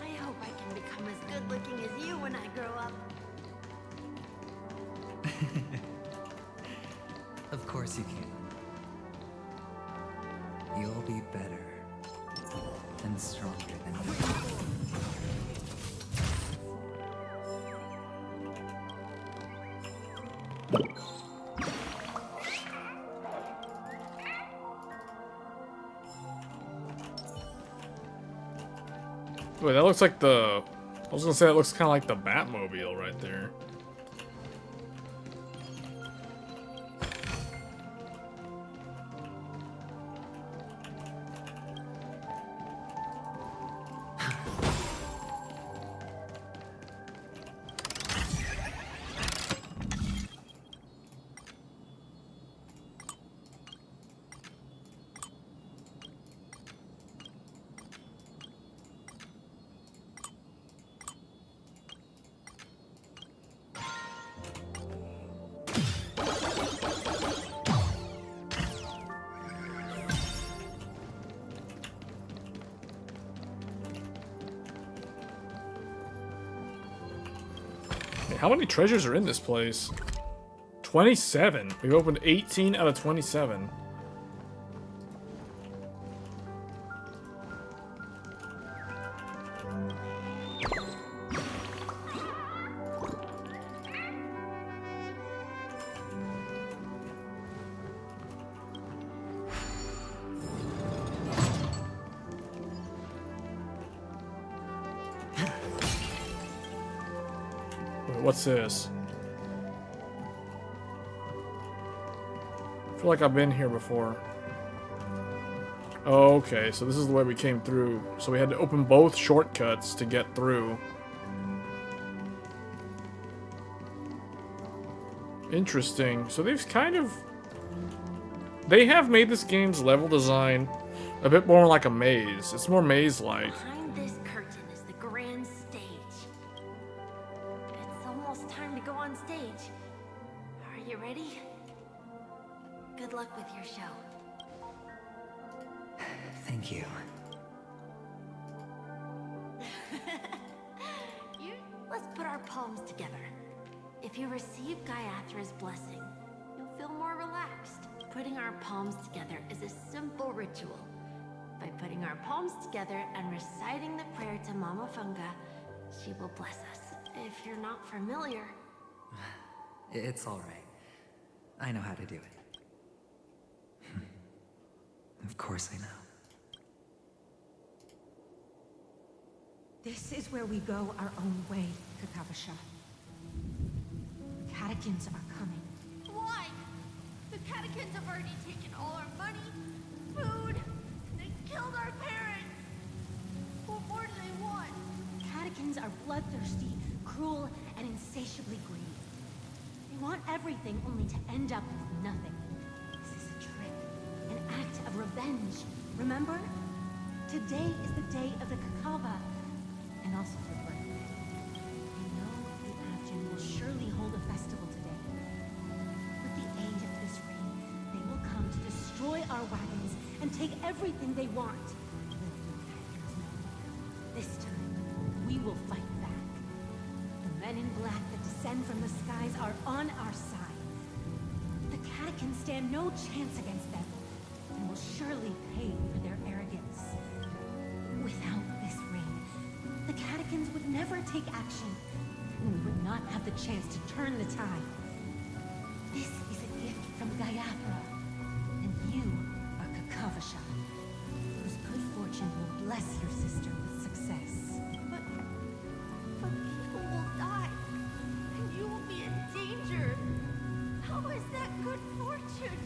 I hope I can become as good looking as you when I grow up. Of course you can. You'll be better and stronger than me. Wait, that looks like the... I was gonna say that looks kind of like the Batmobile right there. How many treasures are in this place? 27. We've opened 18 out of 27. What's this? I feel like I've been here before. Okay, so this is the way we came through. So we had to open both shortcuts to get through. Interesting. So they've kind of... They have made this game's level design a bit more like a maze. It's more maze-like. Behind this curtain is the grand stage. It's almost time to go on stage. Are you ready? Good luck with your show. Thank you. Let's put our palms together. If you receive Gaiathra's blessing, you'll feel more relaxed. Putting our palms together is a simple ritual. By putting our palms together and reciting the prayer to Mama Funga, she will bless us. If you're not familiar... It's all right. I know how to do it. Of course I know. This is where we go our own way, Kakavasha. The catechins are coming. Why? The catechins have already taken all our money, food, and they killed our parents. What more do they want? Catechins are bloodthirsty, cruel, and insatiably greedy. They want everything only to end up with nothing. This is a trick, an act of revenge. Remember? Today is the day of the Kakava, and also your birthday. I know the Abjin will surely hold a festival today. With the aid of this ring, they will come to destroy our wagons and take everything they want. This time, we will fight back. The men in black that descend from the skies are on our side. The catechins stand no chance against them, and will surely pay for their arrogance. Without this ring, the catechins would never take action, and we would not have the chance to turn the tide. This is a gift from Gaiathra, and you are Kakavasha, whose good fortune will bless your sister with success. But people will die, and you will be in danger. How is that good fortune?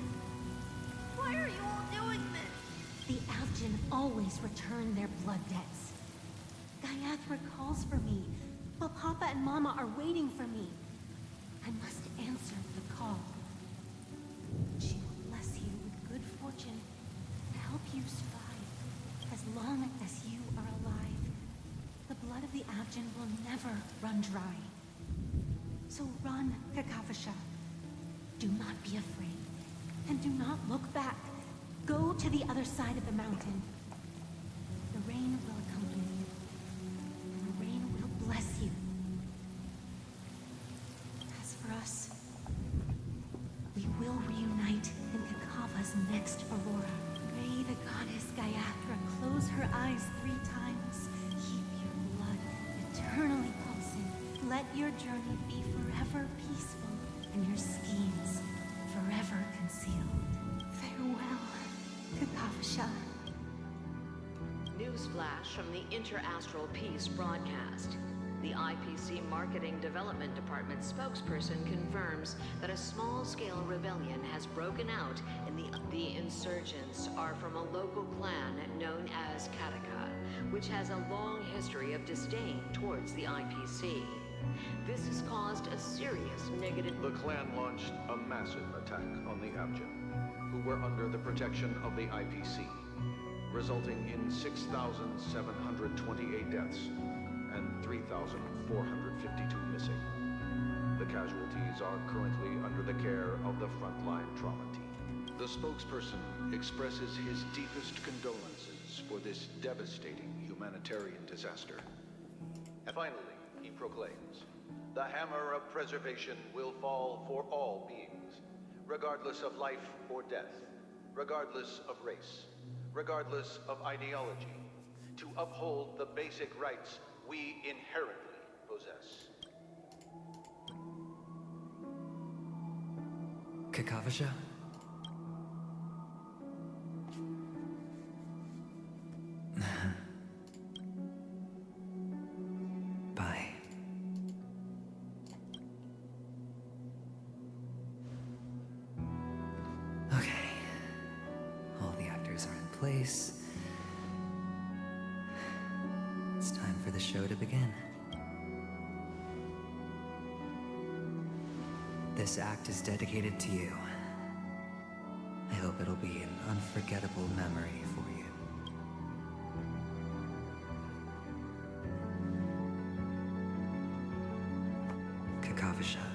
Why are you all doing this? The Abjin always return their blood debts. Gaiathra calls for me, while Papa and Mama are waiting for me. I must answer the call. She will bless you with good fortune and help you survive as long as you are alive. The blood of the Abjin will never run dry. So run, Kakavasha. Do not be afraid, and do not look back. Go to the other side of the mountain. The rain will accompany you, and the rain will bless you. As for us, we will reunite in Kakava's next aurora. May the goddess Gaiathra close her eyes 3 times. Keep your blood eternally pulsing. Let your journey be forever peaceful, and your schemes forever concealed. Farewell, Kakavasha. Newsflash from the Interastral Peace broadcast. The IPC Marketing Development Department spokesperson confirms that a small-scale rebellion has broken out in the insurgents are from a local clan known as Kataka, which has a long history of disdain towards the IPC. This has caused a serious negative... The clan launched a massive attack on the Abjin, who were under the protection of the IPC, resulting in 6,728 deaths and 3,452 missing. The casualties are currently under the care of the frontline trauma team. The spokesperson expresses his deepest condolences for this devastating humanitarian disaster. And finally, he proclaims, the hammer of preservation will fall for all beings, regardless of life or death, regardless of race, regardless of ideology, to uphold the basic rights we inherently possess. Kakavasha? Bye. Okay. All the actors are in place. It's time for the show to begin. This act is dedicated to you. I hope it'll be an unforgettable memory for you. Kakavasha.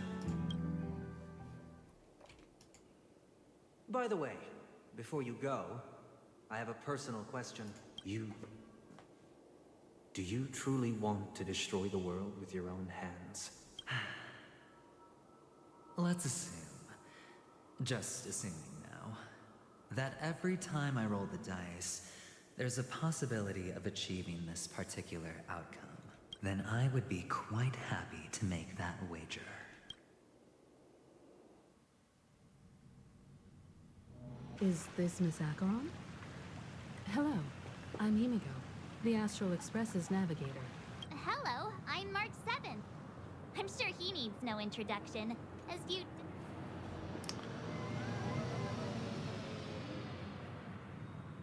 By the way, before you go, I have a personal question. Do you truly want to destroy the world with your own hands? Let's assume, just assuming now, that every time I roll the dice, there's a possibility of achieving this particular outcome. Then I would be quite happy to make that wager. Is this Miss Acheron? Hello, I'm Himiko, the Astral Express's navigator. Hello, I'm March 7th. I'm sure he needs no introduction, as you...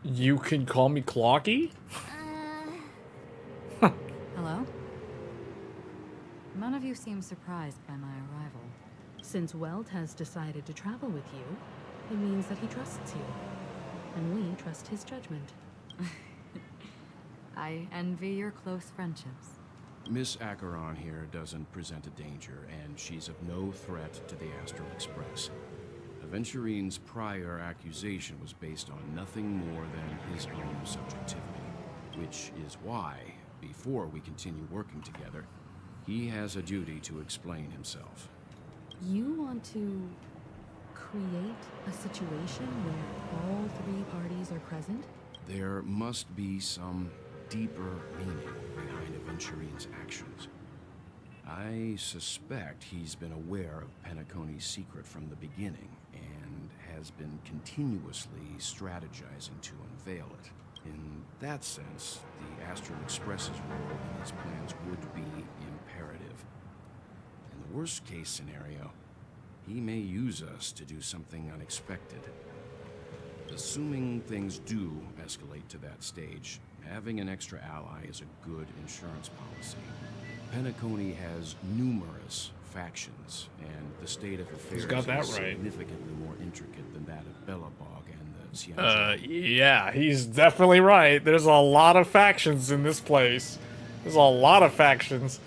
You can call me Clocky? Hello? None of you seem surprised by my arrival. Since Welt has decided to travel with you, it means that he trusts you. And we trust his judgment. I envy your close friendships. Miss Acheron here doesn't present a danger, and she's of no threat to the Astral Express. Aventurine's prior accusation was based on nothing more than his own subjectivity, which is why, before we continue working together, he has a duty to explain himself. You want to create a situation where all three parties are present? There must be some deeper meaning behind Aventurine's actions. I suspect he's been aware of Penacony's secret from the beginning and has been continuously strategizing to unveil it. In that sense, the Astral Express's role in his plans would be imperative. In the worst-case scenario, he may use us to do something unexpected. Assuming things do escalate to that stage, having an extra ally is a good insurance policy. Penacony has numerous factions, and the state of affairs He's got that is right. significantly more intricate than that of Bellabog and the Xianzhou. Yeah, he's definitely right. There's a lot of factions in this place. There's a lot of factions.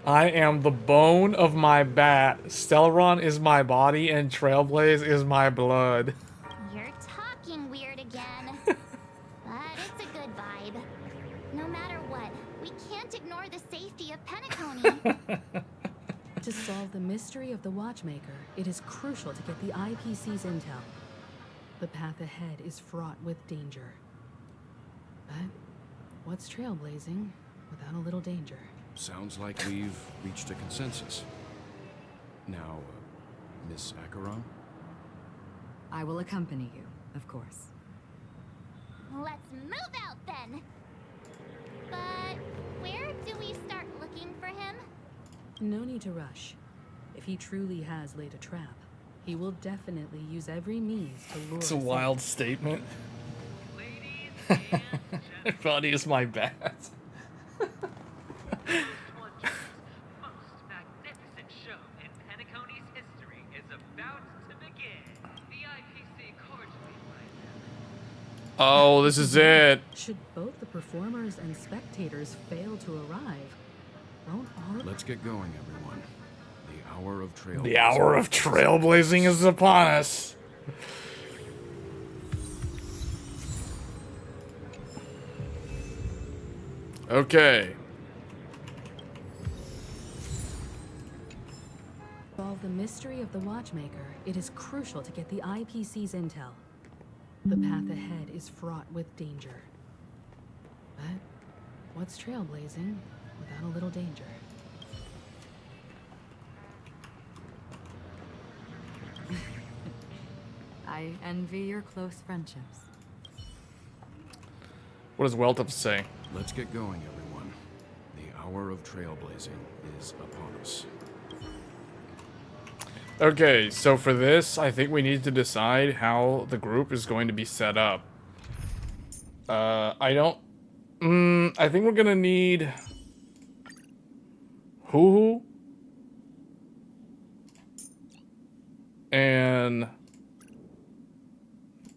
I am the bone of my bat. Stellaron is my body, and Trailblaze is my blood. You're talking weird again. But it's a good vibe. No matter what, we can't ignore the safety of Penacony. To solve the mystery of the Watchmaker, it is crucial to get the IPC's intel. The path ahead is fraught with danger. But what's trailblazing without a little danger? Sounds like we've reached a consensus. Now, Miss Acheron? I will accompany you, of course. Let's move out then. But where do we start looking for him? No need to rush. If he truly has laid a trap, he will definitely use every means to lure It's a us wild in. statement. My body is my bat. Magnificent show in Penacony's history is about to begin. The IPC cordially invites Oh, this is it. Should both the performers and spectators fail to arrive, won't all... Let's get going, everyone. The hour of trailblazing. The hour of trailblazing is upon us. Okay. solve the mystery of the watchmaker, it is crucial to get the IPC's intel. The path ahead is fraught with danger. But what's trailblazing without a little danger? I envy your close friendships. What does Welt have to say? Let's get going, everyone. The hour of trailblazing is upon us. Okay, so for this, I think we need to decide how the group is going to be set up. I think we're gonna need Hoo-Hoo and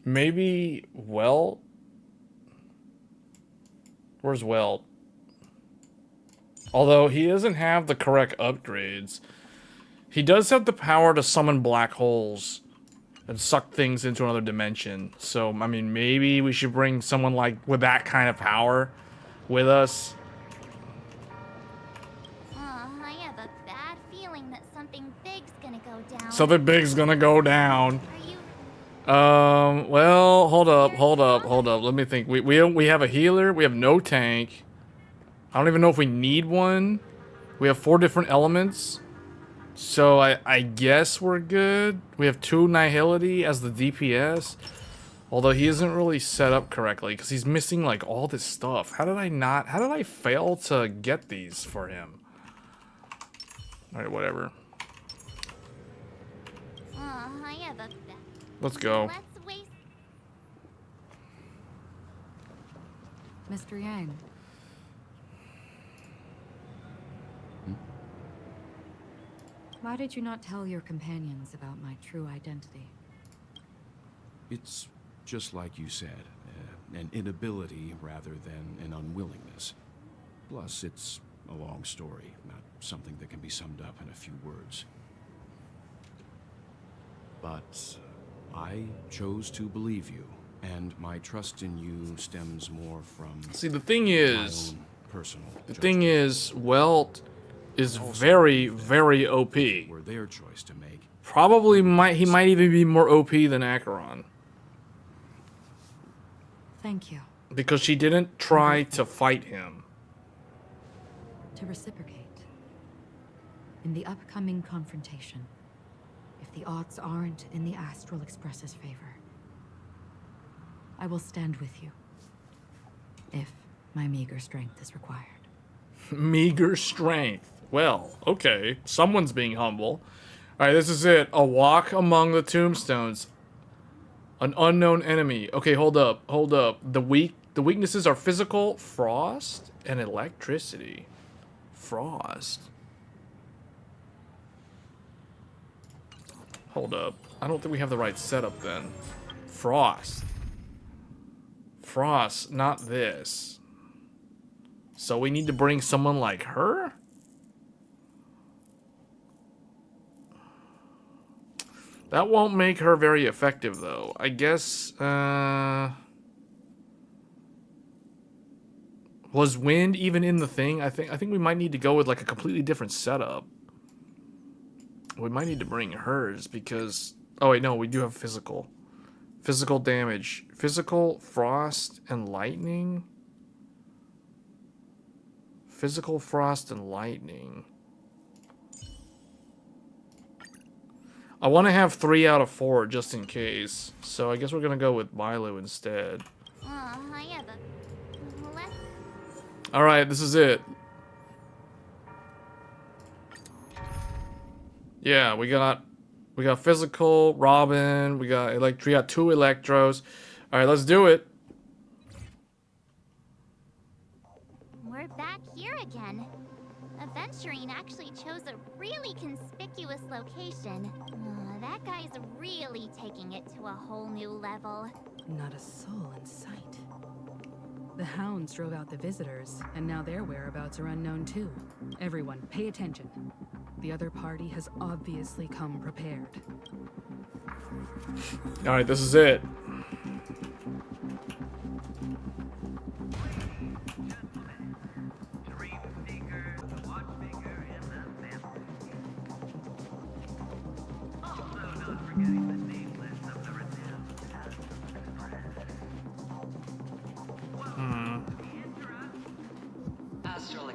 maybe Welt. Where's Welt? Although he doesn't have the correct upgrades. He does have the power to summon black holes and suck things into another dimension. So, I mean, maybe we should bring someone like with that kind of power with us. I have a bad feeling that something big's gonna go down. Something big's gonna go down. Well, hold up. Let me think. We have a healer. We have no tank. I don't even know if we need one. We have 4 different elements. So I guess we're good. We have 2 Nihility as the DPS. Although he isn't really set up correctly because he's missing like all this stuff. How did I fail to get these for him? Alright, whatever. I have a Let's go. Let's waste. Mr. Yang. Why did you not tell your companions about my true identity? It's just like you said, an inability rather than an unwillingness. Plus, it's a long story, not something that can be summed up in a few words. But I chose to believe you, and my trust in you stems more from... See, the thing is... my own personal The thing is, Welt is very, very OP. Were their choice to make. Probably he might even be more OP than Acheron. Thank you. Because she didn't try to fight him. To reciprocate. In the upcoming confrontation, if the odds aren't in the Astral Express's favor, I will stand with you. If my meager strength is required. Meager strength. Well, okay. Someone's being humble. Alright, this is it. A walk among the tombstones. An unknown enemy. Okay, hold up. The weaknesses are physical, frost, and electricity. Frost. Hold up. I don't think we have the right setup then. Frost. Frost, not this. So we need to bring someone like her? That won't make her very effective, though. I guess, was wind even in the thing? I think we might need to go with, like, a completely different setup. We might need to bring hers, because... Oh, wait, no, we do have physical. Physical damage. Physical, frost, and lightning? Physical, frost, and lightning. I want to have 3 out of 4 just in case. So I guess we're going to go with Milo instead. I have a... Alright, this is it. Yeah, we got physical, Robin, we got 2 Electros. Alright, let's do it. We're back here again. Aventurine actually chose a really conspicuous location. That guy's really taking it to a whole new level. Not a soul in sight. The hounds drove out the visitors, and now their whereabouts are unknown too. Everyone, pay attention. The other party has obviously come prepared. Alright, this is it.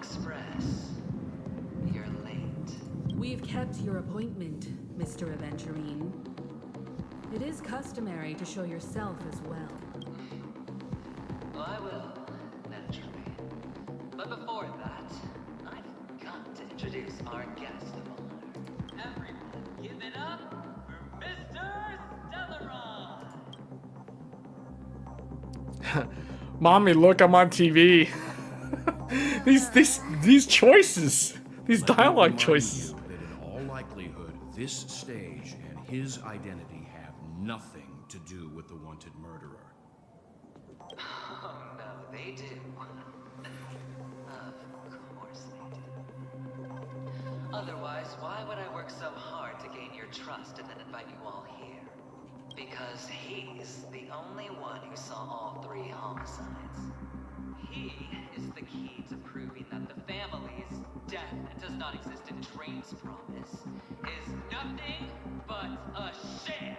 Express. You're late. We've kept your appointment, Mr. Aventurine. It is customary to show yourself as well. I will, naturally. But before that, I've got to introduce our guest of honor. Everyone, give it up for Mr. Stellaron! Mommy, look, I'm on TV. these choices, these dialogue choices. That in all likelihood, this stage and his identity have nothing to do with the wanted murderer. Oh no, they do. Of course they do. Otherwise, why would I work so hard to gain your trust and then invite you all here? Because he's the only one who saw all 3 homicides. He is the key to proving that the family's death that does not exist in Dream's promise is nothing but a sham.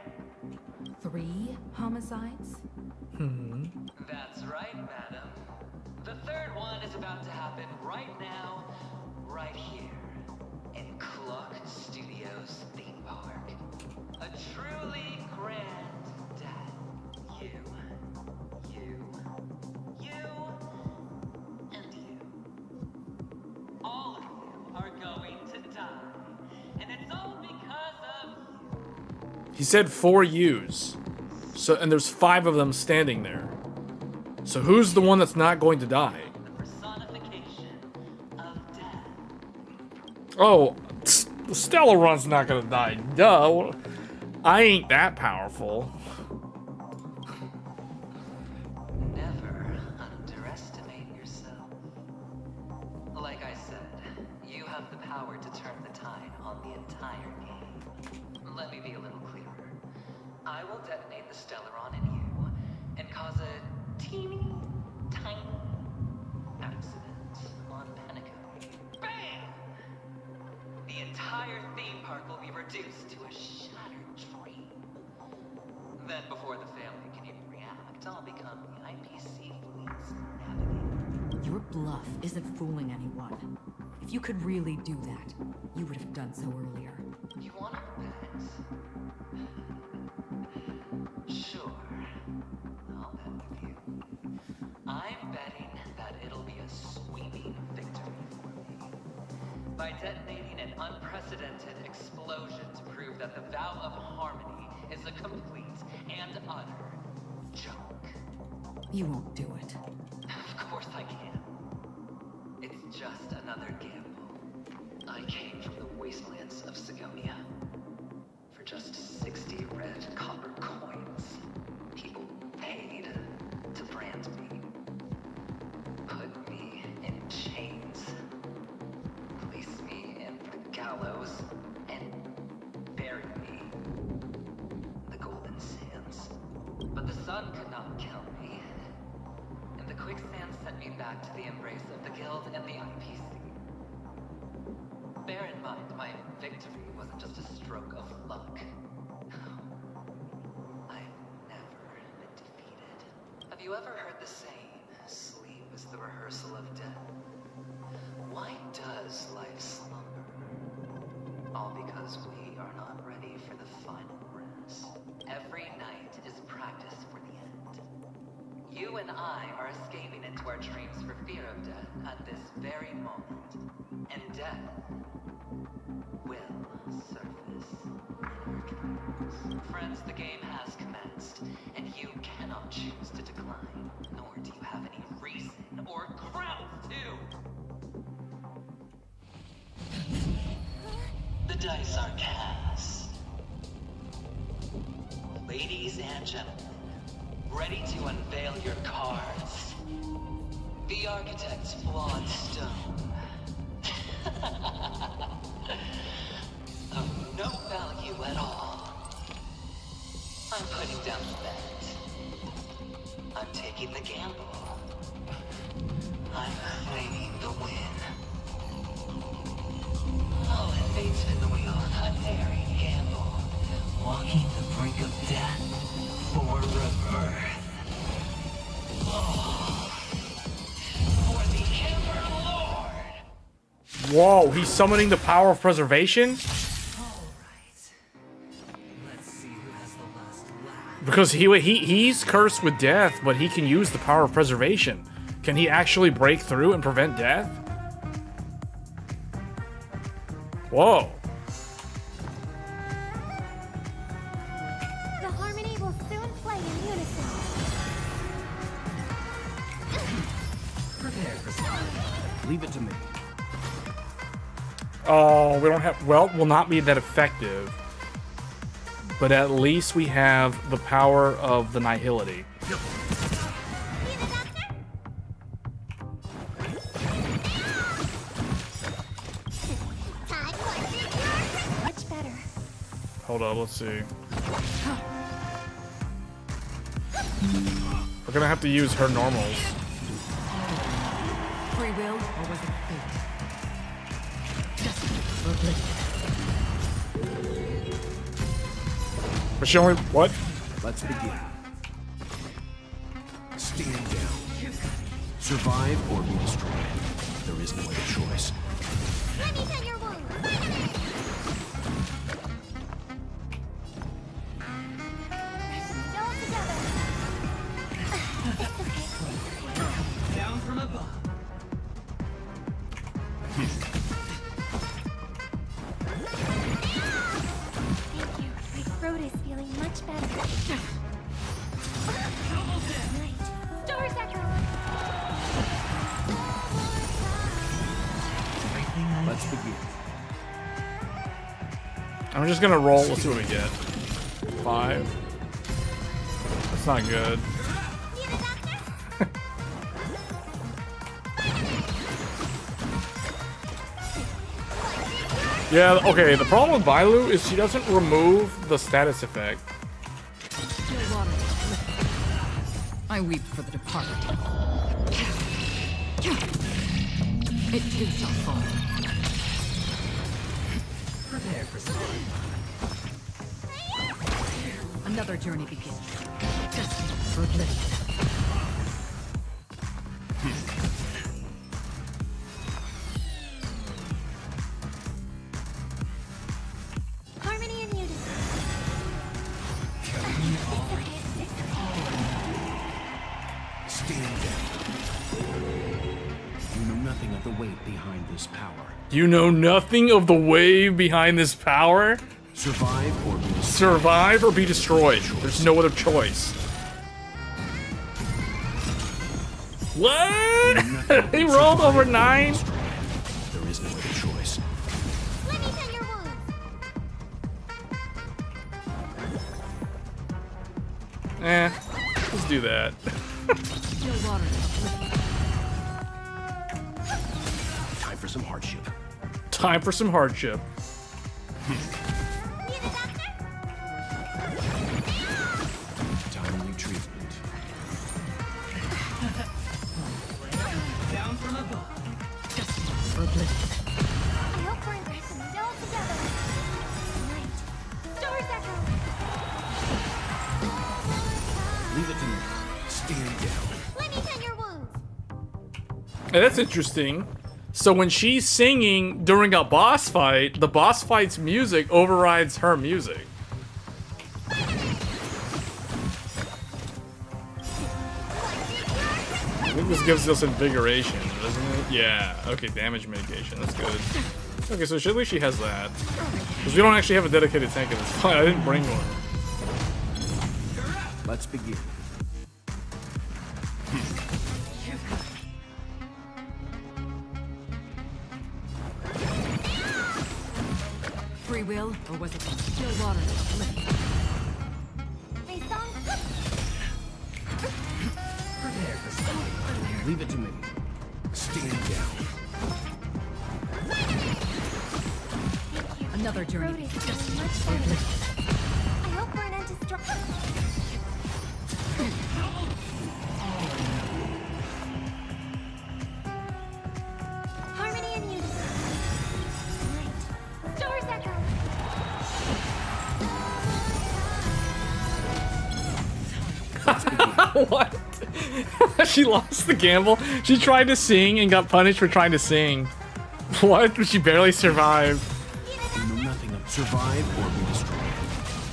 3 homicides? That's right, madam. The 3rd one is about to happen right now, right here, in Clock Studios theme park. A truly grand death. You, and you. All of you are going to die. And it's all because of you. He said 4 U's. So, and there's 5 of them standing there. So who's the one that's not going to die? Oh, Stellaron's not gonna die. Duh. I ain't that powerful. Never underestimate yourself. Like I said, you have the power to turn the tide on the entire game. Let me be a little clearer. I will detonate the Stellaron in you and cause a teeny, tiny accident on Pentecost. Bam! The entire theme park will be reduced to a shattered dream. Then, before the family can even react, I'll become the IPC fleet's navigator. Your bluff isn't fooling anyone. If you could really do that, you would have done so earlier. You want to bet? Sure. I'll bet with you. I'm betting that it'll be a sweeping victory for me. By detonating an unprecedented explosion to prove that the vow of harmony is a complete and utter joke. You won't do it. Of course I can. It's just another gamble. I came from the wastelands of Sigonia. For just 60 red copper coins, people paid to brand me. Put me in chains. Place me in the gallows and bury me in the golden sands. But the sun could not kill me. And the quicksand sent me back to the embrace of the guild and the IPC. Bear in mind, my victory wasn't just a stroke of luck. I've never been defeated. Have you ever heard the saying, sleep is the rehearsal of death? Why does life slumber? All because we are not ready for the final rest. Every night is practice for the end. You and I are escaping into our dreams for fear of death at this very moment. And death will surface in our dreams. Friends, the game has commenced, and you cannot choose to decline, nor do you have any reason or grounds to. The dice are cast. Ladies and gentlemen, ready to unveil your cards. The architect's flawed stone. Of no value at all. I'm putting down the bet. I'm taking the gamble. I'm claiming the win. I'll invade spin the wheel, a daring gamble. Walking the brink of death for rebirth. Oh. For the Emperor Lord! Whoa, he's summoning the power of preservation? Because he's cursed with death, but he can use the power of preservation. Can he actually break through and prevent death? Whoa. The harmony will soon play in unison. Prepare for something. Leave it to me. Oh, we don't have... Well, will not be that effective. But at least we have the power of the nihility. Much better. Hold up, let's see. We're gonna have to use her normals. Free will, or was it fate? But she only... What? Let's begin. Stand down. Survive or be destroyed. There is no other choice. Let me tend your wound. All together. Down from above. My throat is feeling much better. Right. Stars echo. Let's begin. I'm just gonna roll. Let's see what we get. 5. That's not good. Yeah, okay, the problem with Bailu is she doesn't remove the status effect. I weep for the departed. It too shall fall. Prepare for something. Another journey begins. Harmony and unity. Stand down. You know nothing of the weight behind this power. You know nothing of the wave behind this power? Survive or be destroyed. Survive or be destroyed. There's no other choice. What? He rolled over 9? There is no other choice. Let me tend your wound. Let's do that. Time for some hardship. Time for some hardship. Timely treatment. Down from above. I hope we're impressing all together. Right. Stars echo. Leave it to me. Stand down. Let me tend your wounds. Hey, that's interesting. So when she's singing during a boss fight, the boss fight's music overrides her music. I think this gives us invigoration, doesn't it? Yeah. Okay, damage mitigation. That's good. Okay, so at least she has that. Because we don't actually have a dedicated tank in this fight. I didn't bring one. Let's begin. Free will, or was it still water? They song. Prepare for something. Leave it to me. Stand down. Another journey. Throat is feeling much better. I hope we're an end to struggle. Harmony and unity. Right. Stars echo. What? She lost the gamble. She tried to sing and got punished for trying to sing. What? She barely survived. You know nothing of survive or be destroyed.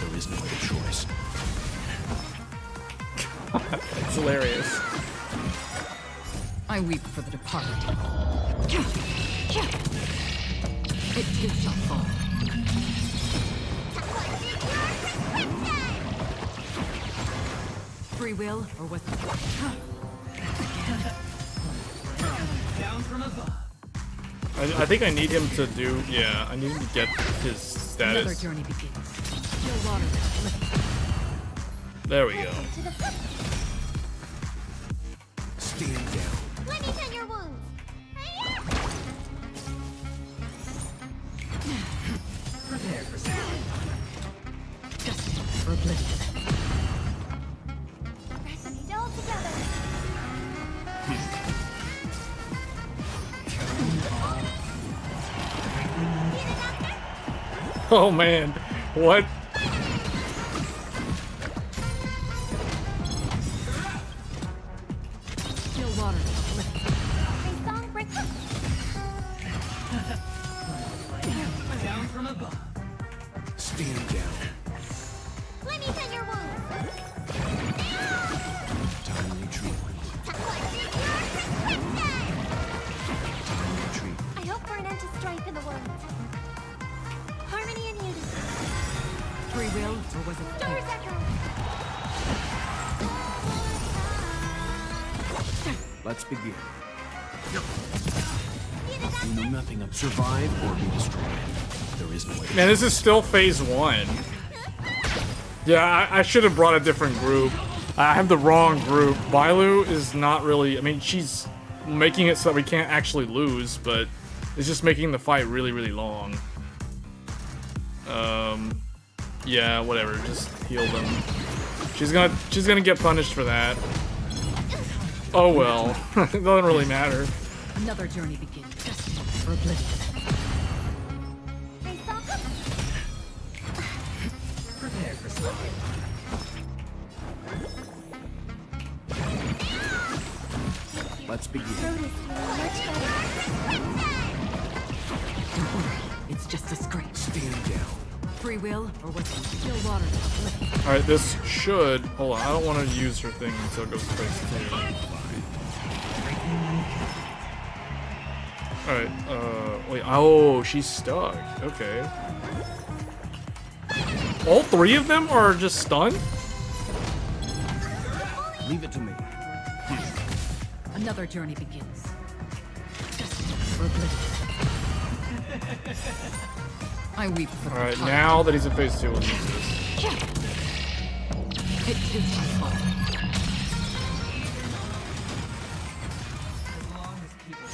There is no other choice. It's hilarious. I weep for the departed. It too shall fall. Free will, or was it? Down from above. I think I need him to do. Yeah, I need him to get his Another status. journey begins. Still water. There we go. Stand down. Let me tend your wounds. Prepare for something. Destined for oblivion. Resonate all together. Oh man, what? Still water. Song break. Down from above. Stand down. Let me tend your wounds. Timely treatment. Timely treatment. I hope for an end to strife in the world. Harmony and unity. Free will, or was it Stars echo. Let's begin. You know nothing of survive or be destroyed. There is no other Man, this is still phase 1. Yeah, I should have brought a different group. I have the wrong group. Bailu is not really. I mean, she's making it so that we can't actually lose, but it's just making the fight really, really long. Yeah, whatever. Just heal them. She's gonna get punished for that. Oh well. It doesn't really matter. Another journey begins. Destined for oblivion. Prepare for something. Let's begin. Road is feeling much better. Don't worry, it's just a scrape. Stand down. Free will, or was it still water? Alright, this should. Hold on, I don't want to use her thing until it goes to phase 2. Alright, wait. Oh, she's stuck. Okay. All 3 of them are just stunned? Leave it to me. Another journey begins. Destined for oblivion. I weep for the Alright, departed. now that he's in phase 2, we'll use this. It too shall fall. As long as people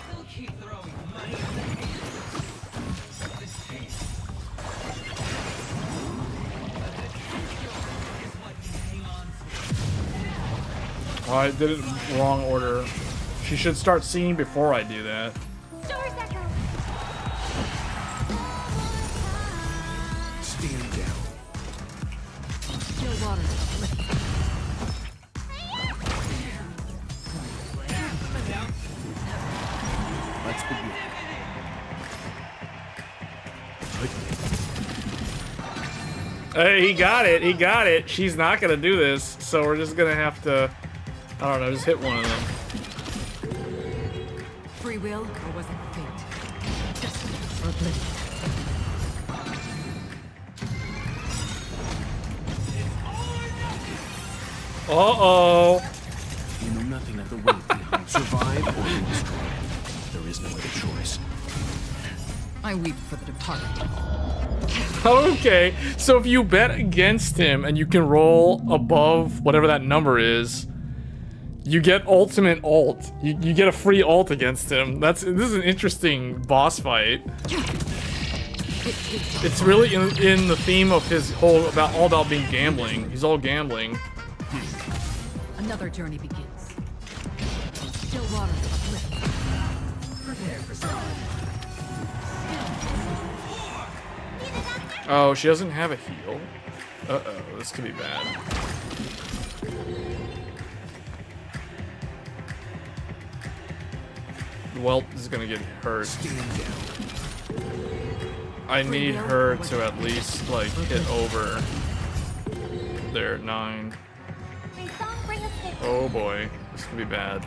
they'll keep throwing money at the hand. This case. Is what you hang on to. Oh, I did it in wrong order. She should start seeing before I do that. Stars echo. Stand down. Still water. Let's begin. Hey, he got it. He got it. She's not gonna do this, so we're just gonna have to. I don't know. Just hit one of them. Free will, or was it fate? Destined for oblivion. Uh-oh. You know nothing of the weight behind survive or be destroyed. There is no other choice. I weep for the departed. Okay, so if you bet against him and you can roll above whatever that number is, you get ultimate ult. You get a free ult against him. This is an interesting boss fight. It's really in the theme of his all about being gambling. He's all gambling. Another journey begins. Still water. Prepare for something. Oh, she doesn't have a heal. Uh-oh, this could be bad. Welt is gonna get hurt. I need her to at least like hit over there 9. Oh boy, this could be bad.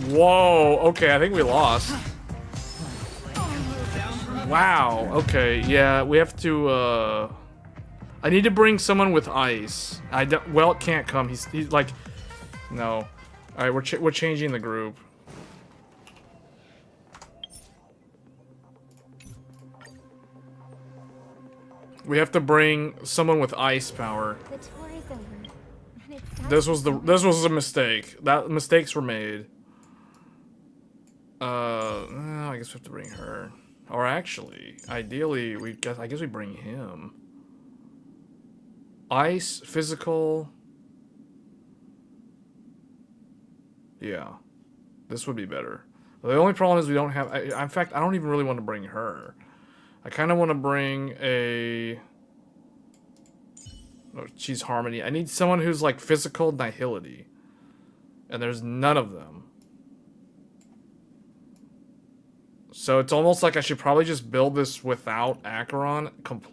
Whoa, okay, I think we lost. Wow, okay, yeah, we have to, I need to bring someone with ice. Well, it can't come, he's like, no. Alright, we're changing the group. We have to bring someone with ice power. The tour is over. And it's This was a mistake. Mistakes were made. I guess we have to bring her. Or actually, ideally, I guess we bring him. Ice, physical. Yeah, this would be better. The only problem is we don't have. In fact, I don't even really want to bring her. I kind of want to bring a. Oh, she's Harmony. I need someone who's like physical nihility, and there's none of them. So it's almost like I should probably just build this without Acheron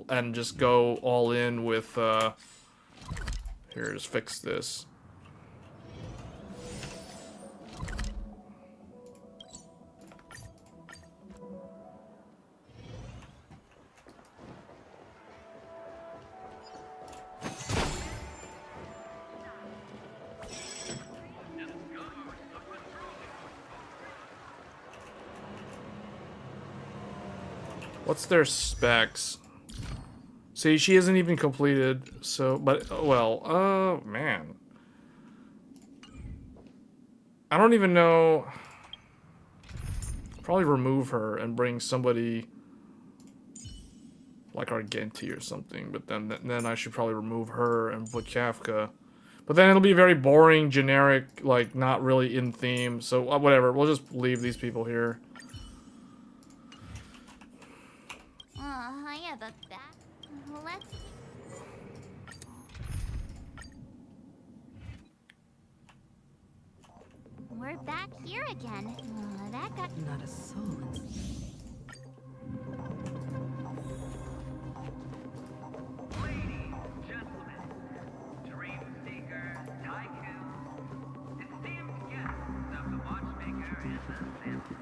and just go all in with, here, just fix this. What's their specs? See, she isn't even completed, so, but, well, man. I don't even know. Probably remove her and bring somebody like Argenti or something, but then I should probably remove her and put Kafka. But then it'll be very boring, generic, like, not really in theme, so whatever, we'll just leave these people here. Yeah, that's that. Let's. We're back here again. That got. Not a soul. Ladies, gentlemen, dream seeker, tycoon, esteemed guests of the watchmaker and the samurai.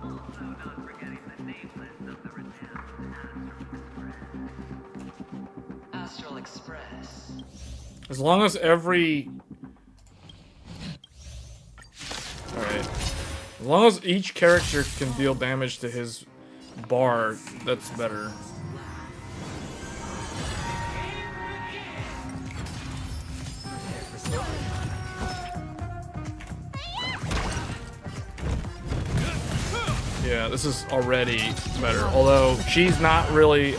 Also not forgetting the nameless of the renowned Astral Express. As long as every... Alright. As long as each character can deal damage to his bar, that's better. Yeah, this is already better. Although she's not really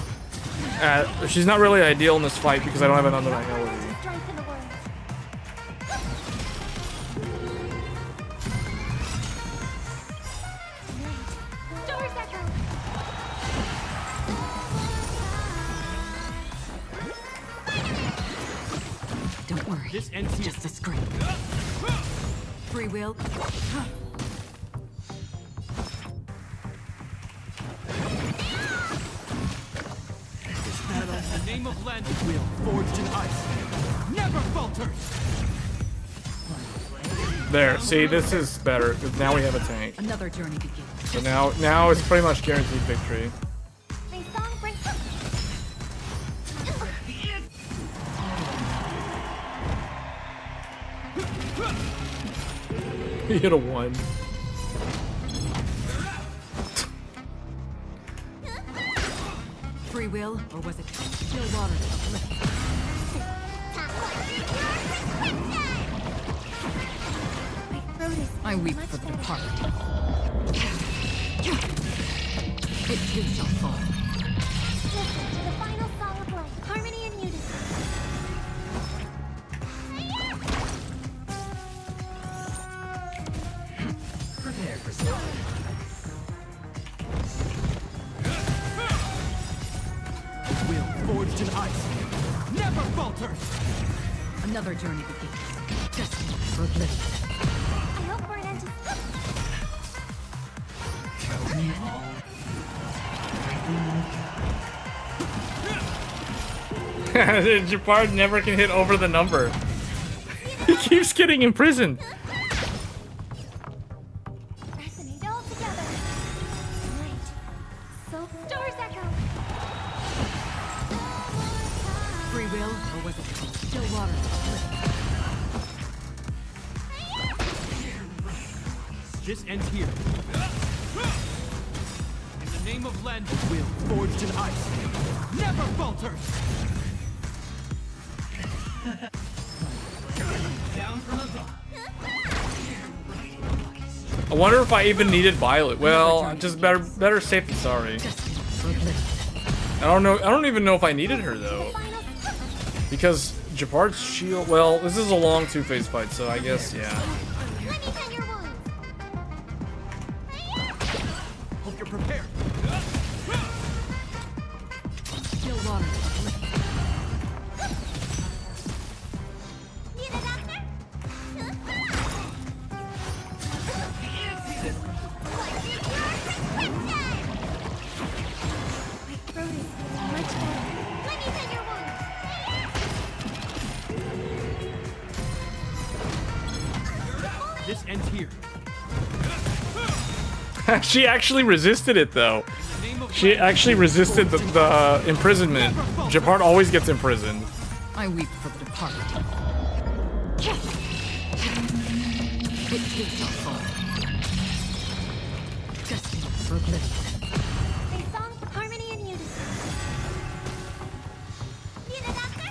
ideal in this fight because I don't have an undeniability. Don't worry, it's just a scream. Free will. The name of landing wheel forged in ice never falters. There, see, this is better because now we have a tank. Another journey begins. So now it's pretty much guaranteed victory. He hit a 1. Free will, or was it still water to uplift? I weep for the departed. It too shall fall. Listen to the final song of life. Harmony and unity. Prepare for forged in ice. Never falter! Another journey begins. Destiny for oblivion. I hope we're an end Jabard never can hit over the number. He keeps getting imprisoned. Resonate all together. Right. So stars echo. Free will, or was it still water? This ends here. In the name of Len, will forged in ice. Never falter! Down from above. I wonder if I even needed Violet. Well, I'm just better safe than sorry. I don't know. I don't even know if I needed her though, because Jabard's shield. Well, this is a long two-phase fight, so I guess yeah. Hope you're prepared. Still water. This ends here. She actually resisted it though. She actually resisted the imprisonment. Jabard always gets imprisoned. I weep for the departed. It is your fault. Destiny for oblivion. They song harmony and unity. Need a doctor?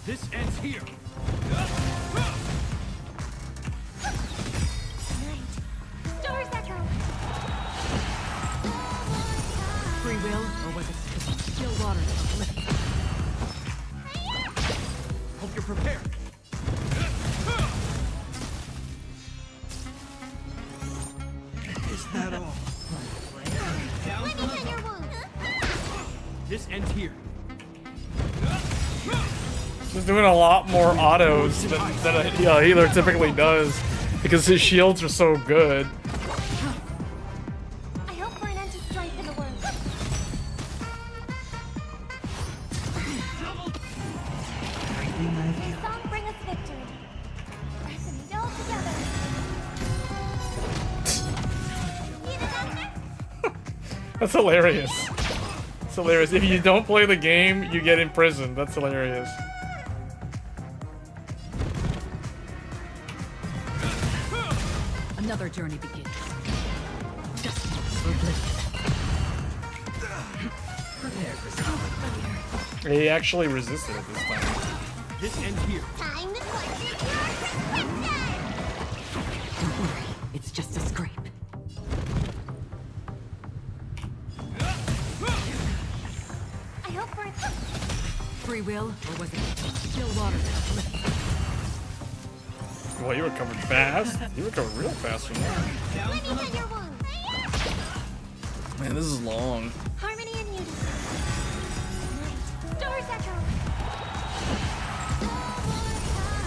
This ends here. Stars echo. Free will, or was it still water? Hope you're prepared. Is that all? Down from above. This ends here. He's doing a lot more autos than a healer typically does, because his shields are so good. I hope for an end to strife in the world. May song bring us victory. Resonate all together. Need a doctor? That's hilarious. It's hilarious. If you don't play the game, you get imprisoned. That's hilarious. Another journey begins. Destiny for oblivion. Prepare for something. He actually resisted it this time. This ends here. Time to clutch your prescription. Don't worry, it's just a scrape. I hope for Free will, or was it still water? Well, you recovered fast. You recovered real fast from that. Let me hit your wounds. Man, this is long. Harmony and unity. Stars echo.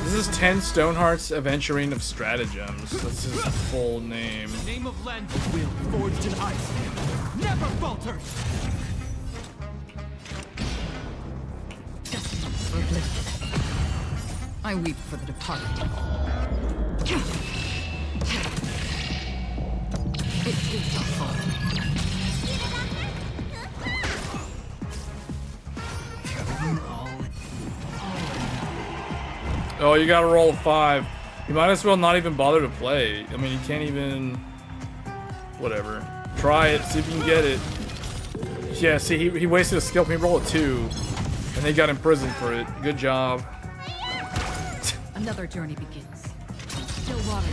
This is 10 Stoneheart's Aventurine of Stratagems. That's his full name. The name of Len, will forged in ice. Never falter! Destiny for oblivion. I weep for the departed. It is your fault. Oh, you gotta roll a 5. You might as well not even bother to play. I mean, you can't even... Whatever. Try it, see if you can get it. Yeah, see, he wasted a skill. He rolled a 2. And they got imprisoned for it. Good job. Another journey begins. Still water.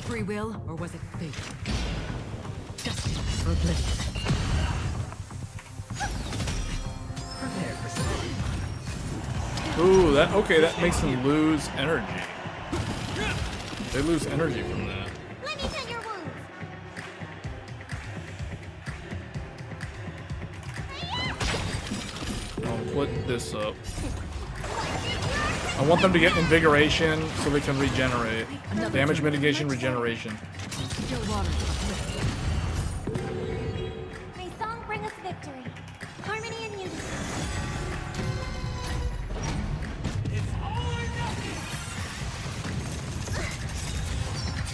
free will, or was it fate? Destined for oblivion. Prepare for something. Ooh, that okay, that makes them lose energy. They lose energy from that. Let me tend your wounds. I'll put this up. I want them to get invigoration so they can regenerate. Damage mitigation, regeneration. May song bring us victory. Harmony and unity.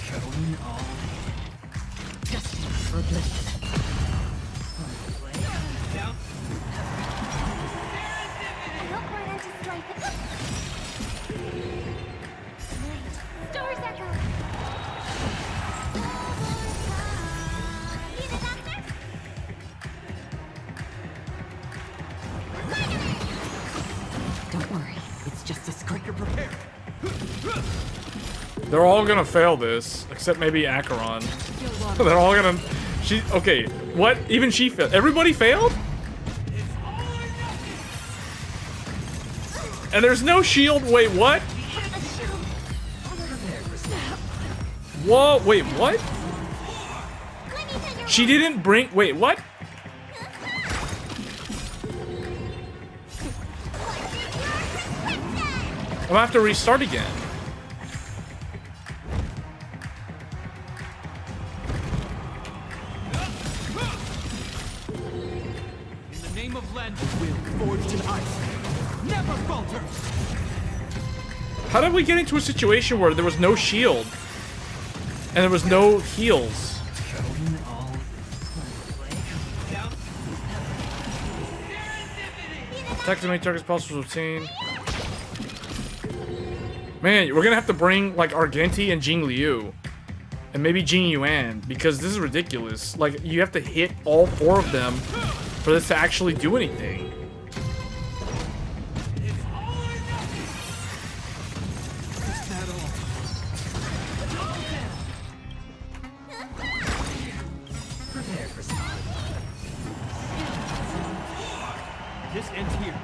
Showing all. Destined for oblivion. I hope we're meant to strike it. Stars echo. Need a doctor? Don't worry, it's just a script. You're prepared. They're all gonna fail this, except maybe Acheron. They're all gonna. Okay. What? Even she failed. Everybody failed? And there's no shield. Wait, what? Whoa, wait, what? She didn't bring. Wait, what? I'm gonna have to restart again. In the name of Len, will forged in ice. Never falter. How did we get into a situation where there was no shield and there was no heals? Showing all. Attack as many targets possible with routine. Man, we're gonna have to bring like Argenti and Jing Liu. And maybe Jing Yuan, because this is ridiculous. Like, you have to hit all 4 of them for this to actually do anything. Prepare for something. This ends here.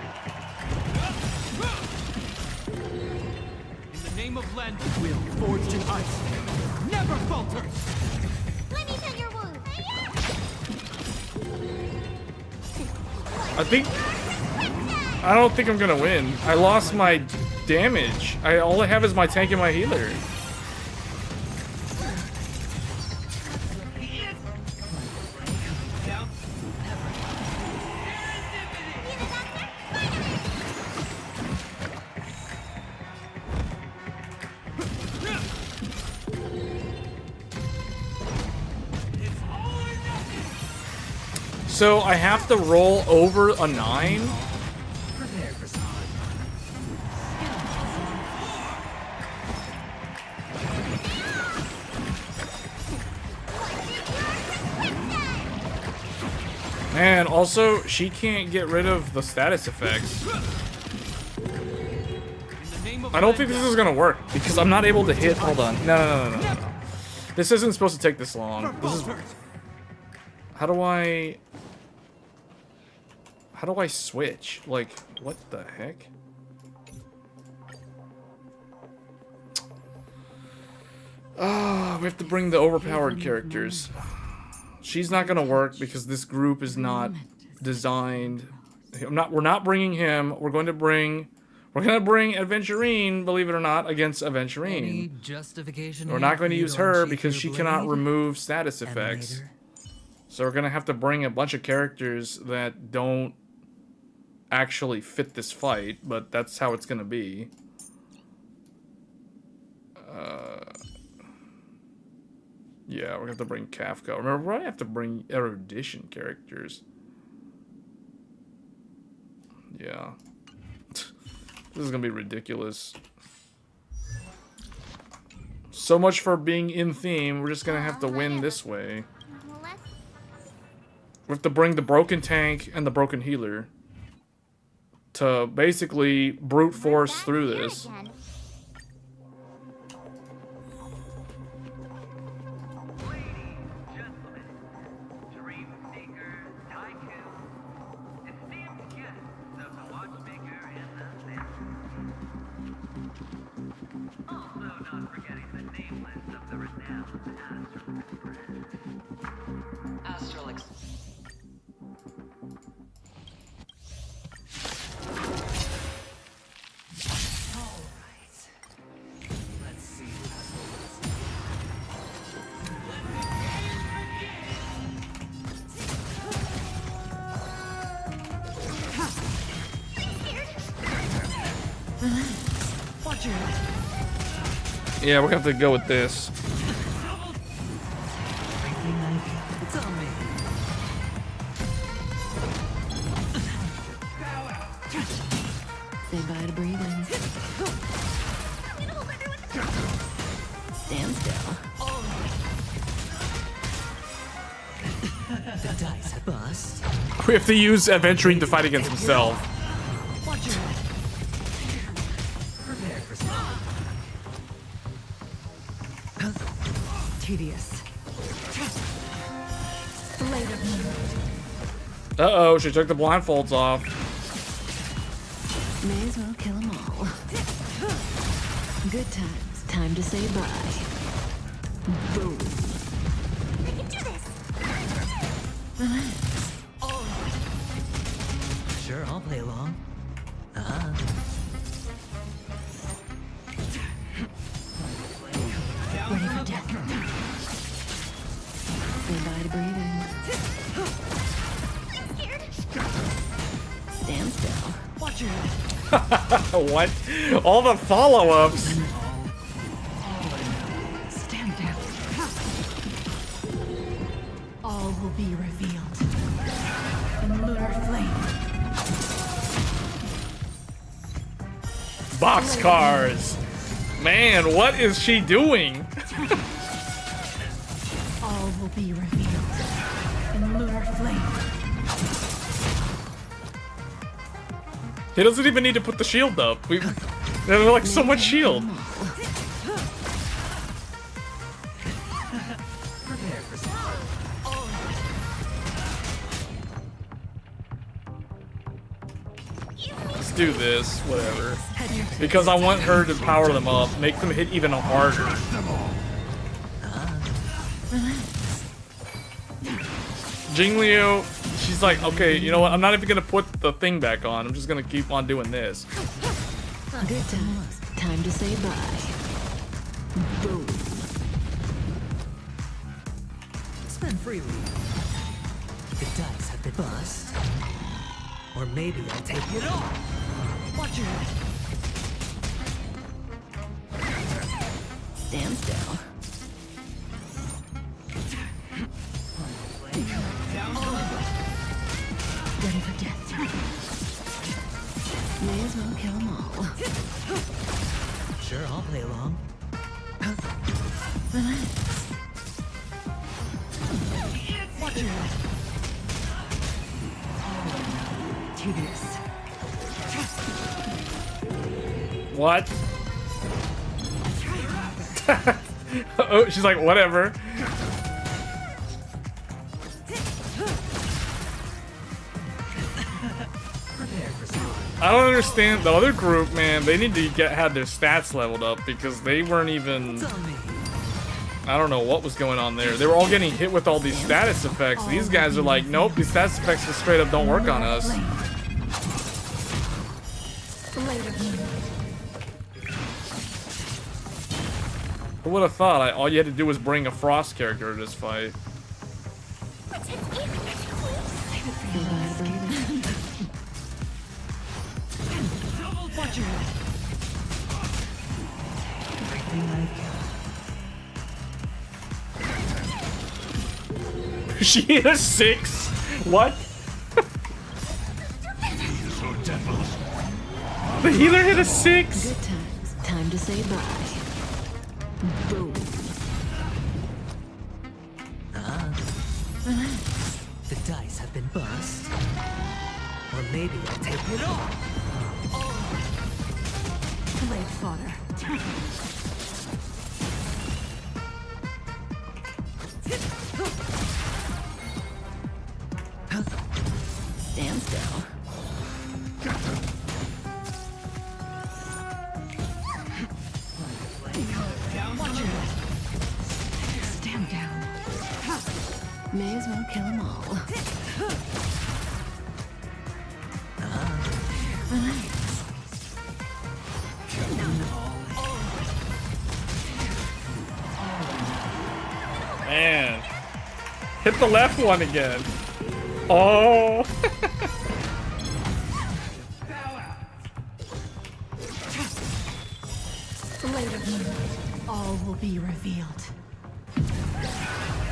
In the name of Len, will forged in ice. Never falter. Let me tend your wounds. I don't think I'm gonna win. I lost my damage. All I have is my tank and my healer. So I have to roll over a 9? Prepare for something. Man, also, she can't get rid of the status effects. I don't think this is gonna work, because I'm not able to hit. Hold on. No. This isn't supposed to take this long. This is... How do I switch? Like, what the heck? Ah, we have to bring the overpowered characters. She's not gonna work because this group is not designed. We're not bringing him. We're gonna bring Aventurine, believe it or not, against Aventurine. We're not going to use her because she cannot remove status effects. So we're gonna have to bring a bunch of characters that don't actually fit this fight, but that's how it's gonna be. Yeah, we're gonna have to bring Kafka. Remember, we're gonna have to bring erudition characters. Yeah. This is gonna be ridiculous. So much for being in theme. We're just gonna have to win this way. We have to bring the broken tank and the broken healer to basically brute force through this. Yeah, we're gonna have to go with this. It's on me. Say bye to breathing. Stand still. The dice have bust. We have to use Aventurine to fight against himself. Watch it. Prepare for some. Tedious. Blade of moon. Uh-oh, she took the blindfolds off. May as well kill them all. Good times. Time to say bye. Boom. I can do this. Sure, I'll play along. Ready for death. Say bye to breathing. I'm scared. Stand still. Watch your What? All the follow-ups. Stand down. All will be revealed. In lunar flame. Boxcars. Man, what is she doing? All will be revealed. In lunar flame. He doesn't even need to put the shield up. There's like so much shield. prepare for some. Let's do this, whatever. Because I want her to power them up, make them hit even harder. Jingliu, she's like, okay, you know what? I'm not even gonna put the thing back on. I'm just gonna keep on doing this. Good times. Time to say bye. Boom. Spend freely. The dice have been bust. Or maybe I'll take it all. Watch your Stand still. Ready for death. May as well kill them all. Sure, I'll play along. Watch your Tedious. What? Oh, she's like, whatever. I don't understand the other group, man. They need to have their stats leveled up because they weren't even. I don't know what was going on there. They were all getting hit with all these status effects. These guys are like, nope, these status effects just straight up don't work on us. Who would have thought? All you had to do was bring a Frost character to this fight. She hit a 6? What? The healer hit a 6? Good times. Time to say bye. Boom. The dice have been bust. Or maybe I'll take it all. Blade fodder. Stand still. Stand down. May as well kill them all. Man. Hit the left one again. Oh. All will be revealed.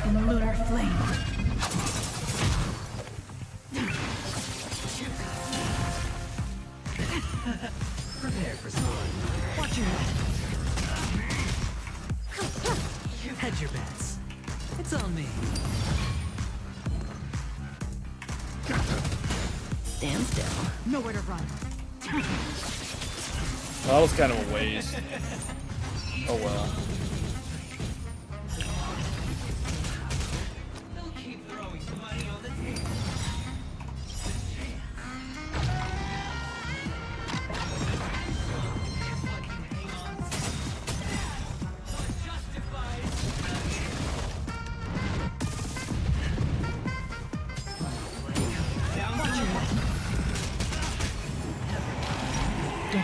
In lunar flame. Prepare for sword. Watch your hedge your bets. It's on me. Stand still. Nowhere to run. Well, that was kind of a waste. Oh well.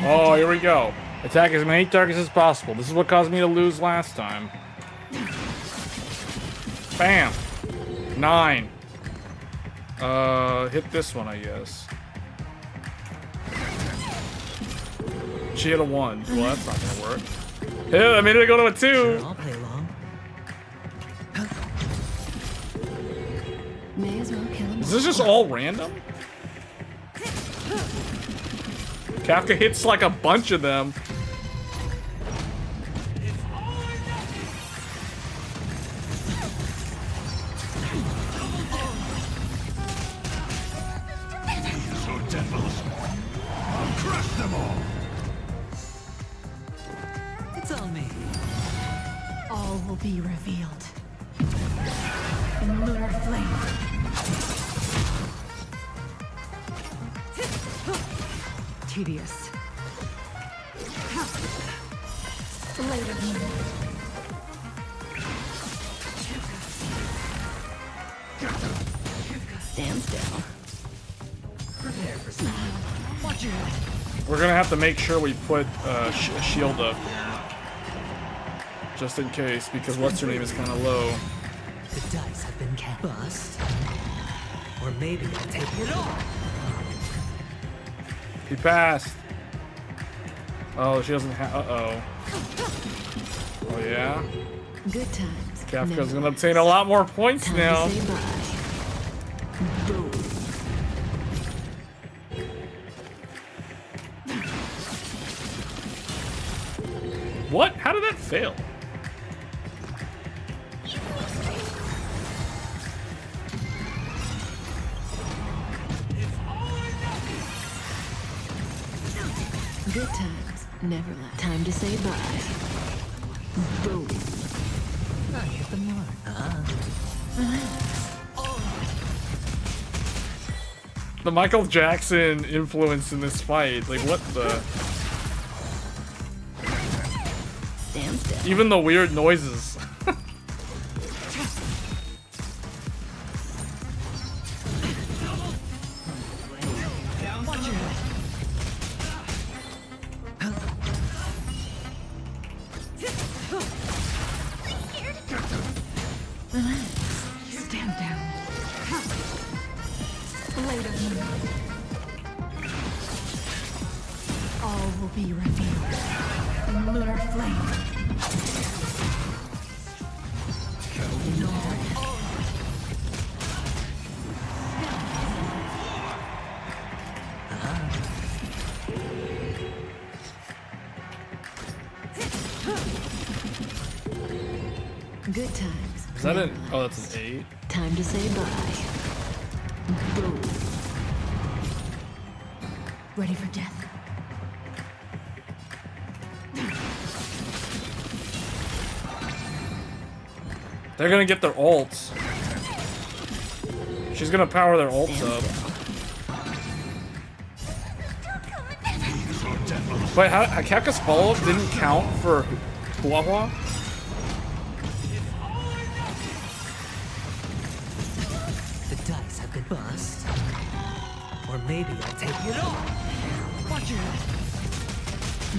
Oh, here we go. Attack as many targets as possible. This is what caused me to lose last time. Bam! 9. Hit this one, I guess. She hit a 1. Well, that's not gonna work. Yeah, I made it go to a 2. Sure, I'll play along. May as well kill him. Is this just all random? Kafka hits like a bunch of them. So devils. I'll crush them all. It's on me. All will be revealed. In lunar flame. Tedious. Blade of moon. Stand still. Prepare for sword. Watch your We're gonna have to make sure we put a shield up. Just in case, because what's her name is kind of low. The dice have been cast. Bust. Or maybe I'll take it all. He passed. Oh, she doesn't have. Uh-oh. Oh, yeah? Good times. Kafka's gonna obtain a lot more points Time now. to say bye. Boom. What? How did that fail? Good times. Never left. Time to say bye. Boom. I hit the mark. The Michael Jackson influence in this fight. Like, what the? Stand still. Even the weird noises. Stand down. Blade of moon. All will be revealed. In lunar flame. Good times. Is that an? Oh, that's an 8. Time to say bye. Boom. Ready for death. They're gonna get their ults. She's gonna power their ults up. Wait, how Kafka's follow-up didn't count for Huahua? The dice have been bust. Or maybe I'll take it all. Watch your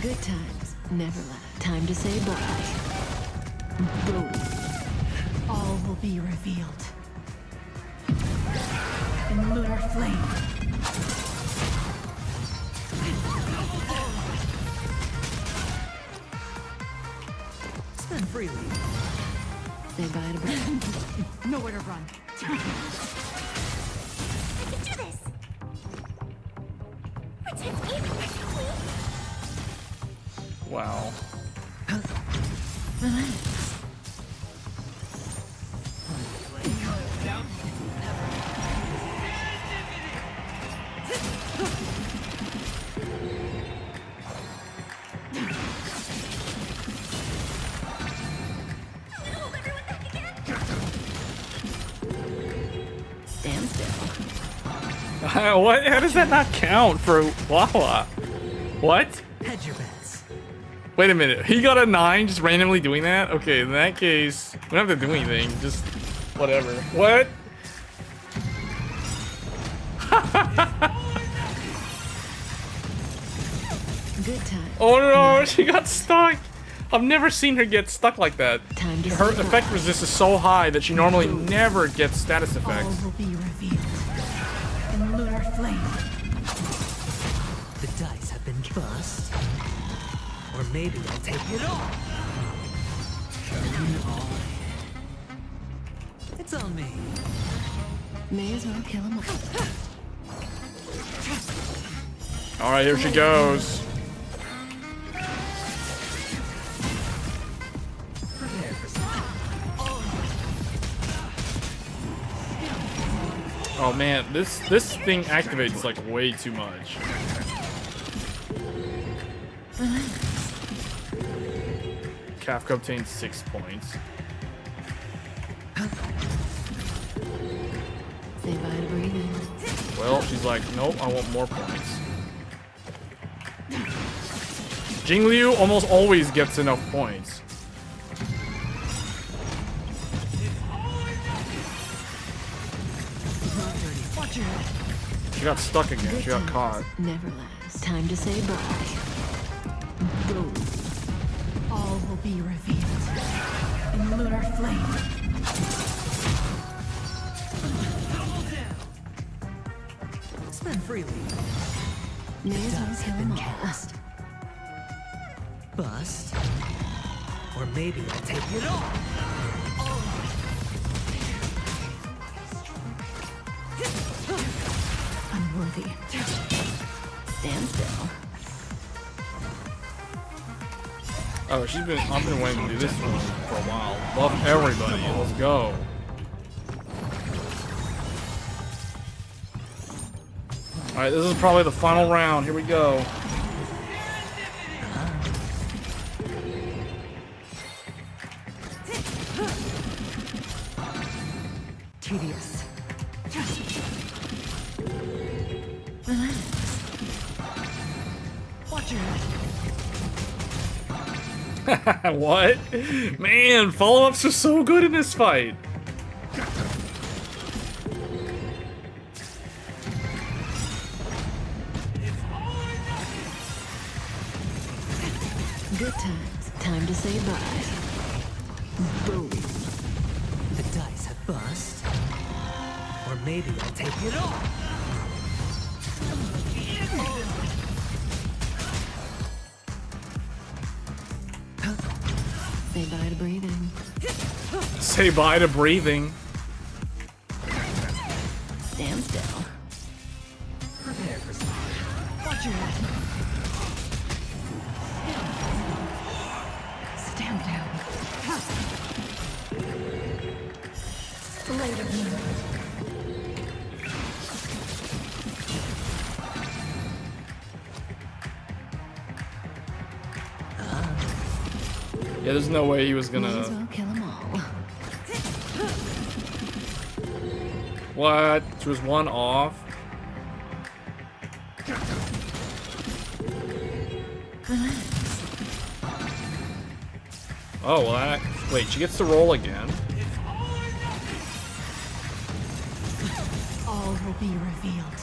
Good times. Never left. Time to say bye. Boom. All will be revealed. In lunar flame. Spend freely. Say bye to Brandon. Nowhere to run. I can do this. Protect me, please. Wow. Stand still. What? How does that not count for Wawa? What? Hedge your bets. Wait a minute. He got a 9 just randomly doing that? Okay, in that case, we don't have to do anything. Just whatever. What? Good time. Oh no, she got stuck. I've never seen her get stuck like that. Time to Her effect resist is so high that she normally never gets status All effects. will be revealed in lunar flame. The dice have been bust. Or maybe I'll take it all. It's on me. May as well kill him all. Alright, here she goes. Oh man, this thing activates like way too much. Kafka obtained 6 points. Say bye to breathing. Well, she's like, nope, I want more points. Jingliu almost always gets enough points. She got stuck again. She got caught. Never last. Time to say bye. Boom. All will be revealed in lunar flame. Spend freely. May as well kill him all. Cast. Bust. Or maybe I'll take it all. Unworthy. Stand still. Oh, I've been waiting to do this one for a while. Love everybody. Let's go. Alright, this is probably the final round. Here we go. Tedious. Watch your What? Man, follow-ups are so good in this fight. Good times. Time to say bye. Boom. The dice have bust. Or maybe I'll take it all. Say bye to breathing. Say bye to breathing. Stand still. Prepare for some. Watch your stand down. Blade of moon. Yeah, there's no way he was May as gonna. well kill them all. What? She was one off. Oh, well, that. Wait, she gets to roll again. All will be revealed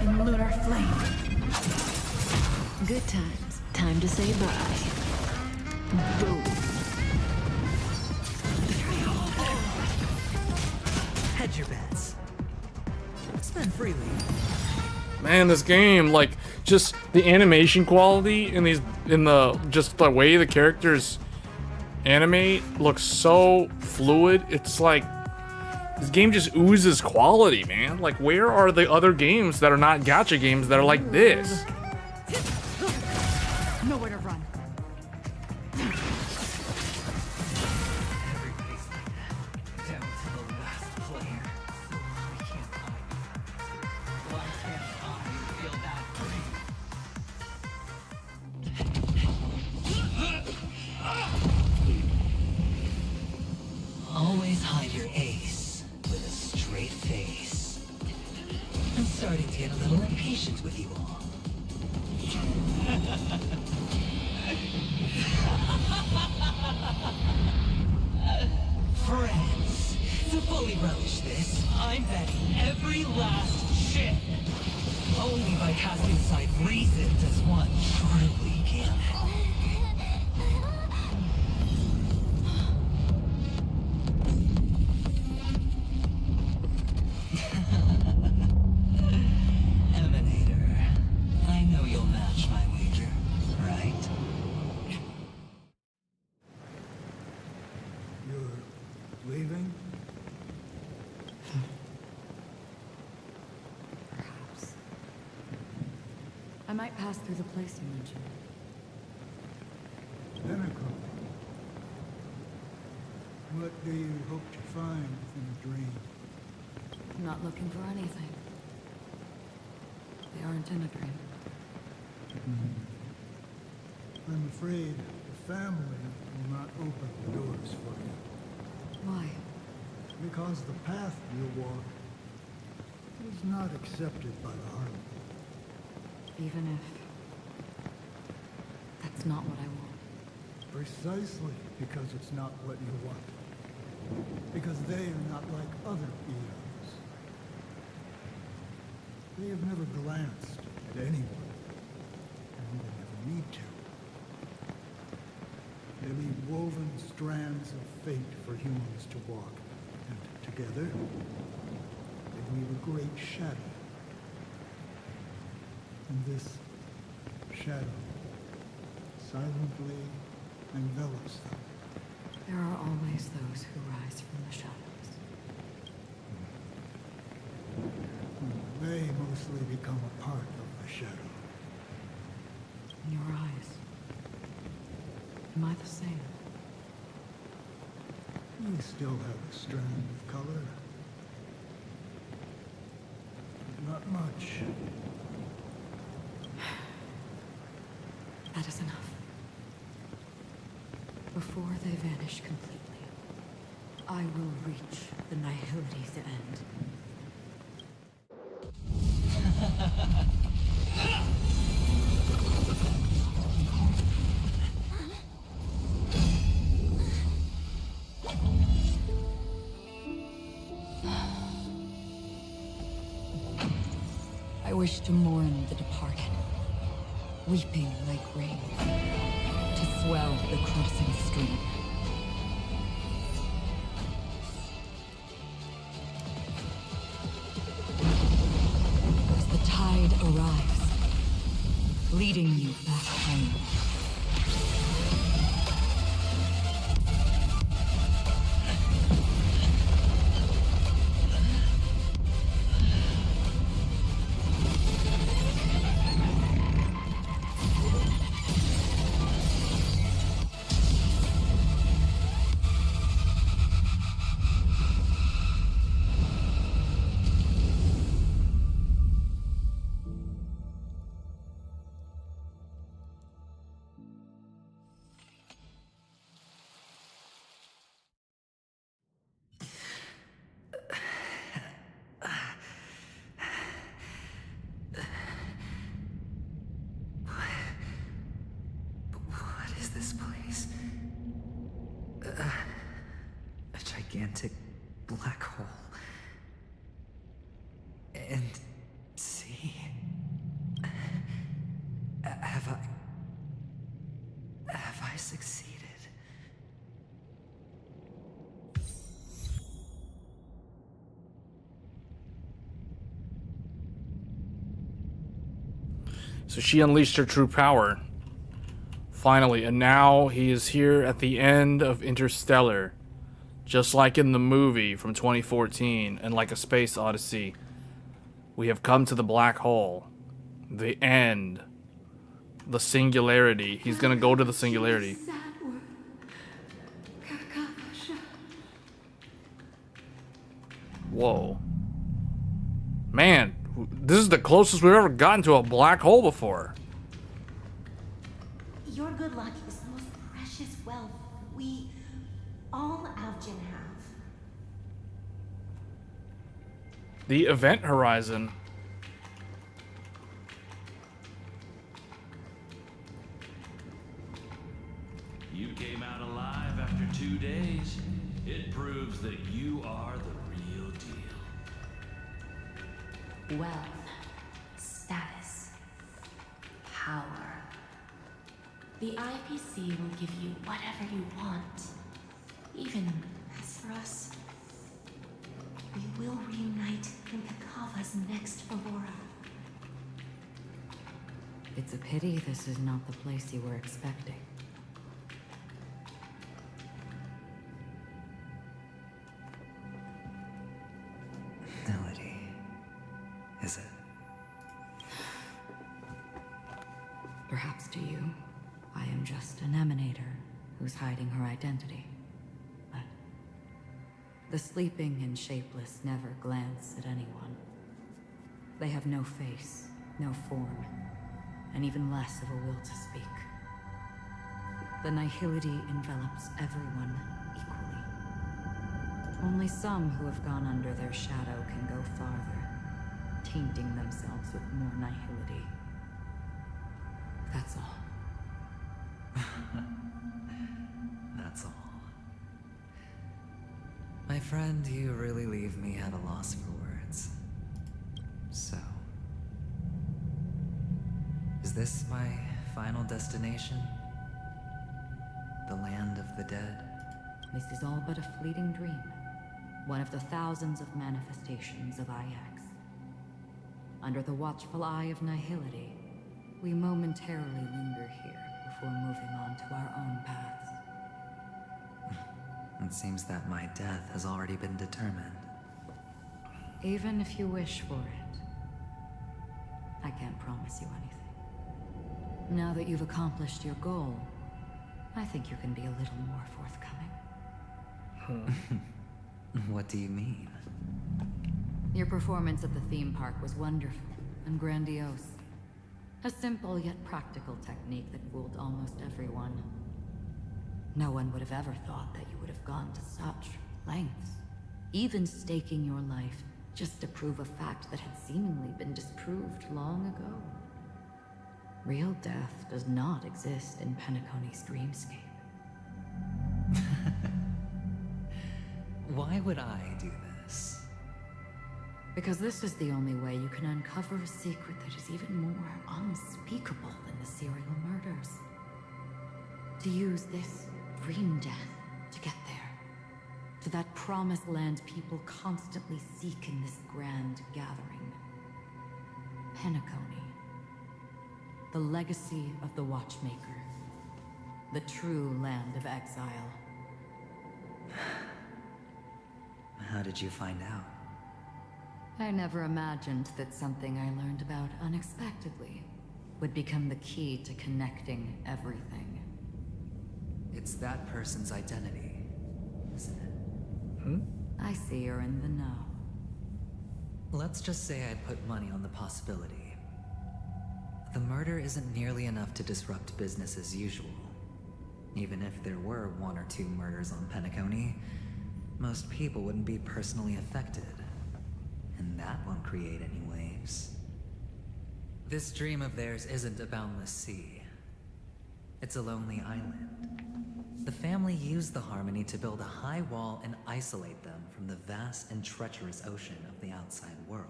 in lunar flame. Good times. Time to say bye. Boom. Hedge your bets. Spend freely. Man, this game, like, just the animation quality in the just the way the characters animate looks so fluid. It's like this game just oozes quality, man. Like, where are the other games that are not gacha games that are like this? Nowhere to run. Always hide your ace with a straight face. I'm starting to get a little impatient with you all. Friends, to fully relish this, I'm betting every last chip. Only by casting aside reason does one truly get. Emanator, I know you'll match my wager, right? You're leaving? Perhaps. I might pass through the place you mentioned. Pinnacle. What do you hope to find within a dream? I'm not looking for anything. They aren't in a dream. I'm afraid the family will not open the doors for you. Why? Because the path you walk is not accepted by the Harmony. Even if that's not what I want. Precisely because it's not what you want. Because they are not like other EOs. They have never glanced at anyone, and they never need to. They leave woven strands of fate for humans to walk, and together, they weave a great shadow. And this shadow silently envelops them. There are always those who rise from the shadows. They mostly become a part of the shadow. In your eyes, am I the same? You still have a strand of color. Not much. That is enough. Before they vanish completely, I will reach the nihility's end. I wish to mourn the departed, weeping like rain, to swell the crossing stream. As the tide arrives, leading you back home. What is this place? A gigantic black hole. And see, have I succeeded? So she unleashed her true power. Finally, and now he is here at the end of Interstellar. Just like in the movie from 2014 and like a space odyssey. We have come to the black hole. The end. The singularity. He's gonna go to the singularity. Whoa. Man, this is the closest we've ever gotten to a black hole before. Your good luck is the most precious wealth we, all Avgin, have. The event horizon. You came out alive after 2 days. It proves that you are the real deal. Wealth, status, power. The IPC will give you whatever you want. Even as for us, we will reunite in Kakava's next Aurora. It's a pity this is not the place you were expecting. Melody, is it? Perhaps to you, I am just an emanator who's hiding her identity. But the sleeping and shapeless never glance at anyone. They have no face, no form, and even less of a will to speak. The nihility envelops everyone equally. Only some who have gone under their shadow can go farther, tainting themselves with more nihility. That's all. That's all. My friend, you really leave me at a loss for words. So, is this my final destination? The land of the dead? This is all but a fleeting dream. One of the thousands of manifestations of IX. Under the watchful eye of nihility, we momentarily linger here before moving on to our own paths. It seems that my death has already been determined. Even if you wish for it, I can't promise you anything. Now that you've accomplished your goal, I think you can be a little more forthcoming. What do you mean? Your performance at the theme park was wonderful and grandiose. A simple yet practical technique that fooled almost everyone. No one would have ever thought that you would have gone to such lengths, even staking your life just to prove a fact that had seemingly been disproved long ago. Real death does not exist in Penacony's dreamscape. Why would I do this? Because this is the only way you can uncover a secret that is even more unspeakable than the serial murders. To use this dream death to get there. To that promised land people constantly seek in this grand gathering. Penacony. The legacy of the Watchmaker. The true land of exile. How did you find out? I never imagined that something I learned about unexpectedly would become the key to connecting everything. It's that person's identity, isn't it? I see you're in the know. Let's just say I put money on the possibility. The murder isn't nearly enough to disrupt business as usual. Even if there were 1 or 2 murders on Penacony, most people wouldn't be personally affected. And that won't create any waves. This dream of theirs isn't a boundless sea. It's a lonely island. The family used the Harmony to build a high wall and isolate them from the vast and treacherous ocean of the outside world.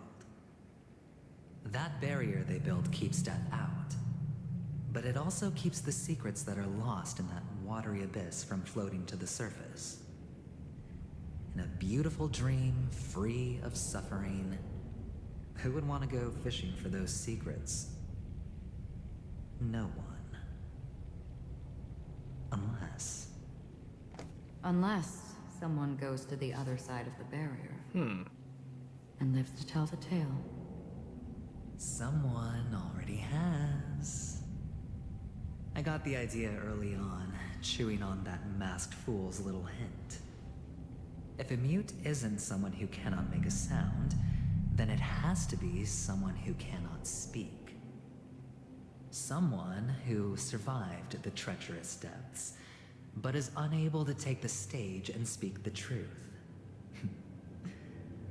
That barrier they built keeps death out. But it also keeps the secrets that are lost in that watery abyss from floating to the surface. In a beautiful dream, free of suffering, who would want to go fishing for those secrets? No one. Unless... Unless someone goes to the other side of the barrier. And lives to tell the tale. Someone already has. I got the idea early on, chewing on that masked fool's little hint. If a mute isn't someone who cannot make a sound, then it has to be someone who cannot speak. Someone who survived the treacherous depths, but is unable to take the stage and speak the truth.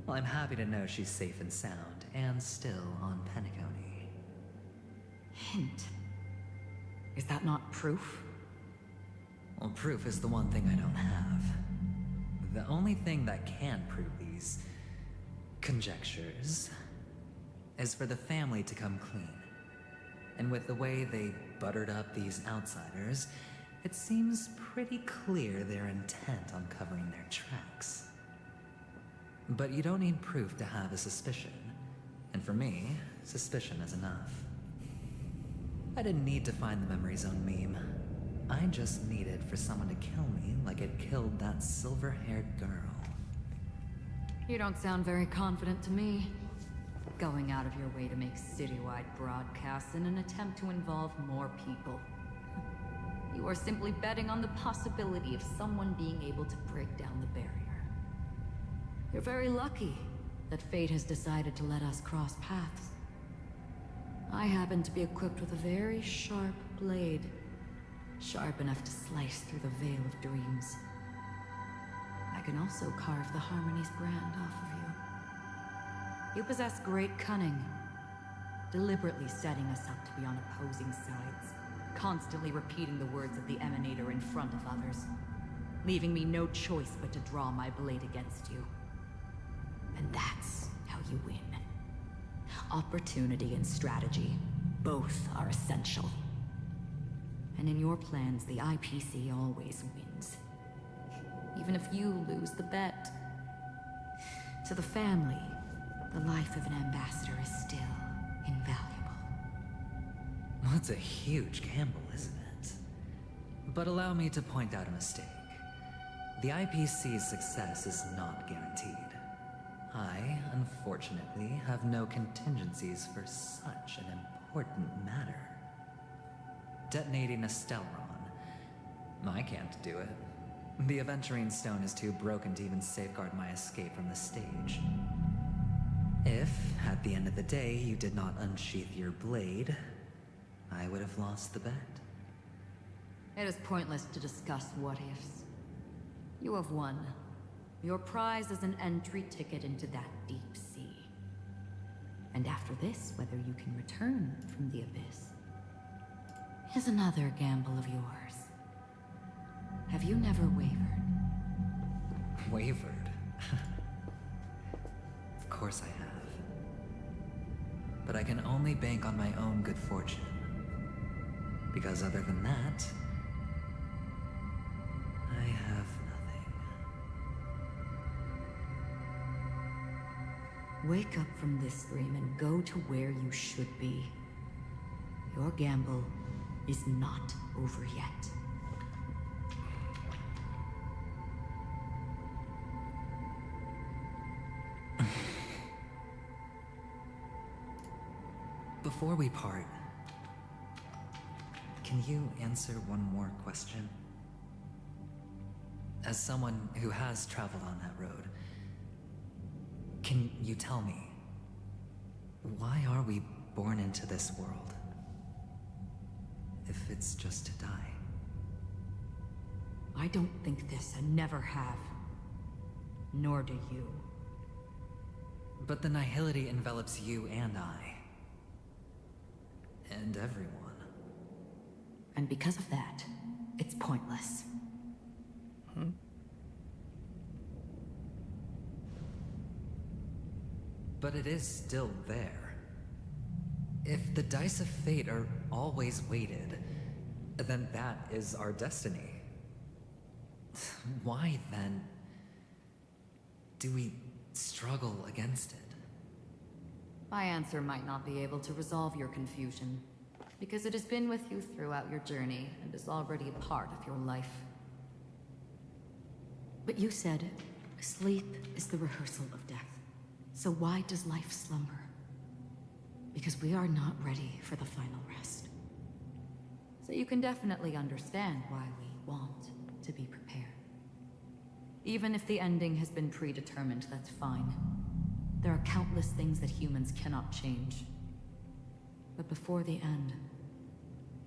Well, I'm happy to know she's safe and sound, and still on Penacony. Hint? Is that not proof? Well, proof is the one thing I don't have. The only thing that can prove these conjectures is for the family to come clean. And with the way they buttered up these outsiders, it seems pretty clear they're intent on covering their tracks. But you don't need proof to have a suspicion. And for me, suspicion is enough. I didn't need to find the memory zone meme. I just needed for someone to kill me like it killed that silver-haired girl. You don't sound very confident to me. Going out of your way to make citywide broadcasts in an attempt to involve more people. You are simply betting on the possibility of someone being able to break down the barrier. You're very lucky that fate has decided to let us cross paths. I happen to be equipped with a very sharp blade. Sharp enough to slice through the veil of dreams. I can also carve the Harmony's brand off of you. You possess great cunning, deliberately setting us up to be on opposing sides, constantly repeating the words of the Emanator in front of others, leaving me no choice but to draw my blade against you. And that's how you win. Opportunity and strategy, both are essential. And in your plans, the IPC always wins. Even if you lose the bet. To the family, the life of an ambassador is still invaluable. That's a huge gamble, isn't it? But allow me to point out a mistake. The IPC's success is not guaranteed. I, unfortunately, have no contingencies for such an important matter. Detonating a Stellron. I can't do it. The Aventurine Stone is too broken to even safeguard my escape from the stage. If, at the end of the day, you did not unsheath your blade, I would have lost the bet. It is pointless to discuss what-ifs. You have won. Your prize is an entry ticket into that deep sea. And after this, whether you can return from the abyss is another gamble of yours. Have you never wavered? Wavered? Of course I have. But I can only bank on my own good fortune. Because other than that, I have nothing. Wake up from this dream and go to where you should be. Your gamble is not over yet. Before we part, can you answer one more question? As someone who has traveled on that road, can you tell me, why are we born into this world? If it's just to die. I don't think this and never have. Nor do you. But the nihility envelops you and I. And everyone. And because of that, it's pointless. But it is still there. If the dice of fate are always weighted, then that is our destiny. Why, then, do we struggle against it? My answer might not be able to resolve your confusion, because it has been with you throughout your journey and is already a part of your life. But you said, sleep is the rehearsal of death. So why does life slumber? Because we are not ready for the final rest. So you can definitely understand why we want to be prepared. Even if the ending has been predetermined, that's fine. There are countless things that humans cannot change. But before the end,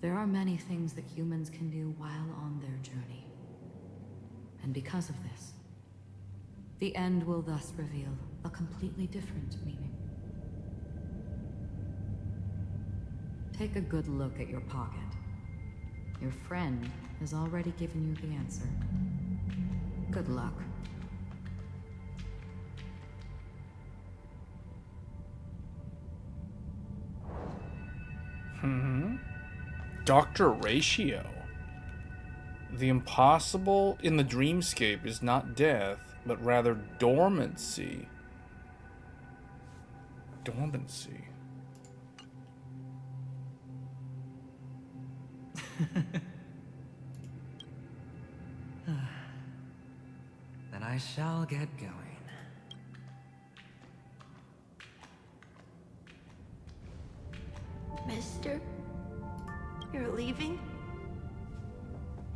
there are many things that humans can do while on their journey. And because of this, the end will thus reveal a completely different meaning. Take a good look at your pocket. Your friend has already given you the answer. Good luck. Dr. Ratio. The impossible in the dreamscape is not death, but rather dormancy. Dormancy. Then I shall get going. Mister, you're leaving?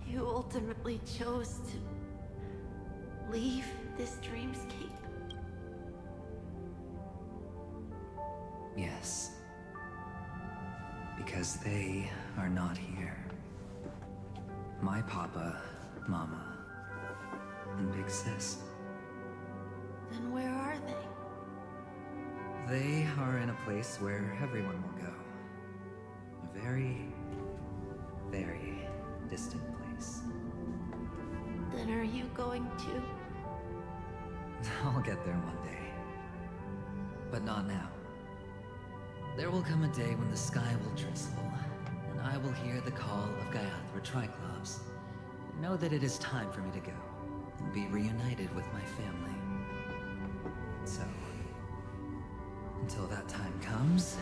You ultimately chose to leave this dreamscape? Yes. Because they are not here. My papa, mama, and big sis. Then where are they? They are in a place where everyone will go. A very, very distant place. Then are you going to? I'll get there one day. But not now. There will come a day when the sky will drizzle, and I will hear the call of Gaiathra Triclops. Know that it is time for me to go, and be reunited with my family. So, until that time comes,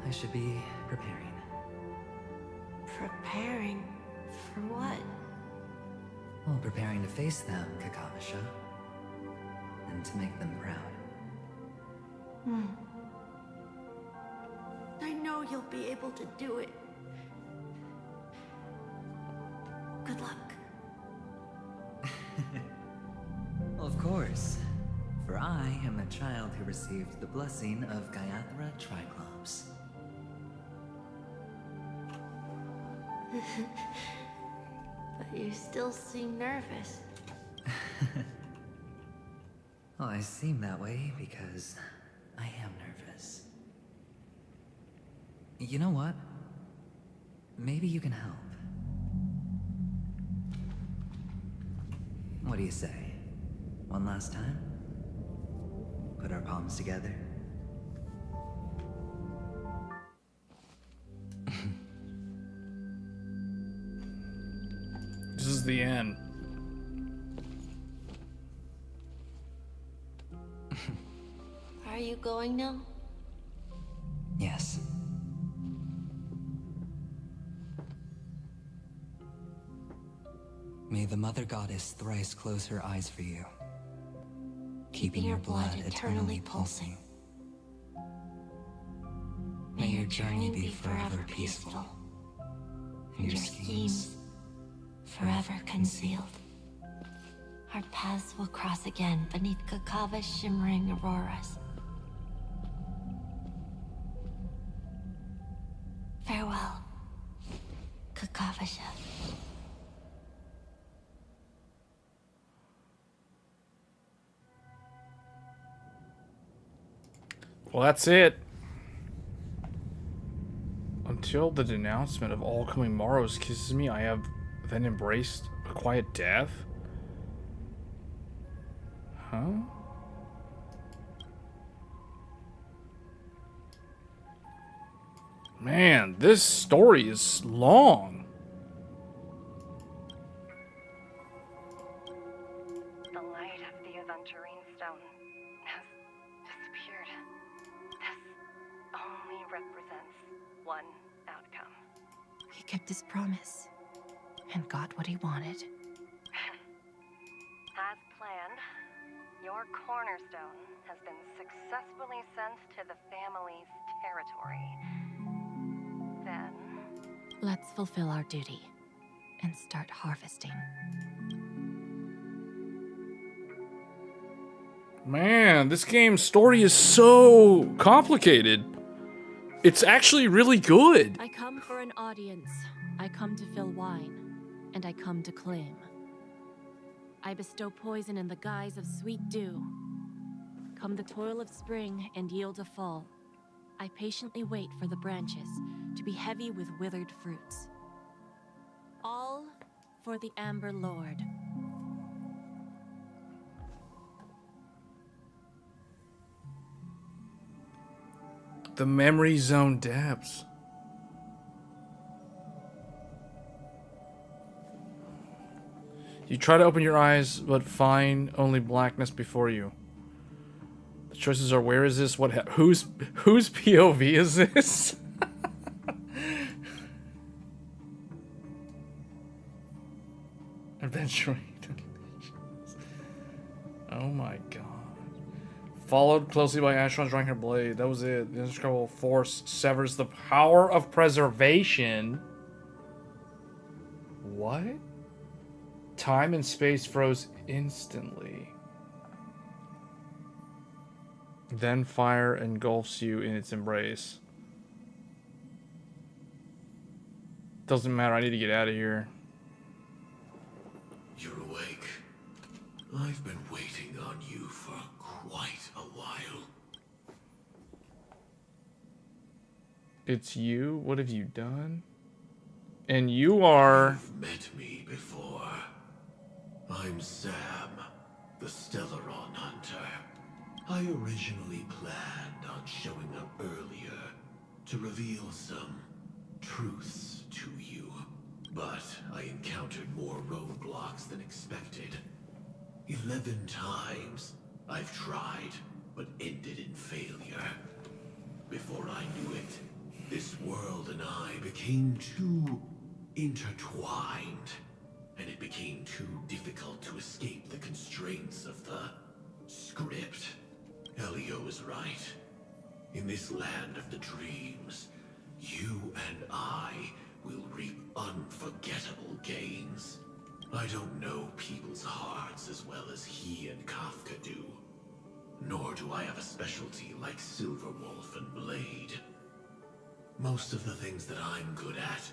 I should be preparing. Preparing? For what? Well, preparing to face them, Kakavasha. And to make them proud. I know you'll be able to do it. Good luck. Of course. For I am a child who received the blessing of Gaiathra Triclops. But you still seem nervous. Well, I seem that way because I am nervous. You know what? Maybe you can help. What do you say? One last time? Put our palms together? This is the end. Are you going now? Yes. May the Mother Goddess thrice close her eyes for you, keeping your blood eternally pulsing. May your journey be forever peaceful, and your schemes forever concealed. Our paths will cross again beneath Kakava's shimmering auroras. Farewell, Kakavasha. Well, that's it. Until the denouncement of all coming morrows kisses me, I have then embraced a quiet death? Huh? Man, this story is long. The light of the Aventurine Stone has disappeared. This only represents one outcome. He kept his promise and got what he wanted. As planned, your cornerstone has been successfully sent to the family's territory. Then, Let's fulfill our duty and start harvesting. Man, this game's story is so complicated. It's actually really good. I come for an audience. I come to fill wine, and I come to claim. I bestow poison in the guise of sweet dew. Come the toil of spring and yield a fall. I patiently wait for the branches to be heavy with withered fruits. All for the Amber Lord. The memory zone depths. You try to open your eyes, but find only blackness before you. The choices are: where is this? What? Whose POV is this? Adventuring. Oh my god. Followed closely by Ashron's drawing her blade. That was it. The indescribable force severs the power of preservation. What? Time and space froze instantly. Then fire engulfs you in its embrace. Doesn't matter, I need to get out of here. You're awake. I've been waiting on you for quite a while. It's you? What have you done? And you are... You've met me before. I'm Sam, the Stellaron Hunter. I originally planned on showing up earlier to reveal some truths to you. But I encountered more roadblocks than expected. 11 times I've tried, but ended in failure. Before I knew it, this world and I became too intertwined, and it became too difficult to escape the constraints of the script. Elio is right. In this land of the dreams, you and I will reap unforgettable gains. I don't know people's hearts as well as he and Kafka do. Nor do I have a specialty like Silverwolf and Blade. Most of the things that I'm good at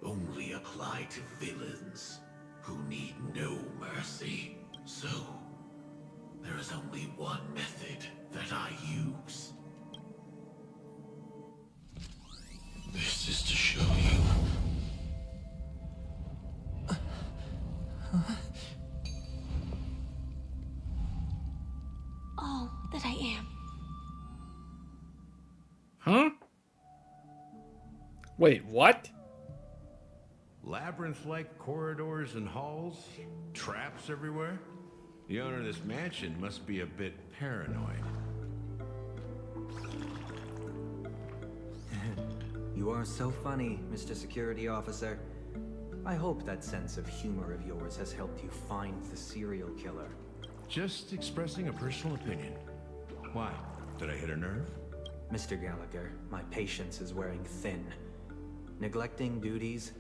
only apply to villains who need no mercy. So, there is only one method that I use. This is to show you. All that I am. Huh? Wait, what? Labyrinth-like corridors and halls, traps everywhere. The owner of this mansion must be a bit paranoid. You are so funny, Mr. Security Officer. I hope that sense of humor of yours has helped you find the serial killer. Just expressing a personal opinion. Why? Did I hit a nerve? Mr. Gallagher, my patience is wearing thin. Neglecting duties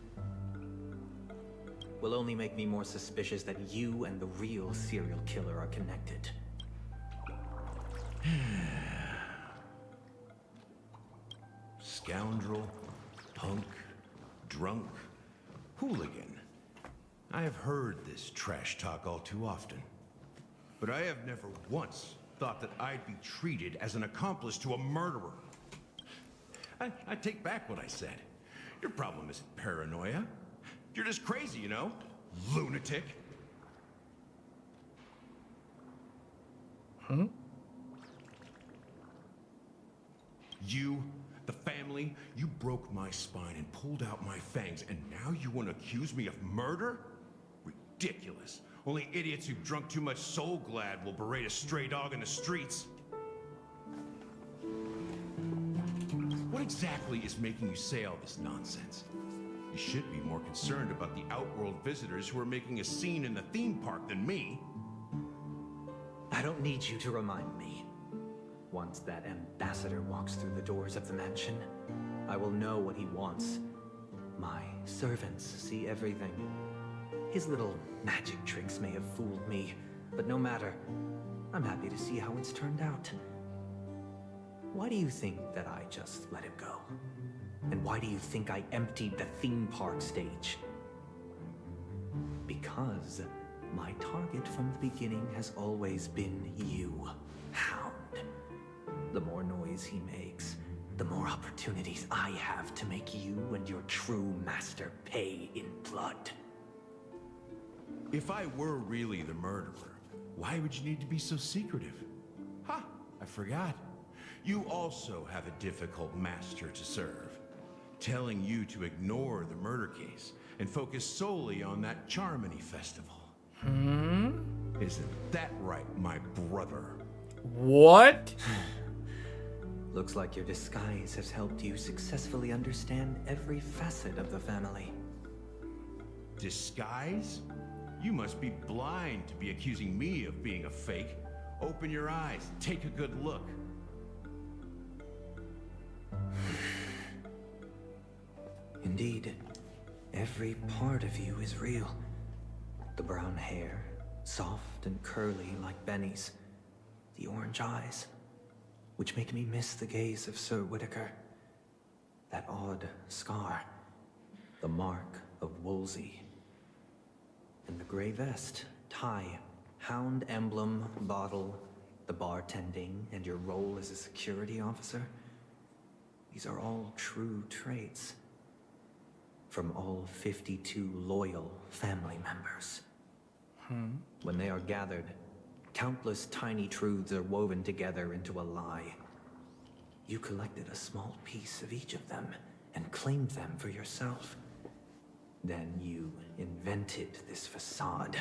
will only make me more suspicious that you and the real serial killer are connected. Scoundrel, punk, drunk, hooligan. I have heard this trash talk all too often. But I have never once thought that I'd be treated as an accomplice to a murderer. I take back what I said. Your problem isn't paranoia. You're just crazy, you know? Lunatic. Huh? You, the family, you broke my spine and pulled out my fangs, and now you want to accuse me of murder? Ridiculous. Only idiots who've drunk too much Soul Glad will berate a stray dog in the streets. What exactly is making you say all this nonsense? You should be more concerned about the Outworld visitors who are making a scene in the theme park than me. I don't need you to remind me. Once that ambassador walks through the doors of the mansion, I will know what he wants. My servants see everything. His little magic tricks may have fooled me, but no matter. I'm happy to see how it's turned out. Why do you think that I just let him go? And why do you think I emptied the theme park stage? Because my target from the beginning has always been you, Hound. The more noise he makes, the more opportunities I have to make you and your true master pay in blood. If I were really the murderer, why would you need to be so secretive? Ha! I forgot. You also have a difficult master to serve. Telling you to ignore the murder case and focus solely on that Charmony festival. Isn't that right, my brother? What? Looks like your disguise has helped you successfully understand every facet of the family. Disguise? You must be blind to be accusing me of being a fake. Open your eyes, take a good look. Indeed, every part of you is real. The brown hair, soft and curly like Benny's. The orange eyes, which make me miss the gaze of Sir Whitaker. That odd scar, the mark of Wolsey. And the gray vest, tie, hound emblem, bottle, the bartending, and your role as a security officer. These are all true traits. From all 52 loyal family members. When they are gathered, countless tiny truths are woven together into a lie. You collected a small piece of each of them and claimed them for yourself. Then you invented this facade,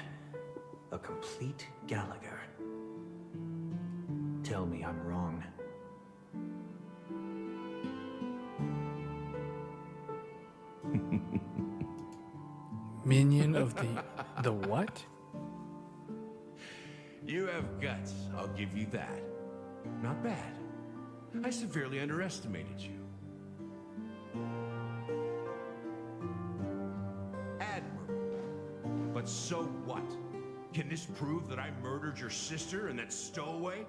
a complete Gallagher. Tell me I'm wrong. Minion of the what? You have guts, I'll give you that. Not bad. I severely underestimated you. Admirable. But so what? Can this prove that I murdered your sister and that stowaway?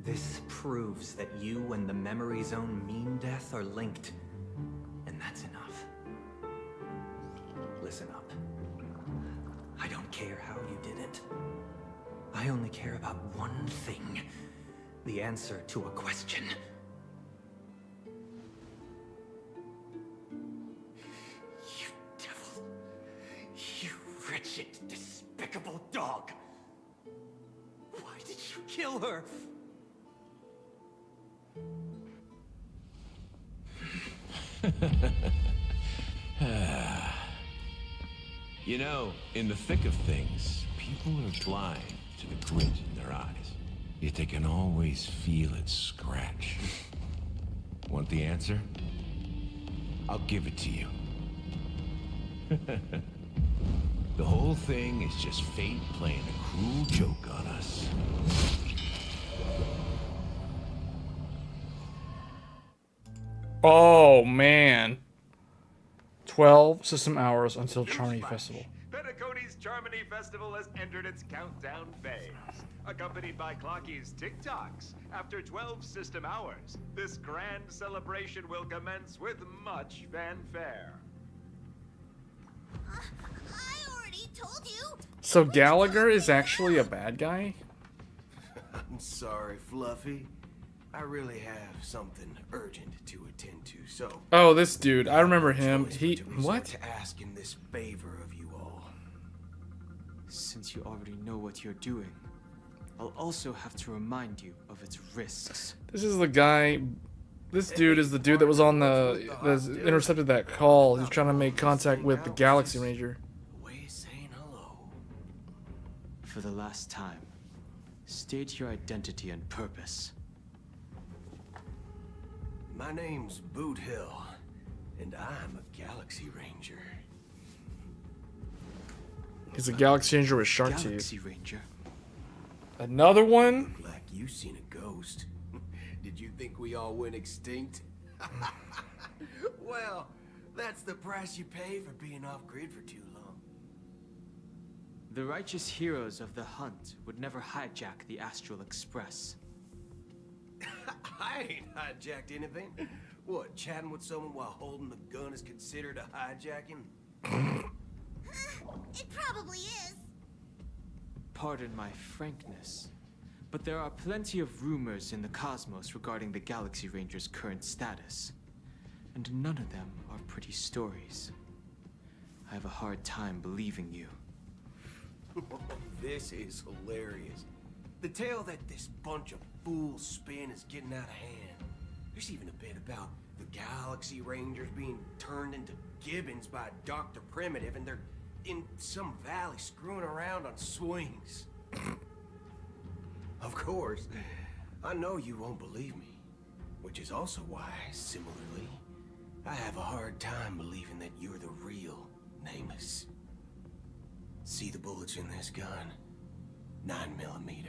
This proves that you and the Memory Zone Mean Death are linked. And that's enough. Listen up. I don't care how you did it. I only care about one thing. The answer to a question. You devil. You wretched, despicable dog. Why did you kill her? You know, in the thick of things, people are blind to the grit in their eyes. Yet they can always feel it scratch. Want the answer? I'll give it to you. The whole thing is just fate playing a cruel joke on us. Oh, man. 12 system hours until Charmony Festival. Penacony's Charmony Festival has entered its countdown phase. Accompanied by Clocky's TikToks, after 12 system hours, this grand celebration will commence with much fanfare. I already told you. So Gallagher is actually a bad guy? I'm sorry, Fluffy. I really have something urgent to attend to, so... Oh, this dude. I remember him. He... What? ...to ask in this favor of you all. Since you already know what you're doing, I'll also have to remind you of its risks. This is the guy... This dude is the dude that was on the... that intercepted that call. He's trying to make contact with the Galaxy Ranger. For the last time, state your identity and purpose. My name's Boot Hill, and I'm a Galaxy Ranger. He's a Galaxy Ranger with shark teeth. Galaxy Ranger. Another one? Like you seen a ghost. Did you think we all went extinct? Well, that's the price you pay for being off-grid for too long. The righteous heroes of the hunt would never hijack the Astral Express. I ain't hijacked anything. What, chatting with someone while holding the gun is considered a hijacking? It probably is. Pardon my frankness, but there are plenty of rumors in the cosmos regarding the Galaxy Ranger's current status, and none of them are pretty stories. I have a hard time believing you. This is hilarious. The tale that this bunch of fools spin is getting out of hand. There's even a bit about the Galaxy Rangers being turned into gibbons by Dr. Primitive, and they're in some valley screwing around on swings. Of course, I know you won't believe me, which is also why, similarly, I have a hard time believing that you're the real Namus. See the bullets in this gun? 9mm,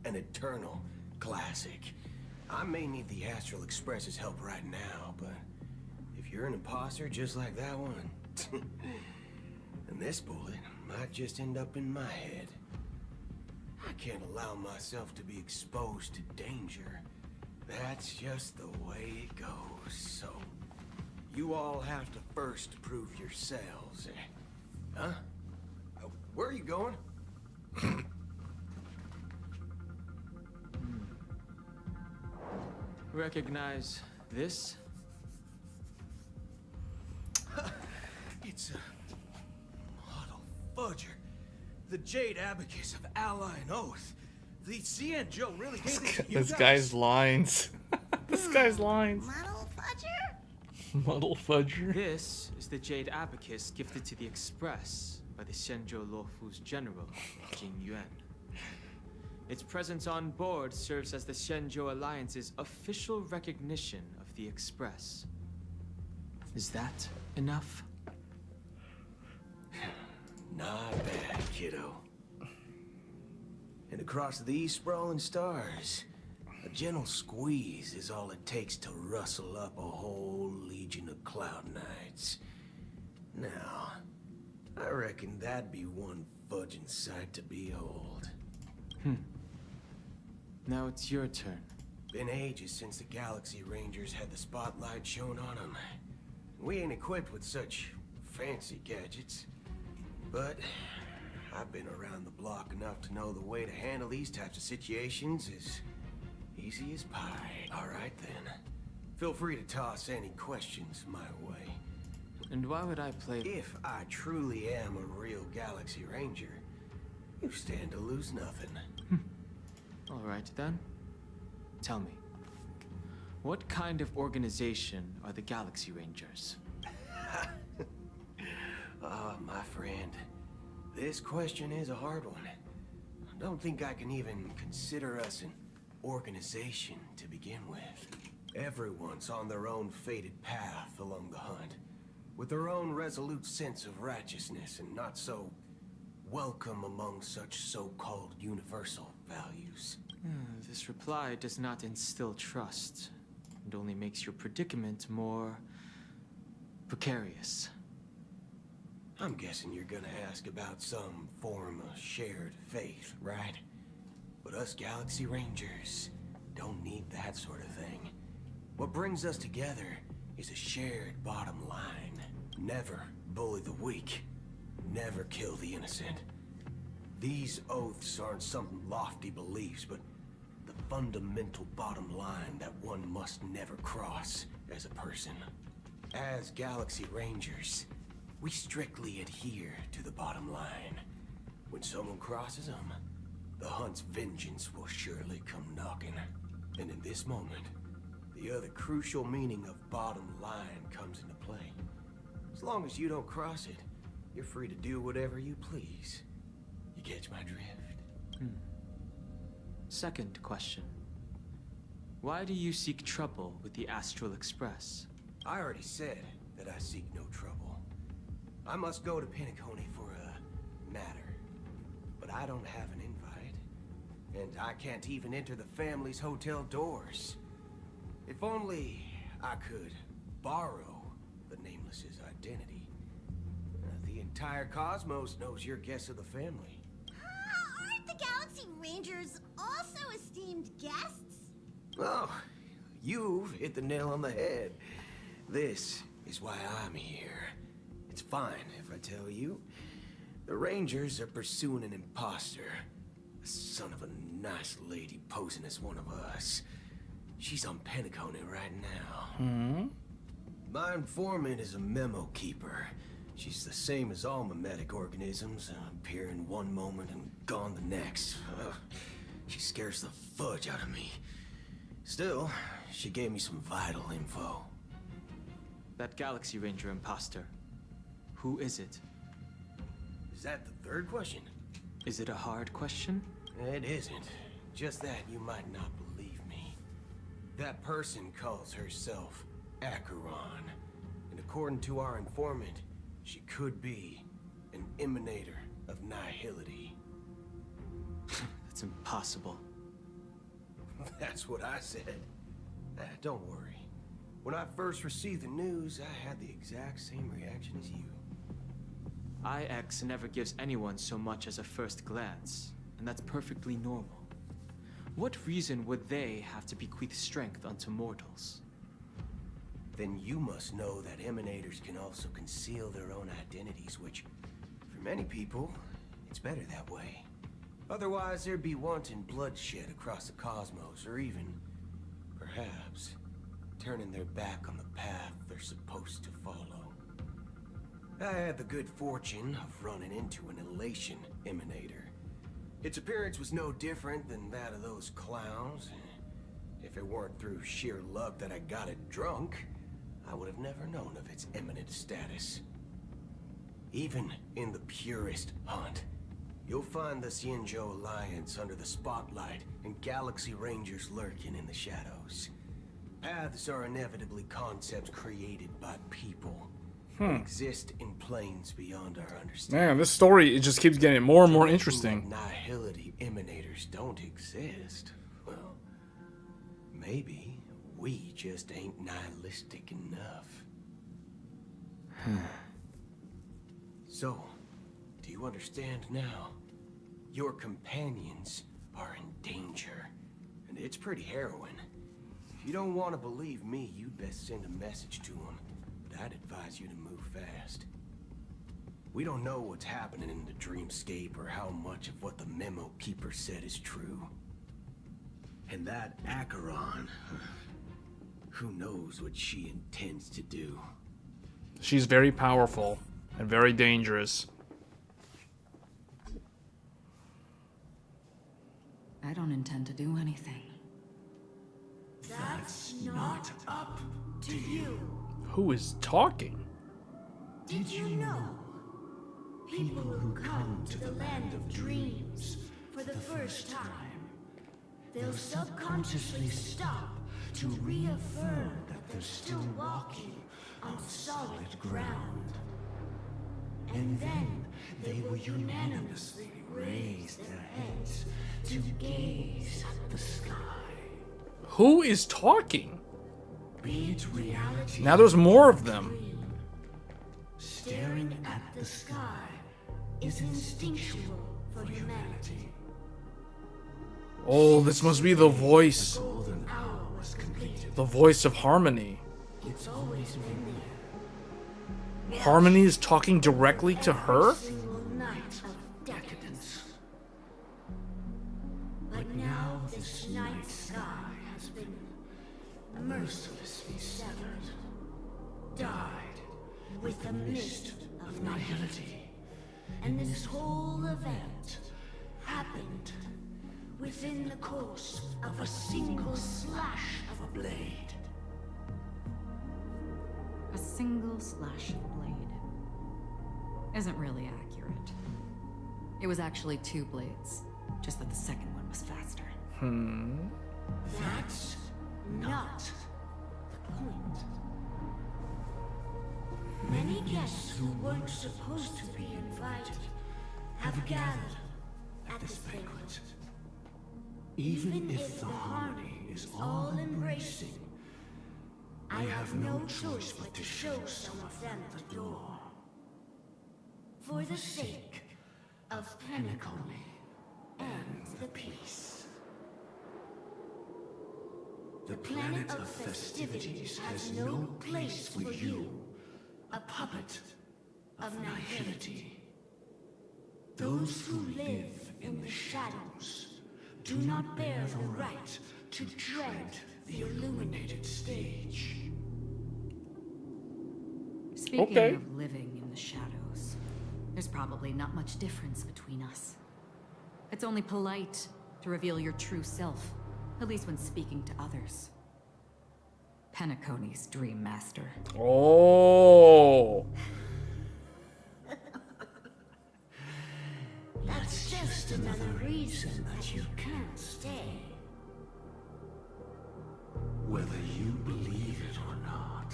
an eternal classic. I may need the Astral Express's help right now, but if you're an imposter just like that one, then this bullet might just end up in my head. I can't allow myself to be exposed to danger. That's just the way it goes, so you all have to first prove yourselves. Huh? Where are you going? Recognize this? It's a model fudger. The Jade Abacus of Ally and Oath. The CN Joe really gave this to you This guys. guy's lines. This guy's lines. Muddle fudger? Muddle fudger. This is the Jade Abacus gifted to the Express by the Shenzhou Luofu's general, Jing Yuan. Its presence on board serves as the Shenzhou Alliance's official recognition of the Express. Is that enough? Not bad, kiddo. And across these sprawling stars, a gentle squeeze is all it takes to rustle up a whole legion of Cloud Knights. Now, I reckon that'd be one fudging sight to behold. Now it's your turn. Been ages since the Galaxy Rangers had the spotlight shown on them. We ain't equipped with such fancy gadgets. But I've been around the block enough to know the way to handle these types of situations is easy as pie. All right then. Feel free to toss any questions my way. And why would I play? If I truly am a real Galaxy Ranger, you stand to lose nothing. All right then. Tell me, what kind of organization are the Galaxy Rangers? Ah, my friend, this question is a hard one. I don't think I can even consider us an organization to begin with. Everyone's on their own fated path along the hunt, with their own resolute sense of righteousness and not so welcome among such so-called universal values. This reply does not instill trust, and only makes your predicament more precarious. I'm guessing you're gonna ask about some form of shared faith, right? But us Galaxy Rangers don't need that sort of thing. What brings us together is a shared bottom line. Never bully the weak. Never kill the innocent. These oaths aren't some lofty beliefs, but the fundamental bottom line that one must never cross as a person. As Galaxy Rangers, we strictly adhere to the bottom line. When someone crosses them, the hunt's vengeance will surely come knocking. And in this moment, the other crucial meaning of bottom line comes into play. As long as you don't cross it, you're free to do whatever you please. You catch my drift? Second question. Why do you seek trouble with the Astral Express? I already said that I seek no trouble. I must go to Penacony for a matter. But I don't have an invite. And I can't even enter the family's hotel doors. If only I could borrow the Nameless's identity. The entire cosmos knows you're guests of the family. Aren't the Galaxy Rangers also esteemed guests? Oh, you've hit the nail on the head. This is why I'm here. It's fine if I tell you. The Rangers are pursuing an imposter. A son of a nice lady posing as one of us. She's on Penacony right now. My informant is a memo keeper. She's the same as all mimetic organisms, appearing one moment and gone the next. She scares the fudge out of me. Still, she gave me some vital info. That Galaxy Ranger imposter. Who is it? Is that the third question? Is it a hard question? It isn't. Just that you might not believe me. That person calls herself Acheron. And according to our informant, she could be an emanator of nihility. That's impossible. That's what I said. Don't worry. When I first received the news, I had the exact same reaction as you. IX never gives anyone so much as a first glance, and that's perfectly normal. What reason would they have to bequeath strength unto mortals? Then you must know that emanators can also conceal their own identities, which, for many people, it's better that way. Otherwise, there'd be wanton bloodshed across the cosmos, or even, perhaps, turning their back on the path they're supposed to follow. I had the good fortune of running into an elation emanator. Its appearance was no different than that of those clowns. If it weren't through sheer luck that I got it drunk, I would have never known of its eminent status. Even in the purest hunt, you'll find the Xianzhou Alliance under the spotlight and Galaxy Rangers lurking in the shadows. Paths are inevitably concepts created by people. Exist in planes beyond our understanding. Man, this story, it just keeps getting more and more interesting. Nihility emanators don't exist. Well, maybe we just ain't nihilistic enough. So, do you understand now? Your companions are in danger, and it's pretty harrowing. If you don't want to believe me, you'd best send a message to them. But I'd advise you to move fast. We don't know what's happening in the dreamscape or how much of what the memo keeper said is true. And that Acheron, who knows what she intends to do. She's very powerful and very dangerous. I don't intend to do anything. That's not up to you. Who is talking? Did you know? People who come to the land of dreams for the first time, they'll subconsciously stop to reaffirm that they're still walking on solid ground. And then they will unanimously raise their heads to gaze at the sky. Who is talking? Be it reality. Now there's more of them. Staring at the sky is instinctual for humanity. Oh, this must be the voice. Golden hour was completed. The voice of Harmony. It's always been there. Harmony is talking directly to her? Single night of decadence. But now this night sky has been mercilessly severed. Died with the mist of nihility. And this whole event happened within the course of a single slash of a blade. A single slash of blade isn't really accurate. It was actually 2 blades, just that the second one was faster. That's not the point. Many guests who weren't supposed to be invited have gathered at this banquet. Even if the harmony is all-embracing, I have no choice but to show some of them the door. For the sake of Penacony and the peace. The planet of festivities has no place for you, a puppet of nihility. Those who live in the shadows do not bear the right to tread the illuminated stage. Speaking Okay. of living in the shadows, there's probably not much difference between us. It's only polite to reveal your true self, at least when speaking to others. Penacony's Dream Master. Oh. That's just another reason that you can't stay. Whether you believe it or not,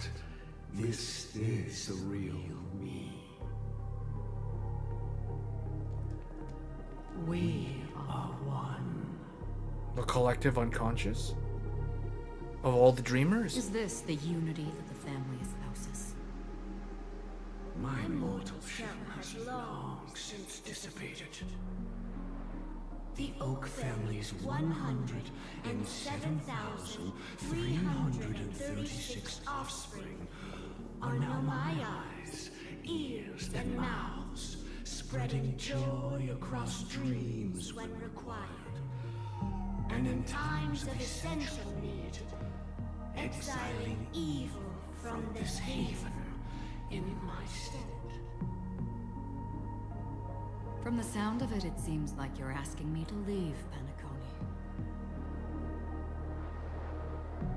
this is the real me. We are one. The collective unconscious? Of all the dreamers? Is this the unity that the family espouses? My mortal shell has long since dissipated. The Oak family's 107,336 offspring are now my eyes, ears, and mouths, spreading joy across dreams when required, and in times of essential need, exiling evil from this haven in my stead. From the sound of it, it seems like you're asking me to leave Penacony.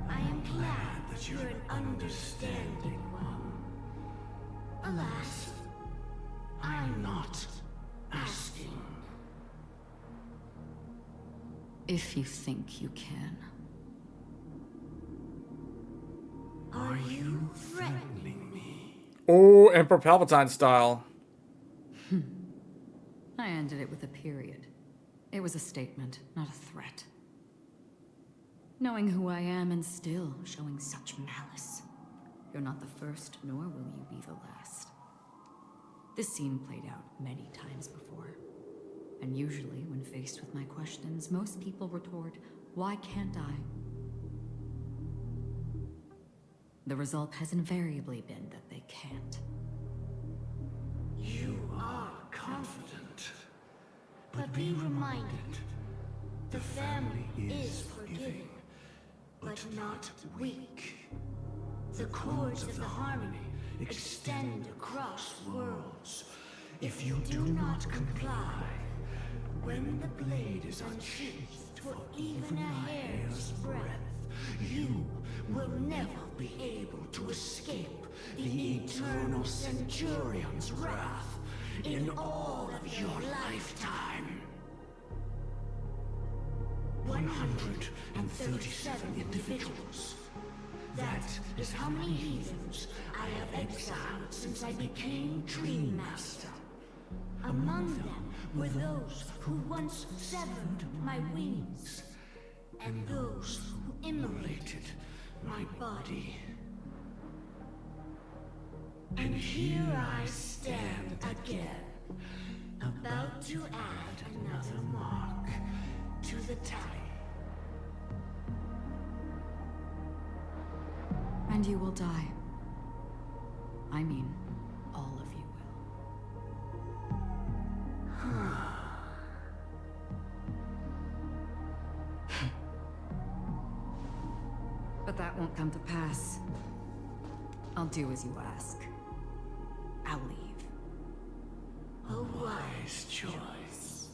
I am glad that you're an understanding one. Alas, I'm not asking. If you think you can. Are you threatening me? Oh, Emperor Palpatine style. I ended it with a period. It was a statement, not a threat. Knowing who I am and still showing such malice. You're not the first, nor will you be the last. This scene played out many times before. And usually, when faced with my questions, most people retort, "Why can't I?" The result has invariably been that they can't. You are confident. But be reminded, the family is forgiving, but not weak. The cords of the harmony extend across worlds. If you do not comply, when the blade is unsheathed for even a hair's breadth, you will never be able to escape the eternal Centurion's wrath in all of your lifetime. 137 individuals. That is how many heathens I have exiled since I became Dream Master. Among them were those who once severed my wings, and those who immolated my body. And here I stand again, about to add another mark to the tally. And you will die. I mean, all of you will. But that won't come to pass. I'll do as you ask. I'll leave. A wise choice.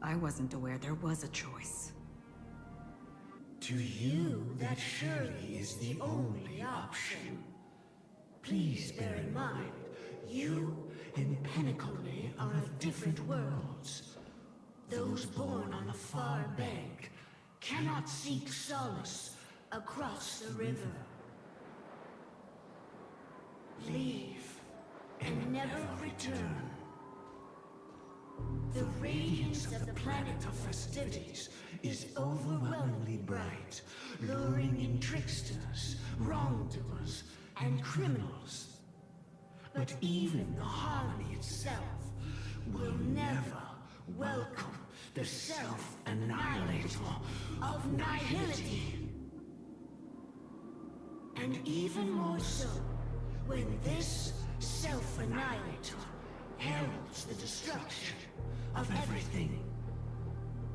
I wasn't aware there was a choice. To you, that surely is the only option. Please bear in mind, you and Penacony are of different worlds. Those born on the far bank cannot seek solace across the river. Leave and never return. The radiance of the planet of festivities is overwhelmingly bright, luring in tricksters, wrongdoers, and criminals. But even the harmony itself will never welcome the self-annihilator of nihility. And even more so, when this self-annihilator heralds the destruction of everything.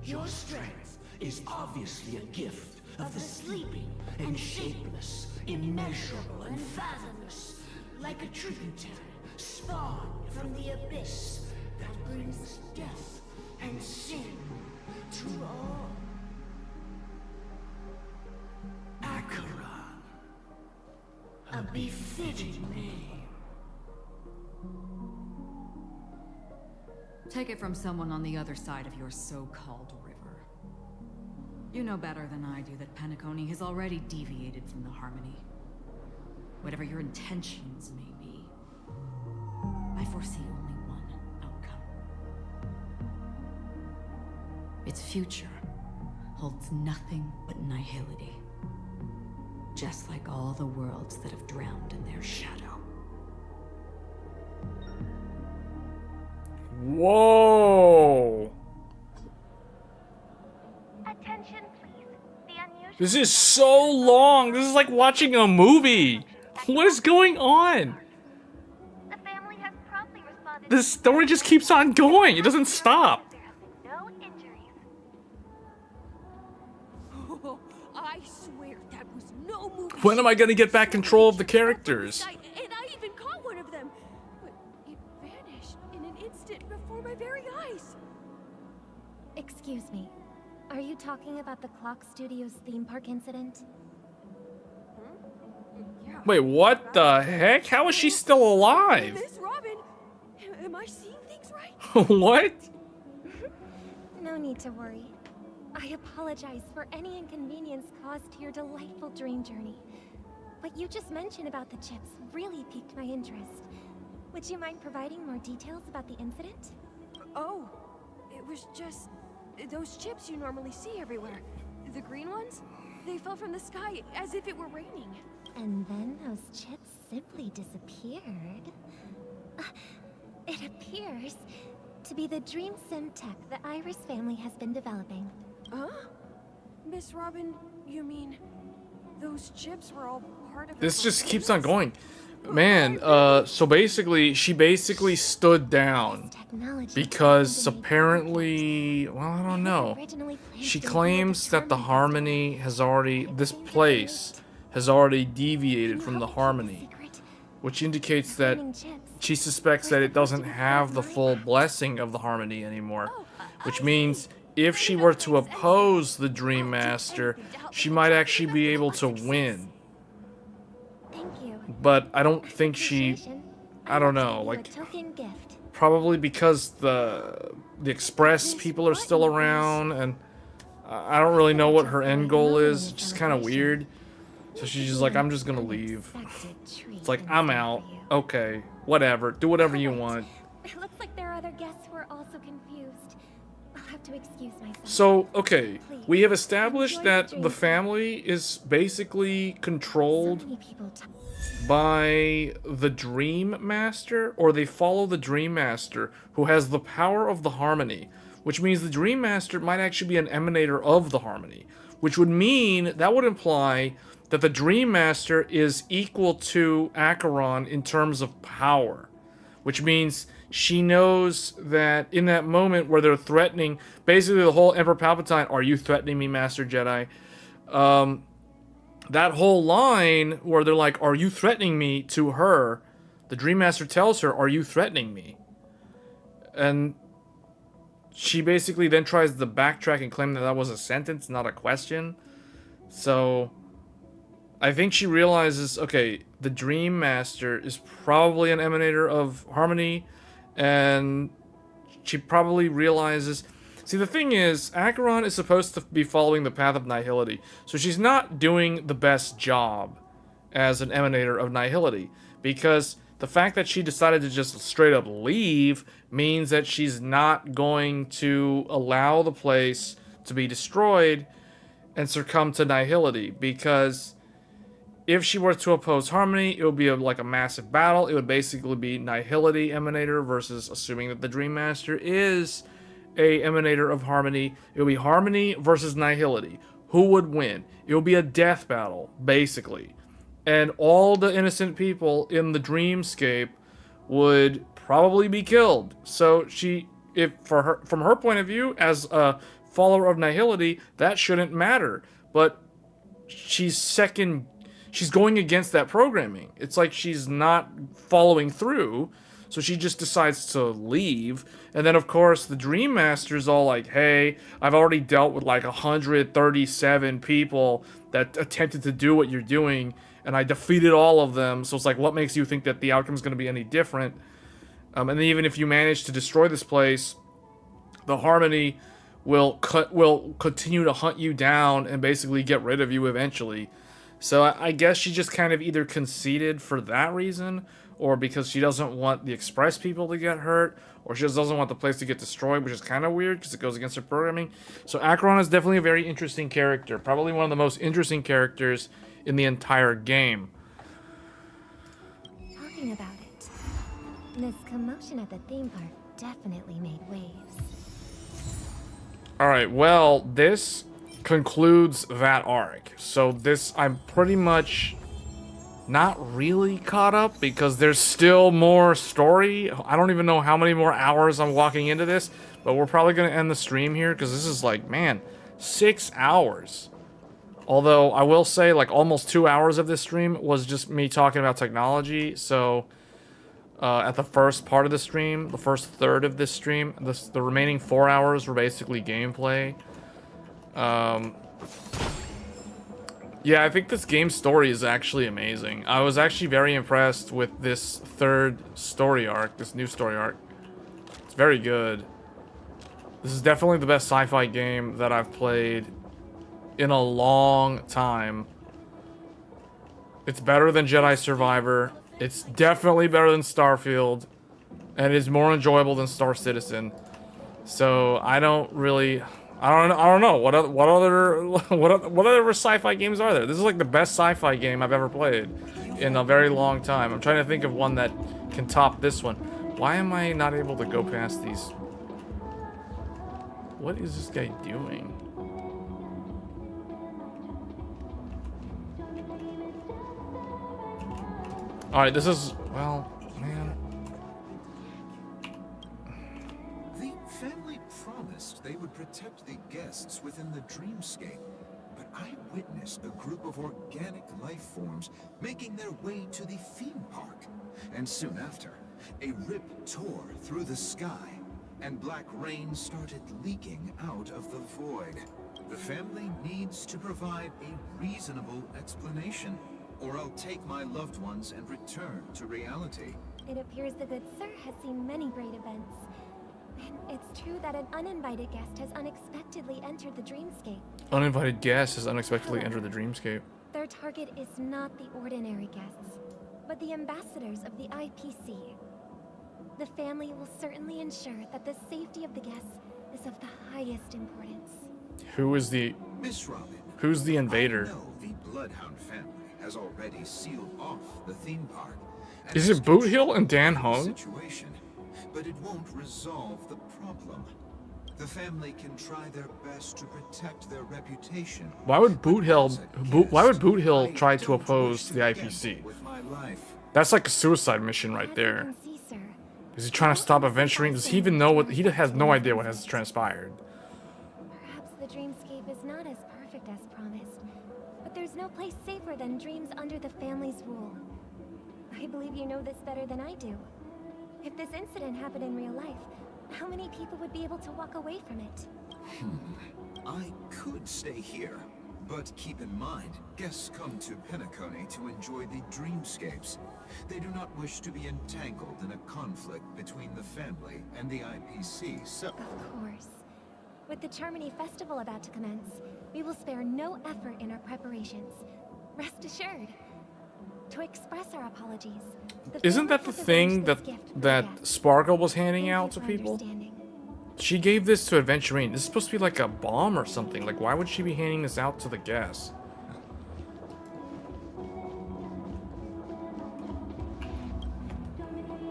Your strength is obviously a gift of the sleeping and shapeless, immeasurable and fathomless, like a tributary spawned from the abyss that brings death and sin to all. Acheron, a befitting name. Take it from someone on the other side of your so-called river. You know better than I do that Penacony has already deviated from the harmony. Whatever your intentions may be, I foresee only one outcome. Its future holds nothing but nihility. Just like all the worlds that have drowned in their shadow. Whoa! Attention, please. The unusual. This is so long. This is like watching a movie. What is going on? The family has promptly responded. This story just keeps on going. It doesn't stop. There have been no injuries. Oh, I swear that was no movie. When am I gonna get back control of the characters? And I even caught one of them, but it vanished in an instant before my very eyes. Excuse me. Are you talking about the Clock Studios theme park incident? Yeah. Wait, what the heck? How is she still alive? Miss Robin, am I seeing things right? What? No need to worry. I apologize for any inconvenience caused to your delightful dream journey. What you just mentioned about the chips really piqued my interest. Would you mind providing more details about the incident? Oh, it was just those chips you normally see everywhere. The green ones? They fell from the sky as if it were raining. And then those chips simply disappeared. It appears to be the dream sim tech the Iris family has been developing. Huh? Miss Robin, you those chips were all part of This just keeps on going. Man, so basically, she basically stood down because apparently, well, I don't know. She claims that the harmony has already, this place has already deviated from the harmony, which indicates that she suspects that it doesn't have the full blessing of the harmony anymore, which means if she were to oppose the Dream Master, she might actually be able to win. But I don't think she, I don't know, like, probably because the Express people are still around, and I don't really know what her end goal is. It's just kind of weird. So she's just like, I'm just gonna leave. It's like, I'm out. Okay, whatever. Do whatever you want. It looks like there are other guests who are also confused. I'll have to excuse myself. So, okay, we have established that the family is basically controlled by the Dream Master, or they follow the Dream Master, who has the power of the harmony, which means the Dream Master might actually be an emanator of the harmony, which would mean, that would imply that the Dream Master is equal to Acheron in terms of power, which means she knows that in that moment where they're threatening, basically the whole Emperor Palpatine, are you threatening me, Master Jedi? That whole line where they're like, are you threatening me, to her, the Dream Master tells her, are you threatening me? And she basically then tries to backtrack and claim that that was a sentence, not a question. So I think she realizes, okay, the Dream Master is probably an emanator of harmony, and she probably realizes, See, the thing is, Acheron is supposed to be following the path of nihility, so she's not doing the best job as an emanator of nihility, because the fact that she decided to just straight up leave means that she's not going to allow the place to be destroyed and succumb to nihility, because if she were to oppose Harmony, it would be like a massive battle. It would basically be Nihility Emanator versus, assuming that the Dream Master is a Emanator of Harmony, it would be Harmony versus Nihility. Who would win? It would be a death battle, basically. And all the innocent people in the dreamscape would probably be killed. So from her point of view, as a follower of Nihility, that shouldn't matter. But she's going against that programming. It's like she's not following through, so she just decides to leave. And then, of course, the Dream Master's all like, hey, I've already dealt with like 137 people that attempted to do what you're doing, and I defeated all of them, so it's like, what makes you think that the outcome is going to be any different? And then even if you manage to destroy this place, the Harmony will continue to hunt you down and basically get rid of you eventually. So I guess she just kind of either conceded for that reason, or because she doesn't want the Express people to get hurt, or she just doesn't want the place to get destroyed, which is kind of weird because it goes against her programming. So Acheron is definitely a very interesting character. Probably one of the most interesting characters in the entire game. Talking about it, this commotion at the theme park definitely made waves. Alright, well, this concludes that arc. So this, I'm pretty much not really caught up because there's still more story. I don't even know how many more hours I'm walking into this, but we're probably going to end the stream here because this is like, man, 6 hours. Although I will say like almost 2 hours of this stream was just me talking about technology. So at the first part of the stream, the first third of this stream, the remaining 4 hours were basically gameplay. Yeah, I think this game's story is actually amazing. I was actually very impressed with this third story arc, this new story arc. It's very good. This is definitely the best sci-fi game that I've played in a long time. It's better than Jedi Survivor. It's definitely better than Starfield. And it is more enjoyable than Star Citizen. So I don't know what other sci-fi games are there. This is like the best sci-fi game I've ever played in a very long time. I'm trying to think of one that can top this one. Why am I not able to go past these? What is this guy doing? All right, this is, well, man. The family promised they would protect the guests within the dreamscape, but I witnessed a group of organic life forms making their way to the theme park. And soon after, a rip tore through the sky, and black rain started leaking out of the void. The family needs to provide a reasonable explanation, or I'll take my loved ones and return to reality. It appears the good sir has seen many great events. And it's true that an uninvited guest has unexpectedly entered the dreamscape. Uninvited guest has unexpectedly entered the dreamscape. Their target is not the ordinary guests, but the ambassadors of the IPC. The family will certainly ensure that the safety of the guests is of the highest importance. Who's the invader? I know the Bloodhound family has already sealed off the theme park. Is it Boot Hill and Dan Hung? But it won't resolve the problem. The family can try their best to protect their reputation. Why would Boot Hill try to oppose the IPC? That's like a suicide mission right there. Is he trying to stop adventuring? Does he even know what? He has no idea what has transpired. Perhaps the dreamscape is not as perfect as promised, but there's no place safer than dreams under the family's rule. I believe you know this better than I do. If this incident happened in real life, how many people would be able to walk away from it? I could stay here, but keep in mind, guests come to Penacony to enjoy the dreamscapes. They do not wish to be entangled in a conflict between the family and the IPC, so... Of course. With the Charmony Festival about to commence, we will spare no effort in our preparations. Rest assured. To express our apologies. Isn't that the thing that Sparkle was handing out to people? She gave this to Adventurine. This is supposed to be like a bomb or something. Like, why would she be handing this out to the guests?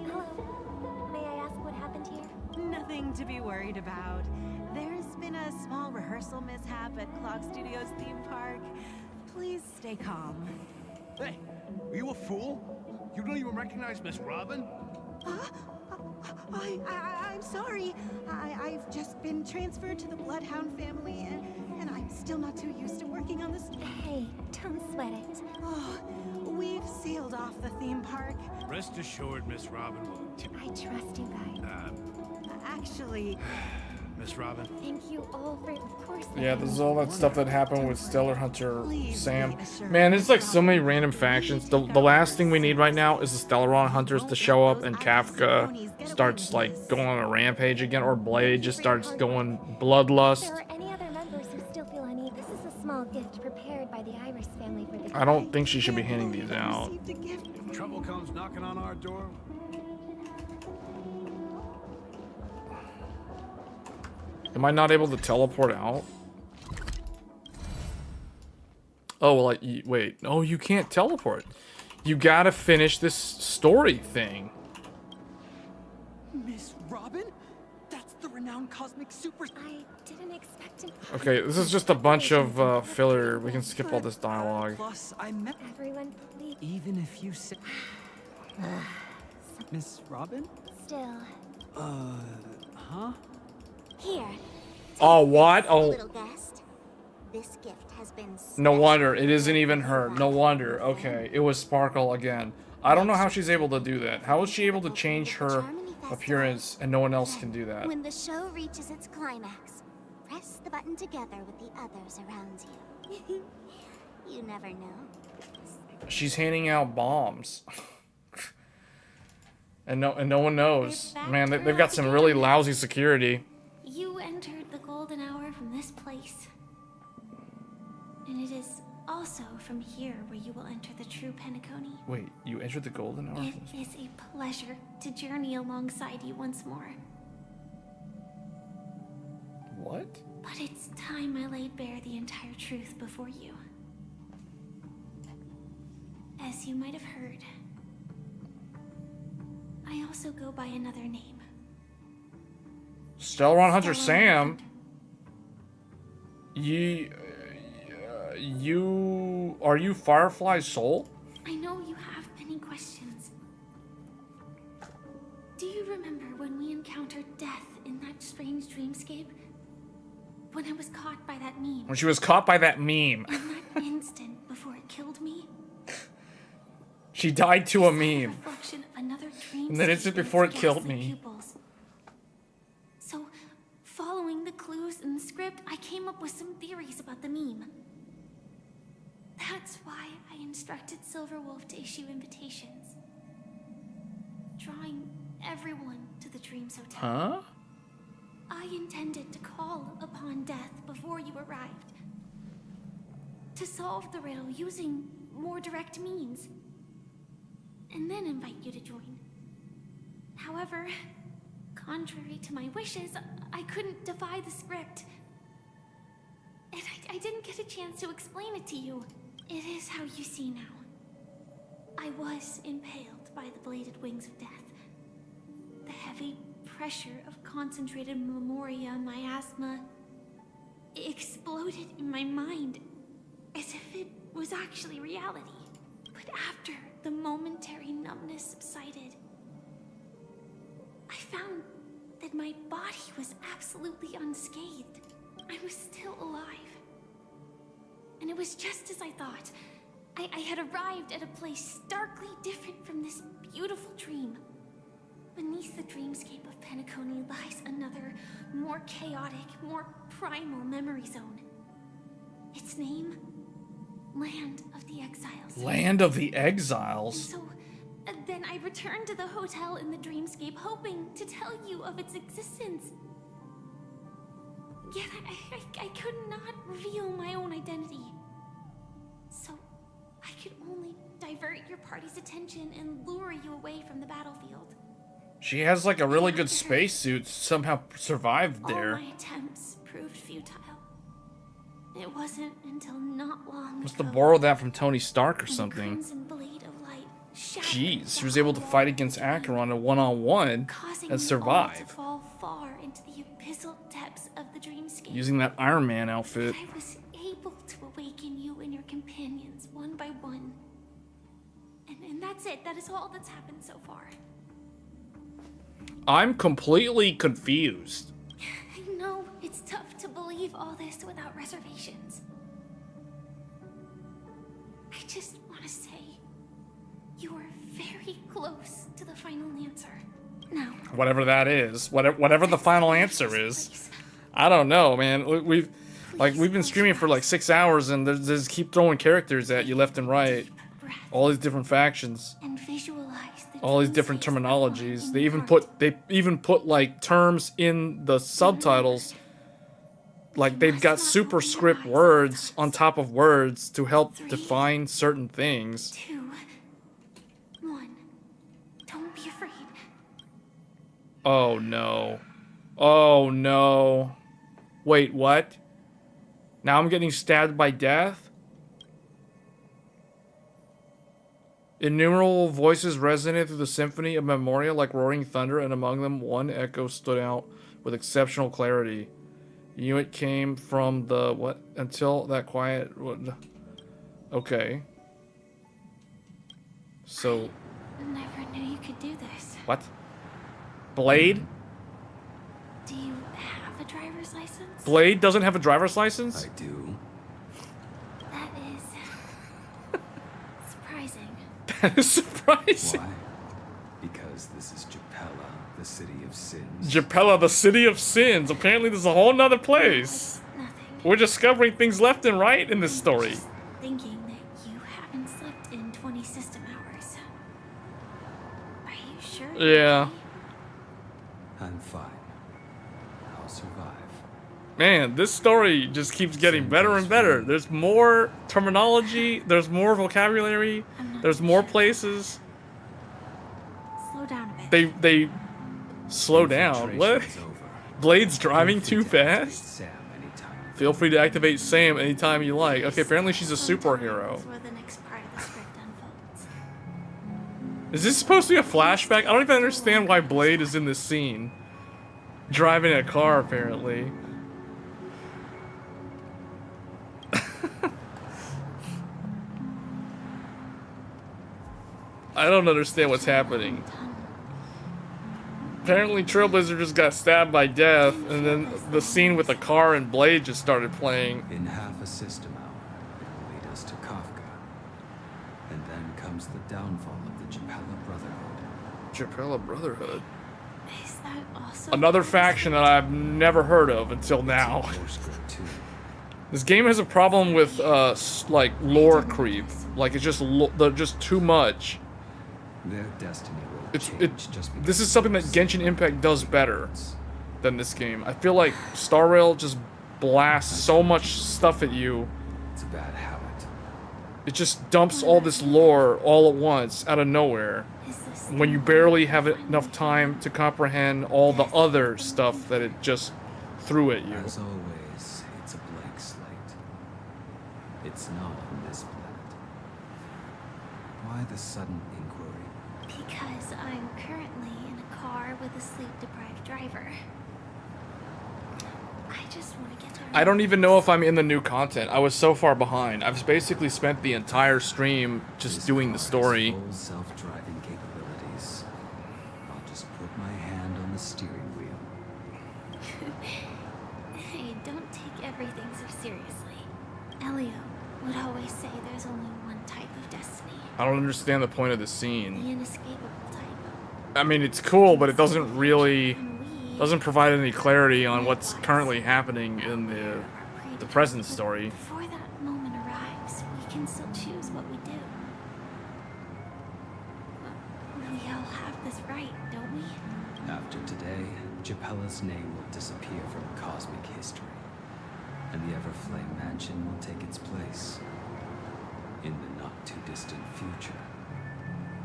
Hello. May I ask what happened here? Nothing to be worried about. There's been a small rehearsal mishap at Clock Studios theme park. Please stay calm. Hey, are you a fool? You don't even recognize Miss Robin? I'm sorry. I've just been transferred to the Bloodhound family, and I'm still not too used to working on this. Hey, don't sweat it. Oh, we've sealed off the theme park. Rest assured, Miss Robin will... I trust you guys. Actually... Miss Robin. Thank you all for, of course. Yeah, this is all that stuff that happened with Stellar Hunter Sam. Man, there's like so many random factions. The last thing we need right now is the Stellar Hunters to show up and Kafka starts like going on a rampage again, or Blade just starts going bloodlust. If there are any other members who still feel uneasy, this is a small gift prepared by the Iris family for the I don't think she should be handing these out. If trouble comes knocking on our door... Am I not able to teleport out? Oh, well, wait. No, you can't teleport. You gotta finish this story thing. Miss Robin? That's the renowned cosmic super... I didn't expect him. Okay, this is just a bunch of filler. We can skip all this dialogue. Plus, I met... Everyone, please. Even if you say... Miss Robin? Still. Huh? Here. Oh, what? Oh. Little guest. This gift has been No wonder. It isn't even her. No wonder. Okay, it was Sparkle again. I don't know how she's able to do that. How is she able to change her appearance and no one else can do that? When the show reaches its climax, press the button together with the others around you. You never know. She's handing out bombs. and no one knows. Man, they've got some really lousy security. You entered the golden hour from this place. And it is also from here where you will enter the true Penacony. Wait, you entered the golden hour? It is a pleasure to journey alongside you once more. What? But it's time I laid bare the entire truth before you. As you might have heard, I also go by another name. Stellar Hunter Sam. Are you Firefly's soul? I know you have many questions. Do you remember when we encountered death in that strange dreamscape? When I was caught by that meme? When she was caught by that meme. In that instant before it killed me? She died to a meme. Reflection, another dream And then instant before it killed me. Pupils. So, following the clues in the script, I came up with some theories about the meme. That's why I instructed Silverwolf to issue invitations, drawing everyone to the Dreams Hotel. Huh? I intended to call upon death before you arrived, to solve the riddle using more direct means, and then invite you to join. However, contrary to my wishes, I couldn't defy the script. And I didn't get a chance to explain it to you. It is how you see now. I was impaled by the bladed wings of death. The heavy pressure of concentrated memoria, miasma, exploded in my mind as if it was actually reality. But after the momentary numbness subsided, I found that my body was absolutely unscathed. I was still alive. And it was just as I thought. I had arrived at a place starkly different from this beautiful dream. Beneath the dreamscape of Penacony lies another, more chaotic, more primal memory zone. Its name? Land of the Exiles. Land of the Exiles? So, then I returned to the hotel in the dreamscape, hoping to tell you of its existence. Yet I could not reveal my own identity. So I could only divert your party's attention and lure you away from the battlefield. She has like a really good spacesuit, somehow survived there. All my attempts proved futile. It wasn't until not long Must have borrowed that from Tony Stark or something. crimson blade of light Jeez, she was able to fight against Acheron a one-on-one and survive. to fall far into the abyssal depths of the dreamscape. Using that Iron Man outfit. I was able to awaken you and your companions one by one. And that's it. That is all that's happened so far. I'm completely confused. I know it's tough to believe all this without reservations. I just want to say, you are very close to the final answer. Now, Whatever that is. Whatever the final answer is. I don't know, man. We've been streaming for like 6 hours and they just keep throwing characters at you left and right. All these different factions. and visualize the All these different terminologies. They even put like terms in the subtitles. Like they've got superscript words on top of words to help define certain things. 2, 1. Don't be afraid. Oh no. Oh no. Wait, what? Now I'm getting stabbed by death? Innumerable voices resonated through the symphony of Memoria like roaring thunder, and among them one echo stood out with exceptional clarity. You knew it came from the what? Until that quiet would. Okay. So. Never knew you could do this. What? Blade? Do you have a driver's license? Blade doesn't have a driver's license? I do. That is surprising. That is surprising. Why? Because this is Japella, the city of sins. Japella, the city of sins. Apparently there's a whole nother place. We're discovering things left and right in this story. Thinking that you haven't slept in 20 system hours. Are you sure? Yeah. I'm fine. I'll survive. Man, this story just keeps getting better and better. There's more terminology, there's more vocabulary, there's more places. Slow down a bit. They slow down. What? Blade's driving too fast? Feel free to activate Sam anytime you like. Okay, apparently she's a superhero. Where the next part of the script unfolds. Is this supposed to be a flashback? I don't even understand why Blade is in this scene. Driving a car, apparently. I don't understand what's happening. Apparently Trailblazer just got stabbed by death, and then the scene with the car and Blade just started playing. In half a system hour, it will lead us to Kafka. And then comes the downfall of the Japella Brotherhood. Japella Brotherhood? Is that also Another faction that I've never heard of until now. This game has a problem with, like, lore creep. Like, it's just, they're just too much. Their destiny will This is something that Genshin Impact does better than this game. I feel like Star Rail just blasts so much stuff at you. It's a bad habit. It just dumps all this lore all at once, out of nowhere, when you barely have enough time to comprehend all the other stuff that it just threw at you. As always, it's a blank slate. It's not on this planet. Why the sudden inquiry? because I'm currently in a car with a sleep-deprived driver. I just want to get there. I don't even know if I'm in the new content. I was so far behind. I've basically spent the entire stream just doing the story. Full self-driving capabilities. I'll just put my hand on the steering wheel. Hey, don't take everything so seriously. Elio would always say there's only one type of destiny. I don't understand the point of the The scene. inescapable type. I mean, it's cool, but it doesn't really provide any clarity on what's currently happening in the present story. Before that moment arrives, we can still choose what we do. We all have this right, don't we? After today, Japella's name will disappear from cosmic history. and the Everflame Mansion will take its place. In the not-too-distant future,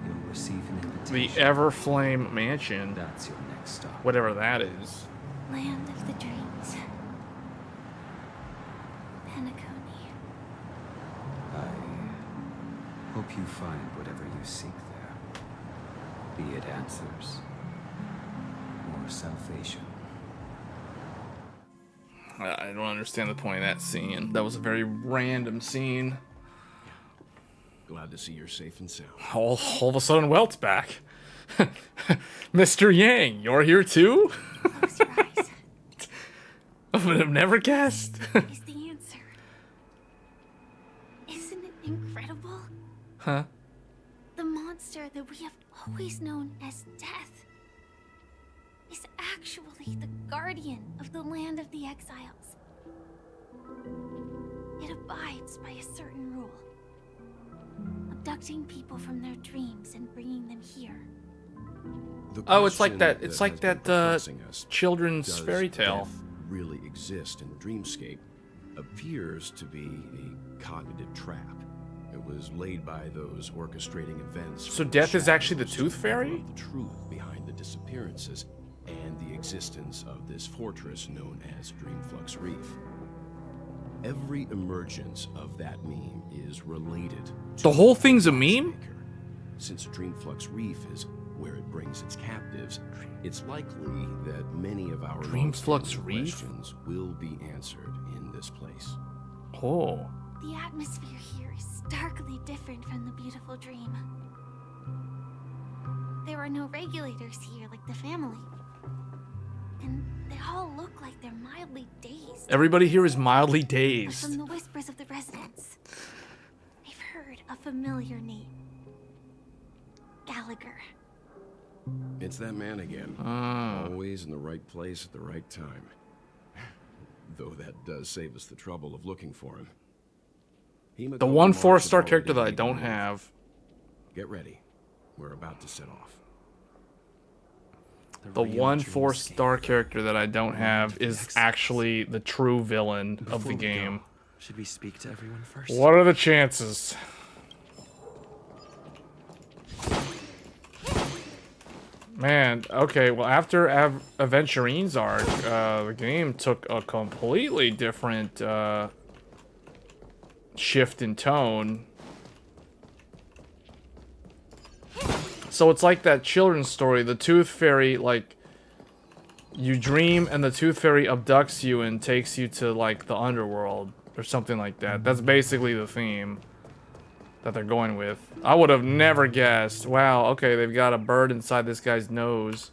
you'll receive an The invitation. Everflame Mansion. That's your next stop. Whatever that is. Land of the dreams. Penacony. I hope you find whatever you seek there. Be it answers or salvation. I don't understand the point of that scene. That was a very random scene. Glad to see you're safe and sound. All of a sudden, Welt's back. Mr. Yang, you're here too? Close your eyes. I would have never guessed. Is the answer. Isn't it incredible? Huh? The monster that we have always known as death is actually the guardian of the land of the exiles. It abides by a certain rule. Abducting people from their dreams and bringing them here. Oh, it's like that. It's It's like that children's fairy tale. Really exist in the dreamscape appears to be a cognitive trap. It was laid by those orchestrating events. So death is actually the Tooth Fairy? The truth behind the disappearances and the existence of this fortress known as Dreamflux Reef. Every emergence of that meme is related to The whole thing's a meme? Since Dreamflux Reef is where it brings its captives, it's likely that many of our Dreamflux Reef questions will be answered in this place. Oh. The atmosphere here is starkly different from the beautiful dream. There are no regulators here like the family. And they all look like they're mildly dazed. Everybody here is mildly But dazed. from the whispers of the residents, they've heard a familiar name. Gallagher. It's that man again. Ah. Always in the right place at the right time. Though that does save us the trouble of looking for him. The one 4-star character that I don't have. Get ready. We're about to set off. The one 4-star character that I don't have is actually the true villain of the game. Should we speak to everyone first? What are the chances? Man, okay, well after Aventurine's arc, the game took a completely different shift in tone. So it's like that children's story, the Tooth Fairy, like, you dream and the Tooth Fairy abducts you and takes you to, like, the underworld, or something like that. That's basically the theme that they're going with. I would have never guessed. Wow, okay, they've got a bird inside this guy's nose.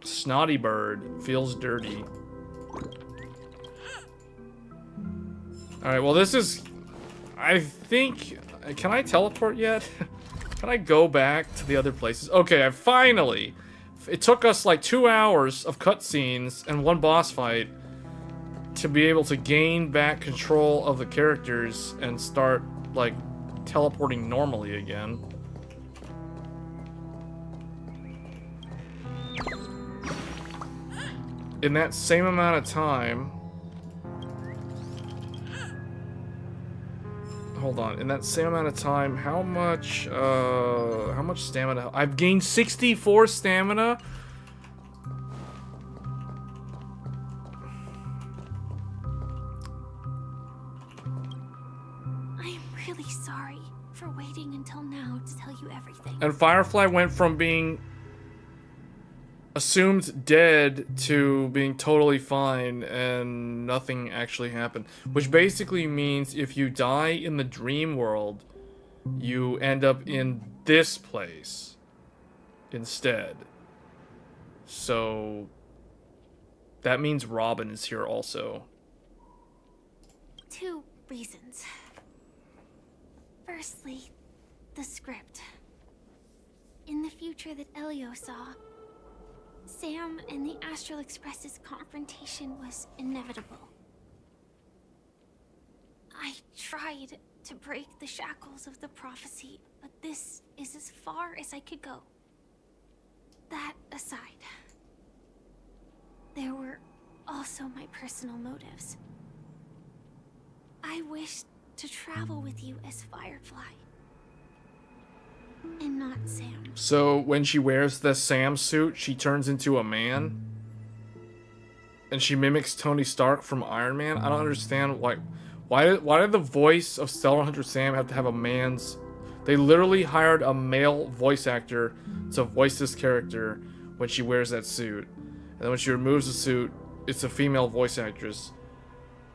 Snotty bird. Feels dirty. Alright, well this is... I think... Can I teleport yet? Can I go back to the other places? Okay, I finally... It took us like 2 hours of cutscenes and one boss fight to be able to gain back control of the characters and start, like, teleporting normally again. In that same amount of time... Hold on, in that same amount of time, how much stamina? I've gained 64 stamina? I'm really sorry for waiting until now to tell you everything. And Firefly went from being assumed dead to being totally fine and nothing actually happened. Which basically means if you die in the dream world, you end up in this place instead. So that means Robin is here also. 2 reasons. Firstly, the script. In the future that Elio saw, Sam and the Astral Express's confrontation was inevitable. I tried to break the shackles of the prophecy, but this is as far as I could go. That aside, there were also my personal motives. I wished to travel with you as Firefly, and not Sam. So when she wears the Sam suit, she turns into a man? And she mimics Tony Stark from Iron Man? I don't understand why did the voice of Stellar Hunter Sam have to have a man's... They literally hired a male voice actor to voice this character when she wears that suit. And then when she removes the suit, it's a female voice actress.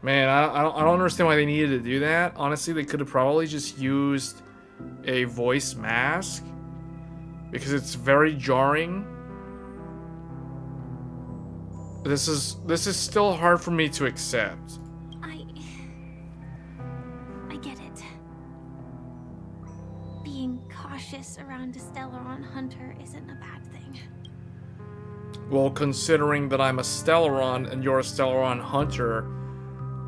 Man, I don't understand why they needed to do that. Honestly, they could have probably just used a voice mask, because it's very jarring. This is still hard for me to accept. I get it. Being cautious around a Stellaron hunter isn't a bad thing. Well, considering that I'm a Stellaron and you're a Stellaron hunter,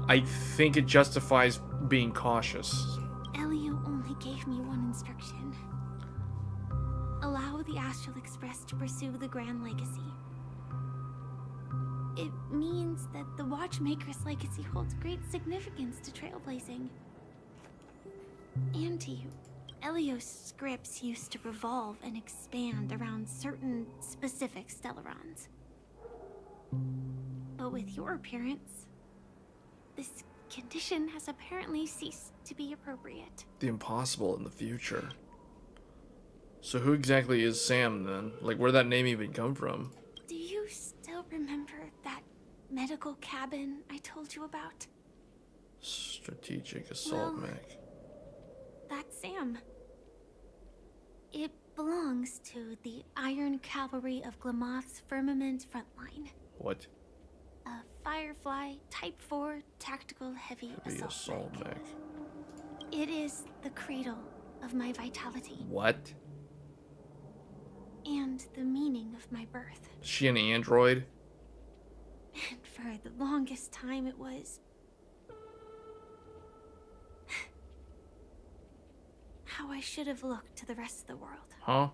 I think it justifies being cautious. Elio only gave me one instruction. Allow the Astral Express to pursue the Grand Legacy. It means that the Watchmaker's legacy holds great significance to trailblazing. And to you. Elio's scripts used to revolve and expand around certain specific Stellarons. But with your appearance, this condition has apparently ceased to be appropriate. The impossible in the future. So who exactly is Sam then? Like, where'd that name even come from? Do you still remember that medical cabin I told you about? Strategic assault mech. That's Sam. It belongs to the Iron Cavalry of Glamoth's Firmament Frontline. What? A Firefly Type 4 tactical heavy assault mech. It is the cradle of my vitality. What? And the meaning of my birth. Is she an android? And for the longest time it was... how I should have looked to the rest of the world. Huh?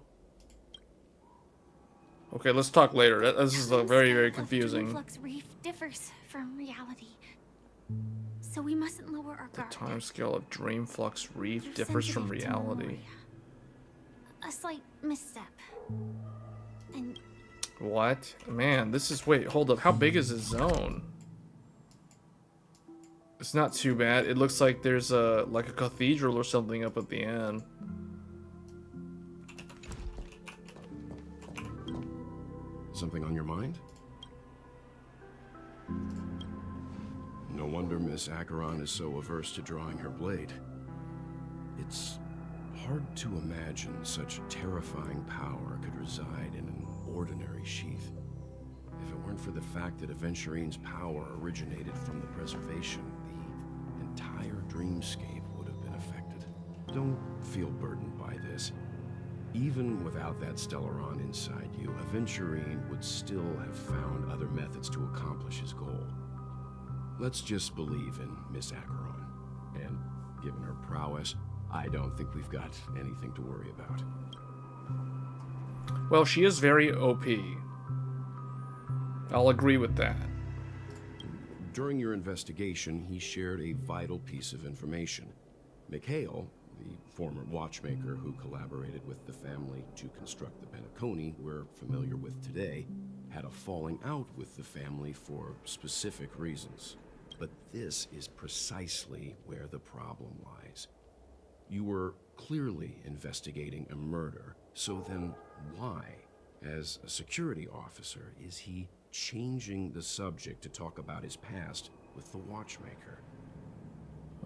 Okay, let's talk later. This is very, very confusing. Dreamflux Reef differs from reality. So we mustn't lower our guard. The time scale of Dreamflux Reef differs from reality. A slight misstep. And What? Man, this is... Wait, hold up. How big is this zone? It's not too bad. It looks like there's like a cathedral or something up at the end. Something on your mind? No wonder Miss Acheron is so averse to drawing her blade. It's hard to imagine such terrifying power could reside in an ordinary sheath. If it weren't for the fact that Aventurine's power originated from the preservation, the entire dreamscape would have been affected. Don't feel burdened by this. Even without that Stellaron inside you, Aventurine would still have found other methods to accomplish his goal. Let's just believe in Miss Acheron. And given her prowess, I don't think we've got anything to worry about. Well, she is very OP. I'll agree with that. During your investigation, he shared a vital piece of information. Mikhail, the former watchmaker who collaborated with the family to construct the Penacony we're familiar with today, had a falling out with the family for specific reasons. But this is precisely where the problem lies. You were clearly investigating a murder, so then why, as a security officer, is he changing the subject to talk about his past with the watchmaker?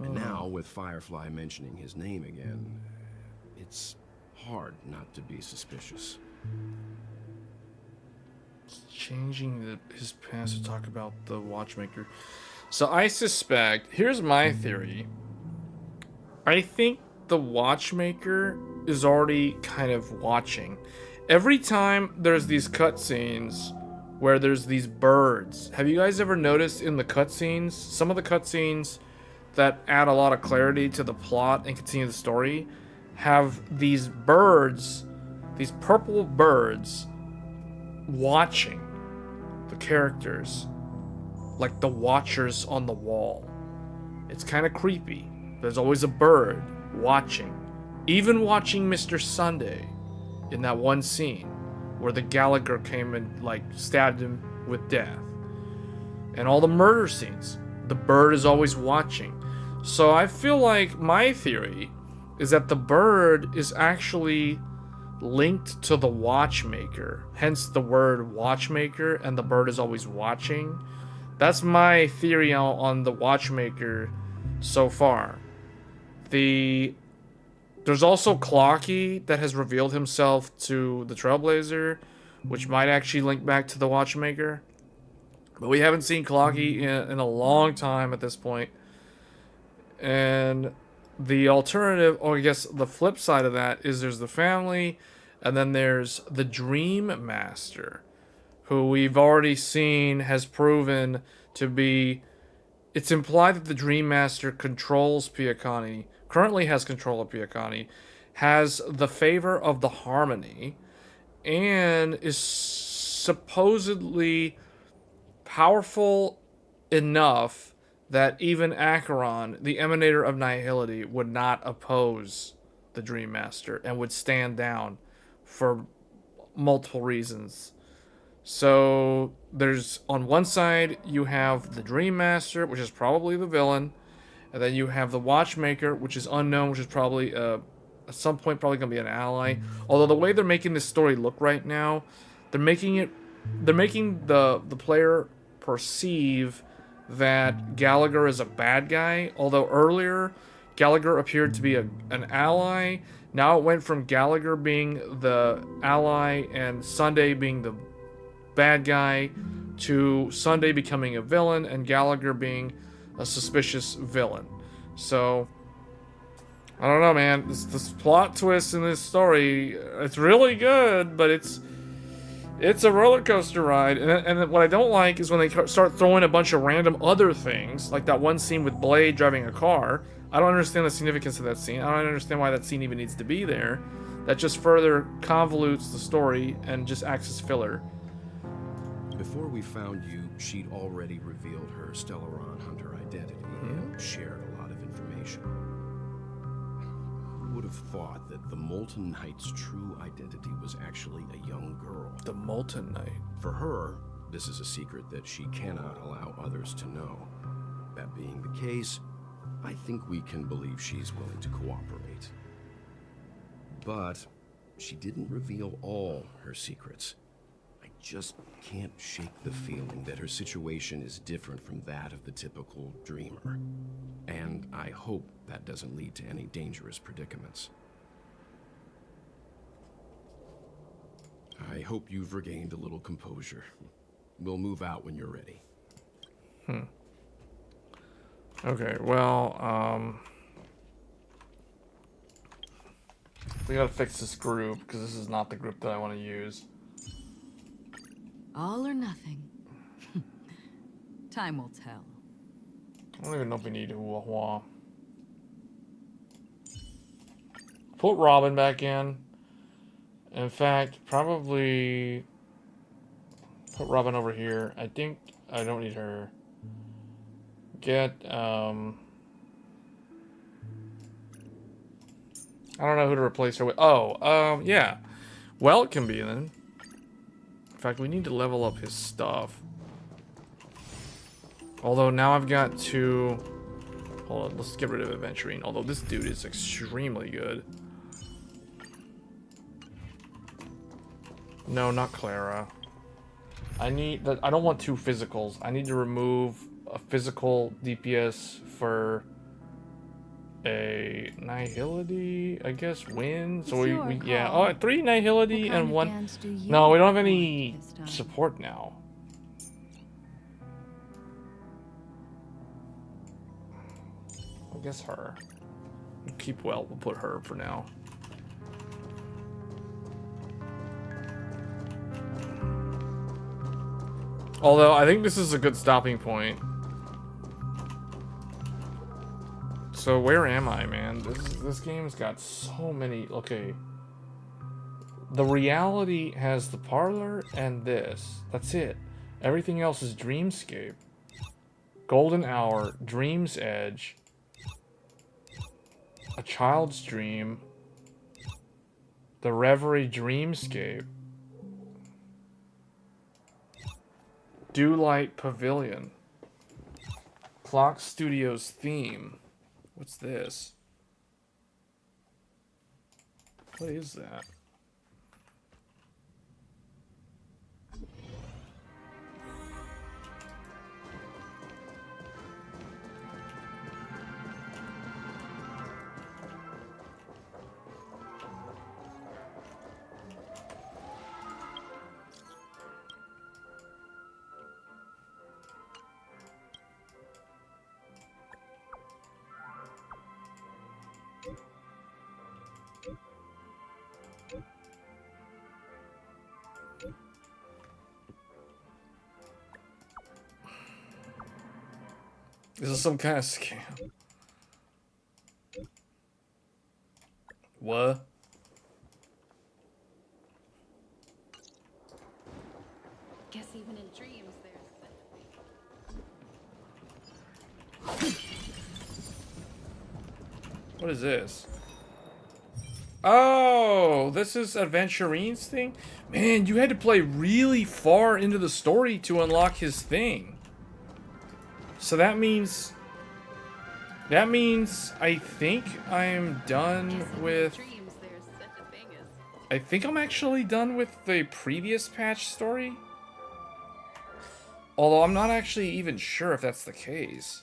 And now, with Firefly mentioning his name again, it's hard not to be suspicious. Changing his past to talk about the watchmaker. So I suspect, here's my theory. I think the watchmaker is already kind of watching. Every time there's these cutscenes where there's these birds, have you guys ever noticed in the cutscenes, some of the cutscenes that add a lot of clarity to the plot and continue the story, have these birds, these purple birds, watching the characters like the watchers on the wall. It's kind of creepy. There's always a bird watching. Even watching Mr. Sunday in that one scene where the Gallagher came and like stabbed him with death. And all the murder scenes, the bird is always watching. So I feel like my theory is that the bird is actually linked to the watchmaker. Hence the word watchmaker, and the bird is always watching. That's my theory on the watchmaker so far. There's also Clocky that has revealed himself to the Trailblazer, which might actually link back to the watchmaker. But we haven't seen Clocky in a long time at this point. And the alternative, or I guess the flip side of that, is there's the family, and then there's the Dream Master, who we've already seen has proven to be... It's implied that the Dream Master controls Piacani, currently has control of Piacani, has the favor of the Harmony, and is supposedly powerful enough that even Acheron, the Emanator of Nihility, would not oppose the Dream Master and would stand down for multiple reasons. So there's, on one side, you have the Dream Master, which is probably the villain, and then you have the Watchmaker, which is unknown, which is probably at some point probably going to be an ally. Although the way they're making this story look right now, they're making the player perceive that Gallagher is a bad guy. Although earlier Gallagher appeared to be an ally. Now it went from Gallagher being the ally and Sunday being the bad guy to Sunday becoming a villain and Gallagher being a suspicious villain. So I don't know, man. This plot twist in this story, it's really good, but it's a roller coaster ride. And what I don't like is when they start throwing a bunch of random other things, like that one scene with Blade driving a car. I don't understand the significance of that scene. I don't understand why that scene even needs to be there. That just further convolutes the story and just acts as filler. Before we found you, she'd already revealed her Stellaron Hunter identity and shared a lot of information. Who would have thought that the Molten Knight's true identity was actually a young girl? The Molten Knight. For her, this is a secret that she cannot allow others to know. That being the case, I think we can believe she's willing to cooperate. But she didn't reveal all her secrets. I just can't shake the feeling that her situation is different from that of the typical dreamer. And I hope that doesn't lead to any dangerous predicaments. I hope you've regained a little composure. We'll move out when you're ready. Okay, well, we gotta fix this group, because this is not the group that I want to use. All or nothing. Time will tell. I don't even know if we need Hua. Put Robin back in. In fact, probably put Robin over here. I think I don't need her. Get, I don't know who to replace her with. Oh, yeah. Well, it can be then. In fact, we need to level up his stuff. Although now I've got to... Hold on, let's get rid of Adventuring. Although this dude is extremely good. No, not Clara. I don't want two physicals. I need to remove a physical DPS for a Nihility, I guess, win. So we yeah. Oh, 3 Nihility and 1. No, we don't have any support now. I guess her. Keep well. We'll put her for now. Although I think this is a good stopping point. So where am I, man? This game's got so many. Okay, The reality has the parlor and this. That's it. Everything else is Dreamscape. Golden Hour, Dream's Edge, A Child's Dream, The Reverie Dreamscape, Dewlight Pavilion, Clock Studios theme. What's this? What is that? This is some kind of scam. What? Guess even in dreams there's What is this? Oh, this is Adventurine's thing? Man, you had to play really far into the story to unlock his thing. So that means I think I am done with... I think I'm actually done with the previous patch story. Although I'm not actually even sure if that's the case.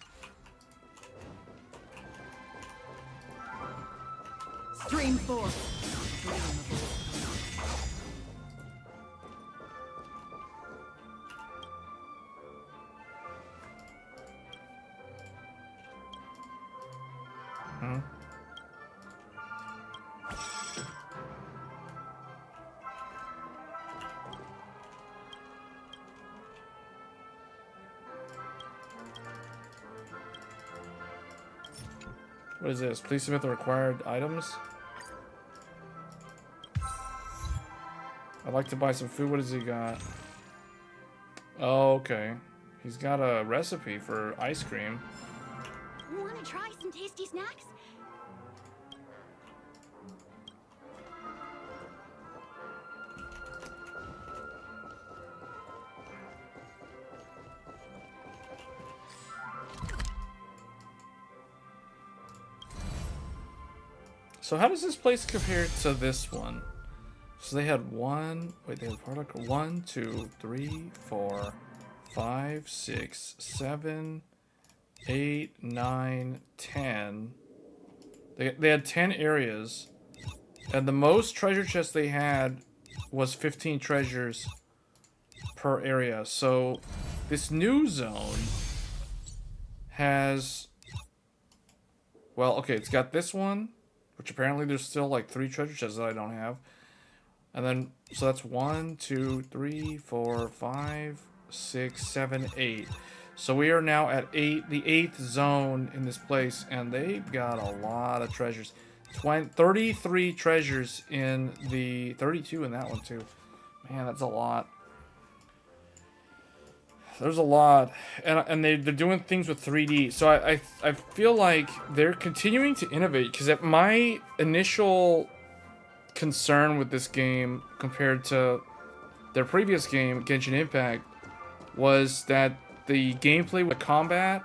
Stream 4. Hmm. What is this? Please submit the required items. I'd like to buy some food. What has he got? Oh, okay. He's got a recipe for ice cream. Want to try some tasty snacks? So how does this place compare to this one? So they had they had product 1, 2, 3, 4, 5, 6, 7, 8, 9, 10. They had 10 areas. And the most treasure chests they had was 15 treasures per area. So this new zone has... Well, okay, it's got this one, which apparently there's still like 3 treasure chests that I don't have. And then, so that's 1, 2, 3, 4, 5, 6, 7, 8. So we are now at the 8th zone in this place, and they've got a lot of treasures. 33 treasures in the 32 in that one too. Man, that's a lot. There's a lot, and they're doing things with 3D. So I feel like they're continuing to innovate, because at my initial concern with this game compared to their previous game, Genshin Impact, was that the gameplay with combat,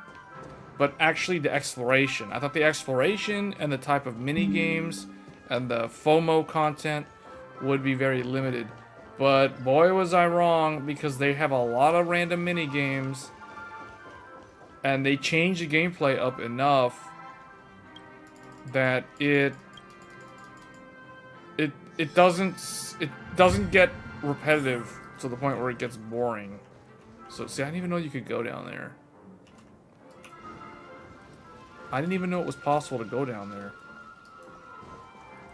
but actually the exploration. I thought the exploration and the type of mini games and the FOMO content would be very limited. But boy was I wrong, because they have a lot of random mini games, and they change the gameplay up enough that it doesn't get repetitive to the point where it gets boring. So see, I didn't even know you could go down there. I didn't even know it was possible to go down there.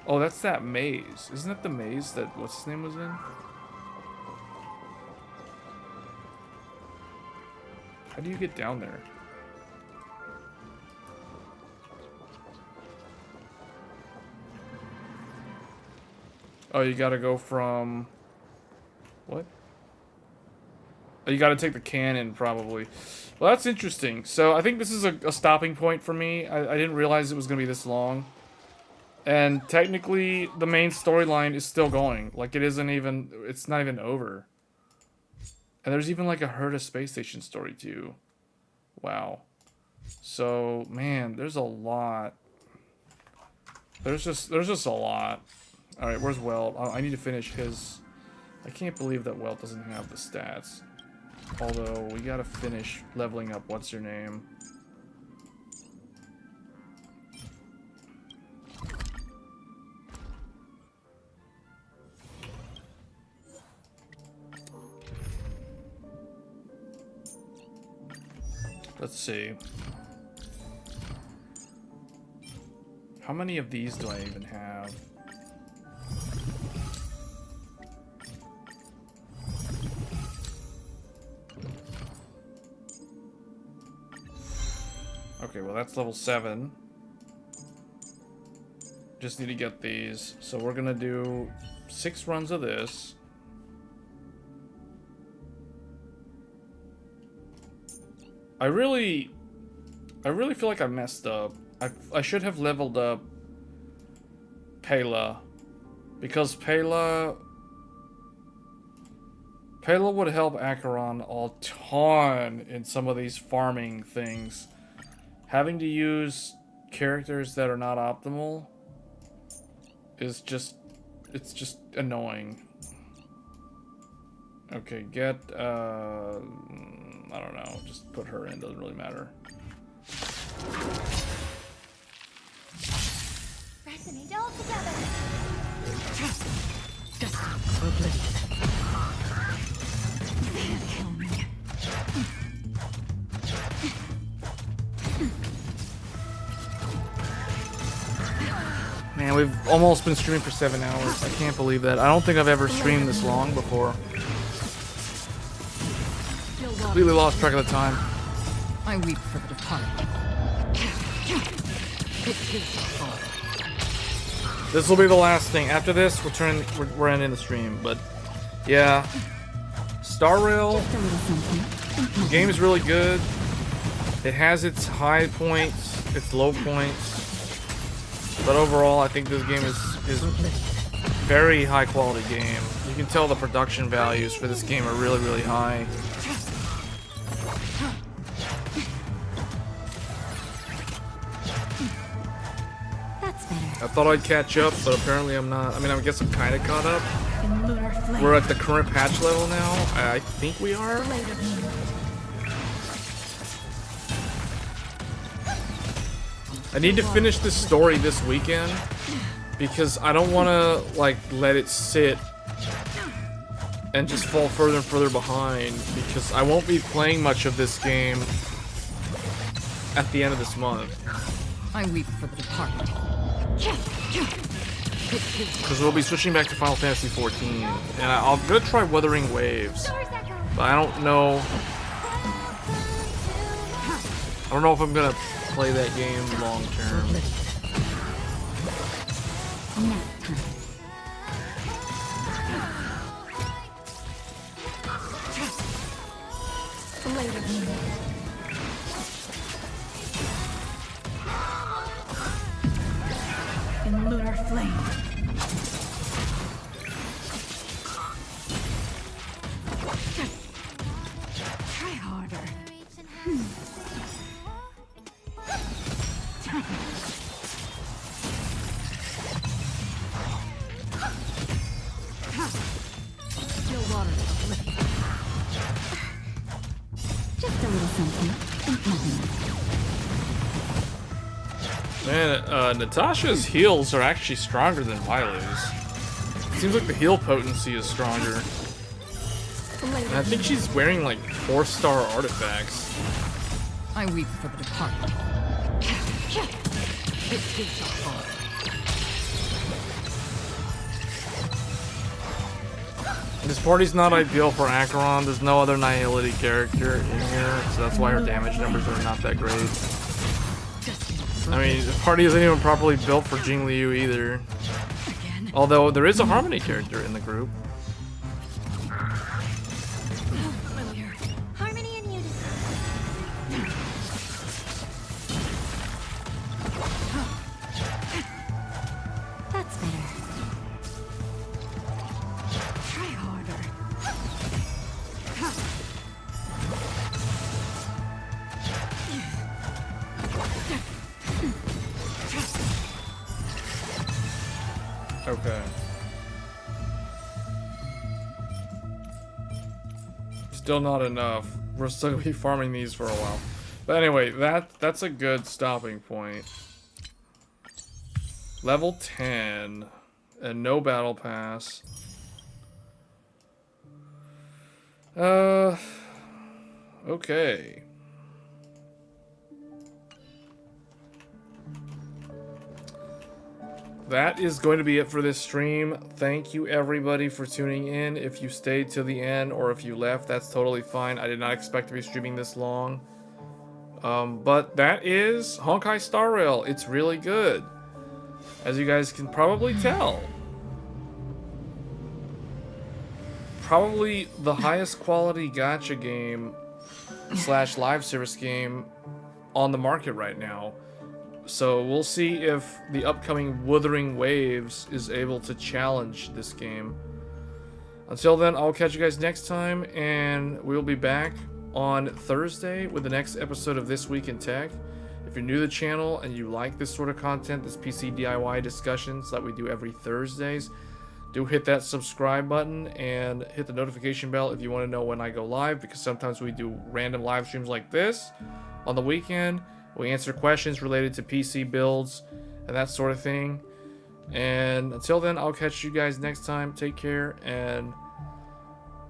Oh, that's that maze. Isn't that the maze that what's his name was in? How do you get down there? Oh, you gotta go from... What? Oh, you gotta take the cannon, probably. Well, that's interesting. So, I think this is a stopping point for me. I didn't realize it was gonna be this long. And technically, the main storyline is still going. Like, it's not even over. And there's even like a Herta space station story, too. Wow. So, man, there's a lot. There's just a lot. Alright, where's Welt? I need to finish his... I can't believe that Welt doesn't have the stats. Although, we gotta finish leveling up what's your name. Let's see. How many of these do I even have? Okay, well that's level 7. Just need to get these. So we're gonna do 6 runs of this. I really feel like I messed up. I should have leveled up Pela, because Pela would help Acheron a ton in some of these farming things. Having to use characters that are not optimal is just, it's just annoying. Okay, get, I don't know, just put her in, doesn't really matter. Resonate all together. Kill me. Man, we've almost been streaming for 7 hours. I can't believe that. I don't think I've ever streamed this long before. Completely lost track of the time. I weep for the departed. This will be the last thing. After this, we're ending the stream. But yeah, Star Rail. The game is really good. It has its high points, its low points. But overall, I think this game is very high quality game. You can tell the production values for this game are really, really high. I thought I'd catch up, but apparently I'm not. I mean, I guess I'm kind of caught up. We're at the current patch level now. I think we are. I need to finish this story this weekend because I don't want to like let it sit and just fall further and further behind, because I won't be playing much of this game at the end of this month. I weep for the departed. Because we'll be switching back to Final Fantasy 14, and I'm gonna try Wuthering Waves, but I don't know. I don't know if I'm gonna play that game long term. In lunar flame. Try harder. Still water. Just a little something. Man, Natasha's heals are actually stronger than Violet's. It seems like the heal potency is stronger. And I think she's wearing like 4-star artifacts. I weep for the departed. This party's not ideal for Acheron. There's no other Nihility character in here, so that's why her damage numbers are not that great. I mean, the party isn't even properly built for Jingliu either. Again. Although there is a Harmony character in the group. Harmony and unity. That's better. Try harder. Okay. Still not enough. We're still gonna be farming these for a while. But anyway, that's a good stopping point. Level 10 and no battle pass. Okay. That is going to be it for this stream. Thank you everybody for tuning in. If you stayed till the end or if you left, that's totally fine. I did not expect to be streaming this long. But that is Honkai Star Rail. It's really good, as you guys can probably tell. Probably the highest quality gacha game / live service game on the market right now. So we'll see if the upcoming Wuthering Waves is able to challenge this game. Until then, I'll catch you guys next time, and we'll be back on Thursday with the next episode of This Week in Tech. If you're new to the channel and you like this sort of content, this PC DIY discussions that we do every Thursdays, do hit that subscribe button and hit the notification bell if you want to know when I go live, because sometimes we do random live streams like this on the weekend. We answer questions related to PC builds and that sort of thing. And until then, I'll catch you guys next time. Take care and